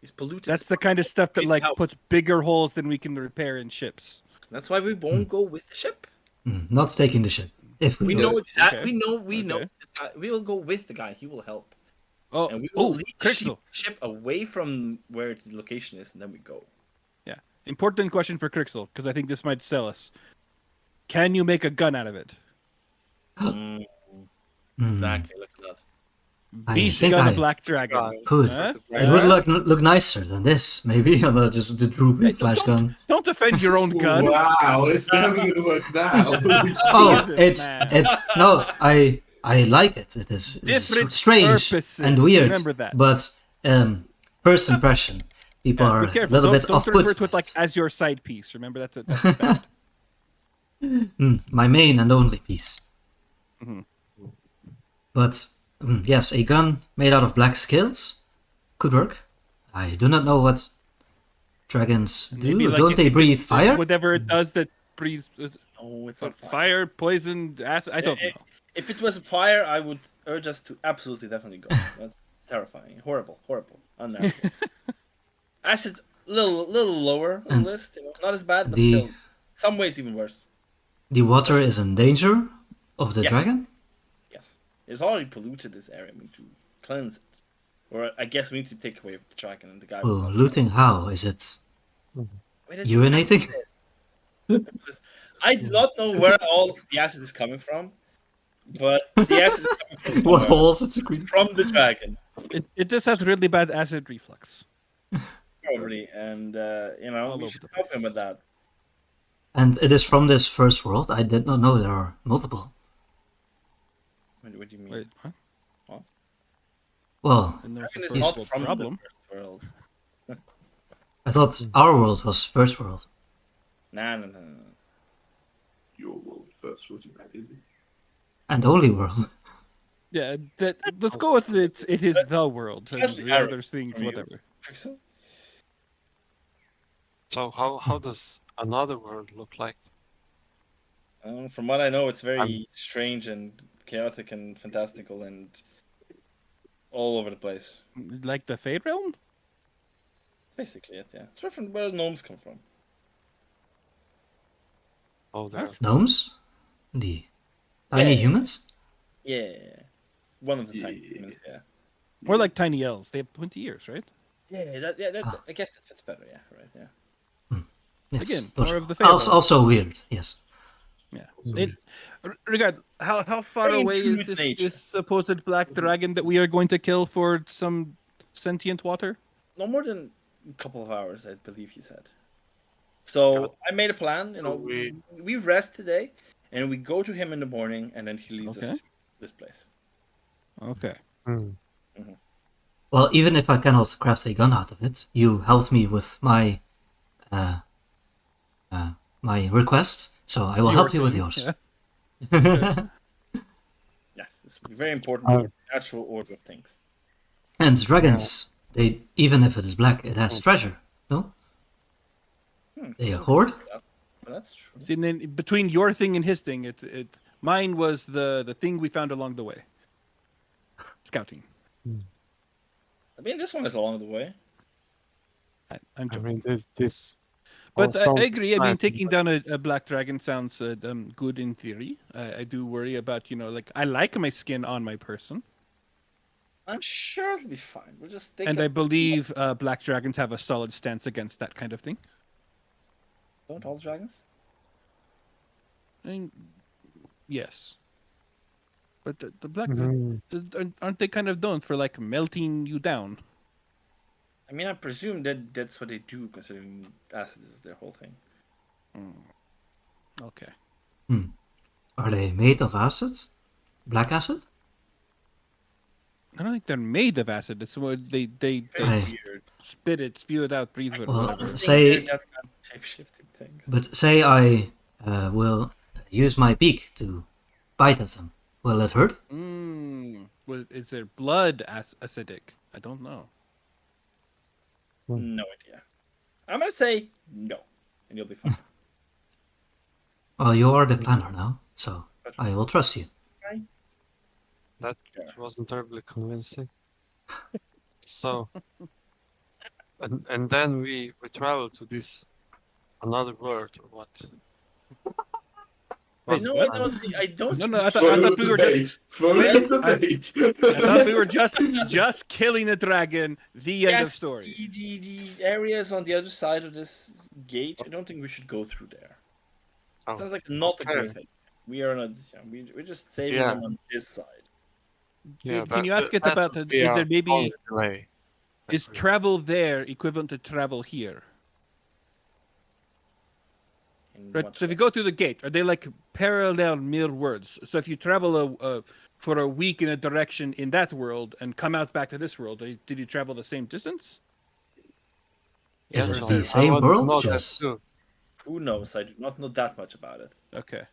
[SPEAKER 4] He's polluted.
[SPEAKER 3] That's the kind of stuff that like
[SPEAKER 4] Out.
[SPEAKER 3] puts bigger holes than we can repair in ships.
[SPEAKER 4] That's why we won't go with the ship.
[SPEAKER 2] Not taking the ship. If we
[SPEAKER 4] We
[SPEAKER 2] go.
[SPEAKER 4] know exactly.
[SPEAKER 3] Okay.
[SPEAKER 4] We know.
[SPEAKER 3] Okay.
[SPEAKER 4] We will go with the guy. He will help,
[SPEAKER 3] Oh,
[SPEAKER 4] and we will
[SPEAKER 3] oh,
[SPEAKER 4] lead the
[SPEAKER 3] Crixel.
[SPEAKER 4] ship away from where the location is, and then we go.
[SPEAKER 3] Yeah. Important question for Crixel, because I think this might sell us. Can you make a gun out of it?
[SPEAKER 4] Exactly. Look at that.
[SPEAKER 2] I
[SPEAKER 3] Beast
[SPEAKER 2] think
[SPEAKER 3] gun
[SPEAKER 2] I
[SPEAKER 3] of black dragon.
[SPEAKER 2] could.
[SPEAKER 3] Huh?
[SPEAKER 2] It would look nicer than this, maybe. Not just the drooping flash gun.
[SPEAKER 3] Don't defend your own gun.
[SPEAKER 1] Wow, it's never going to work now.
[SPEAKER 2] Oh,
[SPEAKER 3] Jesus, man.
[SPEAKER 2] it's no. I like it. It is
[SPEAKER 3] Different
[SPEAKER 2] strange
[SPEAKER 3] purposes,
[SPEAKER 2] and weird.
[SPEAKER 3] remember that.
[SPEAKER 2] But first impression, people are
[SPEAKER 3] Be
[SPEAKER 2] a
[SPEAKER 3] careful.
[SPEAKER 2] little bit
[SPEAKER 3] Don't
[SPEAKER 2] off
[SPEAKER 3] refer
[SPEAKER 2] put.
[SPEAKER 3] to it like as your side piece. Remember that's bad.
[SPEAKER 2] My main and only piece.
[SPEAKER 3] Mhm.
[SPEAKER 2] But yes, a gun made out of black scales could work. I do not know what dragons do.
[SPEAKER 3] Maybe, like,
[SPEAKER 2] Don't
[SPEAKER 3] if
[SPEAKER 2] they
[SPEAKER 3] you
[SPEAKER 2] breathe
[SPEAKER 3] could-
[SPEAKER 2] fire?
[SPEAKER 3] Whatever it does that breathes
[SPEAKER 4] Oh, it's not
[SPEAKER 3] fire, poison, acid. I don't know.
[SPEAKER 6] If it was a fire, I would urge us to absolutely definitely go. That's terrifying, horrible, unnatural. Acid, little lower on
[SPEAKER 2] And
[SPEAKER 6] the list. You know, not as bad, but
[SPEAKER 2] the-
[SPEAKER 6] still, some ways even worse.
[SPEAKER 2] The water is in danger of the
[SPEAKER 6] Yes.
[SPEAKER 2] dragon?
[SPEAKER 6] Yes, it's already polluted this area. We need to cleanse it, or I guess we need to take away the dragon and the guy.
[SPEAKER 2] Oh, looting how? Is it
[SPEAKER 6] Wait, it's-
[SPEAKER 2] urinating?
[SPEAKER 6] I do not know where all the acid is coming from, but the acid is coming from,
[SPEAKER 2] What
[SPEAKER 6] somewhere.
[SPEAKER 2] holes it's secreting?
[SPEAKER 6] From the dragon,
[SPEAKER 3] It just has really bad acid reflux.
[SPEAKER 6] probably, and
[SPEAKER 3] All
[SPEAKER 6] we
[SPEAKER 3] over
[SPEAKER 6] should
[SPEAKER 3] the
[SPEAKER 6] help him
[SPEAKER 3] place.
[SPEAKER 6] with that.
[SPEAKER 2] And it is from this first world? I did not know there are multiple.
[SPEAKER 6] What do you mean?
[SPEAKER 3] Wait, huh?
[SPEAKER 2] Well,
[SPEAKER 3] And there's
[SPEAKER 6] Dragon
[SPEAKER 3] a
[SPEAKER 6] is
[SPEAKER 3] first
[SPEAKER 6] not
[SPEAKER 3] world
[SPEAKER 6] from
[SPEAKER 3] problem.
[SPEAKER 6] the first world.
[SPEAKER 2] I thought our world was first world.
[SPEAKER 6] No.
[SPEAKER 1] Your world first, what you meant, is it?
[SPEAKER 2] And only world.
[SPEAKER 3] Yeah, let's go with it. It is the world. And
[SPEAKER 6] Slightly
[SPEAKER 3] the other
[SPEAKER 6] arrogant
[SPEAKER 3] things,
[SPEAKER 6] from you.
[SPEAKER 3] whatever.
[SPEAKER 6] Pixel?
[SPEAKER 5] So how does another world look like?
[SPEAKER 6] From what I know, it's very strange and chaotic and fantastical and all over the place.
[SPEAKER 3] Like the Fade Realm?
[SPEAKER 6] Basically, it, yeah. It's where gnomes come from.
[SPEAKER 5] Oh, there.
[SPEAKER 2] Gnomes? The tiny
[SPEAKER 6] Yeah.
[SPEAKER 2] humans?
[SPEAKER 6] Yeah. One of the
[SPEAKER 1] Yeah.
[SPEAKER 6] tiny humans, yeah.
[SPEAKER 3] More like tiny elves. They have 20 years, right?
[SPEAKER 6] Yeah, I guess that fits better, yeah, right, yeah.
[SPEAKER 2] Yes.
[SPEAKER 3] Again,
[SPEAKER 2] those
[SPEAKER 3] more
[SPEAKER 2] are
[SPEAKER 3] of the Fade Realm.
[SPEAKER 2] also weird, yes.
[SPEAKER 3] Yeah. Regard, How far
[SPEAKER 6] Very
[SPEAKER 3] away
[SPEAKER 6] in tune
[SPEAKER 3] is
[SPEAKER 6] with
[SPEAKER 3] this
[SPEAKER 6] nature.
[SPEAKER 3] this supposed black dragon that we are going to kill for some sentient water?
[SPEAKER 6] No more than a couple of hours, I believe he said. So I made a plan. We rest today, and we go to him in the morning, and then he leads us
[SPEAKER 3] Okay.
[SPEAKER 6] to this place.
[SPEAKER 3] Okay.
[SPEAKER 5] Hmm.
[SPEAKER 2] Well, even if I cannot craft a gun out of it, you helped me with my my request, so I will help you with
[SPEAKER 3] thing,
[SPEAKER 2] yours.
[SPEAKER 3] yeah.
[SPEAKER 6] Yes, it's very important for the natural order of things.
[SPEAKER 2] And dragons, they even if it is black, it has treasure. No, they hoard.
[SPEAKER 6] But that's true.
[SPEAKER 3] See, and then between your thing and his thing, mine was the thing we found along the way. Scouting.
[SPEAKER 6] I mean, this one is along the way.
[SPEAKER 3] I'm
[SPEAKER 5] I
[SPEAKER 3] joking.
[SPEAKER 5] mean, this.
[SPEAKER 3] But
[SPEAKER 5] all
[SPEAKER 3] I
[SPEAKER 5] sounds
[SPEAKER 3] agree. I mean,
[SPEAKER 5] exciting,
[SPEAKER 3] taking down a black dragon sounds good in theory. I do worry about, like, I like my skin on my person.
[SPEAKER 6] I'm sure it'll be fine. We'll just think.
[SPEAKER 3] And I believe black dragons have a solid stance against that kind of thing.
[SPEAKER 6] Don't all dragons?
[SPEAKER 3] I mean, yes. But the black, aren't they kind of known for, like, melting you down?
[SPEAKER 6] I mean, I presume that that's what they do, considering acid is their whole thing.
[SPEAKER 3] Okay.
[SPEAKER 2] Are they made of acid? Black acid?
[SPEAKER 3] I don't think they're made of acid. It's what they
[SPEAKER 6] Very
[SPEAKER 2] I-
[SPEAKER 6] weird.
[SPEAKER 3] spew it out, breathe it,
[SPEAKER 2] Well,
[SPEAKER 3] whatever.
[SPEAKER 2] say,
[SPEAKER 6] That kind of shape-shifting things.
[SPEAKER 2] but say I will use my beak to bite at them. Will it hurt?
[SPEAKER 3] Well, is their blood acidic? I don't know.
[SPEAKER 6] No idea. I'm gonna say no, and you'll be fine.
[SPEAKER 2] Well, you are the planner now, so I will trust you.
[SPEAKER 5] That wasn't terribly convincing. So, and then we travel to this another world or what?
[SPEAKER 6] Wait, no,
[SPEAKER 3] what?
[SPEAKER 6] I don't.
[SPEAKER 3] No, I thought we were just.
[SPEAKER 1] Follow the bait.
[SPEAKER 3] I thought we were just killing the dragon. The end of story.
[SPEAKER 6] The areas on the other side of this gate. I don't think we should go through there.
[SPEAKER 5] Oh,
[SPEAKER 6] Sounds like not a
[SPEAKER 5] okay.
[SPEAKER 6] great thing. We are not. We're just saving
[SPEAKER 5] Yeah.
[SPEAKER 6] them on this side.
[SPEAKER 5] Yeah,
[SPEAKER 3] Can you ask it
[SPEAKER 5] that
[SPEAKER 3] about
[SPEAKER 5] would
[SPEAKER 3] is
[SPEAKER 5] be
[SPEAKER 3] there
[SPEAKER 5] our
[SPEAKER 3] maybe
[SPEAKER 5] only delay.
[SPEAKER 3] is travel there equivalent to travel here?
[SPEAKER 6] In
[SPEAKER 3] Right.
[SPEAKER 6] what
[SPEAKER 3] So if
[SPEAKER 6] way?
[SPEAKER 3] you go through the gate, are they like parallel mirror worlds? So if you travel for a week in a direction in that world and come out back to this world, did you travel the same distance?
[SPEAKER 2] Is
[SPEAKER 5] Yes,
[SPEAKER 2] it
[SPEAKER 5] no,
[SPEAKER 2] the
[SPEAKER 5] I
[SPEAKER 2] same
[SPEAKER 5] want to
[SPEAKER 2] world?
[SPEAKER 5] know that
[SPEAKER 2] Just
[SPEAKER 5] too.
[SPEAKER 6] Who knows? I do not know that much about it.
[SPEAKER 3] Okay.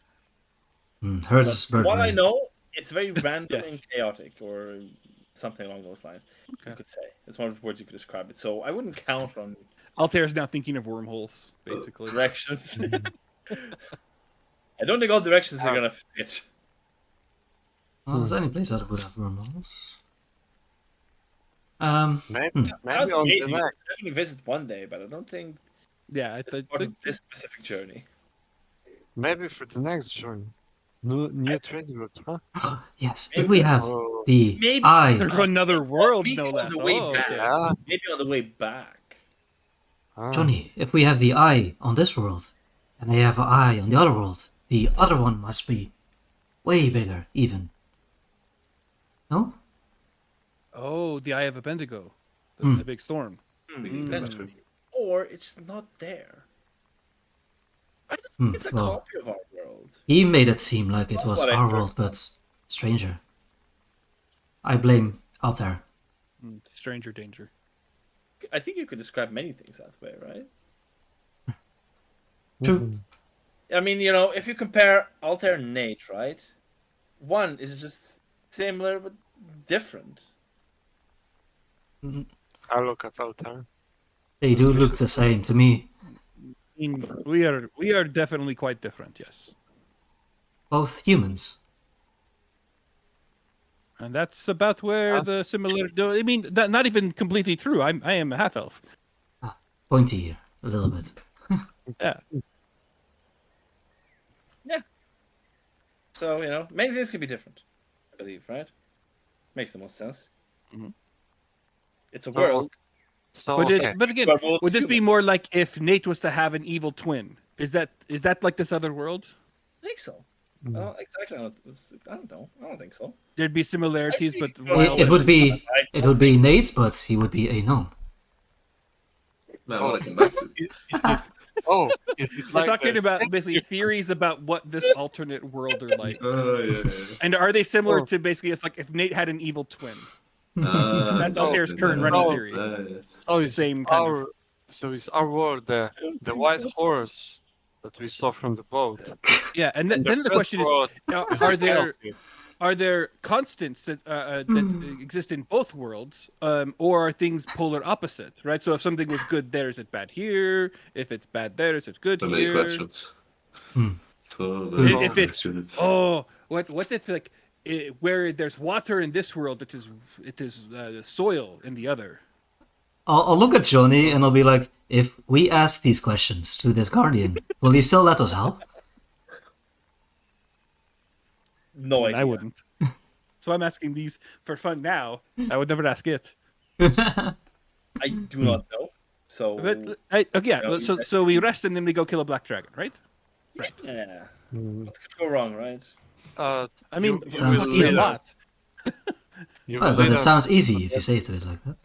[SPEAKER 2] hurts
[SPEAKER 6] But what I
[SPEAKER 2] burglary.
[SPEAKER 6] know, it's very random
[SPEAKER 3] Yes.
[SPEAKER 6] and chaotic, or something along those lines.
[SPEAKER 3] Okay.
[SPEAKER 6] You could say it's one of the words you could describe it. So I wouldn't count on
[SPEAKER 3] Altair is now thinking of wormholes, basically.
[SPEAKER 6] directions. I don't think all directions are gonna fit.
[SPEAKER 2] Well, is there any place that would have wormholes?
[SPEAKER 5] Maybe
[SPEAKER 6] Sounds
[SPEAKER 5] on the
[SPEAKER 6] amazing. I'll
[SPEAKER 5] next.
[SPEAKER 6] definitely visit one day, but I don't think
[SPEAKER 3] Yeah,
[SPEAKER 6] it's part of this specific journey.
[SPEAKER 5] Maybe for the next journey. New trading route, huh?
[SPEAKER 2] Yes, if
[SPEAKER 6] Maybe-
[SPEAKER 2] we have
[SPEAKER 5] Oh,
[SPEAKER 2] the
[SPEAKER 6] Maybe-
[SPEAKER 2] eye.
[SPEAKER 3] They're another world,
[SPEAKER 6] maybe
[SPEAKER 3] no
[SPEAKER 6] on
[SPEAKER 3] less.
[SPEAKER 6] the way
[SPEAKER 3] Oh,
[SPEAKER 6] back.
[SPEAKER 3] okay.
[SPEAKER 5] yeah.
[SPEAKER 6] Maybe on the way back.
[SPEAKER 5] Ah,
[SPEAKER 2] Johnny, if we have the eye on this world, and they have an eye on the other world, the other one must be way bigger, even. No?
[SPEAKER 3] Oh, the Eye of Abendigo, the big storm.
[SPEAKER 6] Potentially. Or it's not there. I don't think it's a
[SPEAKER 2] Well,
[SPEAKER 6] copy of our world.
[SPEAKER 2] he made it seem like it was
[SPEAKER 6] What I
[SPEAKER 2] our
[SPEAKER 6] heard.
[SPEAKER 2] world, but stranger. I blame Altair.
[SPEAKER 3] Stranger danger.
[SPEAKER 6] I think you could describe many things that way, right?
[SPEAKER 2] True.
[SPEAKER 6] I mean, if you compare Altair and Nate, right? One is just similar but different.
[SPEAKER 5] I look at Altair.
[SPEAKER 2] They do look the same to me.
[SPEAKER 3] We are definitely quite different, yes.
[SPEAKER 2] Both humans.
[SPEAKER 3] And that's about where the similarity. I mean, not even completely true. I am a half elf.
[SPEAKER 2] Pointy here, a little bit.
[SPEAKER 3] Yeah.
[SPEAKER 6] Yeah. So, many things can be different, I believe, right? Makes the most sense. It's a
[SPEAKER 5] So-
[SPEAKER 6] world.
[SPEAKER 5] So
[SPEAKER 3] But
[SPEAKER 5] okay.
[SPEAKER 3] but again,
[SPEAKER 6] We're both
[SPEAKER 3] would this be
[SPEAKER 6] human.
[SPEAKER 3] more like if Nate was to have an evil twin? Is that like this other world?
[SPEAKER 6] I think so. Well, exactly. I don't know. I don't think so.
[SPEAKER 3] There'd be similarities, but
[SPEAKER 2] It would be Nate, but he would be a gnome.
[SPEAKER 1] Man, I want to come back to.
[SPEAKER 5] Oh, is it
[SPEAKER 3] We're
[SPEAKER 5] like
[SPEAKER 3] talking
[SPEAKER 5] the
[SPEAKER 3] about
[SPEAKER 5] tech
[SPEAKER 3] basically
[SPEAKER 5] difference?
[SPEAKER 3] theories about what this alternate world are like.
[SPEAKER 1] Yeah.
[SPEAKER 3] And are they similar
[SPEAKER 5] Oh.
[SPEAKER 3] to basically if Nate had an evil twin?
[SPEAKER 1] That's
[SPEAKER 3] Altair's current running theory.
[SPEAKER 5] So is
[SPEAKER 3] Same kind of-
[SPEAKER 5] is our world the white horse that we saw from the boat?
[SPEAKER 3] Yeah, and
[SPEAKER 5] And
[SPEAKER 3] then the
[SPEAKER 5] first
[SPEAKER 3] question is,
[SPEAKER 5] world
[SPEAKER 3] are there constants that exist in both worlds, or are things polar opposite? Right. So if something was good there, is it bad here? If it's bad there, is it good
[SPEAKER 1] So
[SPEAKER 3] here?
[SPEAKER 1] many questions.
[SPEAKER 2] Hmm.
[SPEAKER 1] So many
[SPEAKER 3] If it's
[SPEAKER 1] questions.
[SPEAKER 3] what if like where there's water in this world, it is soil in the other.
[SPEAKER 2] I'll look at Johnny and I'll be like, if we ask these questions to this guardian, will he still let us help?
[SPEAKER 6] No idea.
[SPEAKER 3] I wouldn't. So I'm asking these for fun now. I would never ask it.
[SPEAKER 6] I do not know. So
[SPEAKER 3] But yeah,
[SPEAKER 6] No,
[SPEAKER 3] so we rest and then we go kill a black dragon, right?
[SPEAKER 6] yeah,
[SPEAKER 5] Mm.
[SPEAKER 6] what could go wrong, right?
[SPEAKER 3] I mean,
[SPEAKER 5] you
[SPEAKER 2] Sounds
[SPEAKER 5] will
[SPEAKER 2] easy.
[SPEAKER 5] lead
[SPEAKER 3] a
[SPEAKER 5] us-
[SPEAKER 3] lot.
[SPEAKER 5] you
[SPEAKER 2] Oh,
[SPEAKER 5] will
[SPEAKER 2] but
[SPEAKER 5] lead
[SPEAKER 2] it
[SPEAKER 5] us
[SPEAKER 2] sounds easy if you say it to it like that.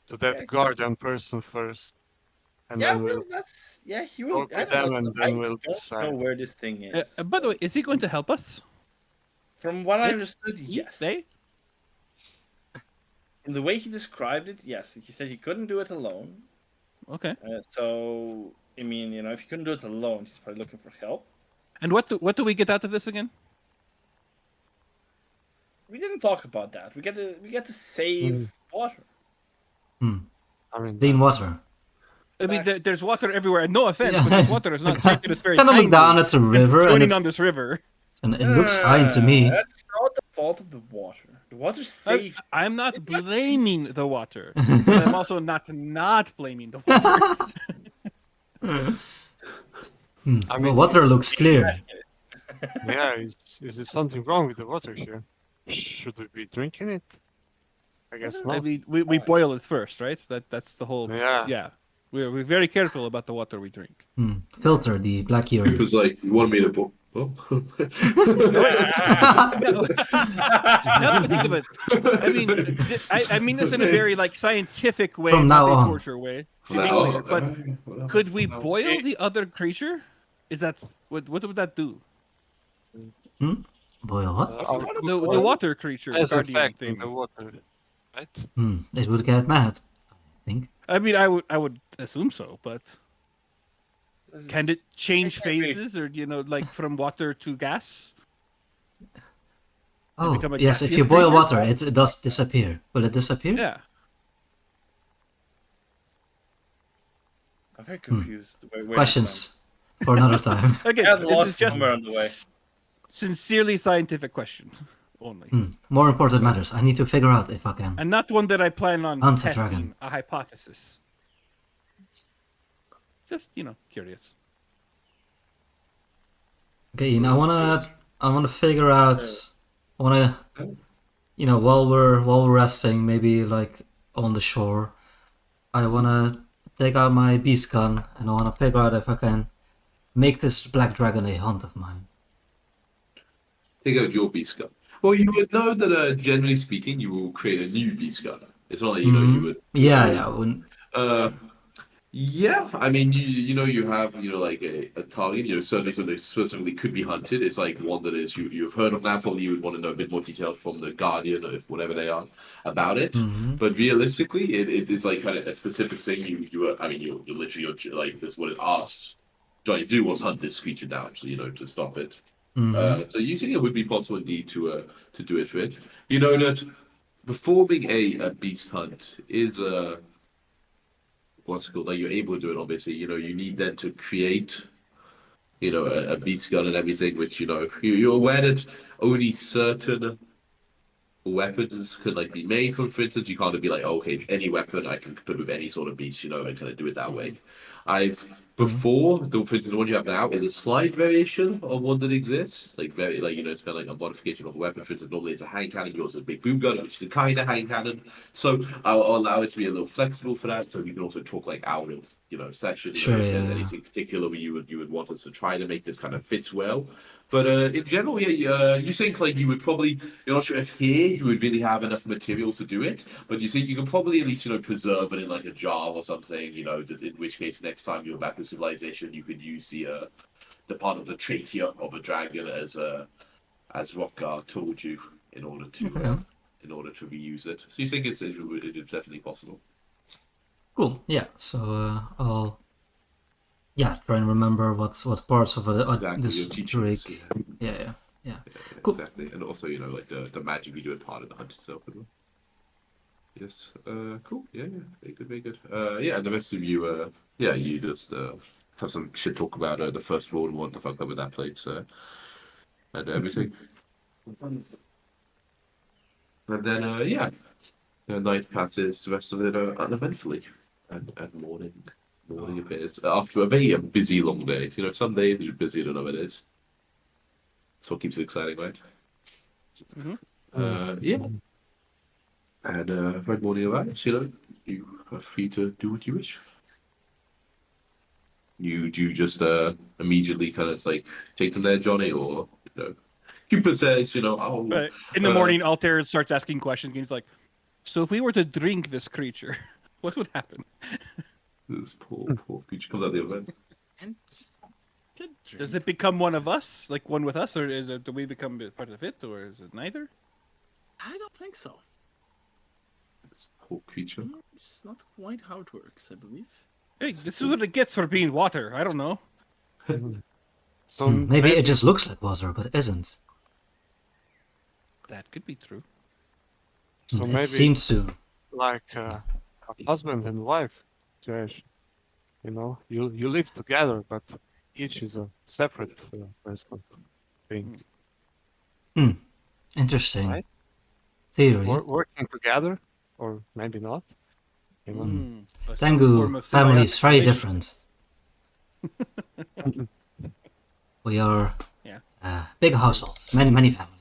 [SPEAKER 5] to that guardian person first, and
[SPEAKER 6] Yeah,
[SPEAKER 5] then
[SPEAKER 6] well,
[SPEAKER 5] we'll
[SPEAKER 6] that's he will.
[SPEAKER 5] talk
[SPEAKER 6] I
[SPEAKER 5] with
[SPEAKER 6] don't
[SPEAKER 5] them,
[SPEAKER 6] know.
[SPEAKER 5] and
[SPEAKER 6] I
[SPEAKER 5] then we'll
[SPEAKER 6] don't know
[SPEAKER 5] decide.
[SPEAKER 6] where this thing is.
[SPEAKER 3] By the way, is he going to help us?
[SPEAKER 6] From what I
[SPEAKER 3] It?
[SPEAKER 6] understood, yes.
[SPEAKER 3] They?
[SPEAKER 6] From the way he described it, yes. He said he couldn't do it alone.
[SPEAKER 3] Okay.
[SPEAKER 6] So I mean, if he couldn't do it alone, he's probably looking for help.
[SPEAKER 3] And what do we get out of this again?
[SPEAKER 6] We didn't talk about that. We get to save water.
[SPEAKER 5] I mean,
[SPEAKER 2] Clean water.
[SPEAKER 3] I mean, there's water everywhere. And no offense,
[SPEAKER 2] Yeah.
[SPEAKER 3] but this water is not treated us very
[SPEAKER 2] Kind of look
[SPEAKER 3] kindly.
[SPEAKER 2] down at the river and
[SPEAKER 3] Joining
[SPEAKER 2] it's,
[SPEAKER 3] on this river.
[SPEAKER 2] and it looks fine to me.
[SPEAKER 6] That's not the fault of the water. The water's safe.
[SPEAKER 3] I'm not blaming the water, but I'm also not blaming the water.
[SPEAKER 5] I
[SPEAKER 2] The
[SPEAKER 5] mean,
[SPEAKER 2] water looks clear.
[SPEAKER 5] yeah, is there something wrong with the water here? Should we be drinking it? I guess
[SPEAKER 3] I
[SPEAKER 5] not.
[SPEAKER 3] mean, we boil it first, right? That's the whole.
[SPEAKER 5] Yeah.
[SPEAKER 3] We're very careful about the water we drink.
[SPEAKER 2] Filter the black urine.
[SPEAKER 1] It was like, you want me to book? Oh.
[SPEAKER 3] Now that I think of it, I mean, I mean this in a very like scientific way,
[SPEAKER 2] From
[SPEAKER 3] not
[SPEAKER 2] now
[SPEAKER 3] a
[SPEAKER 2] on.
[SPEAKER 3] torture way.
[SPEAKER 1] From now on.
[SPEAKER 3] But could we boil the other creature? Is that what would that do?
[SPEAKER 2] Boil what?
[SPEAKER 3] The water creature.
[SPEAKER 5] As a
[SPEAKER 3] guardian
[SPEAKER 5] fact,
[SPEAKER 3] thing.
[SPEAKER 5] the water, right?
[SPEAKER 2] It would get mad, I think.
[SPEAKER 3] I mean, I would assume so, but can it change phases, or like from water to gas?
[SPEAKER 2] Oh,
[SPEAKER 3] become a
[SPEAKER 2] yes, if
[SPEAKER 3] gaseous
[SPEAKER 2] you boil
[SPEAKER 3] creature?
[SPEAKER 2] water, it does disappear. Will it disappear?
[SPEAKER 3] Yeah.
[SPEAKER 6] I'm very confused. Where this
[SPEAKER 2] Questions for another time.
[SPEAKER 3] Again,
[SPEAKER 6] Yeah,
[SPEAKER 3] this
[SPEAKER 6] lost
[SPEAKER 3] is just
[SPEAKER 6] somewhere on the way.
[SPEAKER 3] sincerely scientific question only,
[SPEAKER 2] More important matters. I need to figure out if I can.
[SPEAKER 3] and not one that I plan on
[SPEAKER 2] Hunt a
[SPEAKER 3] testing
[SPEAKER 2] dragon.
[SPEAKER 3] a hypothesis. Just curious.
[SPEAKER 2] Okay, Ian, I wanna figure out. I wanna, while we're resting, maybe like on the shore, I wanna take out my beast gun and I wanna figure out if I can make this black dragon a hunt of mine.
[SPEAKER 1] Take out your beast gun. Well, you would know that, generally speaking, you will create a new beast gun. It's not like, you would...
[SPEAKER 2] Yeah. When,
[SPEAKER 1] Yeah, I mean, you have, like a target, certainly something that specifically could be hunted. It's like one that is, you've heard of now, probably you would want to know a bit more details from the Guardian or whatever they are about it. But realistically, it's like kind of a specific thing. You literally, like, that's what it asks Johnny to do was hunt this creature down, so, to stop it. So usually it would be possible indeed to do it for it. You know that performing a beast hunt is what's it called? Like you're able to do it. Obviously, you need then to create, a beast gun and everything. Which you're aware that only certain weapons could like be made from. For instance, you can't be like, oh, okay, any weapon I can put with any sort of beast, and kind of do it that way. For instance, the one you have now is a slight variation of one that exists. Like it's kind of like a modification of a weapon. For instance, normally it's a hand cannon, yours is a big boom gun, which is a kind of hand cannon. So I'll allow it to be a little flexible for that. So you can also talk like out of session.
[SPEAKER 2] Sure,
[SPEAKER 1] If there's
[SPEAKER 2] yeah.
[SPEAKER 1] anything particular you would want us to try to make this kind of fits well. But in general, you think like you would probably, you're not sure if here you would really have enough materials to do it, but you think you can probably at least, preserve it in like a jar or something, in which case next time you're back in civilization, you could use the part of the trachea of a dragon as Rockgar told you in order to
[SPEAKER 2] Okay.
[SPEAKER 1] reuse it. So you think it's definitely possible.
[SPEAKER 2] Cool. Yeah. So I'll try and remember what parts of
[SPEAKER 1] Exactly,
[SPEAKER 2] this
[SPEAKER 1] your teaching
[SPEAKER 2] Drake.
[SPEAKER 1] is,
[SPEAKER 2] Yeah. Cool.
[SPEAKER 1] Exactly, and also like the magic you do as part of the hunt itself as well. Yes. Cool. Yeah. Very good. Yeah. And the rest of you, you just have some shit talk about the first world and what the fuck up with that place and everything. And then the night passes. The rest of it uneventfully, and morning appears after a very busy long day. Some days you're busy, don't know what it is. That's what keeps it exciting, right? Yeah. And when morning arrives, you are free to do what you wish. Do you just immediately kind of like take them there, Johnny, or Cooper says, oh,
[SPEAKER 3] But in the morning, Altair starts asking questions. And he's like, "So if we were to drink this creature, what would happen?
[SPEAKER 1] this poor creature comes out the other end.
[SPEAKER 4] And just good drink.
[SPEAKER 3] Does it become one of us, like one with us, or do we become part of it, or is it neither?"
[SPEAKER 4] I don't think so.
[SPEAKER 1] This poor creature.
[SPEAKER 4] It's not quite how it works, I believe.
[SPEAKER 3] Hey, this is what it gets for being water. I don't know.
[SPEAKER 5] So
[SPEAKER 2] Maybe it just looks like water, but isn't.
[SPEAKER 3] That could be true.
[SPEAKER 5] So
[SPEAKER 2] It
[SPEAKER 5] maybe
[SPEAKER 2] seems to.
[SPEAKER 5] like a husband and wife situation. You live together, but each is a separate person. Thing.
[SPEAKER 2] Interesting.
[SPEAKER 5] Right?
[SPEAKER 2] Theory.
[SPEAKER 5] Working together, or maybe not.
[SPEAKER 3] A form
[SPEAKER 2] Tengu
[SPEAKER 3] of
[SPEAKER 2] family is very
[SPEAKER 3] symbiotic
[SPEAKER 2] different. We are big household, many families.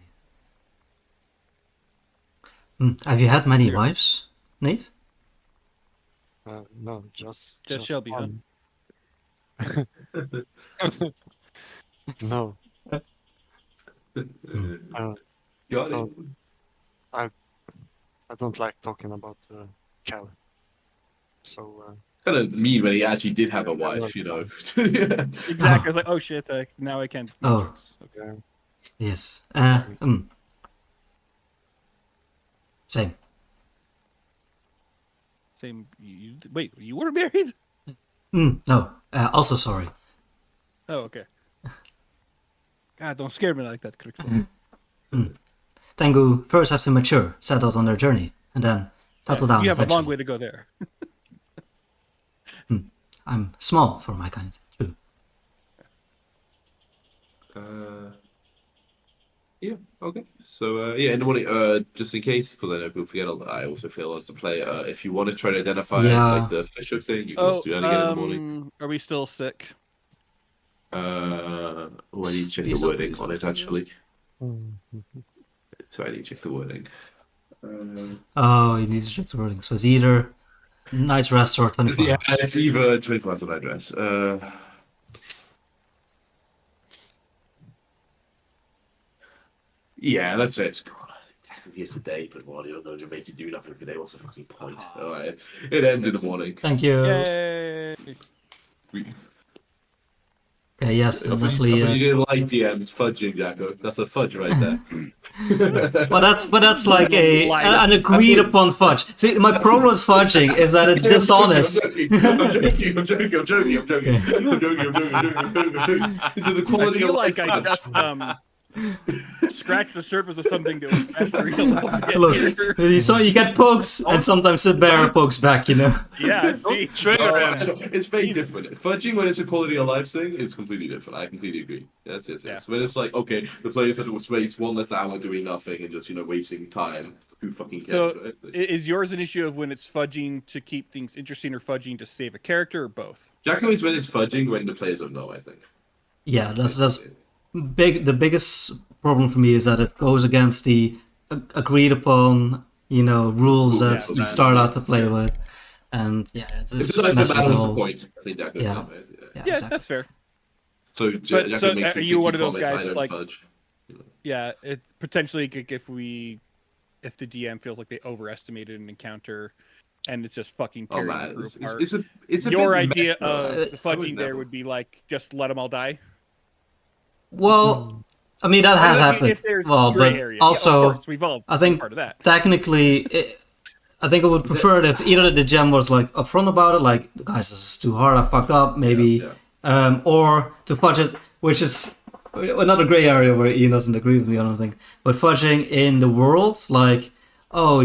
[SPEAKER 2] Have you had many wives, Nate?
[SPEAKER 5] No, just
[SPEAKER 3] Shelby, huh?
[SPEAKER 5] one. No.
[SPEAKER 1] Got it.
[SPEAKER 5] don't- I don't like talking about Kelly. So
[SPEAKER 1] Kind of mean when he actually did have a wife, Yeah.
[SPEAKER 3] Exactly. I was like, "Oh shit! Now I can't." make
[SPEAKER 2] Oh.
[SPEAKER 3] jokes. Okay.
[SPEAKER 5] yeah.
[SPEAKER 2] Yes. Same.
[SPEAKER 3] Same. Wait, you were married?
[SPEAKER 2] No. Also sorry.
[SPEAKER 3] Oh, okay. God, don't scare me like that, Crixel.
[SPEAKER 2] Tengu first have to mature, settle on their journey, and then settle down.
[SPEAKER 3] You have a long
[SPEAKER 2] eventually.
[SPEAKER 3] way to go there.
[SPEAKER 2] I'm small for my kind. True.
[SPEAKER 1] Yeah. Okay. So in the morning, just in case, because I know people forget, I also feel as a player, if you want to try to identify like the fish hook thing, you can also do that again in the morning.
[SPEAKER 3] Are we still sick?
[SPEAKER 1] I need to check the wording on it actually. So I need to check the wording.
[SPEAKER 2] Oh, you need to check the wording. So it's either night rest or 24
[SPEAKER 1] Yeah,
[SPEAKER 2] hours.
[SPEAKER 1] it's either 24 hours on address. Yeah, let's say it's technically it's a day, but what you're going to make you do nothing for the day. What's the fucking point? All right, it ends in the morning.
[SPEAKER 2] Thank you.
[SPEAKER 3] Yay!
[SPEAKER 2] Okay, yes,
[SPEAKER 1] But
[SPEAKER 2] definitely.
[SPEAKER 1] you didn't like DMs fudging, Jacko. That's a fudge right there.
[SPEAKER 2] But that's like an agreed upon fudge. See, my problem with fudging is that it's dishonest.
[SPEAKER 1] I'm joking. This is the
[SPEAKER 3] I
[SPEAKER 1] quality
[SPEAKER 3] feel
[SPEAKER 1] of
[SPEAKER 3] like
[SPEAKER 1] life
[SPEAKER 3] I
[SPEAKER 1] fudge.
[SPEAKER 3] just scratched the surface of something that was festering a little bit.
[SPEAKER 2] Look, so you get poked, and sometimes the bear pokes back.
[SPEAKER 3] Yeah, I see.
[SPEAKER 1] It's very different. Fudging when it's a quality of life thing is completely different. I completely agree. Yes.
[SPEAKER 3] Yeah.
[SPEAKER 1] When it's like, okay, the players have to waste one less hour doing nothing and just wasting time. Who fucking cares?
[SPEAKER 3] So,
[SPEAKER 1] right?
[SPEAKER 3] is yours an issue of when it's fudging to keep things interesting or fudging to save a character, or both?
[SPEAKER 1] Jacko is when it's fudging when the players don't know, I think.
[SPEAKER 2] Yeah, that's big. The biggest problem for me is that it goes against the agreed upon, rules that you start out to play with. and yeah, it
[SPEAKER 1] If
[SPEAKER 2] just
[SPEAKER 1] it's like the
[SPEAKER 2] messes
[SPEAKER 1] battle
[SPEAKER 2] it
[SPEAKER 1] is the
[SPEAKER 2] all.
[SPEAKER 1] point, I think Jacko's
[SPEAKER 2] Yeah.
[SPEAKER 1] done it. Yeah.
[SPEAKER 2] Yeah,
[SPEAKER 3] Yeah,
[SPEAKER 2] exactly.
[SPEAKER 3] that's fair.
[SPEAKER 1] So
[SPEAKER 3] But
[SPEAKER 1] Jacko
[SPEAKER 3] so
[SPEAKER 1] makes
[SPEAKER 3] are you one of those
[SPEAKER 1] promise,
[SPEAKER 3] guys
[SPEAKER 1] I
[SPEAKER 3] that's
[SPEAKER 1] don't
[SPEAKER 3] like,
[SPEAKER 1] fudge.
[SPEAKER 3] yeah, it potentially if the DM feels like they overestimated an encounter, and it's just fucking
[SPEAKER 1] Oh
[SPEAKER 3] tearing the
[SPEAKER 1] man,
[SPEAKER 3] group
[SPEAKER 1] it's
[SPEAKER 3] apart.
[SPEAKER 1] it's a
[SPEAKER 3] Your
[SPEAKER 1] bit
[SPEAKER 3] idea
[SPEAKER 1] meta.
[SPEAKER 3] of
[SPEAKER 1] I
[SPEAKER 3] the
[SPEAKER 1] would
[SPEAKER 3] fudging there
[SPEAKER 1] never.
[SPEAKER 3] would be like just let them all die.
[SPEAKER 2] Well, I mean that
[SPEAKER 3] Or
[SPEAKER 2] has
[SPEAKER 3] like,
[SPEAKER 2] happened.
[SPEAKER 3] if there's
[SPEAKER 2] Well,
[SPEAKER 3] gray
[SPEAKER 2] but
[SPEAKER 3] area, yeah,
[SPEAKER 2] also
[SPEAKER 3] of course, we've all
[SPEAKER 2] I
[SPEAKER 3] been
[SPEAKER 2] think
[SPEAKER 3] part of that.
[SPEAKER 2] technically, I think I would prefer it if either the gem was like upfront about it, like guys, this is too hard, I fucked up, maybe,
[SPEAKER 1] Yeah.
[SPEAKER 2] or to fudge it, which is another gray area where Ian doesn't agree with me, I don't think. But fudging in the world, like, oh,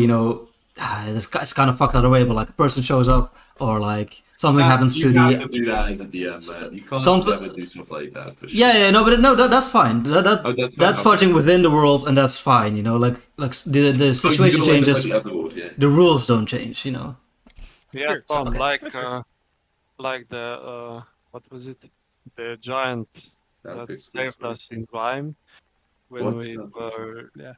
[SPEAKER 2] this guy's kind of fucked out of the way, but like a person shows up, or like something happens to
[SPEAKER 1] you have to
[SPEAKER 2] the
[SPEAKER 1] do that as a DM, man. You can't
[SPEAKER 2] Something-
[SPEAKER 1] never do stuff like that for sure.
[SPEAKER 2] yeah, no, but no, that's fine.
[SPEAKER 1] Oh, that's fine,
[SPEAKER 2] That's
[SPEAKER 1] okay.
[SPEAKER 2] fudging within the world, and that's fine. Like the situation changes,
[SPEAKER 1] The other world, yeah.
[SPEAKER 2] the rules don't change.
[SPEAKER 5] Yeah,
[SPEAKER 3] Sure,
[SPEAKER 5] Tom,
[SPEAKER 2] okay.
[SPEAKER 5] like the what was it? The giant that saved us in Grime when
[SPEAKER 1] What?
[SPEAKER 5] we were.
[SPEAKER 3] Yeah.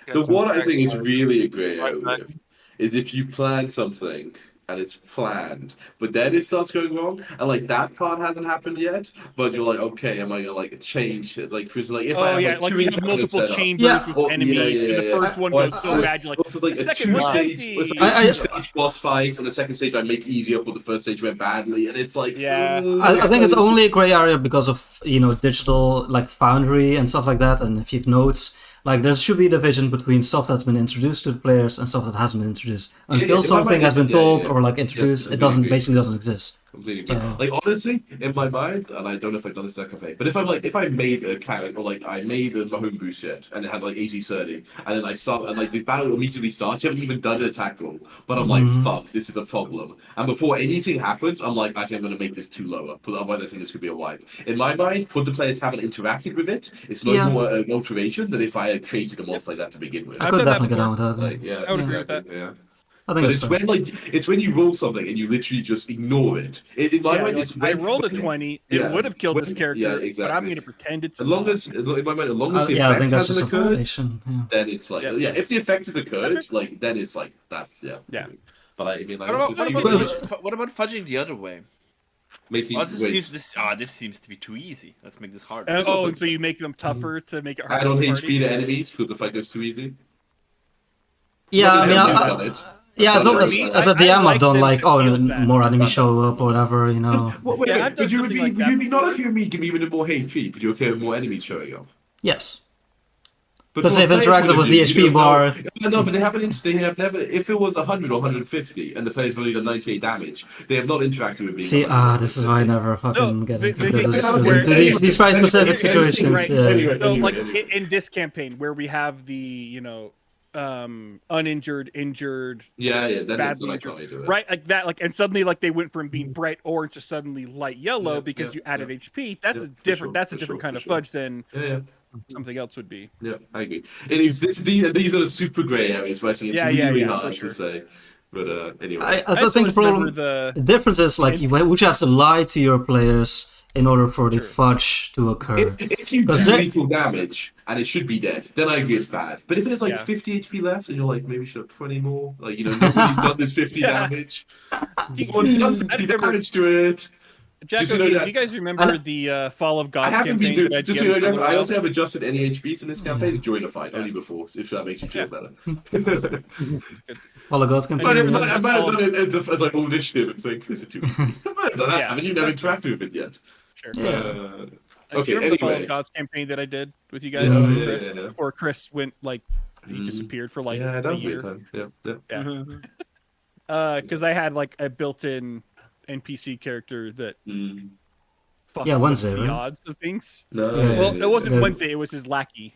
[SPEAKER 1] The
[SPEAKER 5] getting
[SPEAKER 1] one I
[SPEAKER 5] attacked
[SPEAKER 1] think is
[SPEAKER 5] by-
[SPEAKER 1] really a grey area
[SPEAKER 5] Right,
[SPEAKER 1] with is if you plan something and it's planned, but then it starts going wrong, and like that part hasn't happened yet, but you're like, okay, am I gonna like change it? Like, for instance, like if I
[SPEAKER 3] Oh
[SPEAKER 1] have
[SPEAKER 3] yeah,
[SPEAKER 1] like
[SPEAKER 3] like
[SPEAKER 1] two
[SPEAKER 3] you have
[SPEAKER 1] enchantments
[SPEAKER 3] multiple
[SPEAKER 1] set up,
[SPEAKER 3] chambers
[SPEAKER 2] Yeah.
[SPEAKER 3] with
[SPEAKER 1] or-
[SPEAKER 3] enemies, and the first one
[SPEAKER 1] Or
[SPEAKER 3] goes so
[SPEAKER 1] it's-
[SPEAKER 3] bad, you're like,
[SPEAKER 1] or if it's like
[SPEAKER 3] the
[SPEAKER 1] a
[SPEAKER 3] second one's
[SPEAKER 1] two-stage,
[SPEAKER 3] empty.
[SPEAKER 1] it's like a two-stage boss fight, and the second stage I make easier, but the first stage went badly, and it's like,
[SPEAKER 3] Yeah.
[SPEAKER 2] I think it's only a gray area because of digital like Foundry and stuff like that, and if you've nodes. Like there should be a division between stuff that's been introduced to the players and stuff that hasn't been introduced. Until
[SPEAKER 1] in my
[SPEAKER 2] something
[SPEAKER 1] mind,
[SPEAKER 2] has been
[SPEAKER 1] yeah,
[SPEAKER 2] told
[SPEAKER 1] yeah.
[SPEAKER 2] or like
[SPEAKER 1] Yes,
[SPEAKER 2] introduced, it
[SPEAKER 1] completely agree.
[SPEAKER 2] basically doesn't exist.
[SPEAKER 1] Completely
[SPEAKER 2] So-
[SPEAKER 1] agree. Like honestly, in my mind, and I don't know if I've done this in that campaign, but if I made a character or like I made a home boost yet and it had like 80-30, and then I start and like the battle immediately starts, you haven't even done an attack roll, but I'm like,
[SPEAKER 2] Mhm.
[SPEAKER 1] fuck, this is a problem. And before anything happens, I'm like, actually I'm gonna make this too lower, but otherwise I think this could be a wipe. In my mind, when the players haven't interacted with it, it's no
[SPEAKER 2] Yeah.
[SPEAKER 1] more an alteration than if I had created a monster like that to begin with.
[SPEAKER 2] I
[SPEAKER 3] I've
[SPEAKER 2] could
[SPEAKER 3] done that
[SPEAKER 2] definitely get
[SPEAKER 3] before.
[SPEAKER 2] down with that.
[SPEAKER 1] Like, yeah,
[SPEAKER 3] I would agree with
[SPEAKER 1] exactly, yeah.
[SPEAKER 2] I think
[SPEAKER 1] But
[SPEAKER 2] it's
[SPEAKER 1] it's
[SPEAKER 2] fair.
[SPEAKER 1] when it's when you roll something and you literally just ignore it. In my
[SPEAKER 3] Yeah,
[SPEAKER 1] mind,
[SPEAKER 3] like,
[SPEAKER 1] it's
[SPEAKER 3] I
[SPEAKER 1] when,
[SPEAKER 3] rolled a
[SPEAKER 1] when-
[SPEAKER 3] 20. It
[SPEAKER 1] yeah,
[SPEAKER 3] would have killed this
[SPEAKER 1] when-
[SPEAKER 3] character,
[SPEAKER 1] yeah,
[SPEAKER 3] but I'm
[SPEAKER 1] exactly.
[SPEAKER 3] going to pretend it's
[SPEAKER 1] as long
[SPEAKER 3] not.
[SPEAKER 1] as in my mind, as long as the
[SPEAKER 2] Yeah, I
[SPEAKER 1] effect
[SPEAKER 2] think that's just
[SPEAKER 1] hasn't
[SPEAKER 2] a
[SPEAKER 1] occurred,
[SPEAKER 2] foundation. Yeah.
[SPEAKER 1] then it's like
[SPEAKER 3] Yeah.
[SPEAKER 1] if the effect has occurred,
[SPEAKER 3] That's
[SPEAKER 1] like then it's like that's yeah.
[SPEAKER 3] Yeah.
[SPEAKER 1] But I mean, like,
[SPEAKER 6] What
[SPEAKER 1] it's
[SPEAKER 6] about,
[SPEAKER 1] just
[SPEAKER 6] what,
[SPEAKER 1] really
[SPEAKER 6] about, what about fudging the other way?
[SPEAKER 1] making
[SPEAKER 6] Oh, this
[SPEAKER 1] wait,
[SPEAKER 6] seems this seems to be too easy. Let's make this harder.
[SPEAKER 3] And,
[SPEAKER 1] also-
[SPEAKER 3] and so you make them tougher to make it harder
[SPEAKER 1] add on
[SPEAKER 3] to
[SPEAKER 1] HP
[SPEAKER 3] party?
[SPEAKER 1] to enemies because the fight goes too easy.
[SPEAKER 2] Yeah, I mean,
[SPEAKER 1] I've
[SPEAKER 2] I-
[SPEAKER 1] done it.
[SPEAKER 2] yeah.
[SPEAKER 1] I've done
[SPEAKER 2] As
[SPEAKER 1] it.
[SPEAKER 2] a
[SPEAKER 3] I
[SPEAKER 2] DM,
[SPEAKER 3] like
[SPEAKER 2] I've done
[SPEAKER 3] them
[SPEAKER 2] like,
[SPEAKER 3] to
[SPEAKER 2] oh,
[SPEAKER 3] deal with that.
[SPEAKER 2] more enemies show up or whatever.
[SPEAKER 1] Wait,
[SPEAKER 3] Yeah,
[SPEAKER 1] wait,
[SPEAKER 3] I've done
[SPEAKER 1] would you
[SPEAKER 3] something
[SPEAKER 1] be
[SPEAKER 3] like that
[SPEAKER 1] not
[SPEAKER 3] before.
[SPEAKER 1] okay with me giving even more HP, but you're okay with more enemies showing up?
[SPEAKER 2] Yes.
[SPEAKER 1] But
[SPEAKER 2] Because
[SPEAKER 1] from a
[SPEAKER 2] they've
[SPEAKER 1] player's
[SPEAKER 2] interacted
[SPEAKER 1] point of
[SPEAKER 2] with
[SPEAKER 1] view,
[SPEAKER 2] the
[SPEAKER 1] you
[SPEAKER 2] HP
[SPEAKER 1] don't know-
[SPEAKER 2] bar.
[SPEAKER 1] No, but they have never. If it was 100 or 150, and the player's only done 98 damage, they have not interacted with being.
[SPEAKER 2] See,
[SPEAKER 1] 100 or
[SPEAKER 2] this is why I
[SPEAKER 1] 150.
[SPEAKER 2] never fucking get into
[SPEAKER 3] they-
[SPEAKER 2] this.
[SPEAKER 3] they-
[SPEAKER 2] It's
[SPEAKER 1] they-
[SPEAKER 2] just
[SPEAKER 1] they-
[SPEAKER 2] these very specific
[SPEAKER 3] Right.
[SPEAKER 2] situations. Yeah.
[SPEAKER 1] Anyway,
[SPEAKER 3] So,
[SPEAKER 1] anyway,
[SPEAKER 3] like
[SPEAKER 1] anyway.
[SPEAKER 3] in this campaign where we have the uninjured, injured,
[SPEAKER 1] Yeah, then it's
[SPEAKER 3] badly
[SPEAKER 1] like
[SPEAKER 3] injured,
[SPEAKER 1] how you do it.
[SPEAKER 3] right? Like that, like, and suddenly like they went from being bright orange to suddenly light yellow
[SPEAKER 1] Yeah,
[SPEAKER 3] because
[SPEAKER 1] yeah,
[SPEAKER 3] you added
[SPEAKER 1] yeah.
[SPEAKER 3] HP. That's
[SPEAKER 1] Yeah,
[SPEAKER 3] a
[SPEAKER 1] for
[SPEAKER 3] different.
[SPEAKER 1] sure,
[SPEAKER 3] That's a
[SPEAKER 1] for
[SPEAKER 3] different
[SPEAKER 1] sure,
[SPEAKER 3] kind
[SPEAKER 1] for
[SPEAKER 3] of
[SPEAKER 1] sure.
[SPEAKER 3] fudge than
[SPEAKER 1] Yeah,
[SPEAKER 3] something else would be.
[SPEAKER 1] yeah, I agree. It is these are the super grey areas where I think it's really hard
[SPEAKER 3] for
[SPEAKER 1] to
[SPEAKER 3] sure.
[SPEAKER 1] say. But anyway,
[SPEAKER 2] I
[SPEAKER 3] I
[SPEAKER 2] think the
[SPEAKER 3] just remember
[SPEAKER 2] problem,
[SPEAKER 3] the
[SPEAKER 2] the difference is like would you have to lie to your players in order for the
[SPEAKER 3] True.
[SPEAKER 2] fudge to occur?
[SPEAKER 1] if you do
[SPEAKER 2] Because there-
[SPEAKER 1] lethal damage and it should be dead, then I agree it's bad. But if it has like
[SPEAKER 3] Yeah.
[SPEAKER 1] 50 HP left and you're like, maybe you should have 20 more, like nobody's done this 50
[SPEAKER 3] Yeah.
[SPEAKER 1] damage.
[SPEAKER 3] Do-
[SPEAKER 1] No one's done 50
[SPEAKER 3] I remember-
[SPEAKER 1] damage to it.
[SPEAKER 3] Jacko,
[SPEAKER 1] Just so you know
[SPEAKER 3] do
[SPEAKER 1] that-
[SPEAKER 3] you guys remember the Fall of
[SPEAKER 1] I
[SPEAKER 3] Gods
[SPEAKER 1] haven't been
[SPEAKER 3] campaign
[SPEAKER 1] doing.
[SPEAKER 3] that I
[SPEAKER 1] Just so
[SPEAKER 3] DM'd
[SPEAKER 1] you
[SPEAKER 3] for a
[SPEAKER 1] know,
[SPEAKER 3] little
[SPEAKER 1] I
[SPEAKER 3] while?
[SPEAKER 1] also have adjusted any HPs in this campaign during the fight, only before, if that makes you feel better.
[SPEAKER 2] Well, the gods can
[SPEAKER 1] But
[SPEAKER 2] be.
[SPEAKER 1] I might have done it as like initiative and saying this is too easy. I might have done that.
[SPEAKER 3] Yeah.
[SPEAKER 1] Haven't you never interacted with it yet?
[SPEAKER 3] Sure.
[SPEAKER 2] Yeah.
[SPEAKER 1] Okay,
[SPEAKER 3] Do you remember the Fall
[SPEAKER 1] anyway.
[SPEAKER 3] of Gods campaign that I did with you guys?
[SPEAKER 1] Yeah,
[SPEAKER 3] before
[SPEAKER 1] yeah,
[SPEAKER 3] Chris,
[SPEAKER 1] yeah, yeah.
[SPEAKER 3] Before Chris went like he
[SPEAKER 1] Mm.
[SPEAKER 3] disappeared for like
[SPEAKER 1] Yeah, that
[SPEAKER 3] a
[SPEAKER 1] was a
[SPEAKER 3] year.
[SPEAKER 1] weird time. Yeah.
[SPEAKER 3] Because I had like a built-in NPC character that
[SPEAKER 1] Mm.
[SPEAKER 3] fucked
[SPEAKER 2] Yeah,
[SPEAKER 3] with
[SPEAKER 2] Wednesday,
[SPEAKER 3] the
[SPEAKER 2] right?
[SPEAKER 3] odds of things.
[SPEAKER 1] No.
[SPEAKER 2] Yeah,
[SPEAKER 3] Well, it wasn't
[SPEAKER 2] Yeah.
[SPEAKER 3] Wednesday; it was his lackey,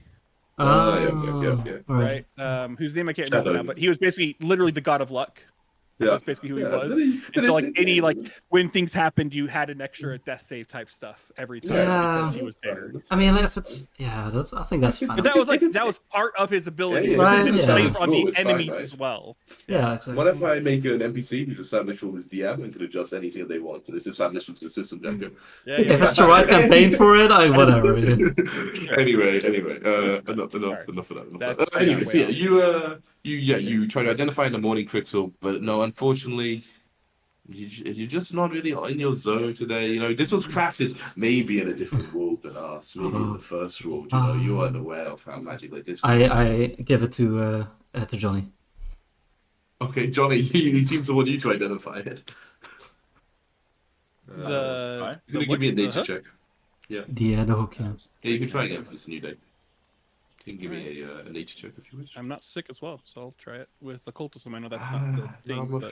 [SPEAKER 1] Okay.
[SPEAKER 2] Right.
[SPEAKER 3] right? Whose name I can't remember
[SPEAKER 1] Shadow.
[SPEAKER 3] now, but he was basically literally the god of luck.
[SPEAKER 1] Yeah.
[SPEAKER 3] That's basically who he
[SPEAKER 1] Yeah,
[SPEAKER 3] was.
[SPEAKER 1] then he-
[SPEAKER 3] And
[SPEAKER 1] then
[SPEAKER 3] so, like
[SPEAKER 1] it's-
[SPEAKER 3] any like when things happened, you had an extra death save type stuff every time
[SPEAKER 2] Yeah.
[SPEAKER 3] because he was there.
[SPEAKER 2] I mean, if it's I think that's fine.
[SPEAKER 3] But that was like that was part of his ability.
[SPEAKER 1] Yeah,
[SPEAKER 3] was
[SPEAKER 2] Right,
[SPEAKER 3] his
[SPEAKER 2] yeah.
[SPEAKER 3] inflame on
[SPEAKER 1] Oh,
[SPEAKER 3] the
[SPEAKER 1] it's fine,
[SPEAKER 3] enemies
[SPEAKER 1] right?
[SPEAKER 3] as well.
[SPEAKER 2] Yeah, exactly.
[SPEAKER 1] What if I make an NPC who's established all his DM and can adjust anything that they want? So it's established into the system, Jacko.
[SPEAKER 3] Yeah,
[SPEAKER 2] If it's the right campaign for it, whatever. Yeah.
[SPEAKER 1] Anyway, enough
[SPEAKER 3] Alright.
[SPEAKER 1] of that.
[SPEAKER 3] That's
[SPEAKER 1] Anyway,
[SPEAKER 3] way
[SPEAKER 1] so yeah, you try to identify in the morning crystal, but no, unfortunately, You're just not really in your zone today. You know, this was crafted maybe in a different world than us. Maybe in the first world. You know, you weren't aware of how magic like this.
[SPEAKER 2] I give it to Johnny.
[SPEAKER 1] Okay, Johnny, he seems the one you to identify it.
[SPEAKER 3] The
[SPEAKER 1] You're gonna give me a nature check.
[SPEAKER 2] The hook. Yeah.
[SPEAKER 1] Yeah, you can try again for this new day. You can give me a nature check if you wish.
[SPEAKER 3] I'm not sick as well, so I'll try it with occultism. I know that's not the
[SPEAKER 1] No,
[SPEAKER 3] thing.
[SPEAKER 1] I'm
[SPEAKER 3] but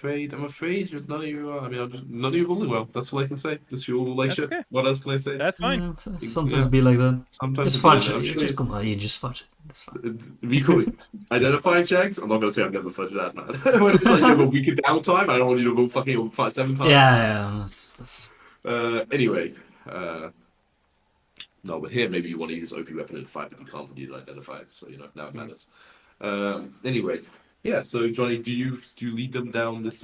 [SPEAKER 1] afraid just none of you are. I mean, none of you are rolling well. That's all I can say. That's your like
[SPEAKER 3] That's
[SPEAKER 1] shit.
[SPEAKER 3] okay.
[SPEAKER 1] What else can I say?
[SPEAKER 3] That's fine.
[SPEAKER 2] Yeah, sometimes be like that.
[SPEAKER 1] Sometimes
[SPEAKER 2] Just
[SPEAKER 1] it's like
[SPEAKER 2] fudge
[SPEAKER 1] that.
[SPEAKER 2] it.
[SPEAKER 1] I'm sure
[SPEAKER 2] Just come on, you just fudge it. That's fine.
[SPEAKER 1] we could identifying checks. I'm not gonna say I've never fudged that, man. When it's like you have a week of downtime, I don't want you to go fucking 5-7 times.
[SPEAKER 2] Yeah, that's...
[SPEAKER 1] Anyway, no, but here maybe you want to use OP weapon in fight, but you can't when you identify it, so you know now it matters. Anyway, yeah. So Johnny, do you lead them down this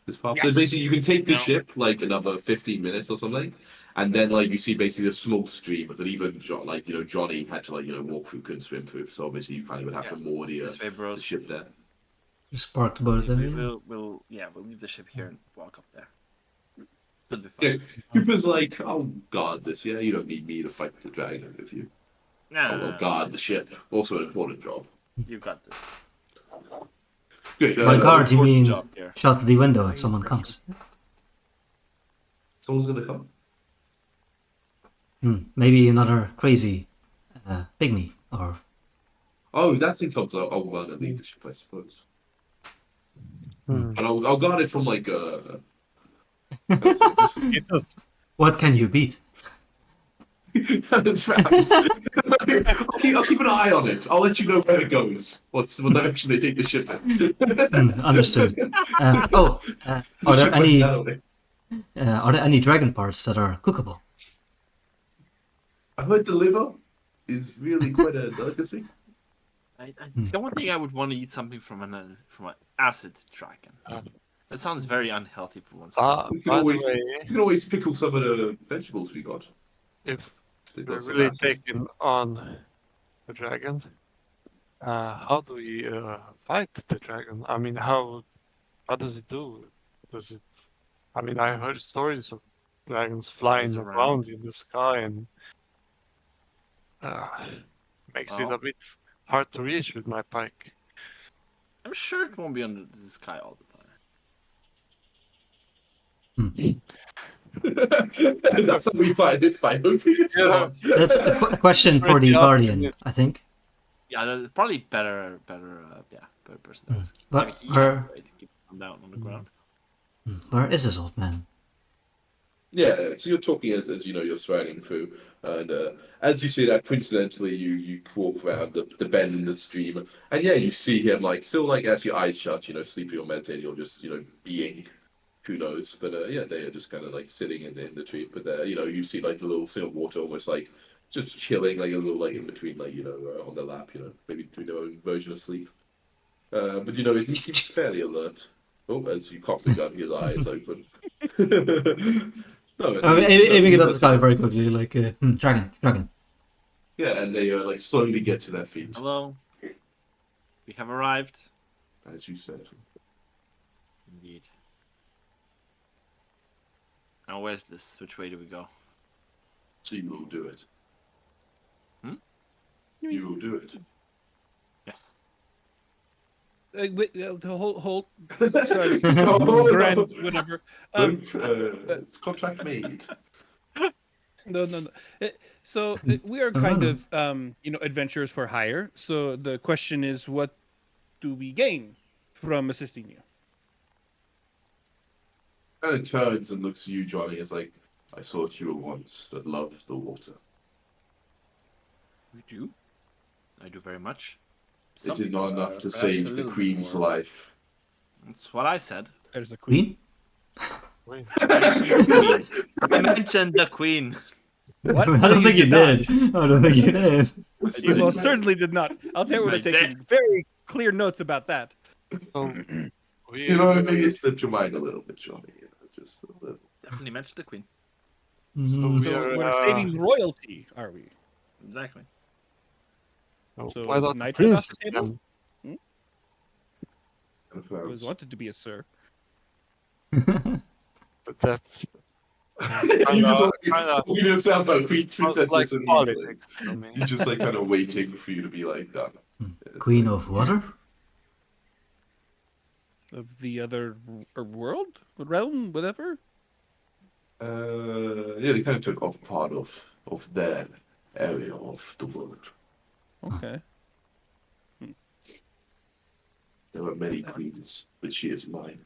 [SPEAKER 1] this path? So
[SPEAKER 4] Yes.
[SPEAKER 1] basically, you can take the
[SPEAKER 4] No.
[SPEAKER 1] ship like another 15 minutes or something, and then like you see basically a small stream that even Johnny had to walk through, couldn't swim through. So obviously you kind of would have to moor
[SPEAKER 4] This way,
[SPEAKER 1] the
[SPEAKER 4] bros.
[SPEAKER 1] ship there.
[SPEAKER 2] Just park the boat there.
[SPEAKER 4] We'll leave the ship here and walk up there. Could be
[SPEAKER 1] Yeah,
[SPEAKER 4] fun.
[SPEAKER 1] Cooper's like, I'll guard this. Yeah, you don't need me to fight the dragon with you. I'll guard the ship. Also an important job.
[SPEAKER 4] You got this.
[SPEAKER 1] Good.
[SPEAKER 2] By guard, you
[SPEAKER 4] important
[SPEAKER 2] mean
[SPEAKER 4] job here.
[SPEAKER 2] shut the window if someone comes.
[SPEAKER 1] Someone's gonna come.
[SPEAKER 2] Maybe another crazy pygmy or...
[SPEAKER 1] Oh, that's in comes. I'll run and leave the ship, I suppose.
[SPEAKER 5] Hmm.
[SPEAKER 1] And I'll guard it from like
[SPEAKER 2] What can you beat?
[SPEAKER 1] That's right. I'll keep an eye on it. I'll let you know where it goes. What direction they take the ship in.
[SPEAKER 2] Understood. Are there any dragon parts that are cookable?
[SPEAKER 1] I heard the liver is really quite a delicacy.
[SPEAKER 4] I don't think I would want to eat something from an acid dragon. That sounds very unhealthy for one.
[SPEAKER 1] We
[SPEAKER 5] By the way,
[SPEAKER 1] you can always pickle some of the vegetables we got.
[SPEAKER 5] if
[SPEAKER 1] They've
[SPEAKER 5] we're
[SPEAKER 1] got some
[SPEAKER 5] really
[SPEAKER 1] acid.
[SPEAKER 5] taking on the dragon, how do we fight the dragon? I mean, how does it do? Does it? I mean, I heard stories of dragons flying
[SPEAKER 4] Flies
[SPEAKER 5] around
[SPEAKER 4] around.
[SPEAKER 5] in the sky and makes it
[SPEAKER 4] Well.
[SPEAKER 5] a bit hard to reach with my pike.
[SPEAKER 4] I'm sure it won't be under the sky all the time.
[SPEAKER 1] That's how we fight it by hoping it's not.
[SPEAKER 2] That's a question for the Guardian, I think.
[SPEAKER 4] Yeah, that's probably better person.
[SPEAKER 2] But
[SPEAKER 4] Maybe he
[SPEAKER 2] where,
[SPEAKER 4] has a way to keep them down on the ground.
[SPEAKER 2] where is this old man?
[SPEAKER 1] Yeah, so you're talking as you're striding through, and as you see that, coincidentally, you walk around the bend in the stream, and yeah, you see him still as your eyes shut, sleeping or meditating or just being, who knows? But yeah, they are just kind of sitting in the tree, but you see the little thing of water almost just chilling, a little in between, on the lap, maybe doing their own version of sleep. But he seems fairly alert. Oh, as you cock the gun, his eyes open. No,
[SPEAKER 2] Aiming at the sky very quickly, dragon.
[SPEAKER 1] Yeah, and they slowly get to their feet,
[SPEAKER 4] Hello. We have arrived.
[SPEAKER 1] as you said.
[SPEAKER 4] Indeed. Now where's this? Which way do we go?
[SPEAKER 1] So you will do it.
[SPEAKER 4] Hmm?
[SPEAKER 1] You will do it.
[SPEAKER 4] Yes.
[SPEAKER 3] Wait, hold. Sorry,
[SPEAKER 1] No,
[SPEAKER 3] grand,
[SPEAKER 1] no.
[SPEAKER 3] whatever.
[SPEAKER 1] It's contract made.
[SPEAKER 3] No. So we are kind of adventurers for hire. So the question is, what do we gain from assisting you?
[SPEAKER 1] And it turns and looks at you, Johnny, as I thought you were once that loved the water.
[SPEAKER 4] We do. I do very much.
[SPEAKER 1] It did
[SPEAKER 4] people
[SPEAKER 1] not enough
[SPEAKER 4] are
[SPEAKER 1] to
[SPEAKER 4] perhaps a
[SPEAKER 1] save the
[SPEAKER 4] little bit
[SPEAKER 1] Queen's
[SPEAKER 4] more.
[SPEAKER 1] life.
[SPEAKER 4] That's what I said.
[SPEAKER 3] There's a queen.
[SPEAKER 2] Queen?
[SPEAKER 5] Wait,
[SPEAKER 4] I mentioned the queen.
[SPEAKER 3] What?
[SPEAKER 2] I
[SPEAKER 3] No,
[SPEAKER 2] don't think you
[SPEAKER 3] not.
[SPEAKER 2] did. I don't think you did.
[SPEAKER 3] You most certainly did not. I'll tell you, we're
[SPEAKER 4] I
[SPEAKER 3] taking very clear notes about that.
[SPEAKER 5] so we
[SPEAKER 1] Maybe it slipped your mind a little bit, Johnny. Just a little.
[SPEAKER 4] Definitely mentioned the queen.
[SPEAKER 5] so we
[SPEAKER 3] So
[SPEAKER 5] are,
[SPEAKER 3] we're saving royalty, are we?
[SPEAKER 4] Exactly.
[SPEAKER 3] So
[SPEAKER 5] why
[SPEAKER 3] is
[SPEAKER 5] not the
[SPEAKER 3] Nitro off
[SPEAKER 5] princess
[SPEAKER 3] the table?
[SPEAKER 5] then?
[SPEAKER 3] I was wanted to be a sir.
[SPEAKER 5] That's
[SPEAKER 1] You just like
[SPEAKER 5] kinda
[SPEAKER 1] talking to yourself about Queen Princess
[SPEAKER 5] like
[SPEAKER 1] and
[SPEAKER 5] politics. I mean,
[SPEAKER 1] he's just like kind of waiting for you to be like done. It's
[SPEAKER 2] Queen
[SPEAKER 1] like,
[SPEAKER 2] of water?
[SPEAKER 3] Of the other world, realm, whatever.
[SPEAKER 1] Yeah, they kind of took off part of their area of the world.
[SPEAKER 3] Okay.
[SPEAKER 1] There were many queens, but she is mine.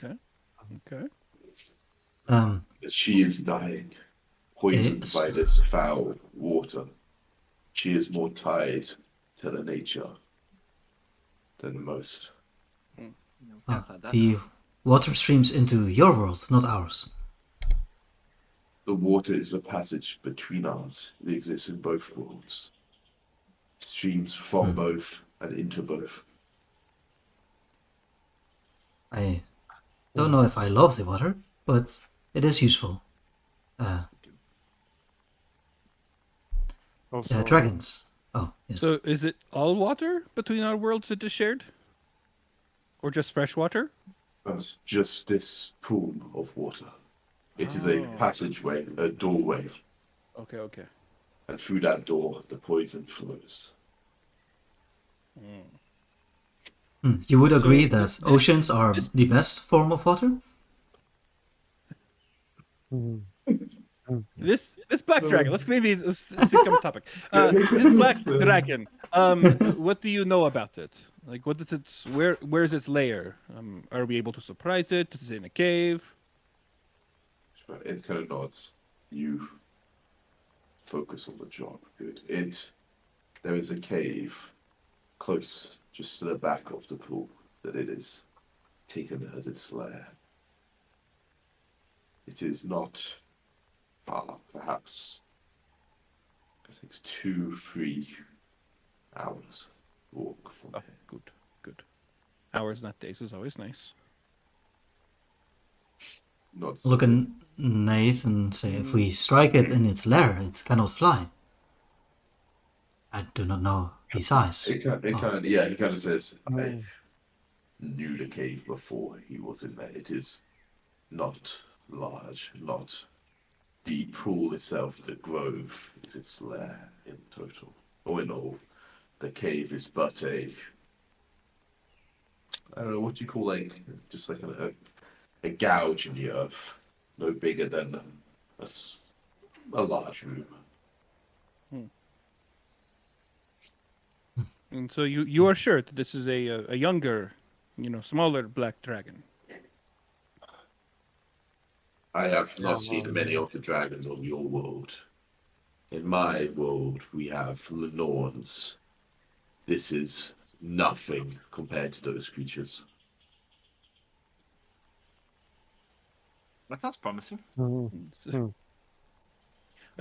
[SPEAKER 3] Okay.
[SPEAKER 1] She is dying, poisoned
[SPEAKER 2] Yes.
[SPEAKER 1] by this foul water. She is more tied to the nature than most.
[SPEAKER 2] Ah, the water streams into your world, not ours.
[SPEAKER 1] The water is the passage between us. It exists in both worlds. It streams from both and into both.
[SPEAKER 2] I don't know if I love the water, but it is useful.
[SPEAKER 5] also
[SPEAKER 2] Dragons. Oh, yes.
[SPEAKER 3] So is it all water between our worlds that is shared, or just fresh water?
[SPEAKER 1] But just this pool of water. It is a passageway, a doorway,
[SPEAKER 3] Okay. Okay.
[SPEAKER 1] and through that door the poison flows.
[SPEAKER 2] You would agree
[SPEAKER 3] So
[SPEAKER 2] that oceans are the best form of water?
[SPEAKER 3] This black dragon. Let's become a topic. This black dragon. What do you know about it? Like, what is its where's its lair? Are we able to surprise it? Is it in a cave?
[SPEAKER 1] It kind of nods. You focus on the job. Good. There is a cave close, just to the back of the pool, that it is taken as its lair. It is not far, perhaps. I think it's 2-3 hours walk from here.
[SPEAKER 3] Good. Hours, not days, is always nice.
[SPEAKER 1] Not so
[SPEAKER 2] Look at Nate and say, if we strike it in its lair, it cannot fly. I do not know the size.
[SPEAKER 1] He kind of says, I knew the cave before he was in there. It is not large, not the pool itself. The grove is its lair in total. Or in all, the cave is but I don't know, what do you call just like a gouge in the earth, no bigger than a large room.
[SPEAKER 3] And so you are sure that this is a younger, smaller black dragon.
[SPEAKER 1] I have not seen many of the dragons on your world. In my world, we have Lenorns. This is nothing compared to those creatures.
[SPEAKER 4] That's promising.
[SPEAKER 3] I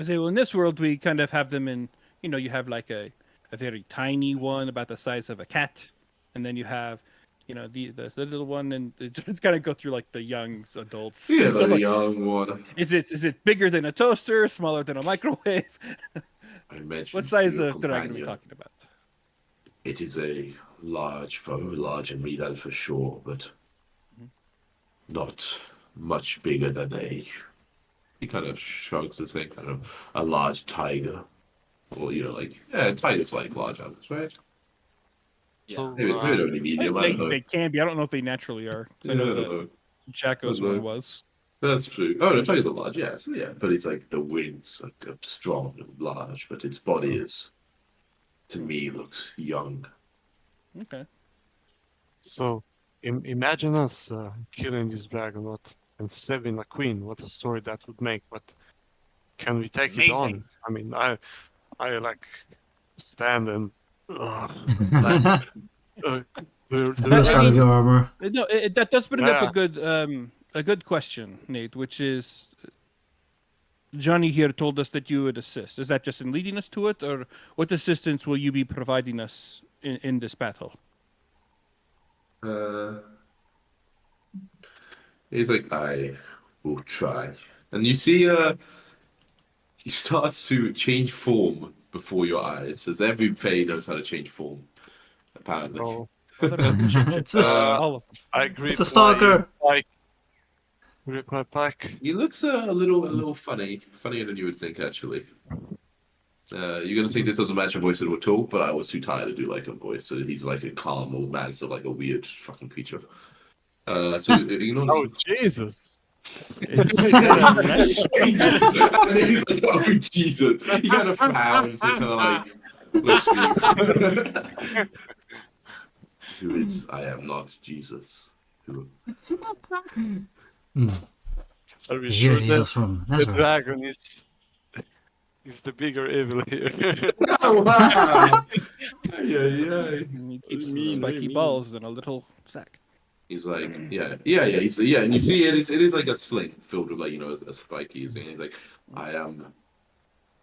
[SPEAKER 3] say, well, in this world, we kind of have them in, you have like a very tiny one about the size of a cat, and then you have, the little one, and it's kind of go through like the young adults.
[SPEAKER 1] Yeah,
[SPEAKER 3] So,
[SPEAKER 1] the young one.
[SPEAKER 3] is it bigger than a toaster, smaller than a microwave?
[SPEAKER 1] I mentioned
[SPEAKER 3] What size
[SPEAKER 1] to your
[SPEAKER 3] of dragon are we
[SPEAKER 1] companion,
[SPEAKER 3] talking about?
[SPEAKER 1] It is a large foe, large in me, that for sure, but not much bigger than he kind of shrugs and saying kind of a large tiger. Or, tigers like large animals, right?
[SPEAKER 5] so
[SPEAKER 1] Maybe only medium, I don't know.
[SPEAKER 3] They can be. I don't know if they naturally are.
[SPEAKER 1] Yeah,
[SPEAKER 3] I know
[SPEAKER 1] I don't
[SPEAKER 3] that
[SPEAKER 1] know.
[SPEAKER 3] Shackles
[SPEAKER 1] I don't
[SPEAKER 3] one
[SPEAKER 1] know.
[SPEAKER 3] was.
[SPEAKER 1] That's true. Oh, no, tigers are large, yeah. So, yeah, but it's like the wings are strong and large, but its body is, to me, looks young.
[SPEAKER 3] Okay.
[SPEAKER 5] So, imagine us killing this dragon, and saving a queen. What a story that would make! But can we take it on?
[SPEAKER 4] Amazing.
[SPEAKER 5] I mean, I like stand and
[SPEAKER 2] Burst out of your armor.
[SPEAKER 3] No, that does bring up
[SPEAKER 5] Yeah.
[SPEAKER 3] a good question, Nate, which is Johnny here told us that you would assist. Is that just in leading us to it, or what assistance will you be providing us in this battle?
[SPEAKER 1] He's like, I will try. And you see, he starts to change form before your eyes, as every Fae knows how to change form, apparently.
[SPEAKER 5] Oh,
[SPEAKER 3] Well, they're all shapeshifters,
[SPEAKER 2] It's a,
[SPEAKER 3] all of them.
[SPEAKER 5] I agree.
[SPEAKER 2] it's a stalker.
[SPEAKER 5] Like Rip my pack.
[SPEAKER 1] He looks a little funnier than you would think actually. You're gonna think this doesn't match a voice at all, but I was too tired to do like a voice, so he's like a calm old man, so like a weird fucking creature. So you know.
[SPEAKER 5] Oh Jesus!
[SPEAKER 3] It's
[SPEAKER 1] And then he's like, "Oh Jesus!" He kind of frowns and kind of like looks at you. Who is? I am not Jesus. Who?
[SPEAKER 5] Are we
[SPEAKER 2] Here
[SPEAKER 5] sure
[SPEAKER 2] he
[SPEAKER 5] that
[SPEAKER 2] is from
[SPEAKER 5] the
[SPEAKER 2] Nazareth.
[SPEAKER 5] dragon is the bigger evil here?
[SPEAKER 1] Oh wow! Yeah.
[SPEAKER 3] He keeps
[SPEAKER 4] mean, what do
[SPEAKER 3] spiky
[SPEAKER 4] you mean?
[SPEAKER 3] balls in a little sack.
[SPEAKER 1] He's like, yeah. And you see, it is like a sling filled with like a spiky thing. He's like, I am.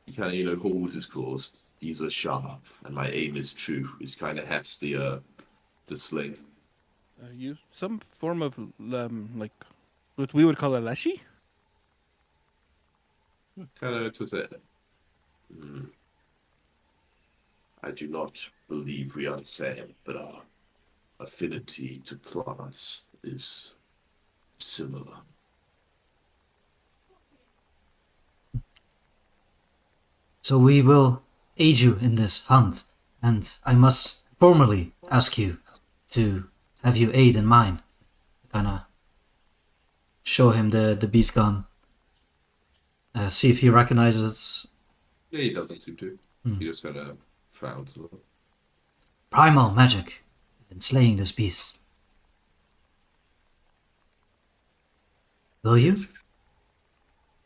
[SPEAKER 1] He kind of holds his claws. These are sharp, and my aim is true. He kind of hefts the sling.
[SPEAKER 3] You some form of like what we would call a leshy.
[SPEAKER 1] Kind of to say, I do not believe we are the same, but our affinity to plants is similar.
[SPEAKER 2] So we will aid you in this hunt, and I must formally ask you to have you aid in mine. Kinda show him the beast gun. See if he recognizes it.
[SPEAKER 1] Yeah, he doesn't seem to. He just kind of frowns a little.
[SPEAKER 2] Primal magic in slaying this beast. Will you?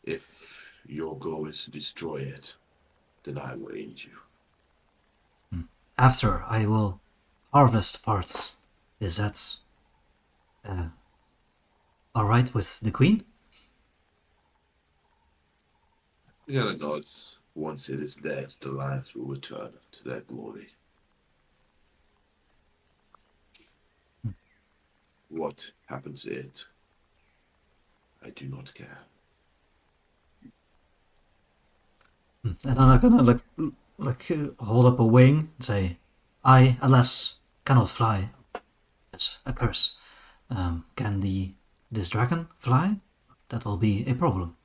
[SPEAKER 1] If your goal is to destroy it, then I will aid you.
[SPEAKER 2] After I will harvest parts. Is that alright with the queen?
[SPEAKER 1] He kind of nods. Once it is dead, the lands will return to their glory. What happens to it? I do not care.
[SPEAKER 2] And then I'm gonna hold up a wing and say, I, alas, cannot fly. It's a curse. Can this dragon fly? That will be a problem.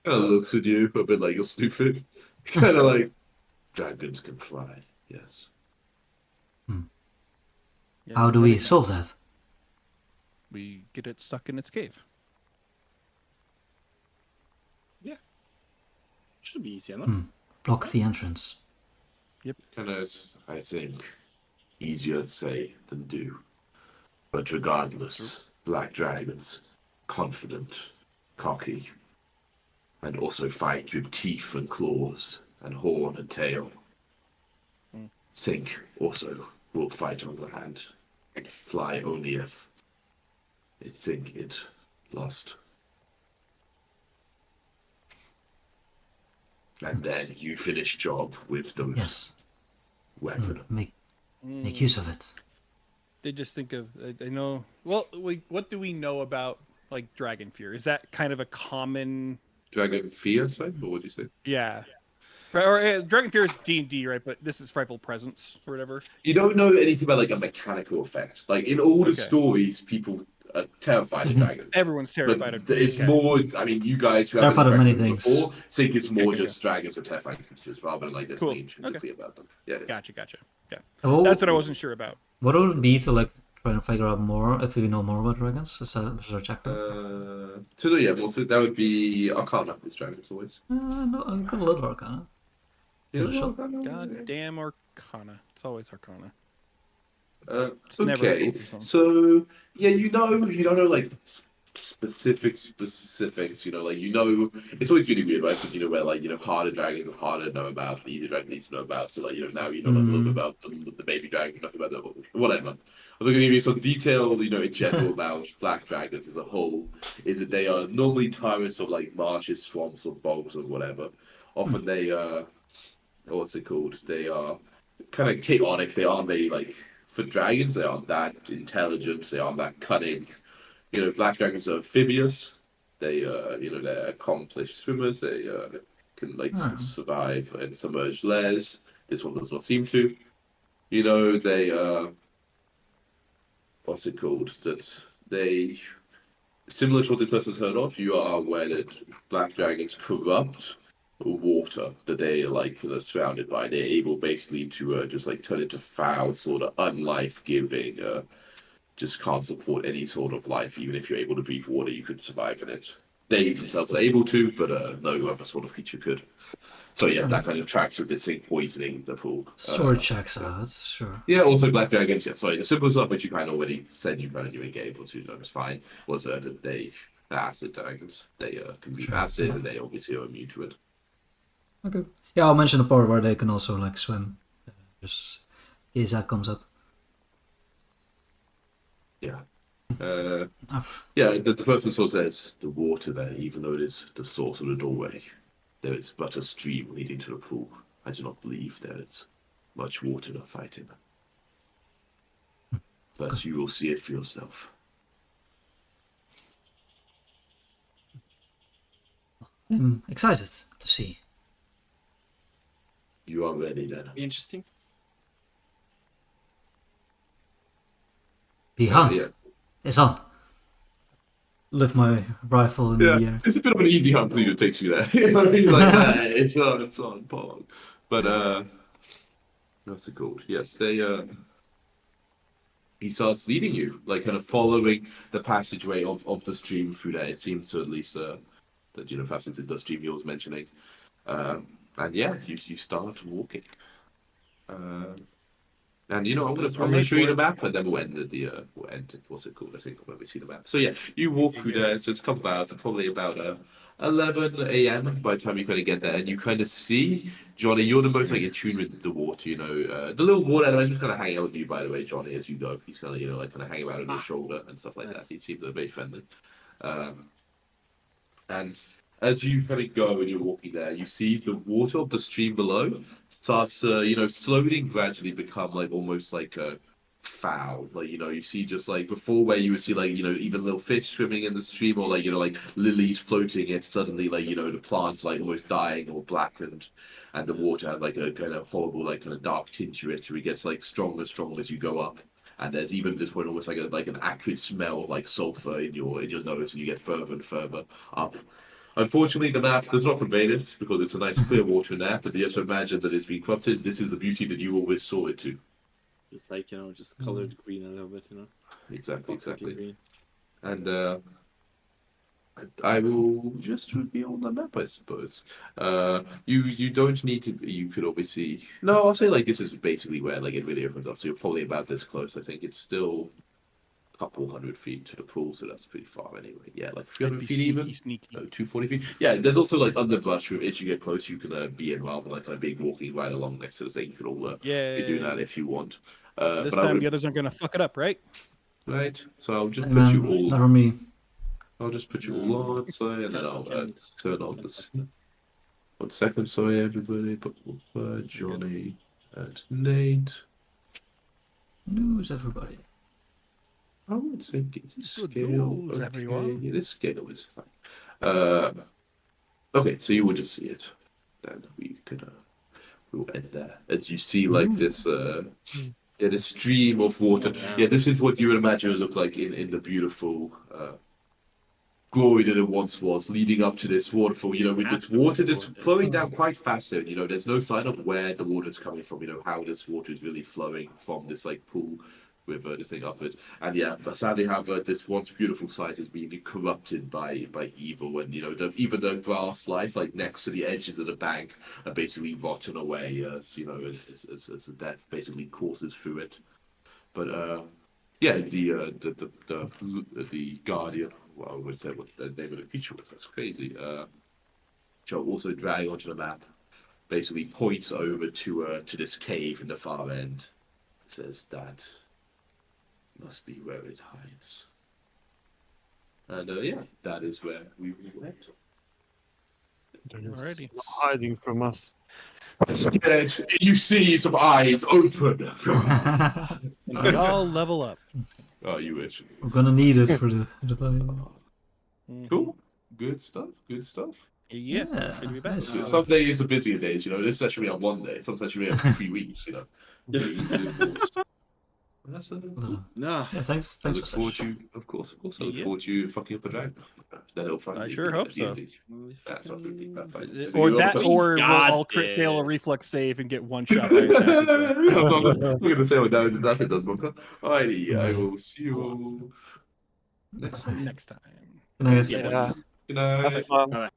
[SPEAKER 1] Kind of looks at you a bit like you're stupid. Kind of like, dragons can fly, yes.
[SPEAKER 3] Yeah,
[SPEAKER 2] How do we solve that?
[SPEAKER 3] We get it stuck in its cave.
[SPEAKER 4] Should be easy enough.
[SPEAKER 2] Block the entrance.
[SPEAKER 1] Kind of, I think, easier to say than do. But regardless, black dragons, confident, cocky, and also fight with teeth and claws and horn and tail. Think also will fight on land and fly only if it think it lost. And then you finish job with those
[SPEAKER 2] Yes.
[SPEAKER 1] weapon.
[SPEAKER 2] Make use of it.
[SPEAKER 3] They just think of I know. Well, what do we know about like dragon fear? Is that kind of a common?
[SPEAKER 1] Dragon fear, say, or what do you say?
[SPEAKER 3] Yeah. Or dragon fear is D&D, right? But this is frightful presence or whatever.
[SPEAKER 1] You don't know anything about like a mechanical effect. Like in all the
[SPEAKER 3] Okay.
[SPEAKER 1] stories, people are terrified of dragons.
[SPEAKER 3] Everyone's terrified
[SPEAKER 1] But
[SPEAKER 3] of.
[SPEAKER 1] it's
[SPEAKER 3] okay.
[SPEAKER 1] more. I mean, you guys who have
[SPEAKER 2] Terrified of many
[SPEAKER 1] interacted
[SPEAKER 2] things.
[SPEAKER 1] before think it's more
[SPEAKER 3] Okay.
[SPEAKER 1] just dragons are terrifying creatures rather than like there's
[SPEAKER 3] Cool.
[SPEAKER 1] something intrinsically about them. Yeah.
[SPEAKER 3] Gotcha. Yeah.
[SPEAKER 2] Oh,
[SPEAKER 3] That's what I wasn't sure about.
[SPEAKER 2] What would it be to like try to figure out more if we know more about dragons? Is there a check?
[SPEAKER 1] So that would be Arcana. Is dragons always?
[SPEAKER 2] No, I've got a little arcana.
[SPEAKER 1] Yeah,
[SPEAKER 2] sure.
[SPEAKER 1] Arcana.
[SPEAKER 3] God damn Arcana. It's always Arcana.
[SPEAKER 1] Okay,
[SPEAKER 3] never cool.
[SPEAKER 1] so yeah, you don't know like specifics. It's always really weird, right? Because where like harder dragons are harder to know about, easier dragons need to know about. So like now you know like, a little bit about the baby dragon, nothing about the whatever. I'm going to give you some detail, in general about black dragons as a whole. Is that they are normally tyrants of like marshes, swamps, or bogs, or whatever. Often they what's it called? They are kind of chaotic. They aren't very like. For dragons, they aren't that intelligent. They aren't that cunning. Black dragons are amphibious. They, they're accomplished swimmers. They can survive in submerged layers. This one does not seem to. They what's it called? That they similar to what the person's heard of, you are aware that black dragons corrupt water that they like are surrounded by. They're able basically to just like turn into foul, sort of unlife giving. Just can't support any sort of life. Even if you're able to breathe water, you could survive in it. They themselves are able to, but no other sort of creature could. So yeah, that kind of tracks with this thing poisoning the pool.
[SPEAKER 2] Sword checks out, sure.
[SPEAKER 1] Yeah, also black dragons. Yeah, sorry, the simple stuff which you kind of already said you kind of knew in game, so you know it's fine. Was that they acid dragons? They can breathe acid, and they obviously are immune to it.
[SPEAKER 2] Okay. Yeah, I'll mention the part where they can also like swim, just in case that comes up.
[SPEAKER 1] Yeah. Yeah, the person sort of says the water there, even though it is the source of the doorway, there is but a stream leading to the pool. I do not believe there is much water to fight in. But you will see it for yourself.
[SPEAKER 2] I'm excited to see.
[SPEAKER 1] You are ready then.
[SPEAKER 4] Be interesting.
[SPEAKER 2] The hunt
[SPEAKER 1] yeah.
[SPEAKER 2] is on. Lift my rifle in the air.
[SPEAKER 1] It's a bit of an easy hunt for you to take you there. You know what I mean? Like, it's on, Pog. But, what's it called? Yes, he starts leading you, like kind of following the passageway of the stream through there. It seems to at least, that, you know, perhaps it's the stream you was mentioning. And yeah, you start walking. And you know, I'm gonna show you the map, and then we'll end what's it called? I think when we see the map. So yeah, you walk through there. So it's a couple of hours, probably about 11 a.m. by the time you kind of get there, and you kind of see Johnny. You're the most like in tune with the water. You know, the little water animal is just kind of hanging out with you. By the way, Johnny, as you go, he's kind of like kind of hanging out on your shoulder and stuff like that. He seems very friendly. And as you kind of go and you're walking there, you see the water of the stream below starts, slowly and gradually become like almost like a foul. Like, you see just like before where you would see like, even little fish swimming in the stream or like, like lilies floating, it's suddenly like, the plants like almost dying or blackened and the water had like a kind of horrible, like kind of dark tint to it. So it gets like stronger and stronger as you go up. And there's even at this point almost like an acrid smell of like sulfur in your nose, and you get further and further up. Unfortunately, the map does not convey this because it's a nice clear water map, but you have to imagine that it's been corrupted. This is the beauty that you always saw it to.
[SPEAKER 6] It's like, just colored green a little bit,
[SPEAKER 1] Exactly.
[SPEAKER 6] Green.
[SPEAKER 1] And I will just reveal the map, I suppose. You don't need to. You could obviously. No, I'll say like this is basically where like it really opens up. So you're probably about this close. I think it's still a couple 100 feet to the pool, so that's pretty far anyway. Yeah, like 300 feet even.
[SPEAKER 3] Sneaky.
[SPEAKER 1] 240 feet. Yeah, there's also like underbrush. As you get close, you can be in rather than like kind of big walking right along next to the thing. You could all be doing that if you want.
[SPEAKER 3] This
[SPEAKER 1] but
[SPEAKER 3] time the others aren't gonna fuck it up, right?
[SPEAKER 1] Right. So I'll just put you all.
[SPEAKER 2] Not for me.
[SPEAKER 1] I'll just put you all on, sorry, and then I'll turn on this. 1 second, sorry, everybody. But Johnny and Nate.
[SPEAKER 2] News, everybody.
[SPEAKER 1] I would think it's a
[SPEAKER 3] Good
[SPEAKER 1] scale.
[SPEAKER 3] news,
[SPEAKER 1] Okay,
[SPEAKER 3] everyone.
[SPEAKER 1] yeah, this scale is fine. Okay, so you will just see it. Then we could we'll end there. As you see like this this stream of water. Yeah, this is what you would imagine it look like in the beautiful glory that it once was, leading up to this waterfall, with this water that's flowing down quite fast. There's no sign of where the water's coming from, how this water is really flowing from this like pool with this thing up it. And yeah, sadly, however, this once beautiful site is being corrupted by evil, and even the grass life like next to the edges of the bank are basically rotten away as as the death basically courses through it. But yeah, the guardian. Well, I would say what the name of the creature was. That's crazy. Which I'll also drag onto the map. Basically points over to this cave in the far end. It says that must be where it hides. And yeah, that is where we will end.
[SPEAKER 3] Alrighty.
[SPEAKER 5] It's hiding from us.
[SPEAKER 1] Instead, you see some eyes open.
[SPEAKER 3] And we all level up.
[SPEAKER 1] Oh, you wish.
[SPEAKER 2] We're gonna need it for the fight.
[SPEAKER 1] Cool. Good stuff.
[SPEAKER 3] Yeah.
[SPEAKER 2] Yeah,
[SPEAKER 3] Good to be back.
[SPEAKER 2] nice.
[SPEAKER 1] Some days are busier days, This session we have 1 day. Some session we have 3 weeks, That's
[SPEAKER 4] No.
[SPEAKER 2] Yeah, thanks
[SPEAKER 1] I
[SPEAKER 2] for
[SPEAKER 1] look forward
[SPEAKER 2] such.
[SPEAKER 1] to, of course. I look
[SPEAKER 3] Yeah.
[SPEAKER 1] forward to you fucking up a dragon. Then it'll fucking
[SPEAKER 3] I
[SPEAKER 1] be
[SPEAKER 3] sure
[SPEAKER 1] good
[SPEAKER 3] hope
[SPEAKER 1] at
[SPEAKER 3] so.
[SPEAKER 1] D&D. That's what we need. Pathfinder.
[SPEAKER 3] Or
[SPEAKER 1] You wanna
[SPEAKER 3] that,
[SPEAKER 1] fucking-
[SPEAKER 3] or we'll
[SPEAKER 4] got
[SPEAKER 3] all fail a
[SPEAKER 4] this.
[SPEAKER 3] reflex save and get one shot by attack.
[SPEAKER 1] I'm not gonna say what that does, Bunker. Alrighty, I
[SPEAKER 2] Yeah.
[SPEAKER 1] will see you next time.
[SPEAKER 3] Next time.
[SPEAKER 2] Good night, guys.
[SPEAKER 4] Yeah.
[SPEAKER 5] Yeah.
[SPEAKER 1] Good night.
[SPEAKER 5] Have fun.
[SPEAKER 4] Alright.